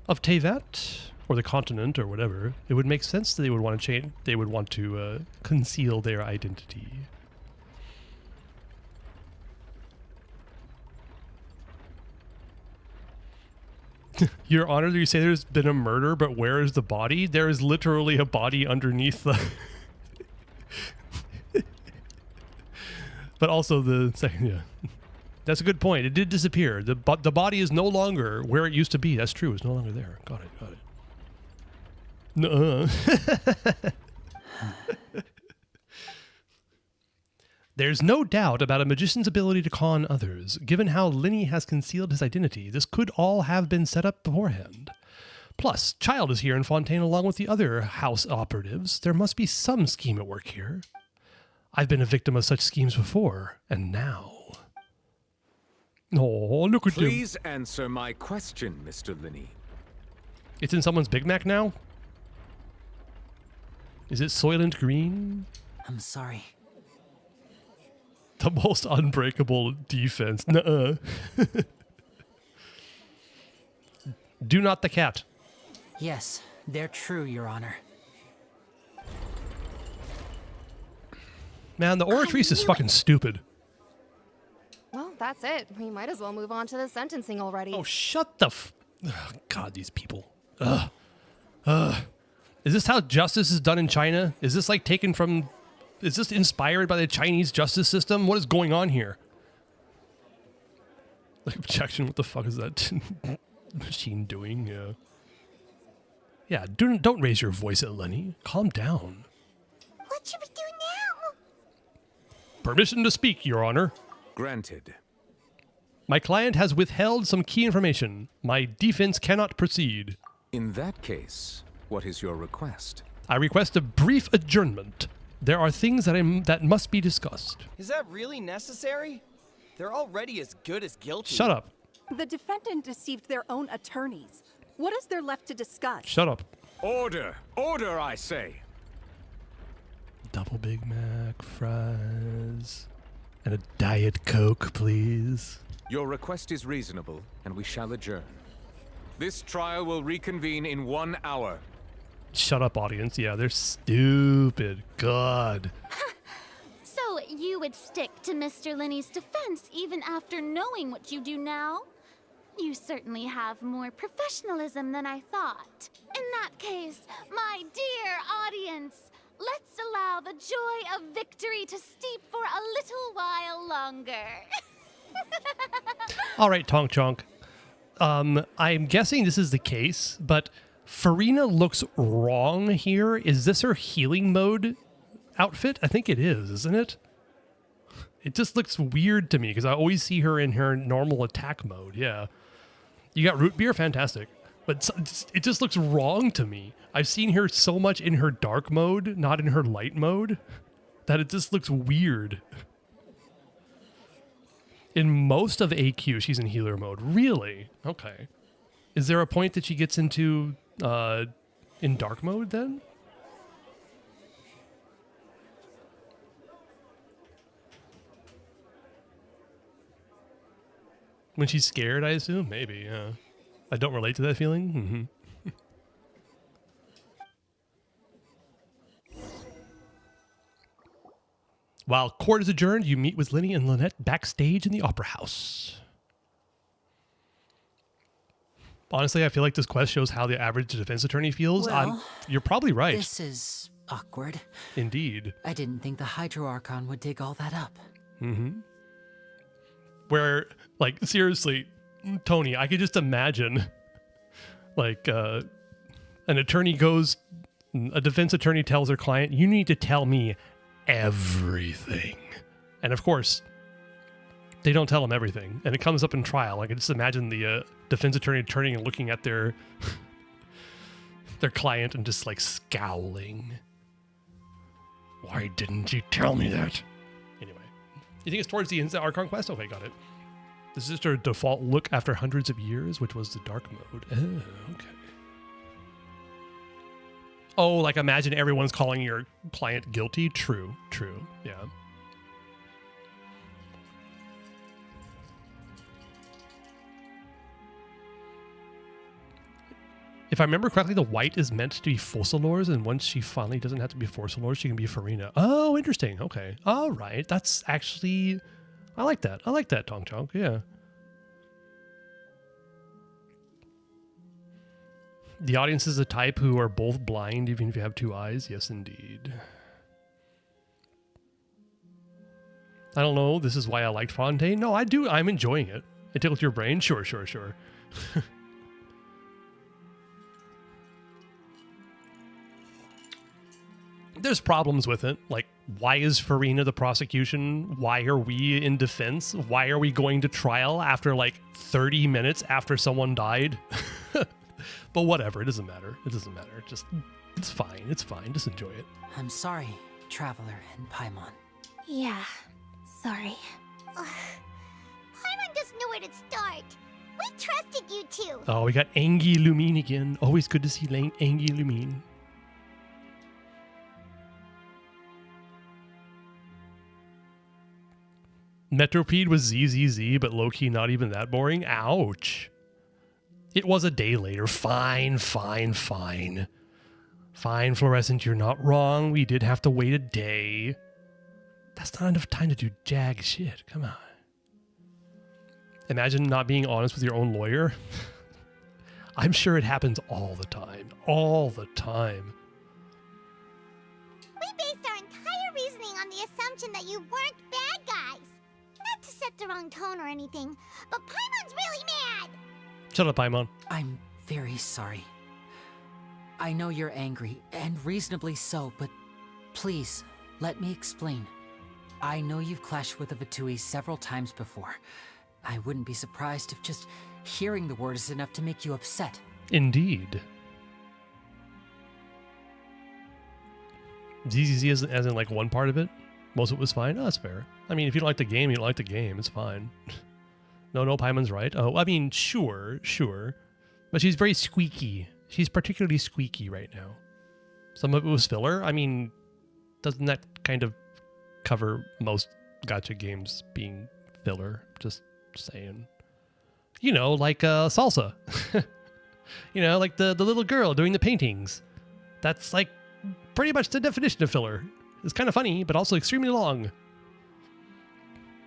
Speaker 1: of Tevat, or the continent, or whatever, it would make sense that they would want to change. They would want to conceal their identity. Your Honor, you say there's been a murder, but where is the body? There is literally a body underneath the... But also the second, yeah. That's a good point. It did disappear. The body is no longer where it used to be. That's true. It's no longer there. Got it. Nuh-uh. There's no doubt about a magician's ability to con others. Given how Linny has concealed his identity, this could all have been set up beforehand. Plus, Child is here in Fontaine along with the other house operatives. There must be some scheme at work here. I've been a victim of such schemes before, and now... Oh, look at him.
Speaker 9: Please answer my question, Mr. Linny.
Speaker 1: It's in someone's Big Mac now? Is it Soylent Green?
Speaker 6: I'm sorry.
Speaker 1: The most unbreakable defense. Nuh-uh. Do not the cat.
Speaker 6: Yes, they're true, Your Honor.
Speaker 1: Man, the Oratrice is fucking stupid.
Speaker 5: Well, that's it. We might as well move on to the sentencing already.
Speaker 1: Oh, shut the God, these people. Ugh. Is this how justice is done in China? Is this like taken from... Is this inspired by the Chinese justice system? What is going on here? Like, objection, what the fuck is that machine doing? Yeah. Yeah, don't raise your voice at Lenny. Calm down.
Speaker 3: What should we do now?
Speaker 1: Permission to speak, Your Honor.
Speaker 9: Granted.
Speaker 1: My client has withheld some key information. My defense cannot proceed.
Speaker 9: In that case, what is your request?
Speaker 1: I request a brief adjournment. There are things that must be discussed.
Speaker 8: Is that really necessary? They're already as good as guilty.
Speaker 1: Shut up.
Speaker 4: The defendant deceived their own attorneys. What is there left to discuss?
Speaker 1: Shut up.
Speaker 9: Order! Order, I say!
Speaker 1: Double Big Mac, fries, and a Diet Coke, please.
Speaker 9: Your request is reasonable, and we shall adjourn. This trial will reconvene in 1 hour.
Speaker 1: Shut up, audience. Yeah, they're stupid. God.
Speaker 10: So you would stick to Mr. Linney's defense even after knowing what you do now? You certainly have more professionalism than I thought. In that case, my dear audience, let's allow the joy of victory to steep for a little while longer.
Speaker 1: All right, Tonk Chonk. I'm guessing this is the case, but Farina looks wrong here. Is this her healing mode outfit? I think it is, isn't it? It just looks weird to me because I always see her in her normal attack mode. Yeah. You got root beer? Fantastic. But it just looks wrong to me. I've seen her so much in her dark mode, not in her light mode, that it just looks weird. In most of AQ, she's in healer mode. Really? Okay. Is there a point that she gets into in dark mode then? When she's scared, I assume? Maybe, yeah. I don't relate to that feeling. While court is adjourned, you meet with Linny and Lynette backstage in the Opera House. Honestly, I feel like this quest shows how the average defense attorney feels.
Speaker 6: Well,
Speaker 1: you're probably right.
Speaker 6: This is awkward.
Speaker 1: Indeed.
Speaker 6: I didn't think the Hydro Archon would dig all that up.
Speaker 1: Mm-hmm. Where, like, seriously, Tony, I could just imagine, like, an attorney goes, a defense attorney tells their client, you need to tell me everything. And of course, they don't tell them everything. And it comes up in trial. I can just imagine the defense attorney turning and looking at their client and just, like, scowling. Why didn't you tell me that? Anyway. You think it's towards the end of the Archon quest? Okay, got it. This is just her default look after hundreds of years, which was the dark mode. Oh, okay. Oh, like imagine everyone's calling your client guilty? True, yeah. If I remember correctly, the white is meant to be Fossilors, and once she finally doesn't have to be Fossilors, she can be Farina. Oh, interesting. Okay. All right. That's actually... I like that. I like that, Tong Chong. Yeah. The audience is a type who are both blind, even if you have two eyes. Yes, indeed. I don't know. This is why I liked Fontaine. No, I do. I'm enjoying it. It tickles your brain? Sure. There's problems with it. Like, why is Farina the prosecution? Why are we in defense? Why are we going to trial after like 30 minutes after someone died? But whatever, it doesn't matter. It's fine. It's fine. Just enjoy it.
Speaker 6: I'm sorry, Traveler and Paimon.
Speaker 2: Yeah, sorry.
Speaker 3: Paimon doesn't know where to start. We trusted you two.
Speaker 1: Oh, we got Angie Lumine again. Always good to see Angie Lumine. Metropede was ZZZ, but low-key not even that boring. Ouch. It was a day later. Fine. Fine, Fluorescent, you're not wrong. We did have to wait a day. That's not enough time to do jag shit. Come on. Imagine not being honest with your own lawyer. I'm sure it happens all the time. All the time.
Speaker 3: We based our entire reasoning on the assumption that you weren't bad guys. Not to set the wrong tone or anything, but Paimon's really mad.
Speaker 1: Shut up, Paimon.
Speaker 6: I'm very sorry. I know you're angry, and reasonably so, but please, let me explain. I know you've clashed with the Vitui several times before. I wouldn't be surprised if just hearing the word is enough to make you upset.
Speaker 1: Indeed. ZZZ as in like one part of it? Most of it was fine? Oh, that's fair. I mean, if you don't like the game, you don't like the game. It's fine. No, Paimon's right. Oh, I mean, sure. But she's very squeaky. She's particularly squeaky right now. Some of it was filler. I mean, doesn't that kind of cover most gacha games being filler? Just saying. You know, like Salsa. You know, like the little girl doing the paintings. That's like pretty much the definition of filler. It's kind of funny, but also extremely long.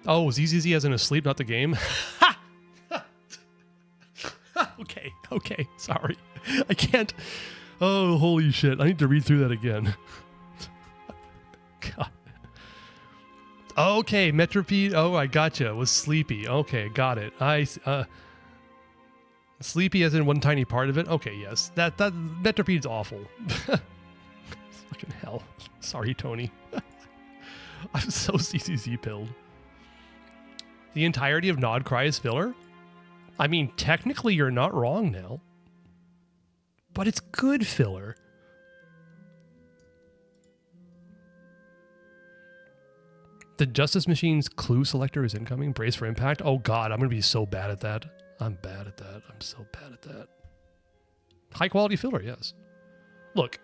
Speaker 1: Oh, ZZZ as in asleep, not the game? Okay, sorry. I can't. Oh, holy shit. I need to read through that again. God. Okay, Metropede. Oh, I gotcha. Was sleepy. Okay, got it. Sleepy as in one tiny part of it? Okay, yes. That Metropede's awful. Fucking hell. Sorry, Tony. I'm so CCZ pilled. The entirety of Nod Cry is filler? I mean, technically you're not wrong now. But it's good filler. The Justice Machine's clue selector is incoming. Brace for impact. Oh god, I'm going to be so bad at that. I'm bad at that. I'm so bad at that. High quality filler, yes. Look.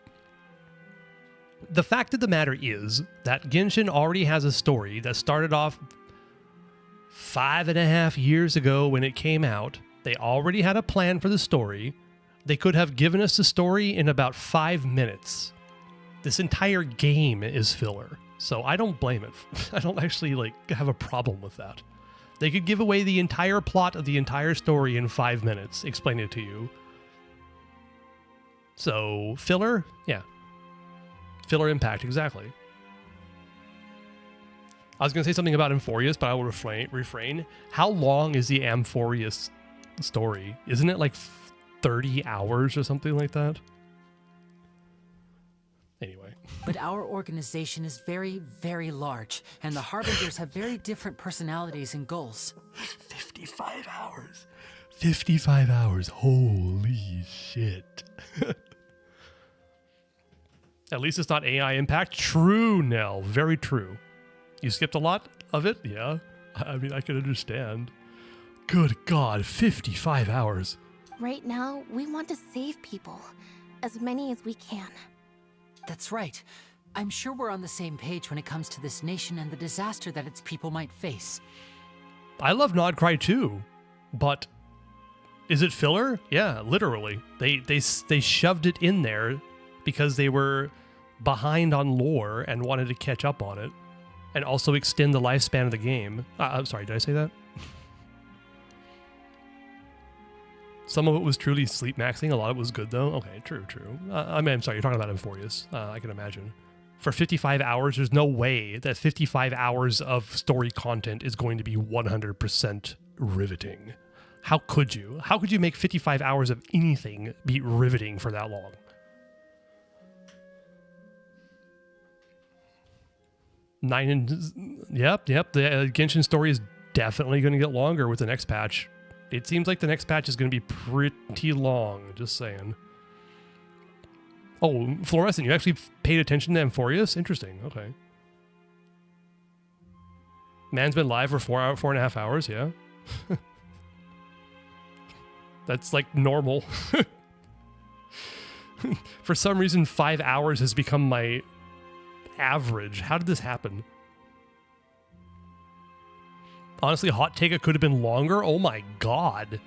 Speaker 1: The fact of the matter is that Genshin already has a story that started off 5.5 years ago when it came out. They already had a plan for the story. They could have given us the story in about 5 minutes. This entire game is filler. So I don't blame it. I don't actually have a problem with that. They could give away the entire plot of the entire story in 5 minutes, explain it to you. So filler? Yeah. Filler impact, exactly. I was going to say something about Amphorius, but I will refrain. How long is the Amphorius story? Isn't it like 30 hours or something like that? Anyway.
Speaker 6: But our organization is very, very large, and the Harbingers have very different personalities and goals.
Speaker 1: 55 hours. 55 hours. Holy shit. At least it's not AI impact. True, Nell. Very true. You skipped a lot of it? Yeah. I mean, I can understand. Good God, 55 hours.
Speaker 7: Right now, we want to save people. As many as we can.
Speaker 6: That's right. I'm sure we're on the same page when it comes to this nation and the disaster that its people might face.
Speaker 1: I love Nod Cry too, but is it filler? Yeah, literally. They shoved it in there because they were behind on lore and wanted to catch up on it and also extend the lifespan of the game. I'm sorry, did I say that? Some of it was truly sleep maxing. A lot of it was good, though. Okay, true. I'm sorry, you're talking about Amphorius. I can imagine. For 55 hours, there's no way that 55 hours of story content is going to be 100% riveting. How could you? How could you make 55 hours of anything be riveting for that long? Yep. The Genshin story is definitely going to get longer with the next patch. It seems like the next patch is going to be pretty long, just saying. Oh, Fluorescent, you actually paid attention to Amphorius? Interesting, okay. Man's been live for 4.5 hours, yeah. That's like normal. For some reason, 5 hours has become my average. How did this happen? Honestly, Hot Take, it could have been longer. Oh my god.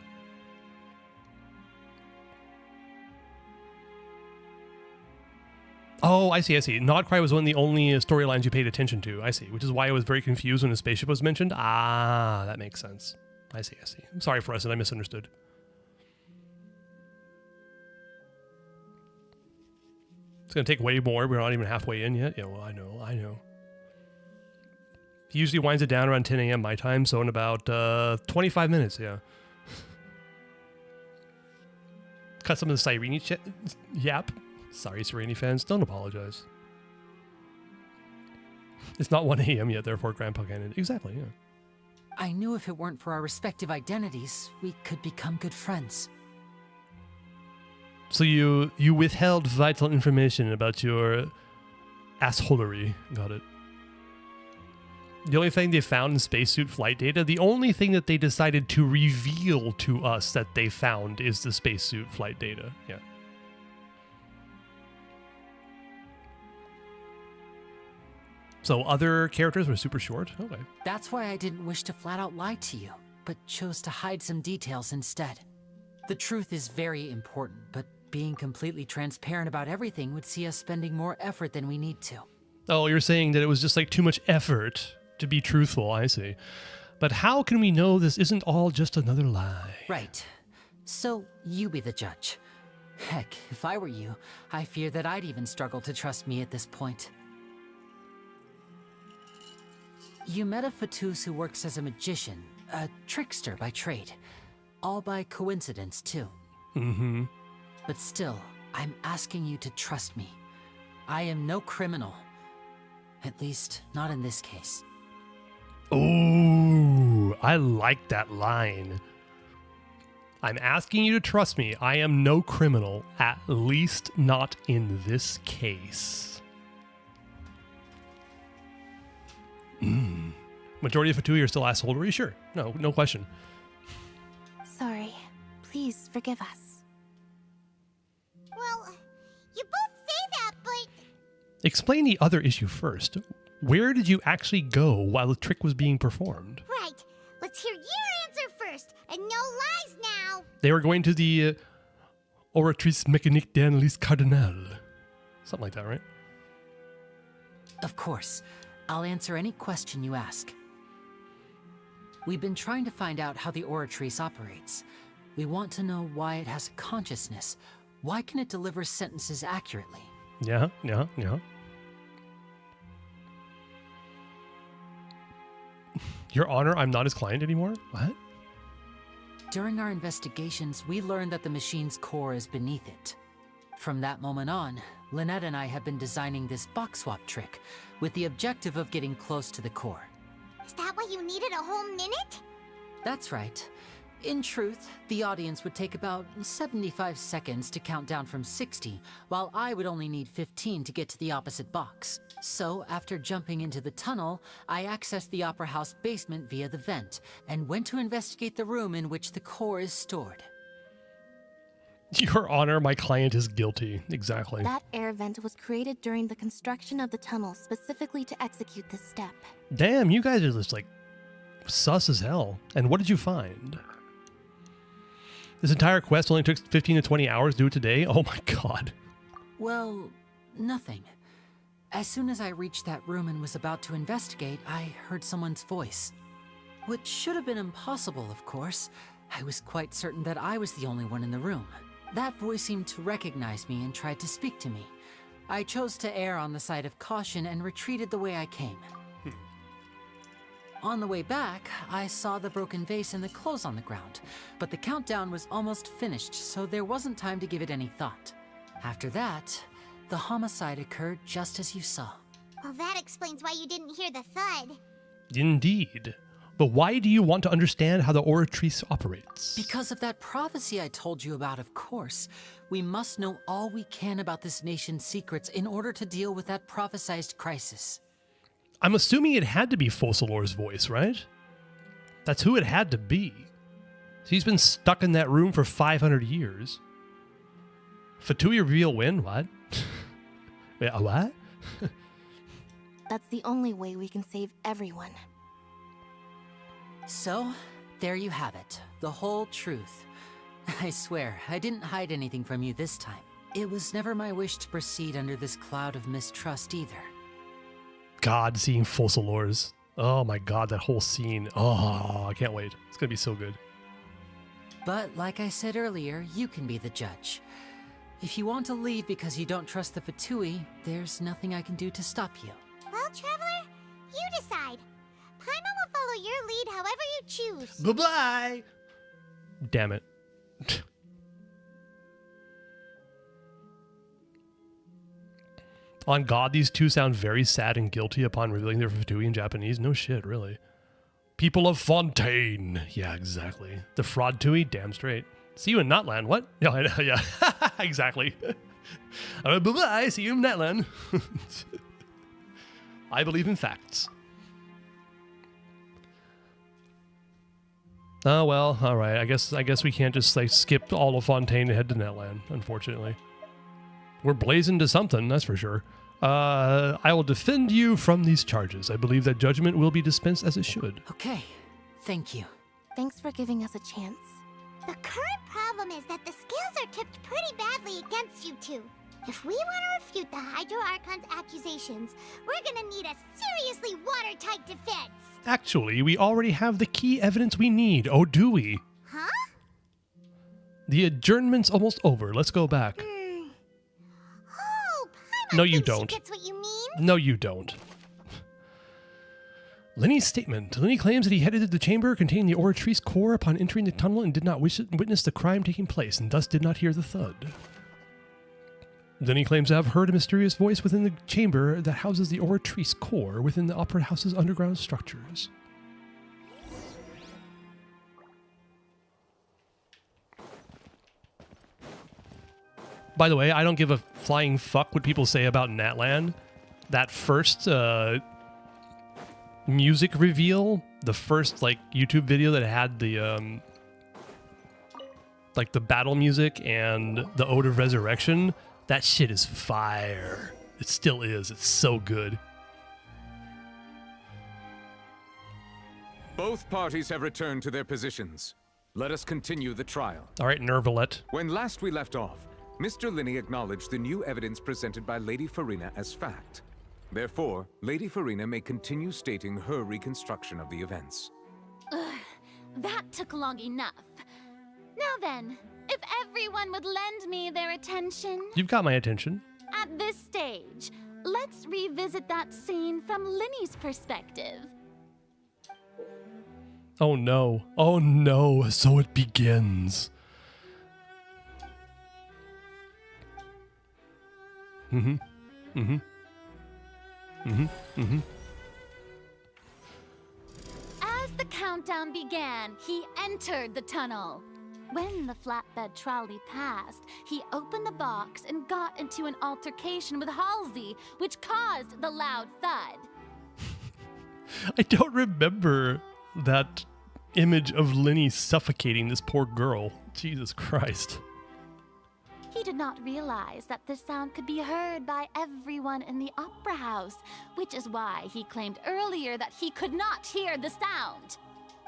Speaker 1: Oh, I see. Nod Cry was one of the only storylines you paid attention to. I see. Which is why I was very confused when the spaceship was mentioned. Ah, that makes sense. I see. I'm sorry, Fluorescent. I misunderstood. It's going to take way more. We're not even halfway in yet. Yeah, well, I know. He usually winds it down around 10 a.m. my time, so in about 25 minutes, yeah. Cut some of the Sireni yap. Sorry, Sireni fans, don't apologize. It's not 1 a.m. yet, therefore Grandpa Cannon. Exactly, yeah.
Speaker 6: I knew if it weren't for our respective identities, we could become good friends.
Speaker 1: So you withheld vital information about your assholery. Got it. The only thing they found in spacesuit flight data, the only thing that they decided to reveal to us that they found is the spacesuit flight data. Yeah. So other characters were super short? Okay.
Speaker 6: That's why I didn't wish to flat out lie to you, but chose to hide some details instead. The truth is very important, but being completely transparent about everything would see us spending more effort than we need to.
Speaker 1: Oh, you're saying that it was just like too much effort to be truthful, I see. But how can we know this isn't all just another lie?
Speaker 6: Right. So, you be the judge. Heck, if I were you, I fear that I'd even struggle to trust me at this point. You met a Fatus who works as a magician, a trickster by trade. All by coincidence, too.
Speaker 1: Mm-hmm.
Speaker 6: But still, I'm asking you to trust me. I am no criminal. At least, not in this case.
Speaker 1: Ooh, I like that line. I'm asking you to trust me. I am no criminal, at least not in this case. Majority of Fatui are still assholed. Are you sure? No, no question.
Speaker 7: Sorry. Please forgive us.
Speaker 3: Well, you both say that, but...
Speaker 1: Explain the other issue first. Where did you actually go while the trick was being performed?
Speaker 3: Right. Let's hear your answer first, and no lies now.
Speaker 1: They were going to the Oratrice Mécanique d'Analyse Cardinale. Something like that, right?
Speaker 6: Of course. I'll answer any question you ask. We've been trying to find out how the Oratrice operates. We want to know why it has a consciousness. Why can it deliver sentences accurately?
Speaker 1: Yeah. Your Honor, I'm not his client anymore? What?
Speaker 6: During our investigations, we learned that the machine's core is beneath it. From that moment on, Lynette and I have been designing this box swap trick with the objective of getting close to the core.
Speaker 3: Is that why you needed a whole minute?
Speaker 6: That's right. In truth, the audience would take about 75 seconds to count down from 60, while I would only need 15 to get to the opposite box. So, after jumping into the tunnel, I accessed the Opera House basement via the vent, and went to investigate the room in which the core is stored.
Speaker 1: Your Honor, my client is guilty. Exactly.
Speaker 7: That air vent was created during the construction of the tunnel specifically to execute this step.
Speaker 1: Damn, you guys are just like sus as hell. And what did you find? This entire quest only took 15 to 20 hours to do it today? Oh my god.
Speaker 6: Well, nothing. As soon as I reached that room and was about to investigate, I heard someone's voice. Which should have been impossible, of course. I was quite certain that I was the only one in the room. That voice seemed to recognize me and tried to speak to me. I chose to err on the side of caution and retreated the way I came. On the way back, I saw the broken vase and the clothes on the ground, but the countdown was almost finished, so there wasn't time to give it any thought. After that, the homicide occurred just as you saw.
Speaker 3: Well, that explains why you didn't hear the thud.
Speaker 1: Indeed. But why do you want to understand how the Oratrice operates?
Speaker 6: Because of that prophecy I told you about, of course. We must know all we can about this nation's secrets in order to deal with that prophesized crisis.
Speaker 1: I'm assuming it had to be Fossilor's voice, right? That's who it had to be. He's been stuck in that room for 500 years. Fatui reveal when? What? Wait, what?
Speaker 7: That's the only way we can save everyone.
Speaker 6: So, there you have it. The whole truth. I swear, I didn't hide anything from you this time. It was never my wish to proceed under this cloud of mistrust either.
Speaker 1: God, seeing Fossilors. Oh my god, that whole scene. Oh, I can't wait. It's gonna be so good.
Speaker 6: But like I said earlier, you can be the judge. If you want to leave because you don't trust the Fatui, there's nothing I can do to stop you.
Speaker 3: Well, Traveler, you decide. Paimon will follow your lead however you choose.
Speaker 1: Bye-bye! Damn it. On God, these two sound very sad and guilty upon revealing their Fatui in Japanese. No shit, really. People of Fontaine. Yeah, exactly. The fraud Tui? Damn straight. See you in Nutland. What? Yeah, I know, yeah. Exactly. Bye-bye. See you in Nutland. I believe in facts. Oh well, all right. I guess we can't just like skip all of Fontaine and head to Netland. Unfortunately, we're blazing to something, that's for sure. I will defend you from these charges. I believe that judgment will be dispensed as it should.
Speaker 6: Okay, thank you.
Speaker 7: Thanks for giving us a chance.
Speaker 3: The current problem is that the scales are tipped pretty badly against you two. If we want to refute the Hydro Archon's accusations, we're gonna need a seriously watertight defense.
Speaker 1: Actually, we already have the key evidence we need. Oh, do we?
Speaker 3: Huh?
Speaker 1: The adjournment's almost over. Let's go back.
Speaker 3: Oh, Paimon
Speaker 1: No, you
Speaker 3: thinks
Speaker 1: don't.
Speaker 3: She gets what you mean?
Speaker 1: No, you don't. Lenny's statement. Lenny claims that he headed to the chamber containing the Oratrice core upon entering the tunnel and did not witness the crime taking place, and thus did not hear the thud. Lenny claims to have heard a mysterious voice within the chamber that houses the Oratrice core within the Opera House's underground structures. By the way, I don't give a flying fuck what people say about Natland. That first music reveal, the first like YouTube video that had the like the battle music and the Ode of Resurrection, that shit is fire. It still is. It's so good.
Speaker 9: Both parties have returned to their positions. Let us continue the trial.
Speaker 1: All right, Nervalette.
Speaker 9: When last we left off, Mr. Linney acknowledged the new evidence presented by Lady Farina as fact. Therefore, Lady Farina may continue stating her reconstruction of the events.
Speaker 10: Ugh, that took long enough. Now then, if everyone would lend me their attention.
Speaker 1: You've got my attention.
Speaker 10: At this stage, let's revisit that scene from Linney's perspective.
Speaker 1: Oh no. Oh no. So it begins. Mm-hmm. Mm-hmm. Mm-hmm. Mm-hmm.
Speaker 10: As the countdown began, he entered the tunnel. When the flatbed trolley passed, he opened the box and got into an altercation with Halsey, which caused the loud thud.
Speaker 1: I don't remember that image of Lenny suffocating this poor girl. Jesus Christ.
Speaker 10: He did not realize that this sound could be heard by everyone in the Opera House, which is why he claimed earlier that he could not hear the sound.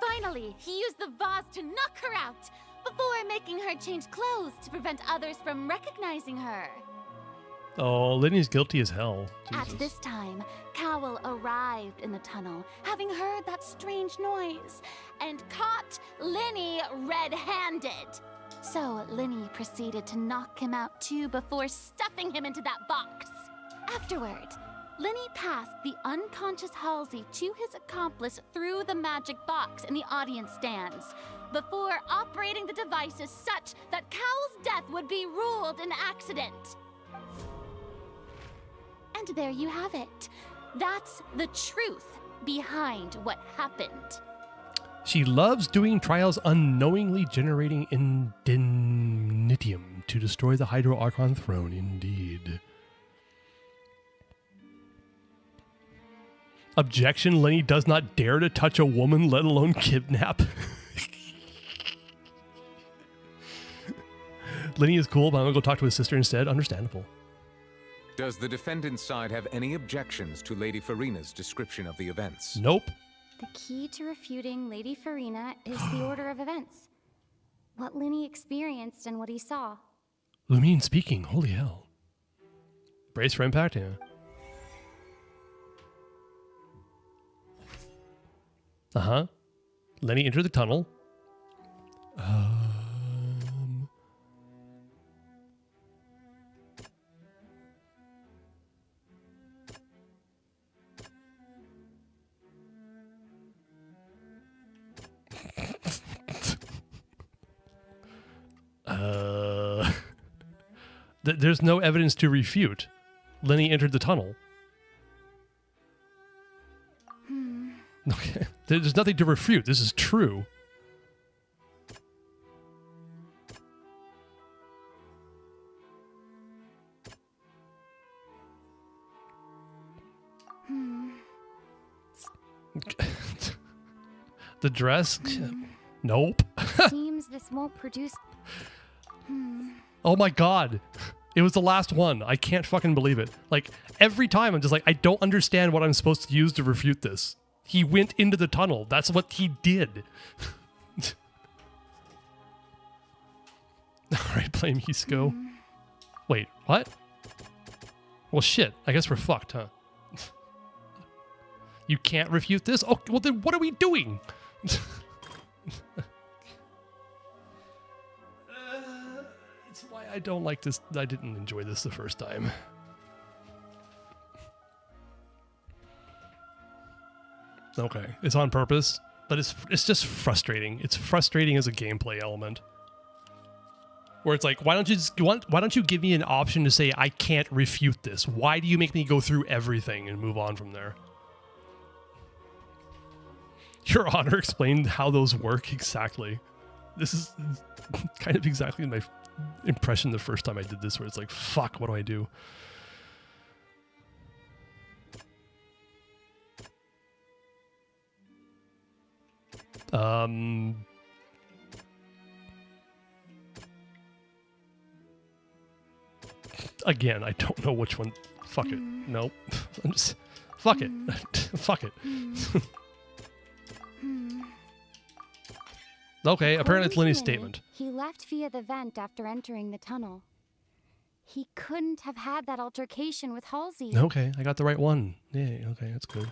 Speaker 10: Finally, he used the vase to knock her out, before making her change clothes to prevent others from recognizing her.
Speaker 1: Oh, Lenny's guilty as hell.
Speaker 10: At
Speaker 1: Jesus.
Speaker 10: this time, Cowell arrived in the tunnel, having heard that strange noise, and caught Lenny red-handed. So Lenny proceeded to knock him out too before stuffing him into that box. Afterward, Lenny passed the unconscious Halsey to his accomplice through the magic box in the audience stands, before operating the devices such that Cowell's death would be ruled an accident. And there you have it. That's the truth behind what happened.
Speaker 1: She loves doing trials, unknowingly generating indemnitium to destroy the Hydro Archon throne, indeed. Objection, Lenny does not dare to touch a woman, let alone kidnap. Lenny is cool, but I'm gonna go talk to his sister instead. Understandable.
Speaker 9: Does the defendant's side have any objections to Lady Farina's description of the events?
Speaker 1: Nope.
Speaker 21: The key to refuting Lady Farina is the order of events. What Lenny experienced and what he saw.
Speaker 1: Lumine speaking, holy hell. Brace for impact, yeah. Uh-huh. Lenny entered the tunnel. There's no evidence to refute. Lenny entered the tunnel. Okay. There's nothing to refute. This is true. The dress? Nope.
Speaker 10: Seems this won't produce...
Speaker 1: Oh my god. It was the last one. I can't fucking believe it. Like, every time I'm just like, I don't understand what I'm supposed to use to refute this. He went into the tunnel. That's what he did. Alright, blame Hisco. Wait, what? Well, shit. I guess we're fucked, huh? You can't refute this? Oh, well then what are we doing? It's why I don't like this. I didn't enjoy this the first time. Okay, it's on purpose, but it's just frustrating. It's frustrating as a gameplay element. Where it's like, why don't you give me an option to say I can't refute this? Why do you make me go through everything and move on from there? Your Honor explained how those work exactly. This is kind of exactly my impression the first time I did this, where it's like, fuck, what do I do? Again, I don't know which one. Fuck it. Nope. I'm just... Fuck it. Fuck it. Okay, apparently it's Lenny's statement.
Speaker 10: He left via the vent after entering the tunnel. He couldn't have had that altercation with Halsey.
Speaker 1: Okay, I got the right one. Yay, okay, that's good.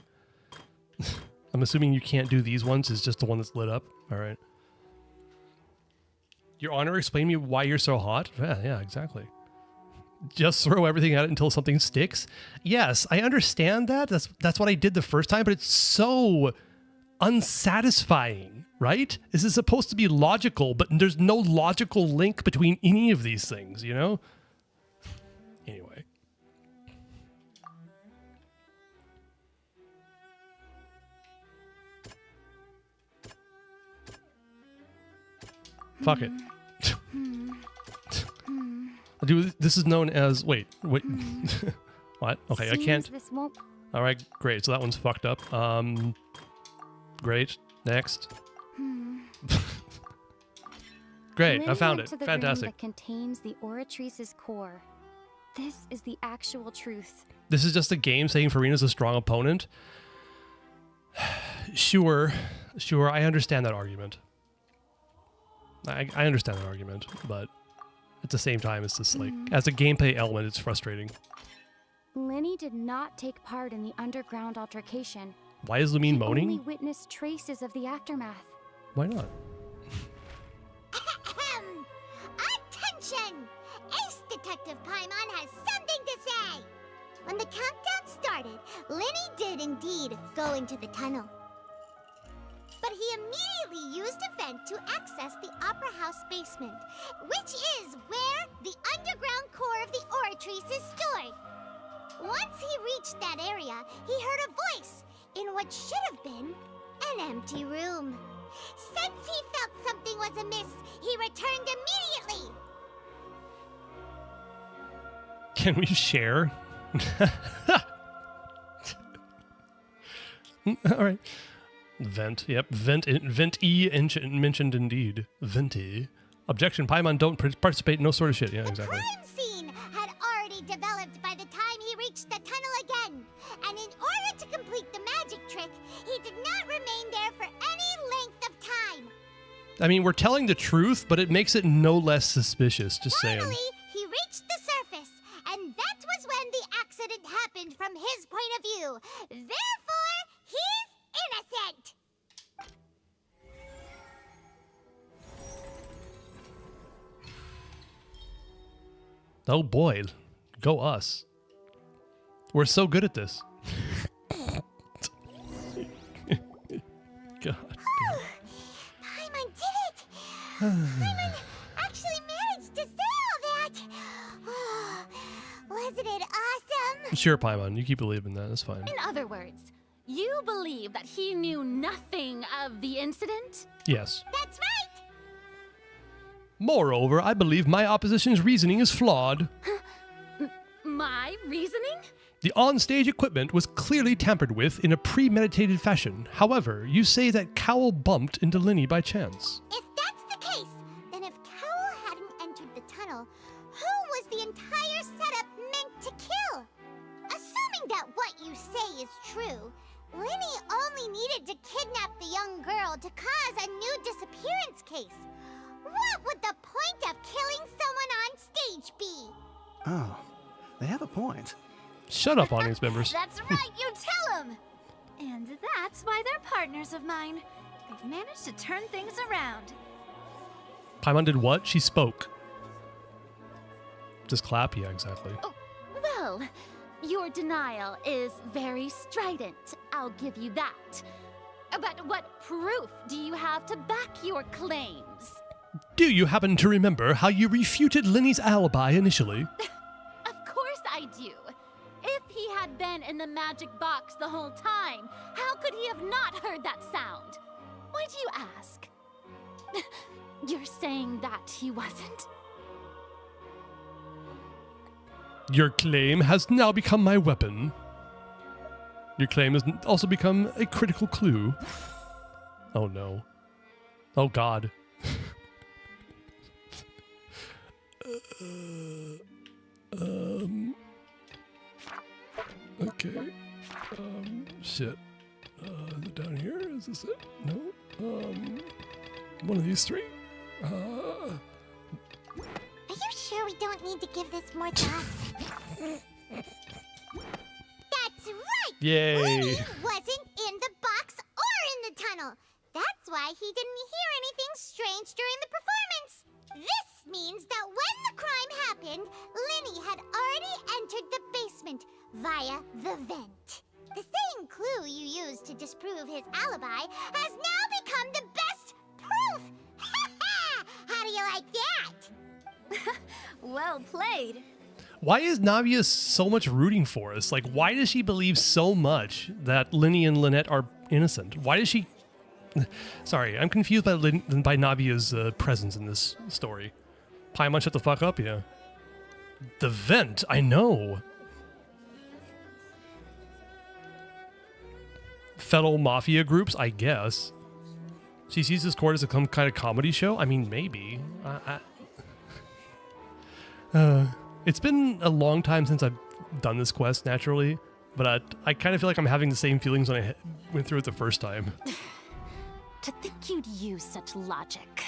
Speaker 1: I'm assuming you can't do these ones. It's just the one that's lit up. All right. Your Honor, explain me why you're so hot. Yeah, exactly. Just throw everything at it until something sticks. Yes, I understand that. That's what I did the first time, but it's so unsatisfying, right? This is supposed to be logical, but there's no logical link between any of these things, you know? Anyway. Fuck it. Dude, this is known as... Wait. What? Okay, I can't... All right, great. So that one's fucked up. Great. Next. Great, I found it. Fantastic.
Speaker 10: That contains the Oratrice's core. This is the actual truth.
Speaker 1: This is just a game saying Farina's a strong opponent? Sure, I understand that argument. I understand that argument, but at the same time, it's just like, as a gameplay element, it's frustrating.
Speaker 10: Lenny did not take part in the underground altercation.
Speaker 1: Why is Lumine moaning?
Speaker 10: He only witnessed traces of the aftermath.
Speaker 1: Why not?
Speaker 3: Attention! Ace Detective Paimon has something to say! When the countdown started, Lenny did indeed go into the tunnel. But he immediately used a vent to access the Opera House basement, which is where the underground core of the Oratrice is stored. Once he reached that area, he heard a voice in what should have been an empty room. Since he felt something was amiss, he returned immediately.
Speaker 1: Can we share? All right. Vent. Yep. Vent-E mentioned indeed. Venti. Objection. Paimon don't participate in no sort of shit. Yeah, exactly.
Speaker 3: The crime scene had already developed by the time he reached the tunnel again. And in order to complete the magic trick, he did not remain there for any length of time.
Speaker 1: I mean, we're telling the truth, but it makes it no less suspicious. Just saying.
Speaker 3: Finally, he reached the surface, and that was when the accident happened from his point of view. Therefore, he's innocent.
Speaker 1: Oh boy, go us. We're so good at this. God.
Speaker 3: Paimon did it! Paimon actually managed to say all that! Wasn't it awesome?
Speaker 1: Sure, Paimon, you keep believing that. That's fine.
Speaker 10: In other words, you believe that he knew nothing of the incident?
Speaker 1: Yes.
Speaker 3: That's right!
Speaker 1: Moreover, I believe my opposition's reasoning is flawed.
Speaker 10: My reasoning?
Speaker 1: The on-stage equipment was clearly tampered with in a premeditated fashion. However, you say that Cowell bumped into Linny by chance.
Speaker 3: If that's the case, then if Cowell hadn't entered the tunnel, who was the entire setup meant to kill? Assuming that what you say is true, Linny only needed to kidnap the young girl to cause a new disappearance case. What would the point of killing someone on stage be?
Speaker 15: Oh, they have a point.
Speaker 1: Shut up, audience members.
Speaker 21: That's right, you tell them! And that's why they're partners of mine. They've managed to turn things around.
Speaker 1: Paimon did what? She spoke. Just clap? Yeah, exactly.
Speaker 10: Oh, well, your denial is very strident. I'll give you that. But what proof do you have to back your claims?
Speaker 1: Do you happen to remember how you refuted Linny's alibi initially?
Speaker 10: Of course I do. If he had been in the magic box the whole time, how could he have not heard that sound? Why do you ask? You're saying that he wasn't?
Speaker 1: Your claim has now become my weapon. Your claim has also become a critical clue. Oh no. Oh god. Okay. Shit. Is it down here? Is this it? No. One of these three.
Speaker 3: Are you sure we don't need to give this more thought? That's right!
Speaker 1: Yay!
Speaker 3: Linny wasn't in the box or in the tunnel. That's why he didn't hear anything strange during the performance. This means that when the crime happened, Linny had already entered the basement via the vent. The same clue you used to disprove his alibi has now become the best proof! How do you like that?
Speaker 21: Well played.
Speaker 1: Why is Navia so much rooting for us? Like, why does she believe so much that Linny and Lynette are innocent? Why does she... Sorry, I'm confused by Navia's presence in this story. Paimon, shut the fuck up, yeah. The vent, I know. Fellow mafia groups, I guess. She sees this court as some kind of comedy show? I mean, maybe. It's been a long time since I've done this quest, naturally, but I kind of feel like I'm having the same feelings when I went through it the first time.
Speaker 10: To think you'd use such logic.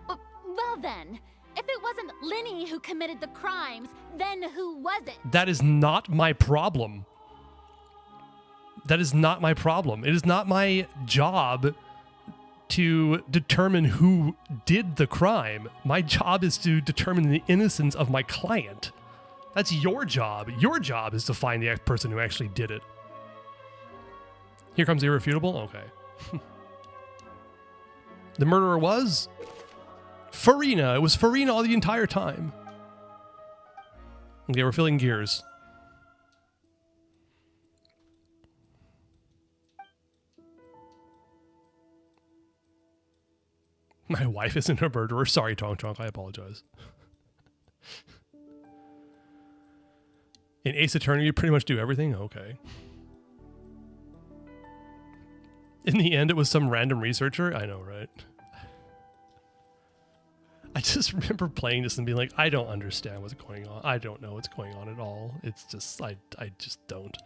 Speaker 10: Well then, if it wasn't Linny who committed the crimes, then who was it?
Speaker 1: That is not my problem. That is not my problem. It is not my job to determine who did the crime. My job is to determine the innocence of my client. That's your job. Your job is to find the person who actually did it. Here comes irrefutable? Okay. The murderer was Farina. It was Farina all the entire time. Okay, we're filling gears. My wife isn't a murderer. Sorry, Tonk Tonk. I apologize. In Ace Attorney, you pretty much do everything? Okay. In the end, it was some random researcher? I know, right? I just remember playing this and being like, I don't understand what's going on. I don't know what's going on at all. It's just, I just don't.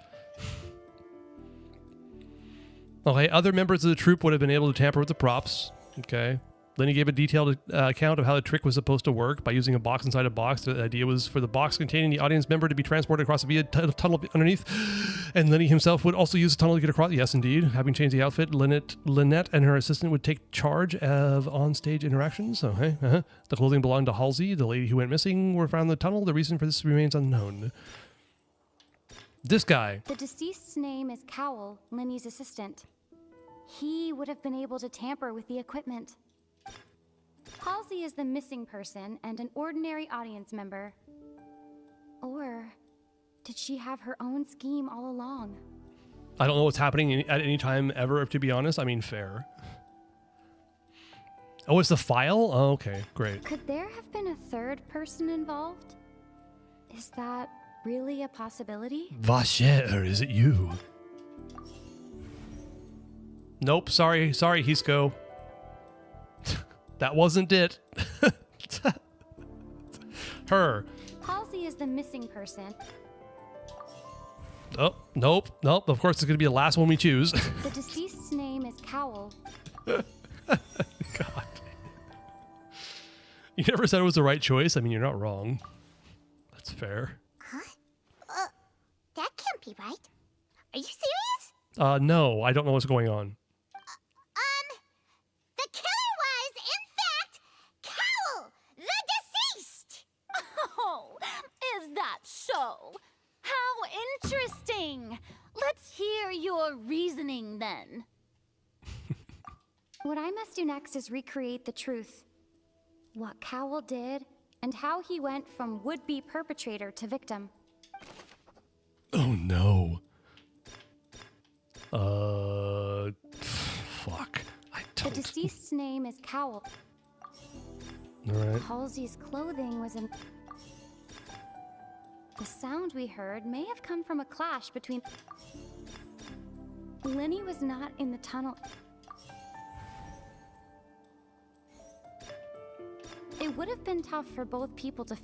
Speaker 1: Okay, other members of the troupe would have been able to tamper with the props. Okay. Linny gave a detailed account of how the trick was supposed to work by using a box inside a box. The idea was for the box containing the audience member to be transported across via tunnel underneath, and Linny himself would also use the tunnel to get across. Yes, indeed. Having changed the outfit, Lynette and her assistant would take charge of on-stage interactions. Okay. The clothing belonged to Halsey, the lady who went missing, were found in the tunnel. The reason for this remains unknown. This guy.
Speaker 21: The deceased's name is Cowell, Linny's assistant. He would have been able to tamper with the equipment. Halsey is the missing person and an ordinary audience member. Or did she have her own scheme all along?
Speaker 1: I don't know what's happening at any time ever, to be honest. I mean, fair. Oh, it's the file? Oh, okay, great.
Speaker 21: Could there have been a third person involved? Is that really a possibility?
Speaker 1: Vasher, is it you? Nope, sorry, Hisco. That wasn't it. Her.
Speaker 21: Halsey is the missing person.
Speaker 1: Oh, nope. Of course, it's going to be the last one we choose.
Speaker 21: The deceased's name is Cowl.
Speaker 1: God. You never said it was the right choice. I mean, you're not wrong. That's fair.
Speaker 3: Huh? That can't be right. Are you serious?
Speaker 1: No, I don't know what's going on.
Speaker 3: The killer was, in fact, Cowl, the deceased!
Speaker 10: Oh, is that so? How interesting! Let's hear your reasoning then.
Speaker 21: What I must do next is recreate the truth. What Cowl did, and how he went from would-be perpetrator to victim.
Speaker 1: Oh no. Fuck.
Speaker 21: The deceased's name is Cowl.
Speaker 1: Alright.
Speaker 21: Halsey's clothing was in... The sound we heard may have come from a clash between... Lenny was not in the tunnel. It would have been tough for both people to...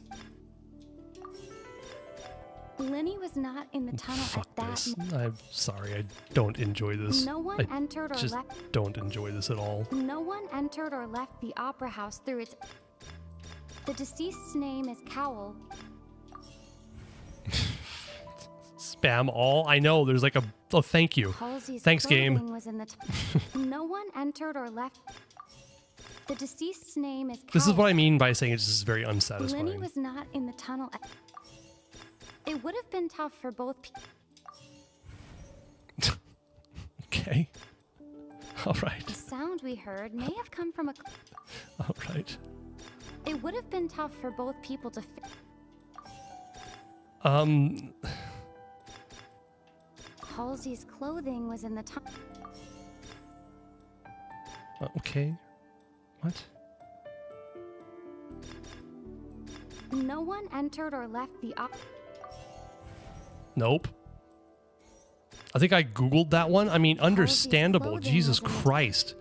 Speaker 21: Lenny was not in the tunnel
Speaker 1: Fuck
Speaker 21: at that
Speaker 1: this. I'm sorry, I don't enjoy this.
Speaker 21: No one entered or
Speaker 1: just
Speaker 21: left...
Speaker 1: don't enjoy this at all.
Speaker 21: No one entered or left the opera house through its... The deceased's name is Cowl.
Speaker 1: Spam all? I know, there's like a... Oh, thank you.
Speaker 21: Halsey's
Speaker 1: Thanks,
Speaker 21: clothing
Speaker 1: game.
Speaker 21: Was in the no one entered or left... The deceased's name is Cowl.
Speaker 1: This is what I mean by saying it's just very unsatisfying.
Speaker 21: Lenny was not in the tunnel. It would have been tough for both people.
Speaker 1: Okay. All right.
Speaker 21: The sound we heard may have come from a...
Speaker 1: All right.
Speaker 21: It would have been tough for both people to... Halsey's clothing was in the tunnel.
Speaker 1: Okay. What?
Speaker 21: No one entered or left the
Speaker 1: Nope. I think I Googled that one. I mean, understandable. Jesus Christ.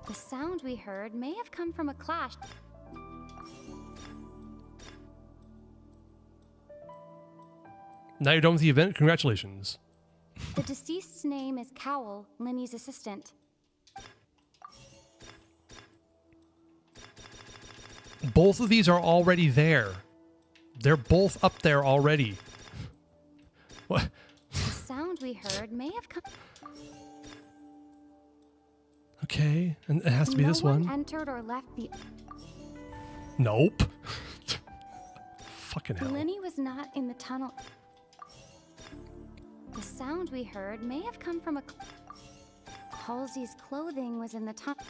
Speaker 21: The sound we heard may have come from a clash.
Speaker 1: Now you're done with the event. Congratulations.
Speaker 21: The deceased's name is Cowl, Lenny's assistant.
Speaker 1: Both of these are already there. They're both up there already. What?
Speaker 21: The sound we heard may have come...
Speaker 1: Okay, and it has to be this one.
Speaker 21: No one entered or left the...
Speaker 1: Nope. Fucking hell.
Speaker 21: Lenny was not in the tunnel. The sound we heard may have come from a... Halsey's clothing was in the tunnel.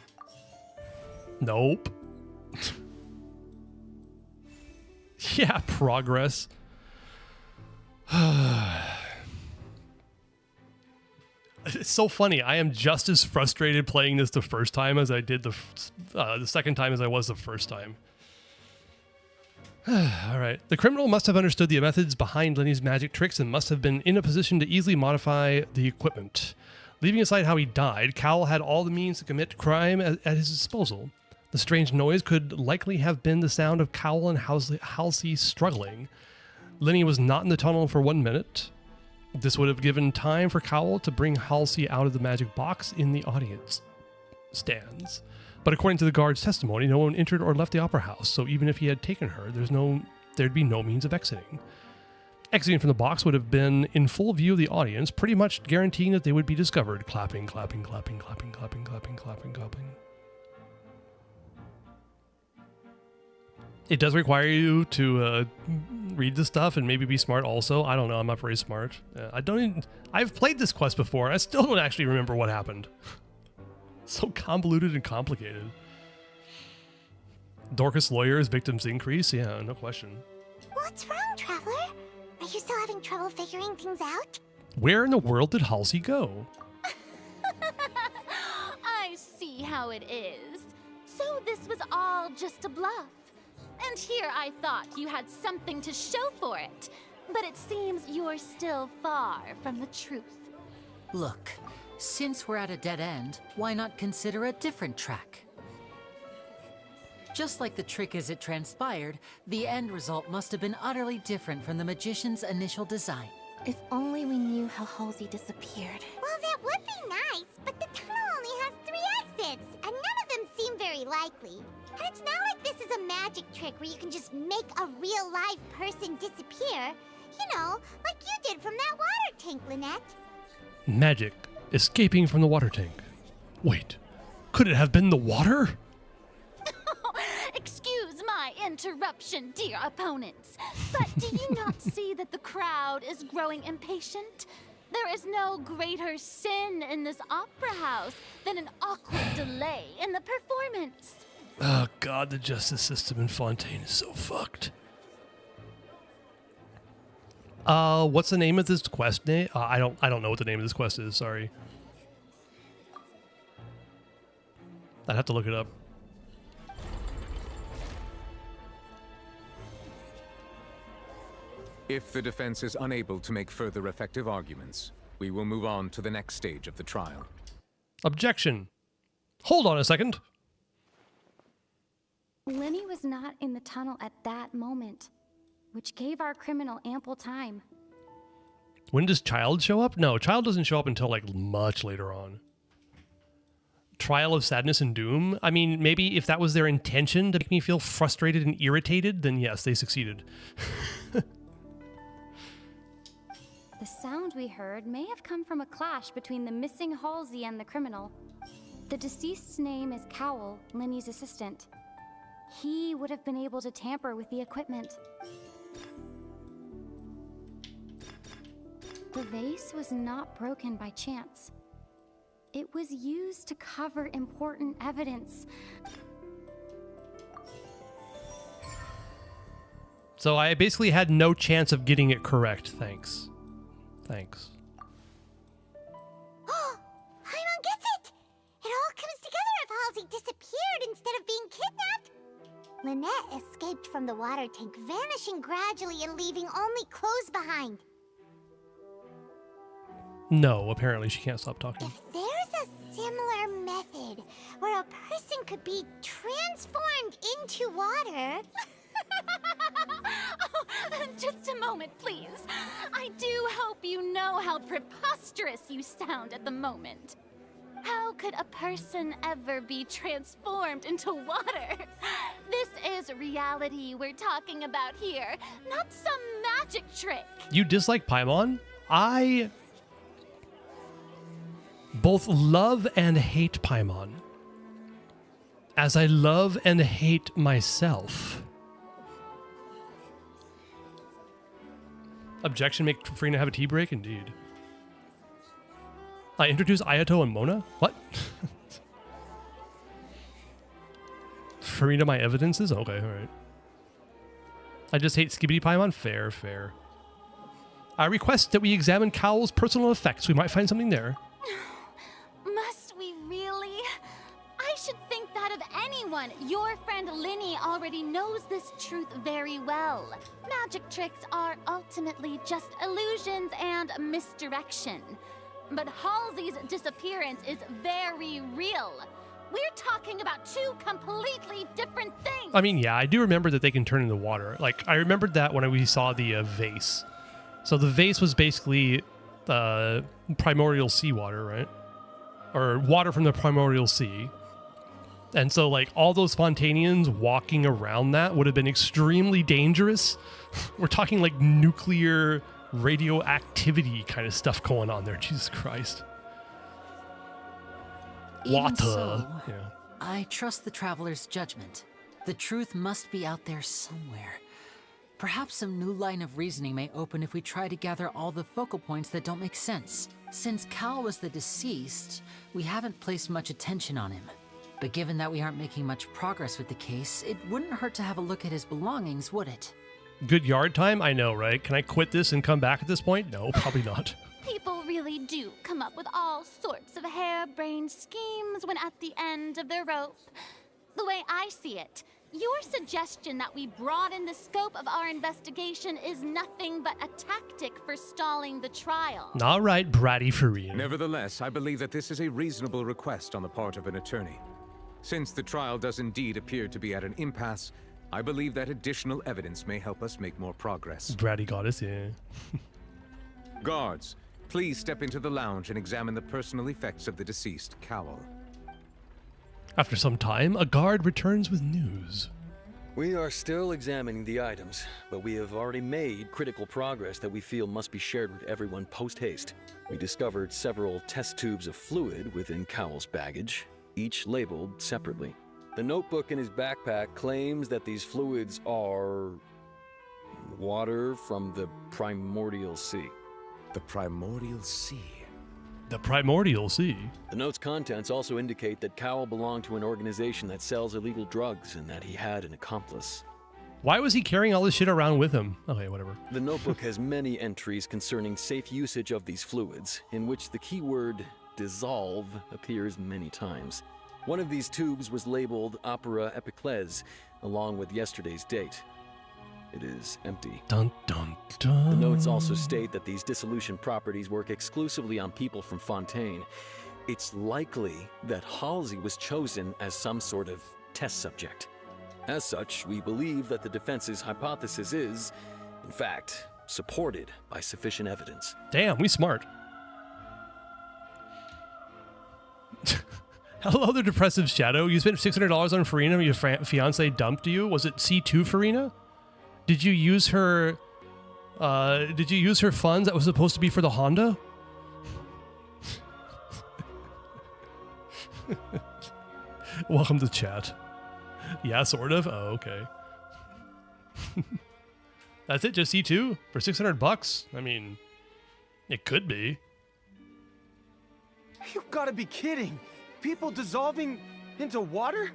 Speaker 1: Nope. Yeah, progress. It's so funny. I am just as frustrated playing this the first time as I did the second time as I was the first time. All right. The criminal must have understood the methods behind Lenny's magic tricks and must have been in a position to easily modify the equipment. Leaving aside how he died, Cowl had all the means to commit crime at his disposal. The strange noise could likely have been the sound of Cowl and Halsey struggling. Lenny was not in the tunnel for 1 minute. This would have given time for Cowl to bring Halsey out of the magic box in the audience stands. But according to the guard's testimony, no one entered or left the opera house, so even if he had taken her, there'd be no means of exiting. Exiting from the box would have been in full view of the audience, pretty much guaranteeing that they would be discovered. Clapping, clapping, clapping, clapping, clapping, clapping, clapping, clapping. It does require you to read the stuff and maybe be smart also. I don't know. I'm not very smart. I've played this quest before. I still don't actually remember what happened. So convoluted and complicated. Dorcas lawyers, victims increase. Yeah, no question.
Speaker 3: What's wrong, Traveler? Are you still having trouble figuring things out?
Speaker 1: Where in the world did Halsey go?
Speaker 10: I see how it is. So this was all just a bluff. And here I thought you had something to show for it. But it seems you're still far from the truth.
Speaker 6: Look, since we're at a dead end, why not consider a different track? Just like the trick as it transpired, the end result must have been utterly different from the magician's initial design.
Speaker 7: If only we knew how Halsey disappeared.
Speaker 3: Well, that would be nice, but the tunnel only has 3 exits, and none of them seem very likely. And it's not like this is a magic trick where you can just make a real live person disappear. You know, like you did from that water tank, Lynette.
Speaker 1: Magic escaping from the water tank. Wait, could it have been the water?
Speaker 10: Excuse my interruption, dear opponents, but do you not see that the crowd is growing impatient? There is no greater sin in this opera house than an awkward delay in the performance.
Speaker 1: Oh god, the justice system in Fontaine is so fucked. What's the name of this quest name? I don't know what the name of this quest is, sorry. I'd have to look it up.
Speaker 9: If the defense is unable to make further effective arguments, we will move on to the next stage of the trial.
Speaker 1: Objection. Hold on a second.
Speaker 10: Lenny was not in the tunnel at that moment, which gave our criminal ample time.
Speaker 1: When does Child show up? No, Child doesn't show up until like much later on. Trial of Sadness and Doom? I mean, maybe if that was their intention to make me feel frustrated and irritated, then yes, they succeeded.
Speaker 10: The sound we heard may have come from a clash between the missing Halsey and the criminal. The deceased's name is Cowell, Lenny's assistant. He would have been able to tamper with the equipment. The vase was not broken by chance. It was used to cover important evidence.
Speaker 1: So I basically had no chance of getting it correct. Thanks. Thanks.
Speaker 3: Paimon gets it! It all comes together if Halsey disappeared instead of being kidnapped. Lynette escaped from the water tank, vanishing gradually and leaving only clothes behind.
Speaker 1: No, apparently she can't stop talking.
Speaker 3: If there's a similar method where a person could be transformed into water...
Speaker 10: Oh, just a moment, please. I do hope you know how preposterous you sound at the moment. How could a person ever be transformed into water? This is reality we're talking about here, not some magic trick.
Speaker 1: You dislike Paimon? I both love and hate Paimon, as I love and hate myself. Objection, make Farina have a tea break? Indeed. I introduced Ayato and Mona? What? Farina, my evidences? Okay, alright. I just hate Skibbity Paimon? Fair, fair. I request that we examine Cowell's personal effects. We might find something there.
Speaker 10: Must we really? I should think that of anyone. Your friend Linny already knows this truth very well. Magic tricks are ultimately just illusions and misdirection. But Halsey's disappearance is very real. We're talking about two completely different things.
Speaker 1: I mean, yeah, I do remember that they can turn into water. Like, I remembered that when we saw the vase. So the vase was basically primordial seawater, right? Or water from the primordial sea. And so, like, all those Fontainians walking around that would have been extremely dangerous. We're talking, like, nuclear radioactivity kind of stuff going on there. Jesus Christ.
Speaker 6: Even
Speaker 1: Water.
Speaker 6: so,
Speaker 1: Yeah.
Speaker 6: I trust the traveler's judgment. The truth must be out there somewhere. Perhaps some new line of reasoning may open if we try to gather all the focal points that don't make sense. Since Cal was the deceased, we haven't placed much attention on him. But given that we aren't making much progress with the case, it wouldn't hurt to have a look at his belongings, would it?
Speaker 1: Good yard time? I know, right? Can I quit this and come back at this point? No, probably not.
Speaker 10: People really do come up with all sorts of harebrained schemes when at the end of their rope. The way I see it, Your suggestion that we broaden the scope of our investigation is nothing but a tactic for stalling the trial.
Speaker 1: All right, bratty Farina.
Speaker 9: Nevertheless, I believe that this is a reasonable request on the part of an attorney. Since the trial does indeed appear to be at an impasse, I believe that additional evidence may help us make more progress.
Speaker 1: Bratty goddess, yeah.
Speaker 9: Guards, please step into the lounge and examine the personal effects of the deceased Cowell.
Speaker 1: After some time, a guard returns with news.
Speaker 14: We are still examining the items, but we have already made critical progress that we feel must be shared with everyone post-haste. We discovered several test tubes of fluid within Cowell's baggage, each labeled separately. The notebook in his backpack claims that these fluids are water from the primordial sea.
Speaker 9: The primordial sea?
Speaker 1: The primordial sea?
Speaker 14: The note's contents also indicate that Cowell belonged to an organization that sells illegal drugs and that he had an accomplice.
Speaker 1: Why was he carrying all this shit around with him? Okay, whatever.
Speaker 14: The notebook has many entries concerning safe usage of these fluids, in which the keyword dissolve appears many times. One of these tubes was labeled Opera Epiclese, along with yesterday's date. It is empty.
Speaker 1: Dun, dun, dun.
Speaker 14: The notes also state that these dissolution properties work exclusively on people from Fontaine. It's likely that Halsey was chosen as some sort of test subject. As such, we believe that the defense's hypothesis is, in fact, supported by sufficient evidence.
Speaker 1: Damn, we smart. Hello, the depressive shadow. You spent $600 on Farina. Your fiance dumped you. Was it C2 Farina? Did you use her? Did you use her funds that was supposed to be for the Honda? Welcome to chat. Yeah, sort of. Oh, okay. That's it. Just C2 for $600. I mean, it could be.
Speaker 11: You've got to be kidding! People dissolving into water?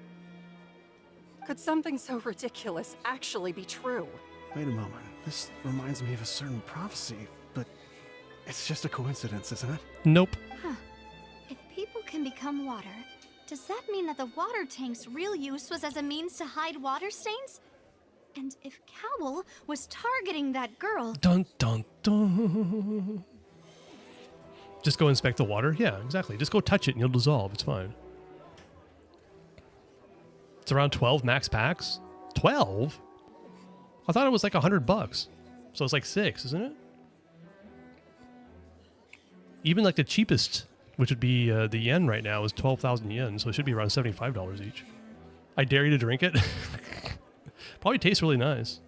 Speaker 4: Could something so ridiculous actually be true?
Speaker 15: Wait a moment. This reminds me of a certain prophecy, but it's just a coincidence, isn't it?
Speaker 1: Nope.
Speaker 21: Huh. If people can become water, does that mean that the water tank's real use was as a means to hide water stains? And if Cowell was targeting that girl...
Speaker 1: Dun, dun, dun. Just go inspect the water? Yeah, exactly. Just go touch it and you'll dissolve. It's fine. It's around 12 max packs? 12? I thought it was like $100. So it's like 6, isn't it? Even like the cheapest, which would be the yen right now, is 12,000 yen. So it should be around $75 each. I dare you to drink it. Probably tastes really nice.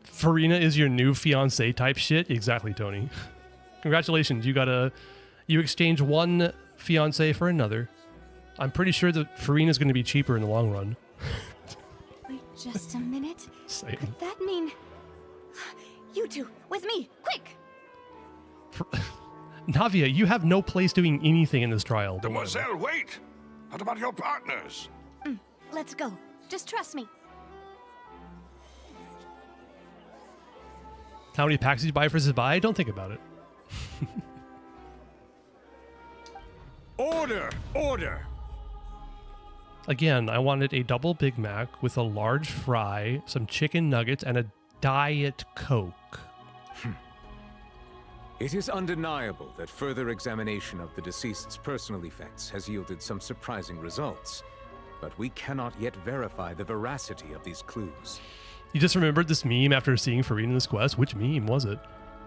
Speaker 1: Farina is your new fiance type shit? Exactly, Tony. Congratulations, you exchanged one fiance for another. I'm pretty sure that Farina's going to be cheaper in the long run.
Speaker 21: Wait just a minute.
Speaker 1: Same.
Speaker 21: Could that mean... You two, with me, quick!
Speaker 1: Navia, you have no place doing anything in this trial.
Speaker 16: Demoiselle, wait! What about your partners?
Speaker 21: Let's go. Just trust me.
Speaker 1: How many packs did you buy versus buy? Don't think about it.
Speaker 16: Order! Order!
Speaker 1: Again, I wanted a double Big Mac with a large fry, some chicken nuggets, and a Diet Coke.
Speaker 9: It is undeniable that further examination of the deceased's personal effects has yielded some surprising results, but we cannot yet verify the veracity of these clues.
Speaker 1: You just remembered this meme after seeing Farina in this quest? Which meme was it?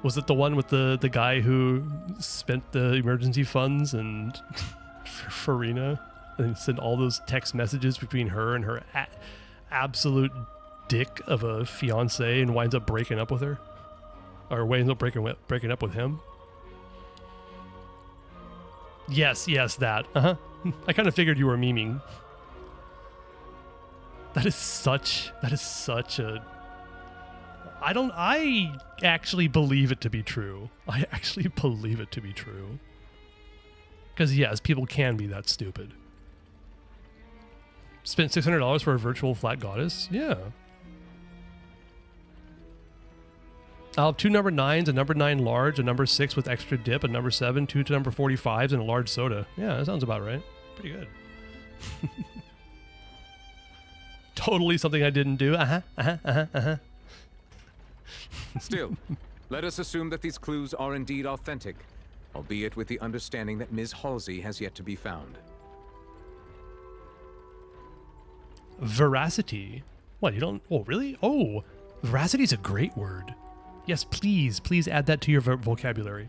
Speaker 1: Was it the one with the guy who spent the emergency funds and Farina and sent all those text messages between her and her absolute dick of a fiance and winds up breaking up with her? Or winds up breaking up with him? Yes, that. I kind of figured you were memeing. That is such a... I actually believe it to be true. I actually believe it to be true. Because yes, people can be that stupid. Spent $600 for a virtual flat goddess? Yeah. I'll have 2 number 9s, a number 9 large, a number 6 with extra dip, a number 7, 2 to number 45s, and a large soda. Yeah, that sounds about right. Pretty good. Totally something I didn't do.
Speaker 9: Still, let us assume that these clues are indeed authentic, albeit with the understanding that Ms. Halsey has yet to be found.
Speaker 1: Veracity. What, you don't... Oh, really? Oh, veracity is a great word. Yes, please add that to your vocabulary.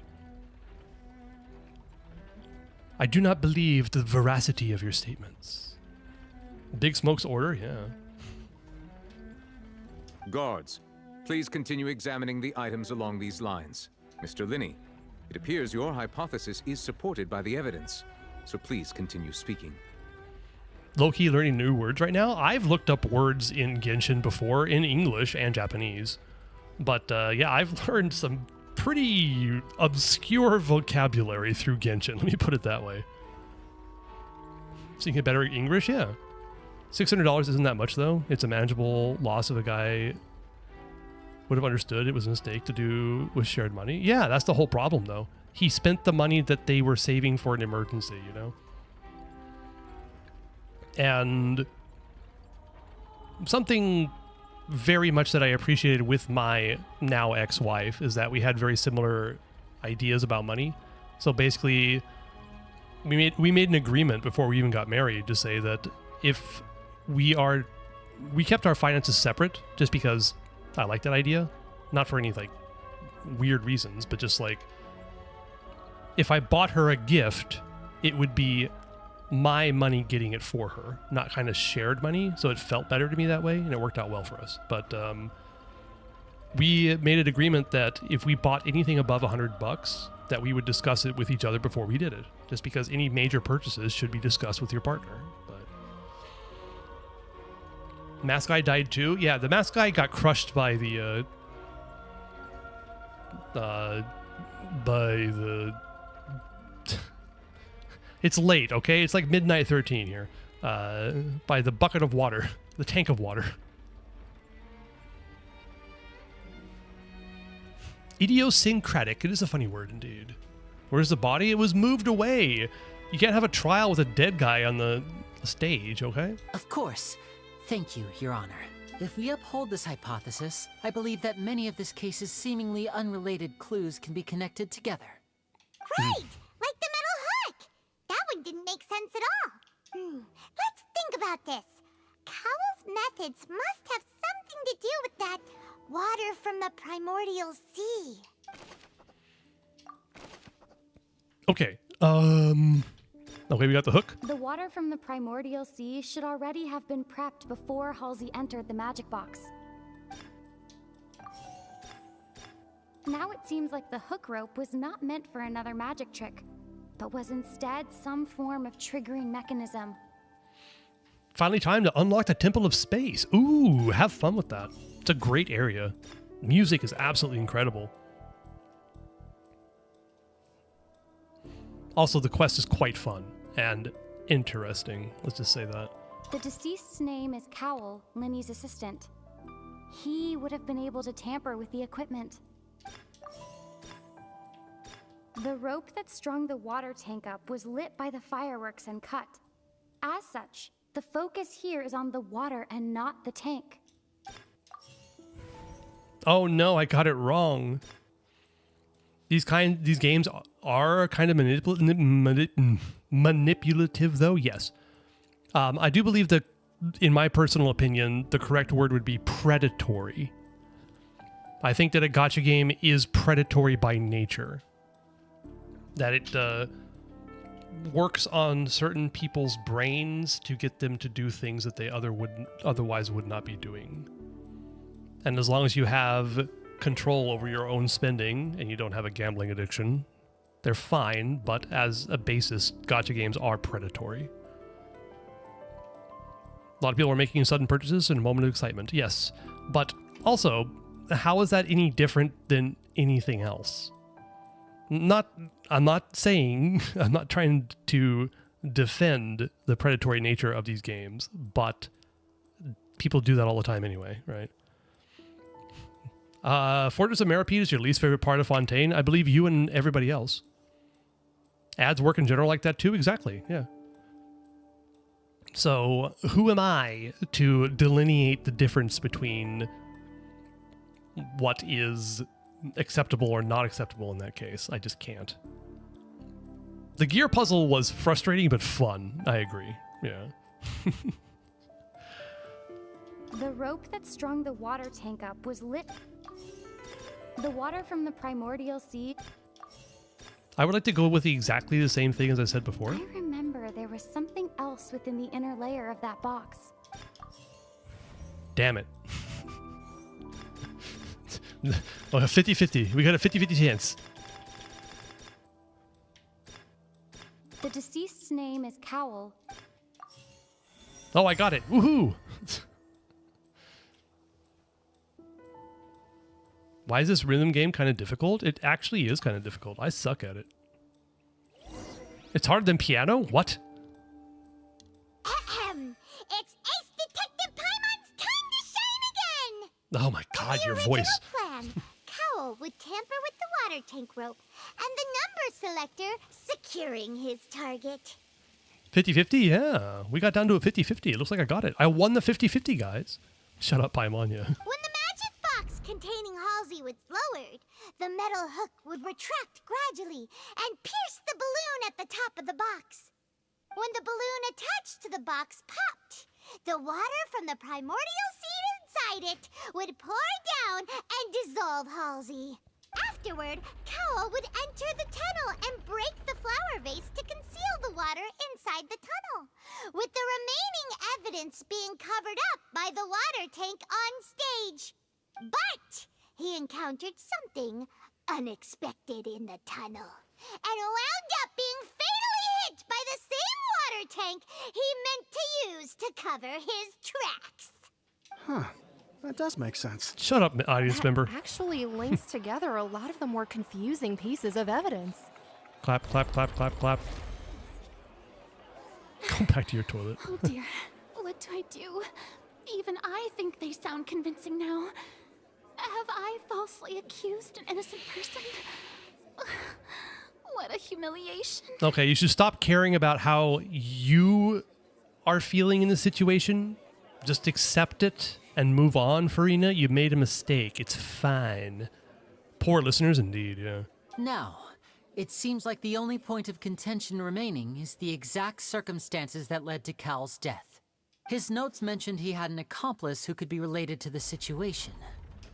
Speaker 1: I do not believe the veracity of your statements. Big Smoke's order, yeah.
Speaker 9: Guards, please continue examining the items along these lines. Mr. Linney, it appears your hypothesis is supported by the evidence, so please continue speaking.
Speaker 1: Low-key learning new words right now. I've looked up words in Genshin before, in English and Japanese. But yeah, I've learned some pretty obscure vocabulary through Genshin. Let me put it that way. So you can get better at English? Yeah. $600 isn't that much, though. It's a manageable loss of a guy would have understood it was a mistake to do with shared money. Yeah, that's the whole problem, though. He spent the money that they were saving for an emergency, you know? And something very much that I appreciated with my now ex-wife is that we had very similar ideas about money. So basically, we made an agreement before we even got married to say that if we kept our finances separate just because I like that idea, not for any like weird reasons, but just like if I bought her a gift, it would be my money getting it for her, not kind of shared money. So it felt better to me that way, and it worked out well for us. But we made an agreement that if we bought anything above $100, that we would discuss it with each other before we did it. Just because any major purchases should be discussed with your partner. But Mask Guy died too. Yeah, the Mask Guy got crushed by the It's late, okay? It's like midnight 13 here. By the bucket of water. The tank of water. Idiosyncratic. It is a funny word indeed. Where's the body? It was moved away. You can't have a trial with a dead guy on the stage, okay?
Speaker 6: Of course. Thank you, Your Honor. If we uphold this hypothesis, I believe that many of this case's seemingly unrelated clues can be connected together.
Speaker 3: Right! Like the metal hook! That one didn't make sense at all. Let's think about this. Cowell's methods must have something to do with that water from the primordial sea.
Speaker 1: Okay. Okay, we got the hook.
Speaker 10: The water from the primordial sea should already have been prepped before Halsey entered the magic box. Now it seems like the hook rope was not meant for another magic trick, but was instead some form of triggering mechanism.
Speaker 1: Finally time to unlock the Temple of Space. Ooh, have fun with that. It's a great area. Music is absolutely incredible. Also, the quest is quite fun and interesting. Let's just say that.
Speaker 10: The deceased's name is Cowell, Linny's assistant. He would have been able to tamper with the equipment. The rope that strung the water tank up was lit by the fireworks and cut. As such, the focus here is on the water and not the tank.
Speaker 1: Oh no, I got it wrong. These games are kind of manipulative, though. Yes, I do believe that, in my personal opinion, the correct word would be predatory. I think that a gacha game is predatory by nature. That it works on certain people's brains to get them to do things that they otherwise would not be doing. And as long as you have control over your own spending and you don't have a gambling addiction, they're fine, but as a basis, gacha games are predatory. A lot of people are making sudden purchases in a moment of excitement, yes. But also, how is that any different than anything else? I'm not trying to defend the predatory nature of these games, but people do that all the time anyway, right? Fortress of Meripede is your least favorite part of Fontaine. I believe you and everybody else. Ads work in general like that too? Exactly, yeah. So, who am I to delineate the difference between what is acceptable or not acceptable in that case? I just can't. The gear puzzle was frustrating but fun. I agree. Yeah.
Speaker 13: The rope that strung the water tank up was lit. The water from the primordial seed.
Speaker 1: I would like to go with exactly the same thing as I said before.
Speaker 13: I remember there was something else within the inner layer of that box.
Speaker 1: Damn it. Oh, 50-50. We got a 50-50 chance.
Speaker 13: The deceased's name is Cowl.
Speaker 1: Oh, I got it. Woohoo! Why is this rhythm game kind of difficult? It actually is kind of difficult. I suck at it. It's harder than piano? What?
Speaker 3: Ahem. It's Ace Detective Paimon's time to shine again!
Speaker 1: Oh my god, your voice.
Speaker 3: Plan. Cowl would tamper with the water tank rope, and the number selector securing his target.
Speaker 1: 50-50? Yeah. We got down to a 50-50. It looks like I got it. I won the 50-50, guys. Shut up, Paimon, yeah.
Speaker 3: When the magic box containing Halsey was lowered, the metal hook would retract gradually and pierce the balloon at the top of the box. When the balloon attached to the box popped, the water from the primordial seed inside it would pour down and dissolve Halsey. Afterward, Cowl would enter the tunnel and break the flower vase to conceal the water inside the tunnel, with the remaining evidence being covered up by the water tank on stage. But he encountered something unexpected in the tunnel, and wound up being fatally hit by the same water tank he meant to use to cover his tracks.
Speaker 15: Huh. That does make sense.
Speaker 1: Shut up, audience member.
Speaker 5: Actually links together a lot of the more confusing pieces of evidence.
Speaker 1: Clap, clap, clap, clap, clap. Go back to your toilet.
Speaker 10: Oh dear, what do I do? Even I think they sound convincing now. Have I falsely accused an innocent person? What a humiliation.
Speaker 1: Okay, you should stop caring about how you are feeling in the situation. Just accept it and move on, Farina. You made a mistake. It's fine. Poor listeners indeed, yeah.
Speaker 6: Now, it seems like the only point of contention remaining is the exact circumstances that led to Cal's death. His notes mentioned he had an accomplice who could be related to the situation.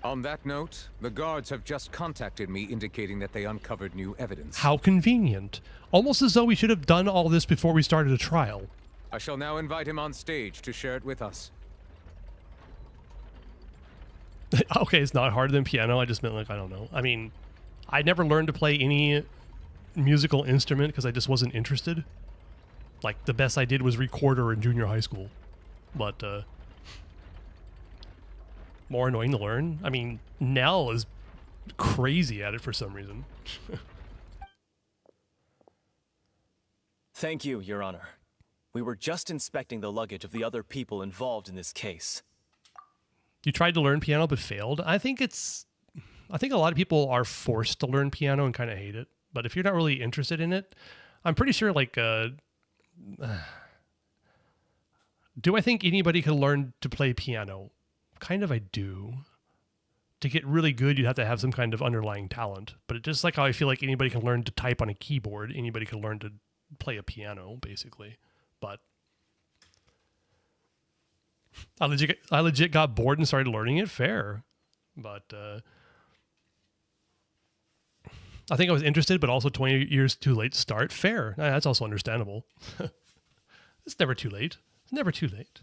Speaker 9: On that note, the guards have just contacted me indicating that they uncovered new evidence.
Speaker 1: How convenient. Almost as though we should have done all this before we started a trial.
Speaker 9: I shall now invite him on stage to share it with us.
Speaker 1: Okay, it's not harder than piano. I just meant, like, I don't know. I mean, I never learned to play any musical instrument because I just wasn't interested. Like, the best I did was recorder in junior high school. But, more annoying to learn. I mean, Nell is crazy at it for some reason.
Speaker 19: Thank you, Your Honor. We were just inspecting the luggage of the other people involved in this case.
Speaker 1: You tried to learn piano but failed. I think a lot of people are forced to learn piano and kind of hate it. But if you're not really interested in it, I'm pretty sure, like, do I think anybody could learn to play piano? Kind of I do. To get really good, you'd have to have some kind of underlying talent. But it's just like how I feel like anybody can learn to type on a keyboard, anybody can learn to play a piano, basically. But I legit got bored and started learning it. Fair. But I think I was interested, but also 20 years too late to start. Fair. That's also understandable. It's never too late. It's never too late.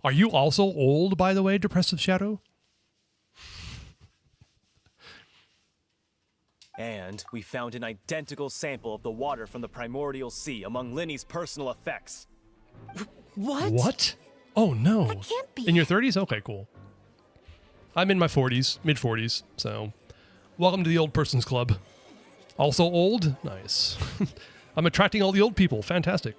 Speaker 1: Are you also old, by the way, Depressive Shadow?
Speaker 19: And we found an identical sample of the water from the primordial sea among Linny's personal effects.
Speaker 6: What?
Speaker 1: What? Oh, no.
Speaker 21: That can't be.
Speaker 1: In your 30s? Okay, cool. I'm in my 40s, mid-40s, so welcome to the old person's club. Also old? Nice. I'm attracting all the old people. Fantastic.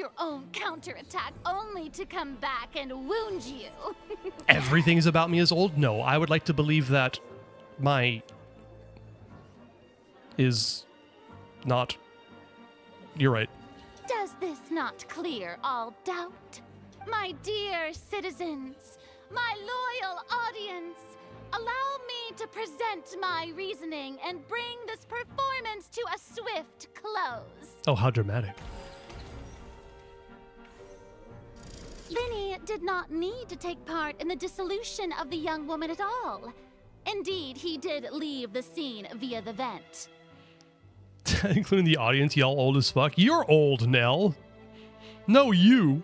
Speaker 10: your own counterattack only to come back and wound you.
Speaker 1: Everything is about me is old? No, I would like to believe that my is not. You're right.
Speaker 10: Does this not clear all doubt? My dear citizens, my loyal audience, allow me to present my reasoning and bring this performance to a swift close.
Speaker 1: Oh, how dramatic.
Speaker 10: Linny did not need to take part in the dissolution of the young woman at all. Indeed, he did leave the scene via the vent.
Speaker 1: Including the audience, y'all old as fuck. You're old, Nell. No, you.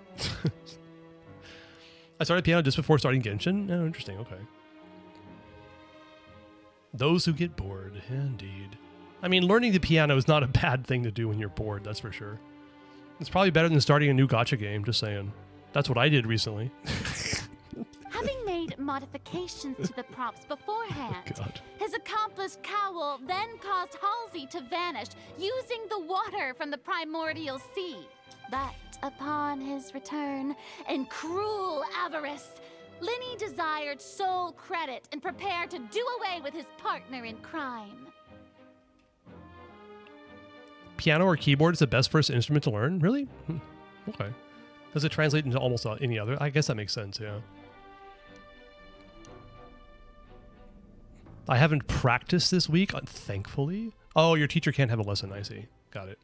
Speaker 1: I started piano just before starting Genshin. Oh, interesting. Okay. Those who get bored, indeed. I mean, learning the piano is not a bad thing to do when you're bored, that's for sure. It's probably better than starting a new gacha game, just saying. That's what I did recently.
Speaker 10: Having made modifications to the props beforehand, his accomplice Cowl then caused Halsey to vanish using the water from the primordial sea. But upon his return, in cruel avarice, Linny desired sole credit and prepared to do away with his partner in crime.
Speaker 1: Piano or keyboard is the best first instrument to learn? Really? Okay. Does it translate into almost any other? I guess that makes sense, yeah. I haven't practiced this week, thankfully. Oh, your teacher can't have a lesson, I see. Got it.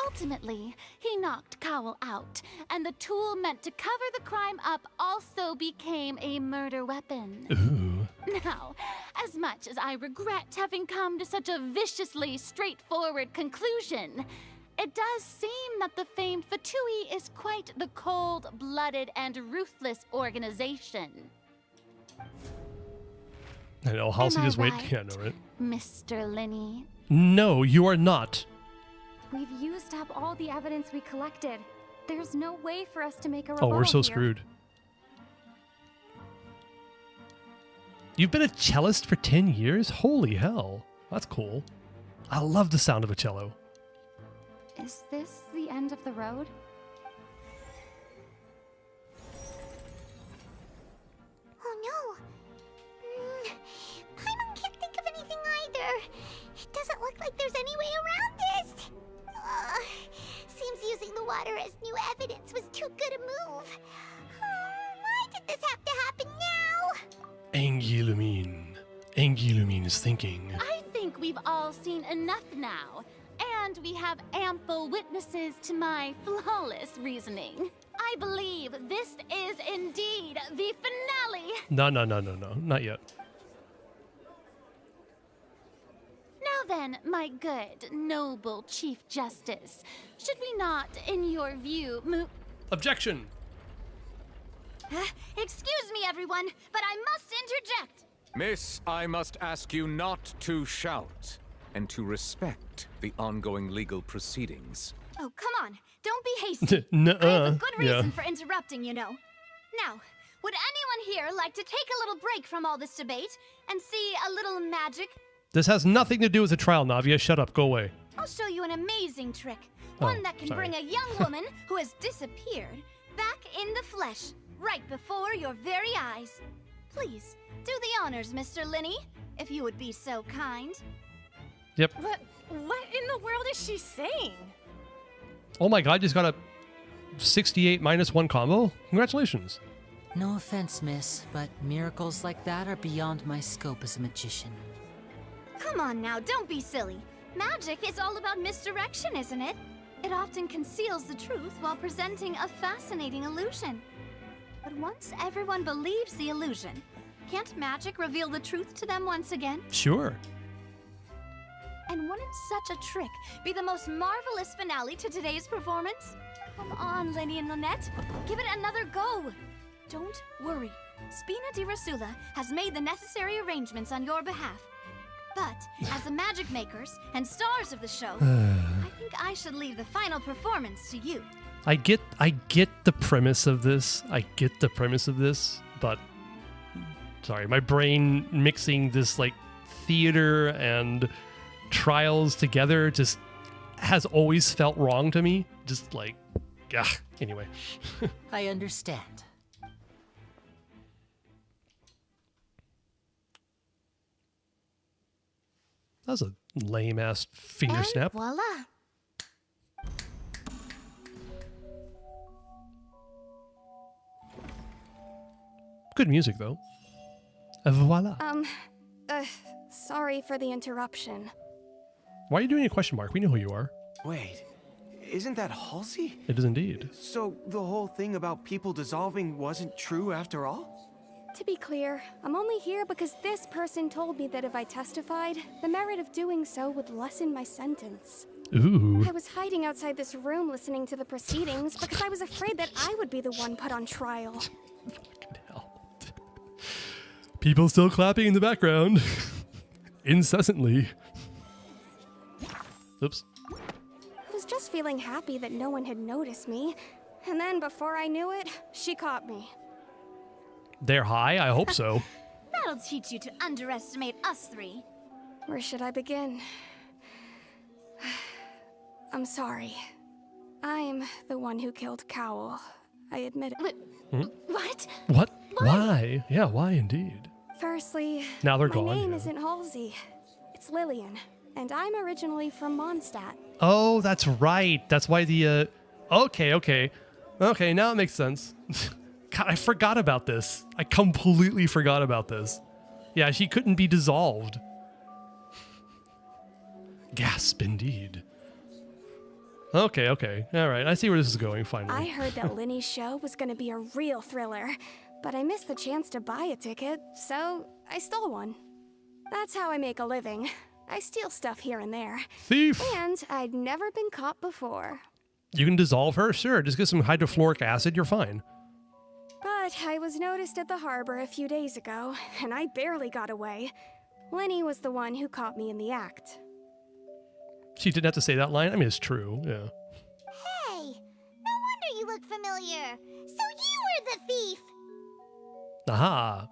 Speaker 10: Ultimately, he knocked Cowl out, and the tool meant to cover the crime up also became a murder weapon.
Speaker 1: Ooh.
Speaker 10: Now, as much as I regret having come to such a viciously straightforward conclusion, it does seem that the famed Fatui is quite the cold-blooded and ruthless organization.
Speaker 1: I know, Halsey just wait.
Speaker 10: Right,
Speaker 1: Yeah, no, right?
Speaker 10: Mr. Linny?
Speaker 1: No, you are not.
Speaker 13: We've used up all the evidence we collected. There's no way for us to make a
Speaker 1: Oh,
Speaker 13: rebuttal
Speaker 1: we're so
Speaker 13: here.
Speaker 1: screwed. You've been a cellist for 10 years? Holy hell. That's cool. I love the sound of a cello.
Speaker 13: Is this the end of the road?
Speaker 3: Oh no! Paimon can't think of anything either. It doesn't look like there's any way around this. Seems using the water as new evidence was too good a move. Why did this have to happen now?
Speaker 1: Angilumine. Angilumine is thinking.
Speaker 10: I think we've all seen enough now, and we have ample witnesses to my flawless reasoning. I believe this is indeed the finale.
Speaker 1: No, not yet.
Speaker 10: Now then, my good, noble Chief Justice, should we not, in your view, move...
Speaker 1: Objection!
Speaker 21: Excuse me, everyone, but I must interject.
Speaker 9: Miss, I must ask you not to shout and to respect the ongoing legal proceedings.
Speaker 21: Oh, come on. Don't be hasty.
Speaker 1: Nuh-uh.
Speaker 21: I have a good reason
Speaker 1: Yeah.
Speaker 21: for interrupting, you know. Now, would anyone here like to take a little break from all this debate and see a little magic?
Speaker 1: This has nothing to do with the trial, Navia. Shut up. Go away.
Speaker 21: I'll show you an amazing trick.
Speaker 1: Oh,
Speaker 21: One that can
Speaker 1: sorry.
Speaker 21: bring a young woman who has disappeared back in the flesh, right before your very eyes. Please, do the honors, Mr. Linny, if you would be so kind.
Speaker 1: Yep.
Speaker 21: What in the world is she saying?
Speaker 1: Oh my god, just got a 68 -1 combo? Congratulations.
Speaker 6: No offense, miss, but miracles like that are beyond my scope as a magician.
Speaker 21: Come on now, don't be silly. Magic is all about misdirection, isn't it? It often conceals the truth while presenting a fascinating illusion. But once everyone believes the illusion, can't magic reveal the truth to them once again?
Speaker 1: Sure.
Speaker 21: And wouldn't such a trick be the most marvelous finale to today's performance? Come on, Lenny and Lynette. Give it another go. Don't worry. Spina di Rasula has made the necessary arrangements on your behalf. But as the magic makers and stars of the show, I think I should leave the final performance to you.
Speaker 1: I get the premise of this. But sorry, my brain mixing this like theater and trials together just has always felt wrong to me. Just like Anyway.
Speaker 6: I understand.
Speaker 1: That was a lame-ass finger snap.
Speaker 2: Voila.
Speaker 1: Good music, though. Voila.
Speaker 13: Sorry for the interruption.
Speaker 1: Why are you doing a question mark? We know who you are.
Speaker 11: Wait, isn't that Halsey?
Speaker 1: It is indeed.
Speaker 11: So the whole thing about people dissolving wasn't true after all?
Speaker 13: To be clear, I'm only here because this person told me that if I testified, the merit of doing so would lessen my sentence.
Speaker 1: Ooh.
Speaker 13: I was hiding outside this room listening to the proceedings because I was afraid that I would be the one put on trial.
Speaker 1: People still clapping in the background. Incessantly. Oops.
Speaker 13: I was just feeling happy that no one had noticed me. And then before I knew it, she caught me.
Speaker 1: They're high? I hope so.
Speaker 10: That'll teach you to underestimate us three.
Speaker 13: Where should I begin? I'm sorry. I'm the one who killed Cowl. I admit it.
Speaker 10: What?
Speaker 1: What? Why? Yeah, why indeed?
Speaker 13: Firstly,
Speaker 1: Now they're
Speaker 13: my
Speaker 1: gone,
Speaker 13: name
Speaker 1: yeah.
Speaker 13: isn't Halsey. It's Lillian, and I'm originally from Mondstadt.
Speaker 1: Oh, that's right. That's why the, Okay, now it makes sense. God, I forgot about this. I completely forgot about this. Yeah, she couldn't be dissolved. Gasp, indeed. Okay. All right, I see where this is going, finally.
Speaker 13: I heard that Linny's show was going to be a real thriller, but I missed the chance to buy a ticket, so I stole one. That's how I make a living. I steal stuff here and there.
Speaker 1: Thief!
Speaker 13: And I'd never been caught before.
Speaker 1: You can dissolve her? Sure, just get some hydrofluoric acid, you're fine.
Speaker 13: But I was noticed at the harbor a few days ago, and I barely got away. Linny was the one who caught me in the act.
Speaker 1: She didn't have to say that line? I mean, it's true, yeah.
Speaker 3: Hey, no wonder you look familiar. So you were the thief.
Speaker 1: Aha.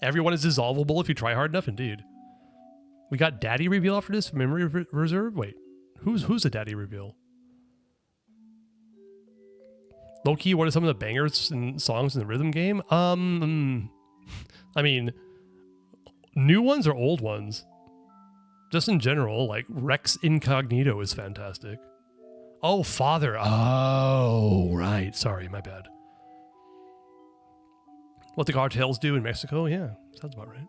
Speaker 1: Everyone is dissolvable if you try hard enough, indeed. We got daddy reveal after this? Memory reserve? Wait, who's the daddy reveal? Low-key, what are some of the bangers and songs in the rhythm game? I mean, new ones or old ones? Just in general, like Rex Incognito is fantastic. Oh, Father. Oh, right. Sorry, my bad. What the cartels do in Mexico? Yeah, sounds about right.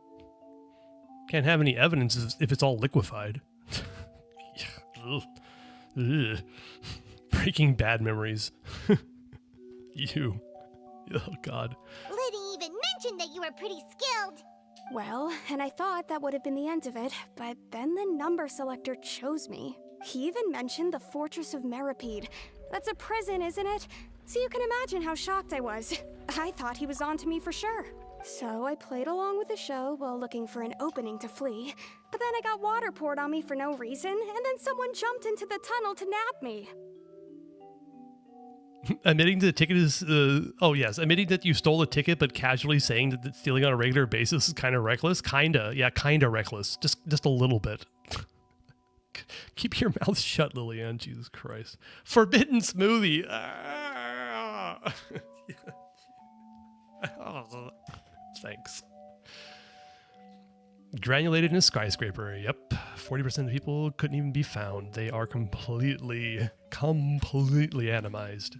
Speaker 1: Can't have any evidence if it's all liquefied. Ugh. Breaking Bad memories. You. Oh, God.
Speaker 3: Liddy even mentioned that you were pretty skilled.
Speaker 13: Well, and I thought that would have been the end of it, but then the number selector chose me. He even mentioned the Fortress of Meripede. That's a prison, isn't it? So you can imagine how shocked I was. I thought he was on to me for sure. So I played along with the show while looking for an opening to flee. But then I got water poured on me for no reason, and then someone jumped into the tunnel to nab me.
Speaker 1: Admitting the ticket is, admitting that you stole a ticket, but casually saying that stealing on a regular basis is kind of reckless. Kinda reckless. Just a little bit. Keep your mouth shut, Lillian. Jesus Christ. Forbidden smoothie. Thanks. Granulated in a skyscraper. Yep. 40% of people couldn't even be found. They are completely atomized.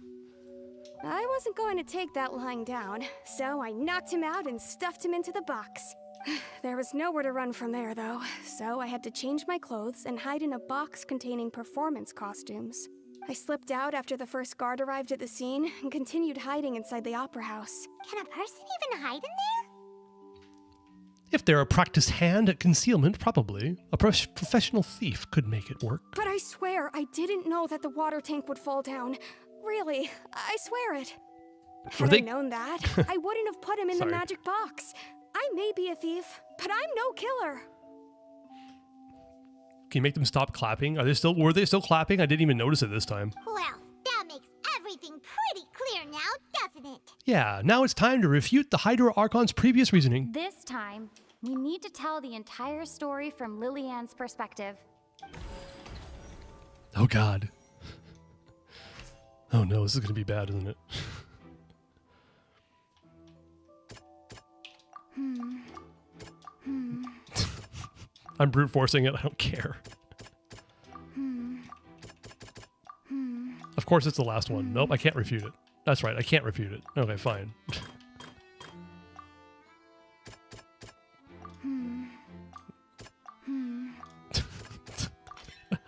Speaker 13: I wasn't going to take that lying down, so I knocked him out and stuffed him into the box. There was nowhere to run from there, though, so I had to change my clothes and hide in a box containing performance costumes. I slipped out after the first guard arrived at the scene and continued hiding inside the opera house.
Speaker 3: Can a person even hide in there?
Speaker 1: If they're a practiced hand at concealment, probably. A professional thief could make it work.
Speaker 13: But I swear I didn't know that the water tank would fall down. Really, I swear it. Had I known that, I wouldn't have put him in the magic box. I may be a thief, but I'm no killer.
Speaker 1: Can you make them stop clapping? Were they still clapping? I didn't even notice it this time.
Speaker 3: Well, that makes everything pretty clear now, doesn't it?
Speaker 1: Yeah, now it's time to refute the Hydro Archon's previous reasoning.
Speaker 13: This time, we need to tell the entire story from Lillian's perspective.
Speaker 1: Oh, God. Oh no, this is going to be bad, isn't it? I'm brute forcing it. I don't care. Of course it's the last one. Nope, I can't refute it. That's right, I can't refute it. Okay, fine.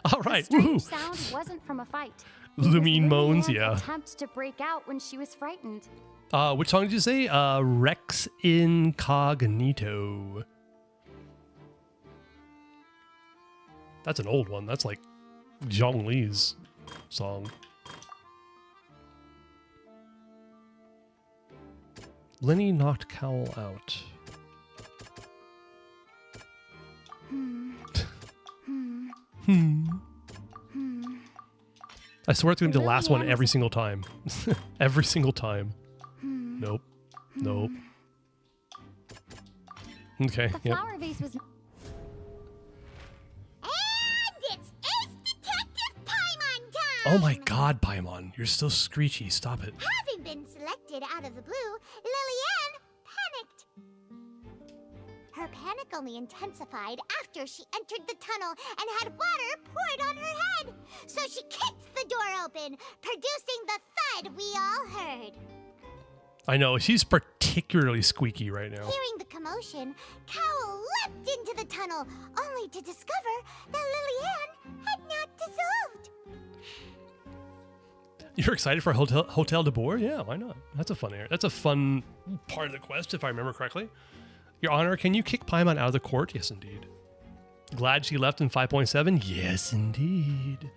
Speaker 1: All right,
Speaker 12: The
Speaker 1: woohoo!
Speaker 12: strange sound wasn't from a fight.
Speaker 1: Lumine moans, yeah.
Speaker 12: Attempt to break out when she was frightened.
Speaker 1: Which song did you say? Rex Incognito. That's an old one. That's like Zhongli's song. Lenny knocked Cowl out. I swear it's going to be the last one every single time. Every single time. Nope. Nope. Okay,
Speaker 12: The
Speaker 1: yep.
Speaker 12: flower vase was.
Speaker 1: Oh my god, Paimon. You're still screechy. Stop it.
Speaker 3: Having been selected out of the blue, Lillian panicked. Her panic only intensified after she entered the tunnel and had water poured on her head. So she kicked the door open, producing the thud we all heard.
Speaker 1: I know, she's particularly squeaky right now.
Speaker 3: Hearing the commotion, Cowl leapt into the tunnel, only to discover that Lillian had not dissolved.
Speaker 1: You're excited for Hotel de Boer? Yeah, why not? That's a fun area. That's a fun part of the quest, if I remember correctly. Your Honor, can you kick Paimon out of the court? Yes, indeed. Glad she left in 5.7? Yes, indeed.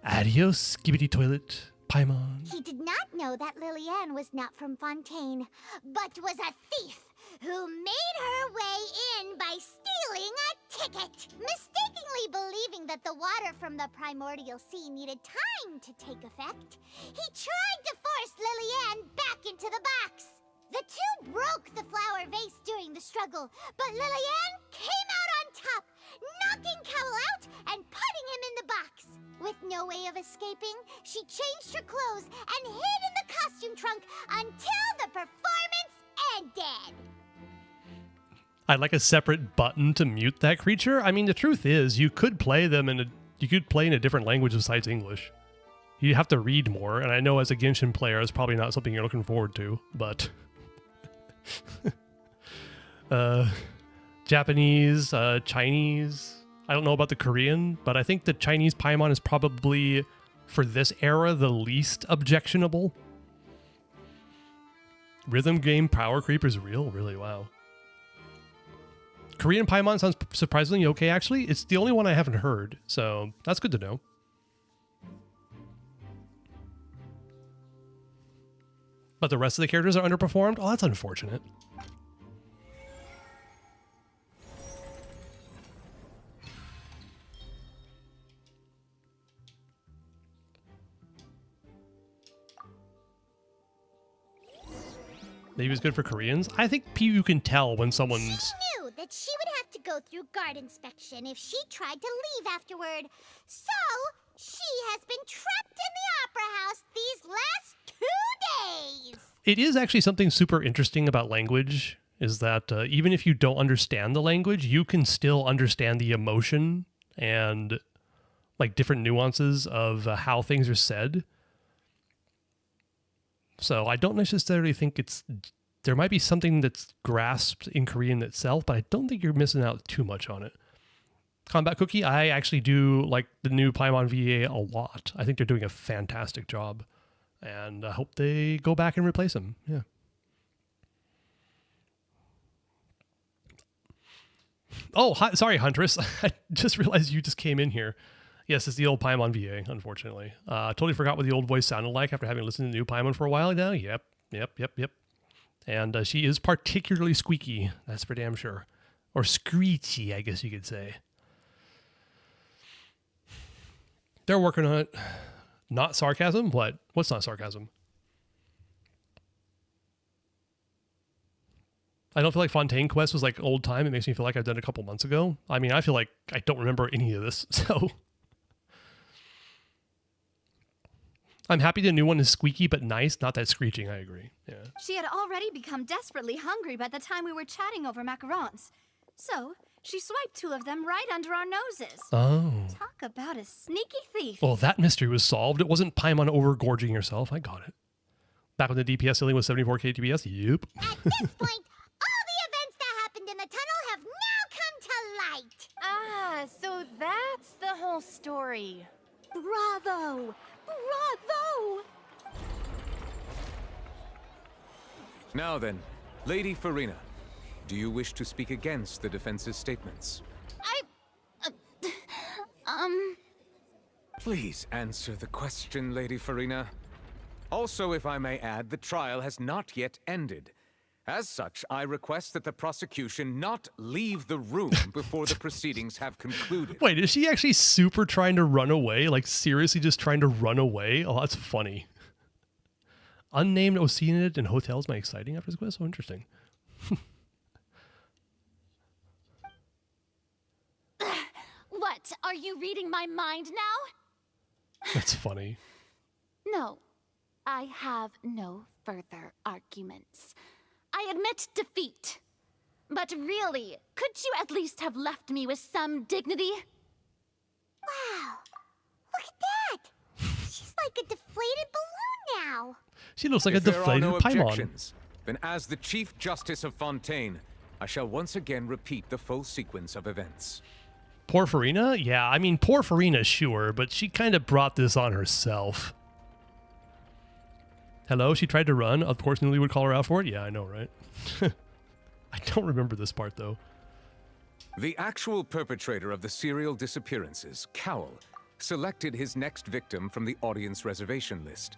Speaker 1: Adios, skibidi toilet, Paimon.
Speaker 3: He did not know that Lillian was not from Fontaine, but was a thief who made her way in by stealing a ticket. Mistakenly believing that the water from the primordial sea needed time to take effect, he tried to force Lillian back into the box. The two broke the flower vase during the struggle, but Lillian came out on top, knocking Cowl out and putting him in the box. With no way of escaping, she changed her clothes and hid in the costume trunk until the performance ended.
Speaker 1: I'd like a separate button to mute that creature. I mean, the truth is, you could play them in a different language besides English. You have to read more, and I know as a Genshin player, it's probably not something you're looking forward to, but Japanese, Chinese. I don't know about the Korean, but I think the Chinese Paimon is probably, for this era, the least objectionable. Rhythm game power creep is real? Really? Wow. Korean Paimon sounds surprisingly okay, actually. It's the only one I haven't heard, so that's good to know. But the rest of the characters are underperformed? Oh, that's unfortunate. Maybe it's good for Koreans. I think you can tell when someone's...
Speaker 3: She knew that she would have to go through guard inspection if she tried to leave afterward. So, she has been trapped in the Opera House these last 2 days.
Speaker 1: It is actually something super interesting about language, is that even if you don't understand the language, you can still understand the emotion and like different nuances of how things are said. So I don't necessarily think there might be something that's grasped in Korean itself, but I don't think you're missing out too much on it. Combat Cookie, I actually do like the new Paimon VA a lot. I think they're doing a fantastic job, and I hope they go back and replace him. Yeah. Oh, sorry, Huntress. I just realized you just came in here. Yes, it's the old Paimon VA, unfortunately. Totally forgot what the old voice sounded like after having listened to the new Paimon for a while now. Yep. And she is particularly squeaky, that's for damn sure. Or screechy, I guess you could say. They're working on it. Not sarcasm? What? What's not sarcasm? I don't feel like Fontaine Quest was like old time. It makes me feel like I've done it a couple months ago. I mean, I feel like I don't remember any of this, so... I'm happy the new one is squeaky but nice, not that screeching. I agree. Yeah.
Speaker 10: She had already become desperately hungry by the time we were chatting over macarons. So, she swiped 2 of them right under our noses.
Speaker 1: Oh.
Speaker 10: Talk about a sneaky thief.
Speaker 1: Well, that mystery was solved. It wasn't Paimon overgorging herself. I got it. Back when the DPS ceiling was 74k DPS. Yep.
Speaker 3: At this point, all the events that happened in the tunnel have now come to light.
Speaker 5: Ah, so that's the whole story.
Speaker 10: Bravo! Bravo!
Speaker 9: Now then, Lady Farina, do you wish to speak against the defense's statements? Please answer the question, Lady Farina. Also, if I may add, the trial has not yet ended. As such, I request that the prosecution not leave the room before the proceedings have concluded.
Speaker 1: Wait, is she actually super trying to run away? Like, seriously just trying to run away? Oh, that's funny. Unnamed Oceanid and hotels my exciting after this quest? So interesting.
Speaker 10: What? Are you reading my mind now?
Speaker 1: That's funny.
Speaker 10: No. I have no further arguments. I admit defeat. But really, could you at least have left me with some dignity?
Speaker 3: Wow. Look at that. She's like a deflated balloon now.
Speaker 1: She looks like a
Speaker 9: If there are
Speaker 1: deflated
Speaker 9: no
Speaker 1: Paimon.
Speaker 9: objections, then as the Chief Justice of Fontaine, I shall once again repeat the full sequence of events.
Speaker 1: Poor Farina? Yeah, I mean, poor Farina, sure, but she kind of brought this on herself. Hello, she tried to run. Of course, Newly would call her out for it. Yeah, I know, right? I don't remember this part, though.
Speaker 9: The actual perpetrator of the serial disappearances, Cowell, selected his next victim from the audience reservation list.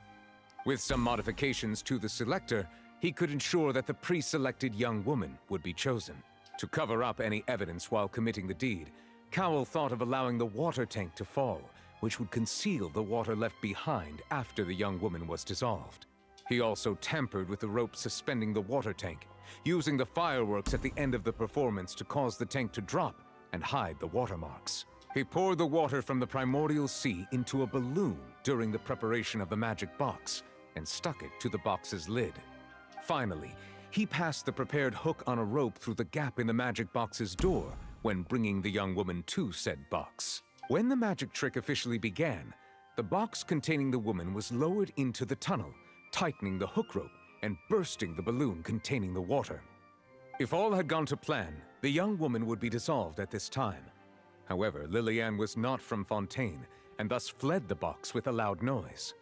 Speaker 9: With some modifications to the selector, he could ensure that the pre-selected young woman would be chosen. To cover up any evidence while committing the deed, Cowell thought of allowing the water tank to fall, which would conceal the water left behind after the young woman was dissolved. He also tampered with the rope suspending the water tank, using the fireworks at the end of the performance to cause the tank to drop and hide the watermarks. He poured the water from the primordial sea into a balloon during the preparation of the magic box and stuck it to the box's lid. Finally, he passed the prepared hook on a rope through the gap in the magic box's door when bringing the young woman to said box. When the magic trick officially began, the box containing the woman was lowered into the tunnel, tightening the hook rope and bursting the balloon containing the water. If all had gone to plan, the young woman would be dissolved at this time. However, Liliane was not from Fontaine and thus fled the box with a loud noise.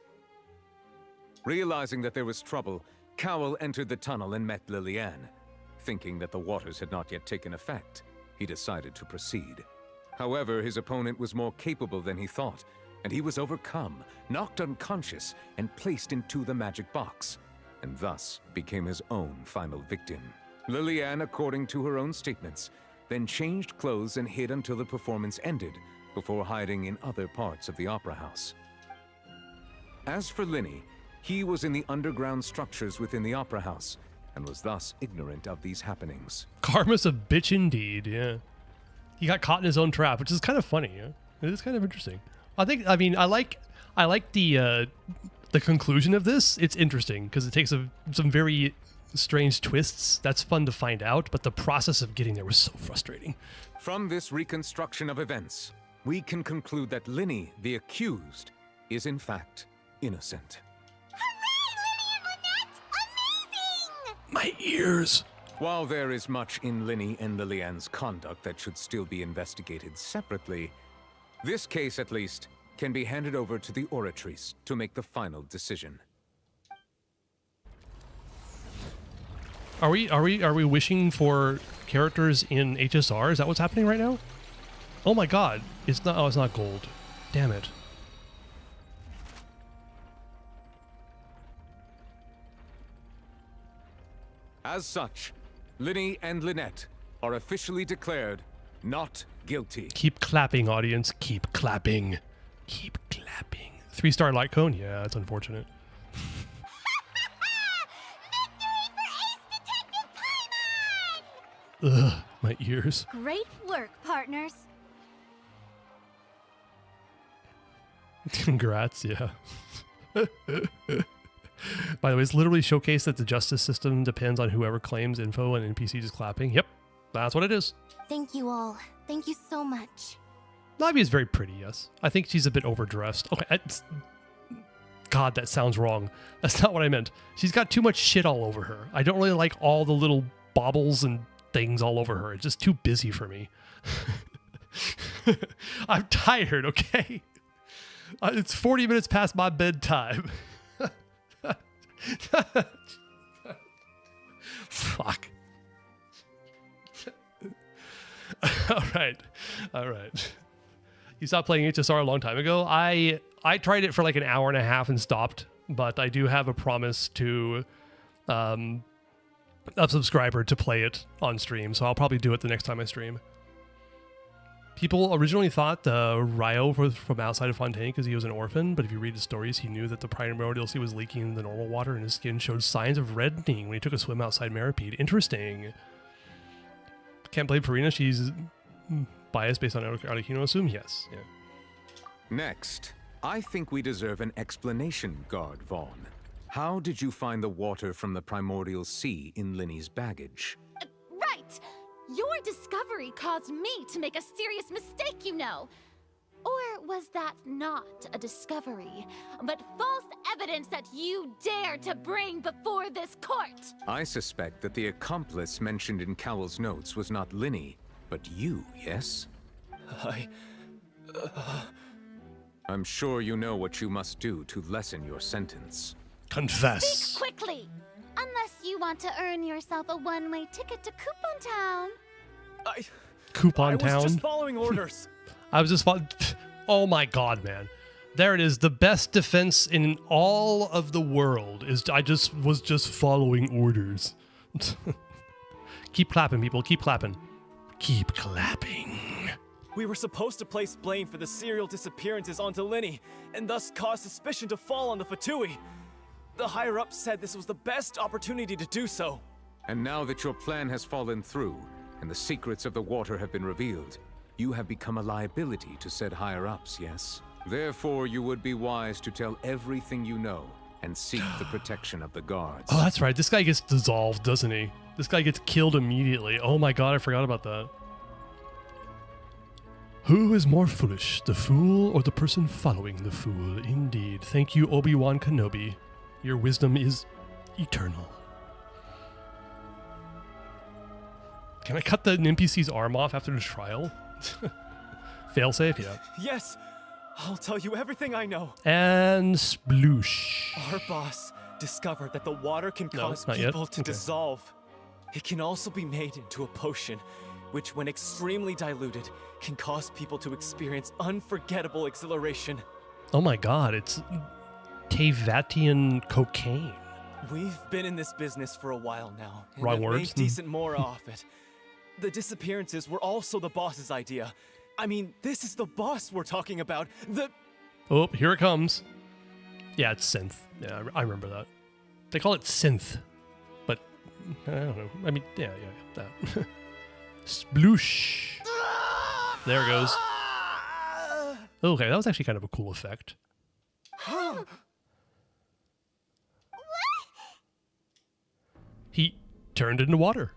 Speaker 9: Realizing that there was trouble, Cowell entered the tunnel and met Liliane. Thinking that the waters had not yet taken effect, he decided to proceed. However, his opponent was more capable than he thought, and he was overcome, knocked unconscious, and placed into the magic box, and thus became his own final victim. Liliane, according to her own statements, then changed clothes and hid until the performance ended, before hiding in other parts of the opera house. As for Linny, he was in the underground structures within the opera house, and was thus ignorant of these happenings.
Speaker 1: Karma's a bitch indeed, yeah. He got caught in his own trap, which is kind of funny, yeah? It is kind of interesting. I like the conclusion of this. It's interesting, because it takes some very strange twists. That's fun to find out, but the process of getting there was so frustrating.
Speaker 9: From this reconstruction of events, we can conclude that Linny, the accused, is in fact innocent.
Speaker 1: My ears.
Speaker 9: While there is much in Linny and Liliane's conduct that should still be investigated separately, this case, at least, can be handed over to the Oratrice to make the final decision.
Speaker 1: Are we wishing for characters in HSR? Is that what's happening right now? Oh my god. It's not. Oh, it's not gold. Damn it.
Speaker 9: As such, Linny and Lynette are officially declared not guilty.
Speaker 1: Keep clapping, audience. Keep clapping. Keep clapping. 3-star light cone? Yeah, that's unfortunate. Ugh, my ears.
Speaker 10: Great work, partners.
Speaker 1: Congrats, yeah. By the way, it's literally showcased that the justice system depends on whoever claims info and NPC just clapping. Yep, that's what it is.
Speaker 7: Thank you all. Thank you so much.
Speaker 1: Navi is very pretty, yes. I think she's a bit overdressed. Okay, God, that sounds wrong. That's not what I meant. She's got too much shit all over her. I don't really like all the little baubles and things all over her. It's just too busy for me. I'm tired, okay? It's 40 minutes past my bedtime. Fuck. All right. You stopped playing HSR a long time ago. I tried it for like an hour and a half and stopped, but I do have a promise to a subscriber to play it on stream, so I'll probably do it the next time I stream. People originally thought Ryo was from outside of Fontaine because he was an orphan, but if you read the stories, he knew that the primordial sea was leaking in the normal water and his skin showed signs of reddening when he took a swim outside Meripede. Interesting. Can't blame Farina. She's biased based on Arlecchino, assume? Yes. Yeah.
Speaker 9: Next, I think we deserve an explanation, Guard Vaughn. How did you find the water from the primordial sea in Linny's baggage?
Speaker 10: Right! Your discovery caused me to make a serious mistake, you know. Or was that not a discovery, but false evidence that you dare to bring before this court?
Speaker 9: I suspect that the accomplice mentioned in Cowell's notes was not Linny, but you, yes? I'm sure you know what you must do to lessen your sentence.
Speaker 1: Confess.
Speaker 10: Speak quickly! Unless you want to earn yourself a one-way ticket to Coupon Town.
Speaker 1: Coupon Town?
Speaker 19: I was just following orders.
Speaker 1: I was just oh my god, man. There it is. The best defense in all of the world is I was just following orders. Keep clapping, people. Keep clapping. Keep clapping.
Speaker 19: We were supposed to place blame for the serial disappearances onto Linny, and thus cause suspicion to fall on the Fatui. The higher-ups said this was the best opportunity to do so.
Speaker 9: And now that your plan has fallen through, and the secrets of the water have been revealed, you have become a liability to said higher-ups, yes? Therefore, you would be wise to tell everything you know, and seek the protection of the guards.
Speaker 1: Oh, that's right. This guy gets dissolved, doesn't he? This guy gets killed immediately. Oh my god, I forgot about that. Who is more foolish, the fool or the person following the fool? Indeed. Thank you, Obi-Wan Kenobi. Your wisdom is eternal. Can I cut the NPC's arm off after the trial? Failsafe, yeah.
Speaker 19: Yes, I'll tell you everything I know.
Speaker 1: And sploosh.
Speaker 19: Our boss discovered that the water can cause
Speaker 1: not
Speaker 19: people
Speaker 1: yet.
Speaker 19: to dissolve. It can also be made into a potion, which when extremely diluted, can cause people to experience unforgettable exhilaration.
Speaker 1: Oh my god, it's Tavatian cocaine.
Speaker 19: We've been in this business for a while now, and
Speaker 1: Wrong
Speaker 19: have
Speaker 1: words.
Speaker 19: made decent more off it. The disappearances were also the boss's idea. I mean, this is the boss we're talking about.
Speaker 1: Oh, here it comes. Yeah, it's synth. Yeah, I remember that. They call it synth, but I don't know. I mean, yeah, that. Sploosh. There it goes. Okay, that was actually kind of a cool effect. He turned into water.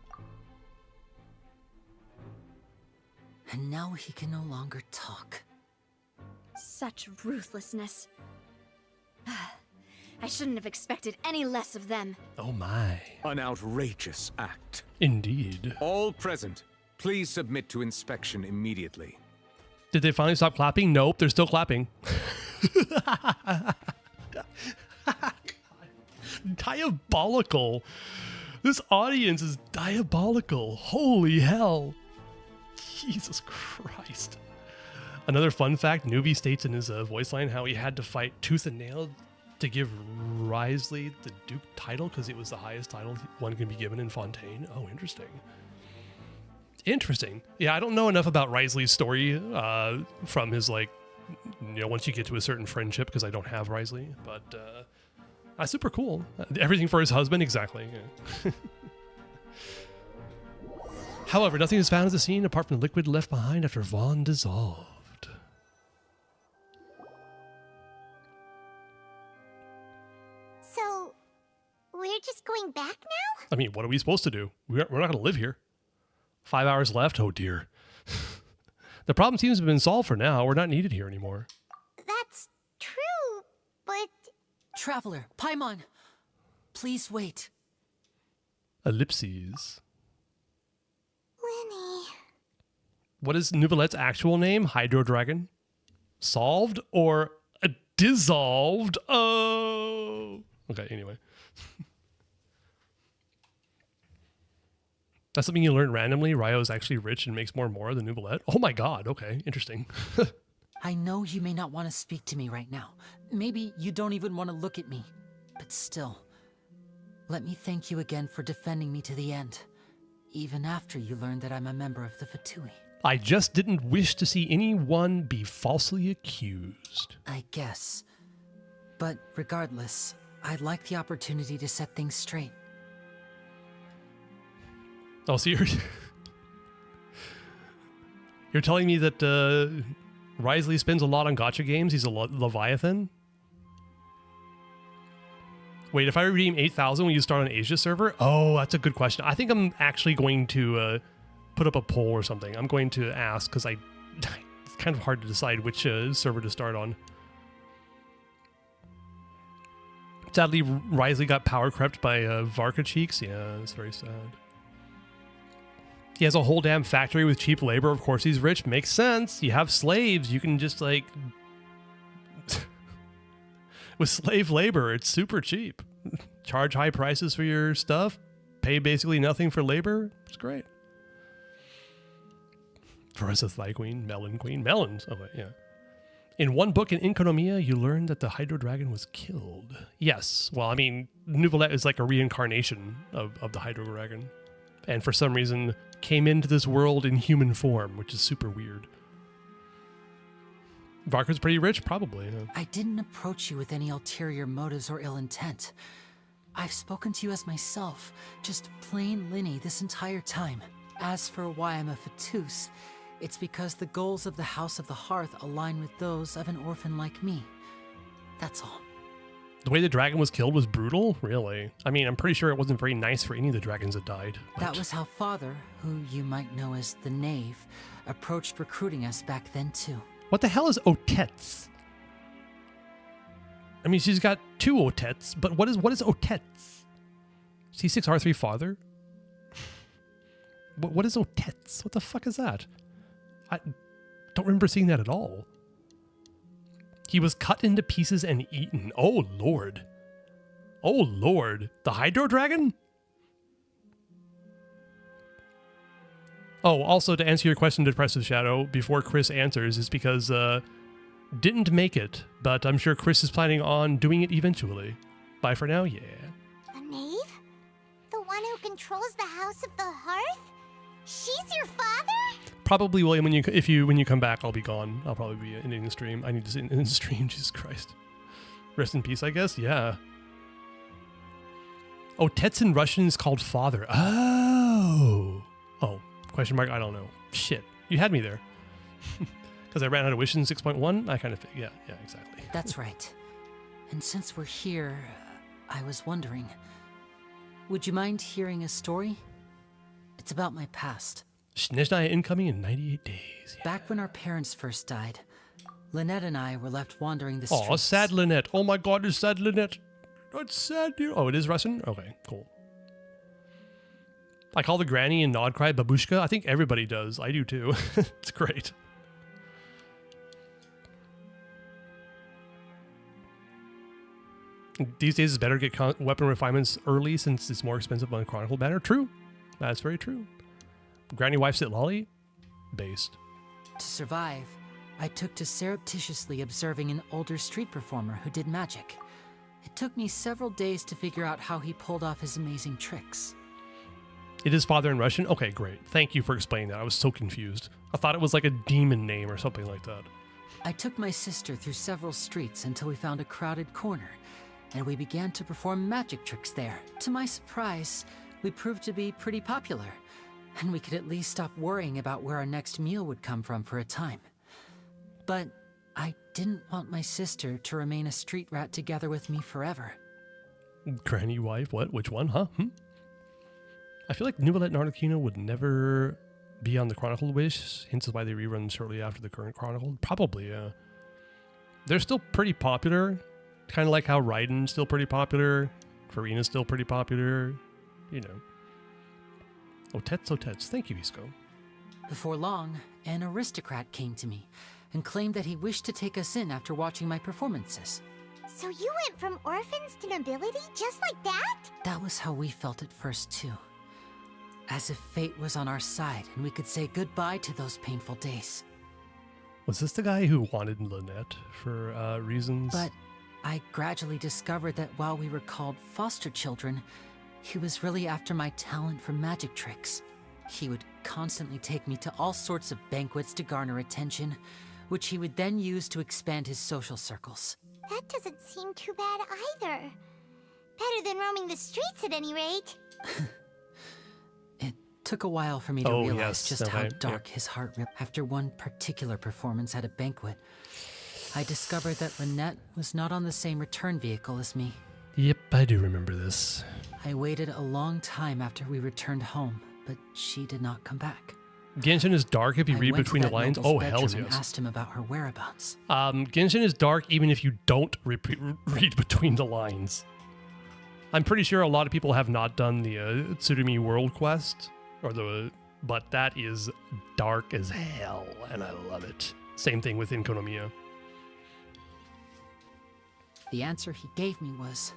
Speaker 6: And now he can no longer talk.
Speaker 21: Such ruthlessness. I shouldn't have expected any less of them.
Speaker 1: Oh my.
Speaker 9: An outrageous act.
Speaker 1: Indeed.
Speaker 9: All present, please submit to inspection immediately.
Speaker 1: Did they finally stop clapping? Nope, they're still clapping. Diabolical. This audience is diabolical. Holy hell. Jesus Christ. Another fun fact, Newbie states in his voice line how he had to fight tooth and nail to give Wriothesley the Duke title because it was the highest title one can be given in Fontaine. Oh, interesting. Interesting. Yeah, I don't know enough about Wriothesley's story from his, like, you know, once you get to a certain friendship, because I don't have Wriothesley, but that's super cool. Everything for his husband, exactly. Yeah. However, nothing is found at the scene apart from the liquid left behind after Vaughn dissolved. I mean, what are we supposed to do? We're not going to live here. 5 hours left? Oh, dear. The problem seems to have been solved for now. We're not needed here anymore.
Speaker 3: That's true, but...
Speaker 6: Traveler, Paimon, please wait.
Speaker 1: Ellipses.
Speaker 3: Lenny...
Speaker 1: What is Nouvelette's actual name? Hydro Dragon? Solved or dissolved? Oh. Okay, anyway. That's something you learn randomly. Ryo is actually rich and makes more than Nouvelette. Oh my god, okay, interesting.
Speaker 6: I know you may not want to speak to me right now. Maybe you don't even want to look at me. But still, let me thank you again for defending me to the end. Even after you learned that I'm a member of the Fatui.
Speaker 1: I just didn't wish to see anyone be falsely accused.
Speaker 6: I guess. But regardless, I'd like the opportunity to set things straight.
Speaker 1: Oh, so you're telling me that Wriothesley spends a lot on gacha games? He's a Leviathan? Wait, if I redeem 8,000, will you start on Asia server? Oh, that's a good question. I think I'm actually going to put up a poll or something. I'm going to ask, because it's kind of hard to decide which server to start on. Sadly, Wriothesley got power crept by Varka Cheeks. Yeah, that's very sad. He has a whole damn factory with cheap labor. Of course he's rich. Makes sense. You have slaves. You can just like... With slave labor, it's super cheap. Charge high prices for your stuff. Pay basically nothing for labor. It's great. Versus Thigh Queen, Melon Queen. Melons. Okay, yeah. In one book in Inkonomiya, you learn that the Hydro Dragon was killed. Yes. Well, I mean, Nouvelette is like a reincarnation of the Hydro Dragon. And for some reason came into this world in human form, which is super weird. Varka's pretty rich? Probably. Yeah.
Speaker 6: I didn't approach you with any ulterior motives or ill intent. I've spoken to you as myself, just plain Linny this entire time. As for why I'm a Fatus, it's because the goals of the House of the Hearth align with those of an orphan like me. That's all.
Speaker 1: The way the dragon was killed was brutal? Really? I mean, I'm pretty sure it wasn't very nice for any of the dragons that died. But...
Speaker 6: That was how Father, who you might know as the Knave, approached recruiting us back then too.
Speaker 1: What the hell is Otets? I mean, she's got 2 Otets, but what is Otets? C6R3 Father? What is Otets? What the fuck is that? I don't remember seeing that at all. He was cut into pieces and eaten. Oh, Lord. Oh, Lord. The Hydro Dragon? Oh, also to answer your question, Depressive Shadow, before Chris answers, is because didn't make it, but I'm sure Chris is planning on doing it eventually. Bye for now, yeah.
Speaker 3: The Knave? The one who controls the House of the Hearth? She's your father?
Speaker 1: Probably, William, when you come back, I'll be gone. I'll probably be ending the stream. I need to end the stream, Jesus Christ. Rest in peace, I guess? Yeah. Oh, Tets in Russian is called father. Oh. Oh, question mark, I don't know. Shit, you had me there. Because I ran out of wishes in 6.1? I kind of, yeah, exactly.
Speaker 6: That's right. And since we're here, I was wondering, would you mind hearing a story? It's about my past.
Speaker 1: Snezhnaya incoming in 98 days. Yeah.
Speaker 6: Back when our parents first died, Lynette and I were left wandering the streets.
Speaker 1: Oh, sad Lynette. Oh my god, it's sad Lynette. It's sad, dear. Oh, it is Russian? Okay, cool. I call the granny in Nod Cry Babushka. I think everybody does. I do too. It's great. These days it's better to get weapon refinements early since it's more expensive on a Chronicle banner. True. That's very true. Granny wife sit lolly? Based.
Speaker 6: To survive, I took to surreptitiously observing an older street performer who did magic. It took me several days to figure out how he pulled off his amazing tricks.
Speaker 1: It is father in Russian? Okay, great. Thank you for explaining that. I was so confused. I thought it was like a demon name or something like that.
Speaker 6: I took my sister through several streets until we found a crowded corner, and we began to perform magic tricks there. To my surprise, we proved to be pretty popular, and we could at least stop worrying about where our next meal would come from for a time. But I didn't want my sister to remain a street rat together with me forever.
Speaker 1: Granny wife? What? Which one, huh? I feel like Nouvellette and Arlecchino would never be on the Chronicled Wish, hence why they rerun shortly after the current Chronicled. Probably, yeah. They're still pretty popular, kind of like how Raiden's still pretty popular, Farina's still pretty popular, you know. Otets. Thank you, Isco.
Speaker 6: Before long, an aristocrat came to me and claimed that he wished to take us in after watching my performances.
Speaker 3: So you went from orphans to nobility just like that?
Speaker 6: That was how we felt at first, too. As if fate was on our side and we could say goodbye to those painful days.
Speaker 1: Was this the guy who wanted Lynette for reasons?
Speaker 6: But I gradually discovered that while we were called foster children, he was really after my talent for magic tricks. He would constantly take me to all sorts of banquets to garner attention, which he would then use to expand his social circles.
Speaker 3: That doesn't seem too bad either. Better than roaming the streets at any rate.
Speaker 6: It took a while for me to realize just how dark his heart ripped. After one particular performance at a banquet, I discovered that Lynette was not on the same return vehicle as me.
Speaker 1: Yep, I do remember this.
Speaker 6: I waited a long time after we returned home, but she did not come back.
Speaker 1: Genshin is dark if you read between the lines. Oh, hell yes.
Speaker 6: Asked him about her whereabouts.
Speaker 1: Genshin is dark even if you don't read between the lines. I'm pretty sure a lot of people have not done the Tsurumi World Quest, but that is dark as hell, and I love it. Same thing with Enkonomiya.
Speaker 6: The answer he gave me was,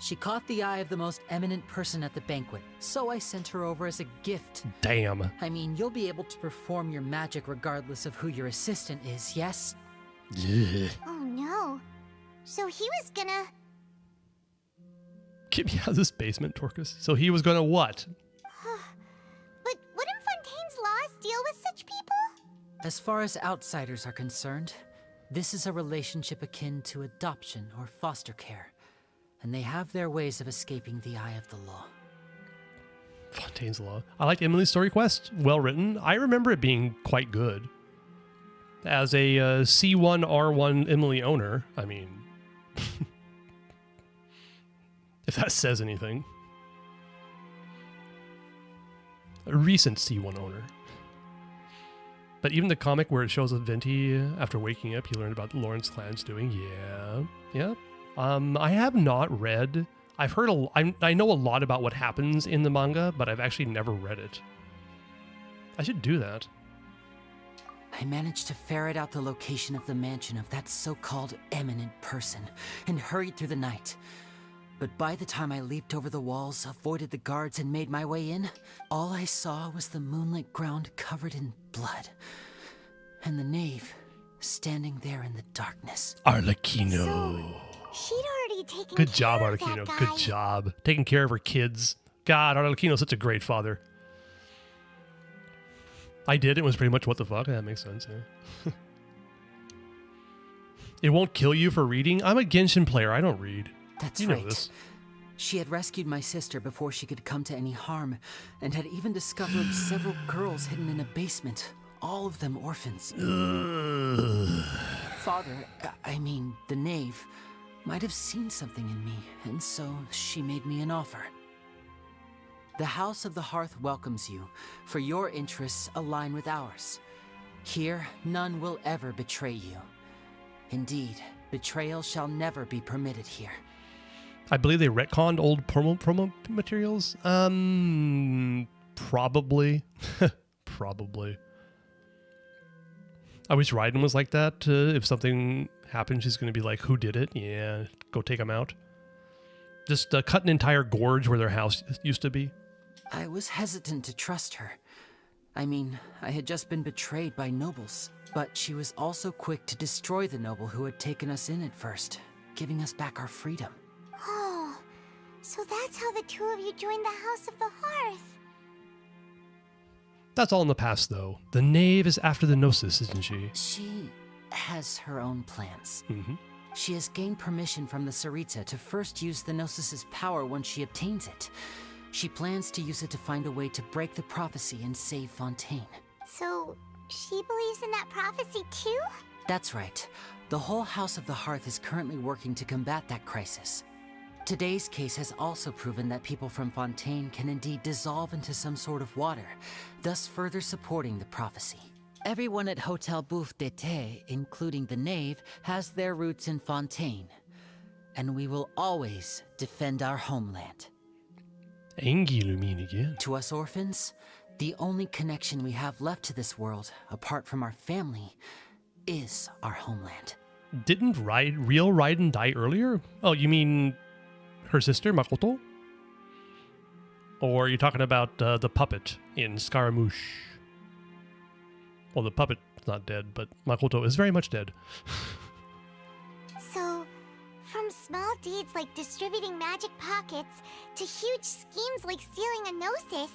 Speaker 6: she caught the eye of the most eminent person at the banquet, so I sent her over as a gift.
Speaker 1: Damn.
Speaker 6: I mean, you'll be able to perform your magic regardless of who your assistant is, yes?
Speaker 1: Yeah.
Speaker 3: Oh no. So he was gonna...
Speaker 1: Get me out of this basement, Torcus. So he was gonna what?
Speaker 3: But wouldn't Fontaine's laws deal with such people?
Speaker 6: As far as outsiders are concerned, this is a relationship akin to adoption or foster care. And they have their ways of escaping the eye of the law.
Speaker 1: Fontaine's Law. I liked Emily's story quest. Well written. I remember it being quite good. As a C1R1 Emily owner, I mean, if that says anything. A recent C1 owner. But even the comic where it shows Venti after waking up, he learned about Lawrence Clan's doing. Yeah. I have not read. I've heard. I know a lot about what happens in the manga, but I've actually never read it. I should do that.
Speaker 6: I managed to ferret out the location of the mansion of that so-called eminent person and hurried through the night. But by the time I leaped over the walls, avoided the guards, and made my way in, all I saw was the moonlit ground covered in blood, and the knave standing there in the darkness.
Speaker 1: Arlecchino.
Speaker 3: She'd already taken
Speaker 1: Good job,
Speaker 3: care of
Speaker 1: Arlecchino.
Speaker 3: that guy.
Speaker 1: Good job. Taking care of her kids. God, Arlecchino's such a great father. I did. It was pretty much what the fuck. That makes sense, yeah. It won't kill you for reading? I'm a Genshin player. I don't read.
Speaker 6: That's
Speaker 1: you
Speaker 6: right.
Speaker 1: know this.
Speaker 6: She had rescued my sister before she could come to any harm, and had even discovered several girls hidden in a basement, all of them orphans. Father, I mean, the knave, might have seen something in me, and so she made me an offer. The House of the Hearth welcomes you, for your interests align with ours. Here, none will ever betray you. Indeed, betrayal shall never be permitted here.
Speaker 1: I believe they retconned old promo materials. Probably. Probably. I wish Raiden was like that. If something happens, she's going to be like, who did it? Yeah, go take them out. Just cut an entire gorge where their house used to be.
Speaker 6: I was hesitant to trust her. I mean, I had just been betrayed by nobles, but she was also quick to destroy the noble who had taken us in at first, giving us back our freedom.
Speaker 3: Oh, so that's how the two of you joined the House of the Hearth.
Speaker 1: That's all in the past, though. The knave is after the Gnosis, isn't she?
Speaker 6: She has her own plans.
Speaker 1: Mm-hmm.
Speaker 6: She has gained permission from the Tsaritsa to first use the Gnosis' power when she obtains it. She plans to use it to find a way to break the prophecy and save Fontaine.
Speaker 3: So, she believes in that prophecy too?
Speaker 6: That's right. The whole House of the Hearth is currently working to combat that crisis. Today's case has also proven that people from Fontaine can indeed dissolve into some sort of water, thus further supporting the prophecy. Everyone at Hotel Bouffe d'été, including the knave, has their roots in Fontaine. And we will always defend our homeland.
Speaker 1: Angilumine again.
Speaker 6: To us orphans, the only connection we have left to this world, apart from our family, is our homeland.
Speaker 1: Didn't real Raiden die earlier? Oh, you mean her sister, Makoto? Or are you talking about the puppet in Scaramouche? Well, the puppet's not dead, but Makoto is very much dead.
Speaker 3: So, from small deeds like distributing magic pockets to huge schemes like stealing a Gnosis,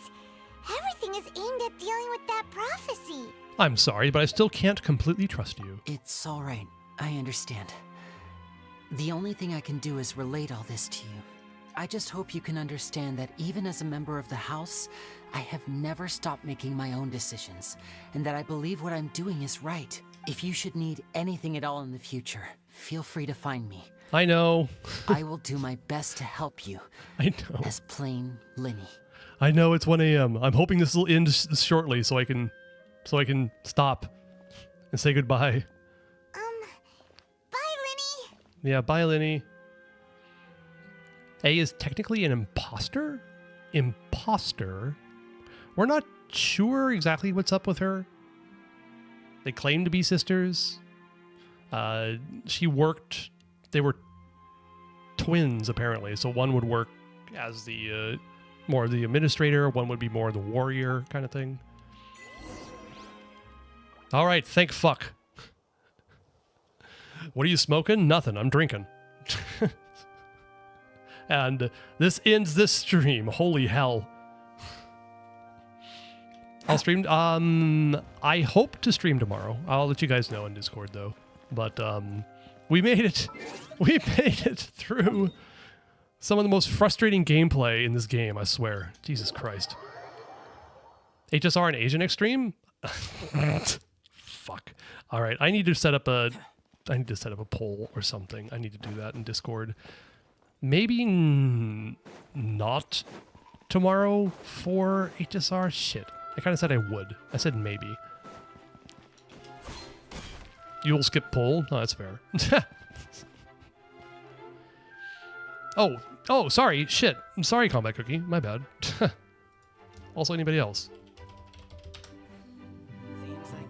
Speaker 3: everything is aimed at dealing with that prophecy.
Speaker 1: I'm sorry, but I still can't completely trust you.
Speaker 6: It's all right. I understand. The only thing I can do is relate all this to you. I just hope you can understand that even as a member of the House, I have never stopped making my own decisions, and that I believe what I'm doing is right. If you should need anything at all in the future, feel free to find me.
Speaker 1: I know.
Speaker 6: I will do my best to help you.
Speaker 1: I know.
Speaker 6: As plain Linny.
Speaker 1: I know it's 1 a.m. I'm hoping this will end shortly so I can stop and say goodbye.
Speaker 3: Bye, Linny.
Speaker 1: Yeah, bye, Linny. A is technically an imposter? Imposter? We're not sure exactly what's up with her. They claim to be sisters. They were twins, apparently. So one would work as the more of the administrator, one would be more the warrior kind of thing. All right, thank fuck. What are you smoking? Nothing, I'm drinking. And this ends this stream. Holy hell. I'll stream. I hope to stream tomorrow. I'll let you guys know in Discord though. But we made it. We made it through some of the most frustrating gameplay in this game. I swear. Jesus Christ. HSR and Asian Extreme. Fuck. All right. I need to set up a poll or something. I need to do that in Discord. Maybe not tomorrow for HSR. Shit. I kind of said I would. I said maybe. You'll skip poll? Oh, that's fair. Oh, sorry. Shit. I'm sorry, Combat Cookie. My bad. Also, anybody else?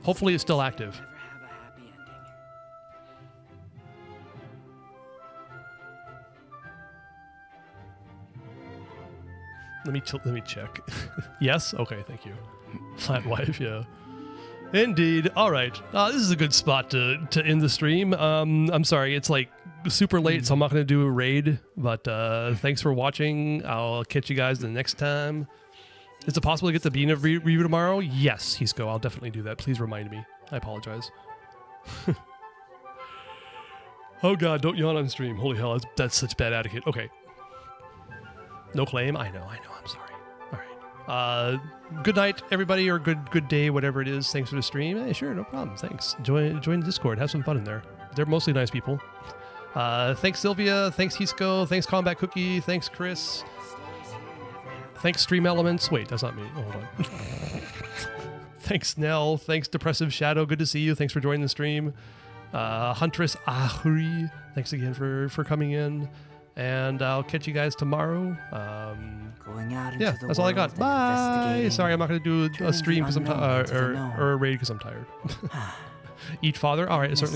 Speaker 1: Hopefully it's still active. Let me check. Yes? Okay, thank you. Flat wife, yeah. Indeed. All right. This is a good spot to end the stream. I'm sorry, it's like super late, so I'm not going to do a raid, but thanks for watching. I'll catch you guys the next time. Is it possible to get the Bean review tomorrow? Yes, Hisco. I'll definitely do that. Please remind me. I apologize. Oh god, don't yawn on stream. Holy hell, that's such bad etiquette. Okay. No claim? I know, I'm sorry. Alright. Good night, everybody, or good day, whatever it is. Thanks for the stream. Hey, sure, no problem. Thanks. Join the Discord. Have some fun in there. They're mostly nice people. Thanks, Sylvia. Thanks, Hisco. Thanks, Combat Cookie. Thanks, Chris. Thanks, Stream Elements. Wait, that's not me. Oh, hold on. Thanks, Nell. Thanks, Depressive Shadow. Good to see you. Thanks for joining the stream. Huntress Ahuri. Thanks again for coming in. And I'll catch you guys tomorrow.
Speaker 6: Going out into the
Speaker 1: that's all I got.
Speaker 6: world
Speaker 1: Bye. Sorry, I'm not going to do a stream because I'm or a raid because I'm tired. Each father. All right.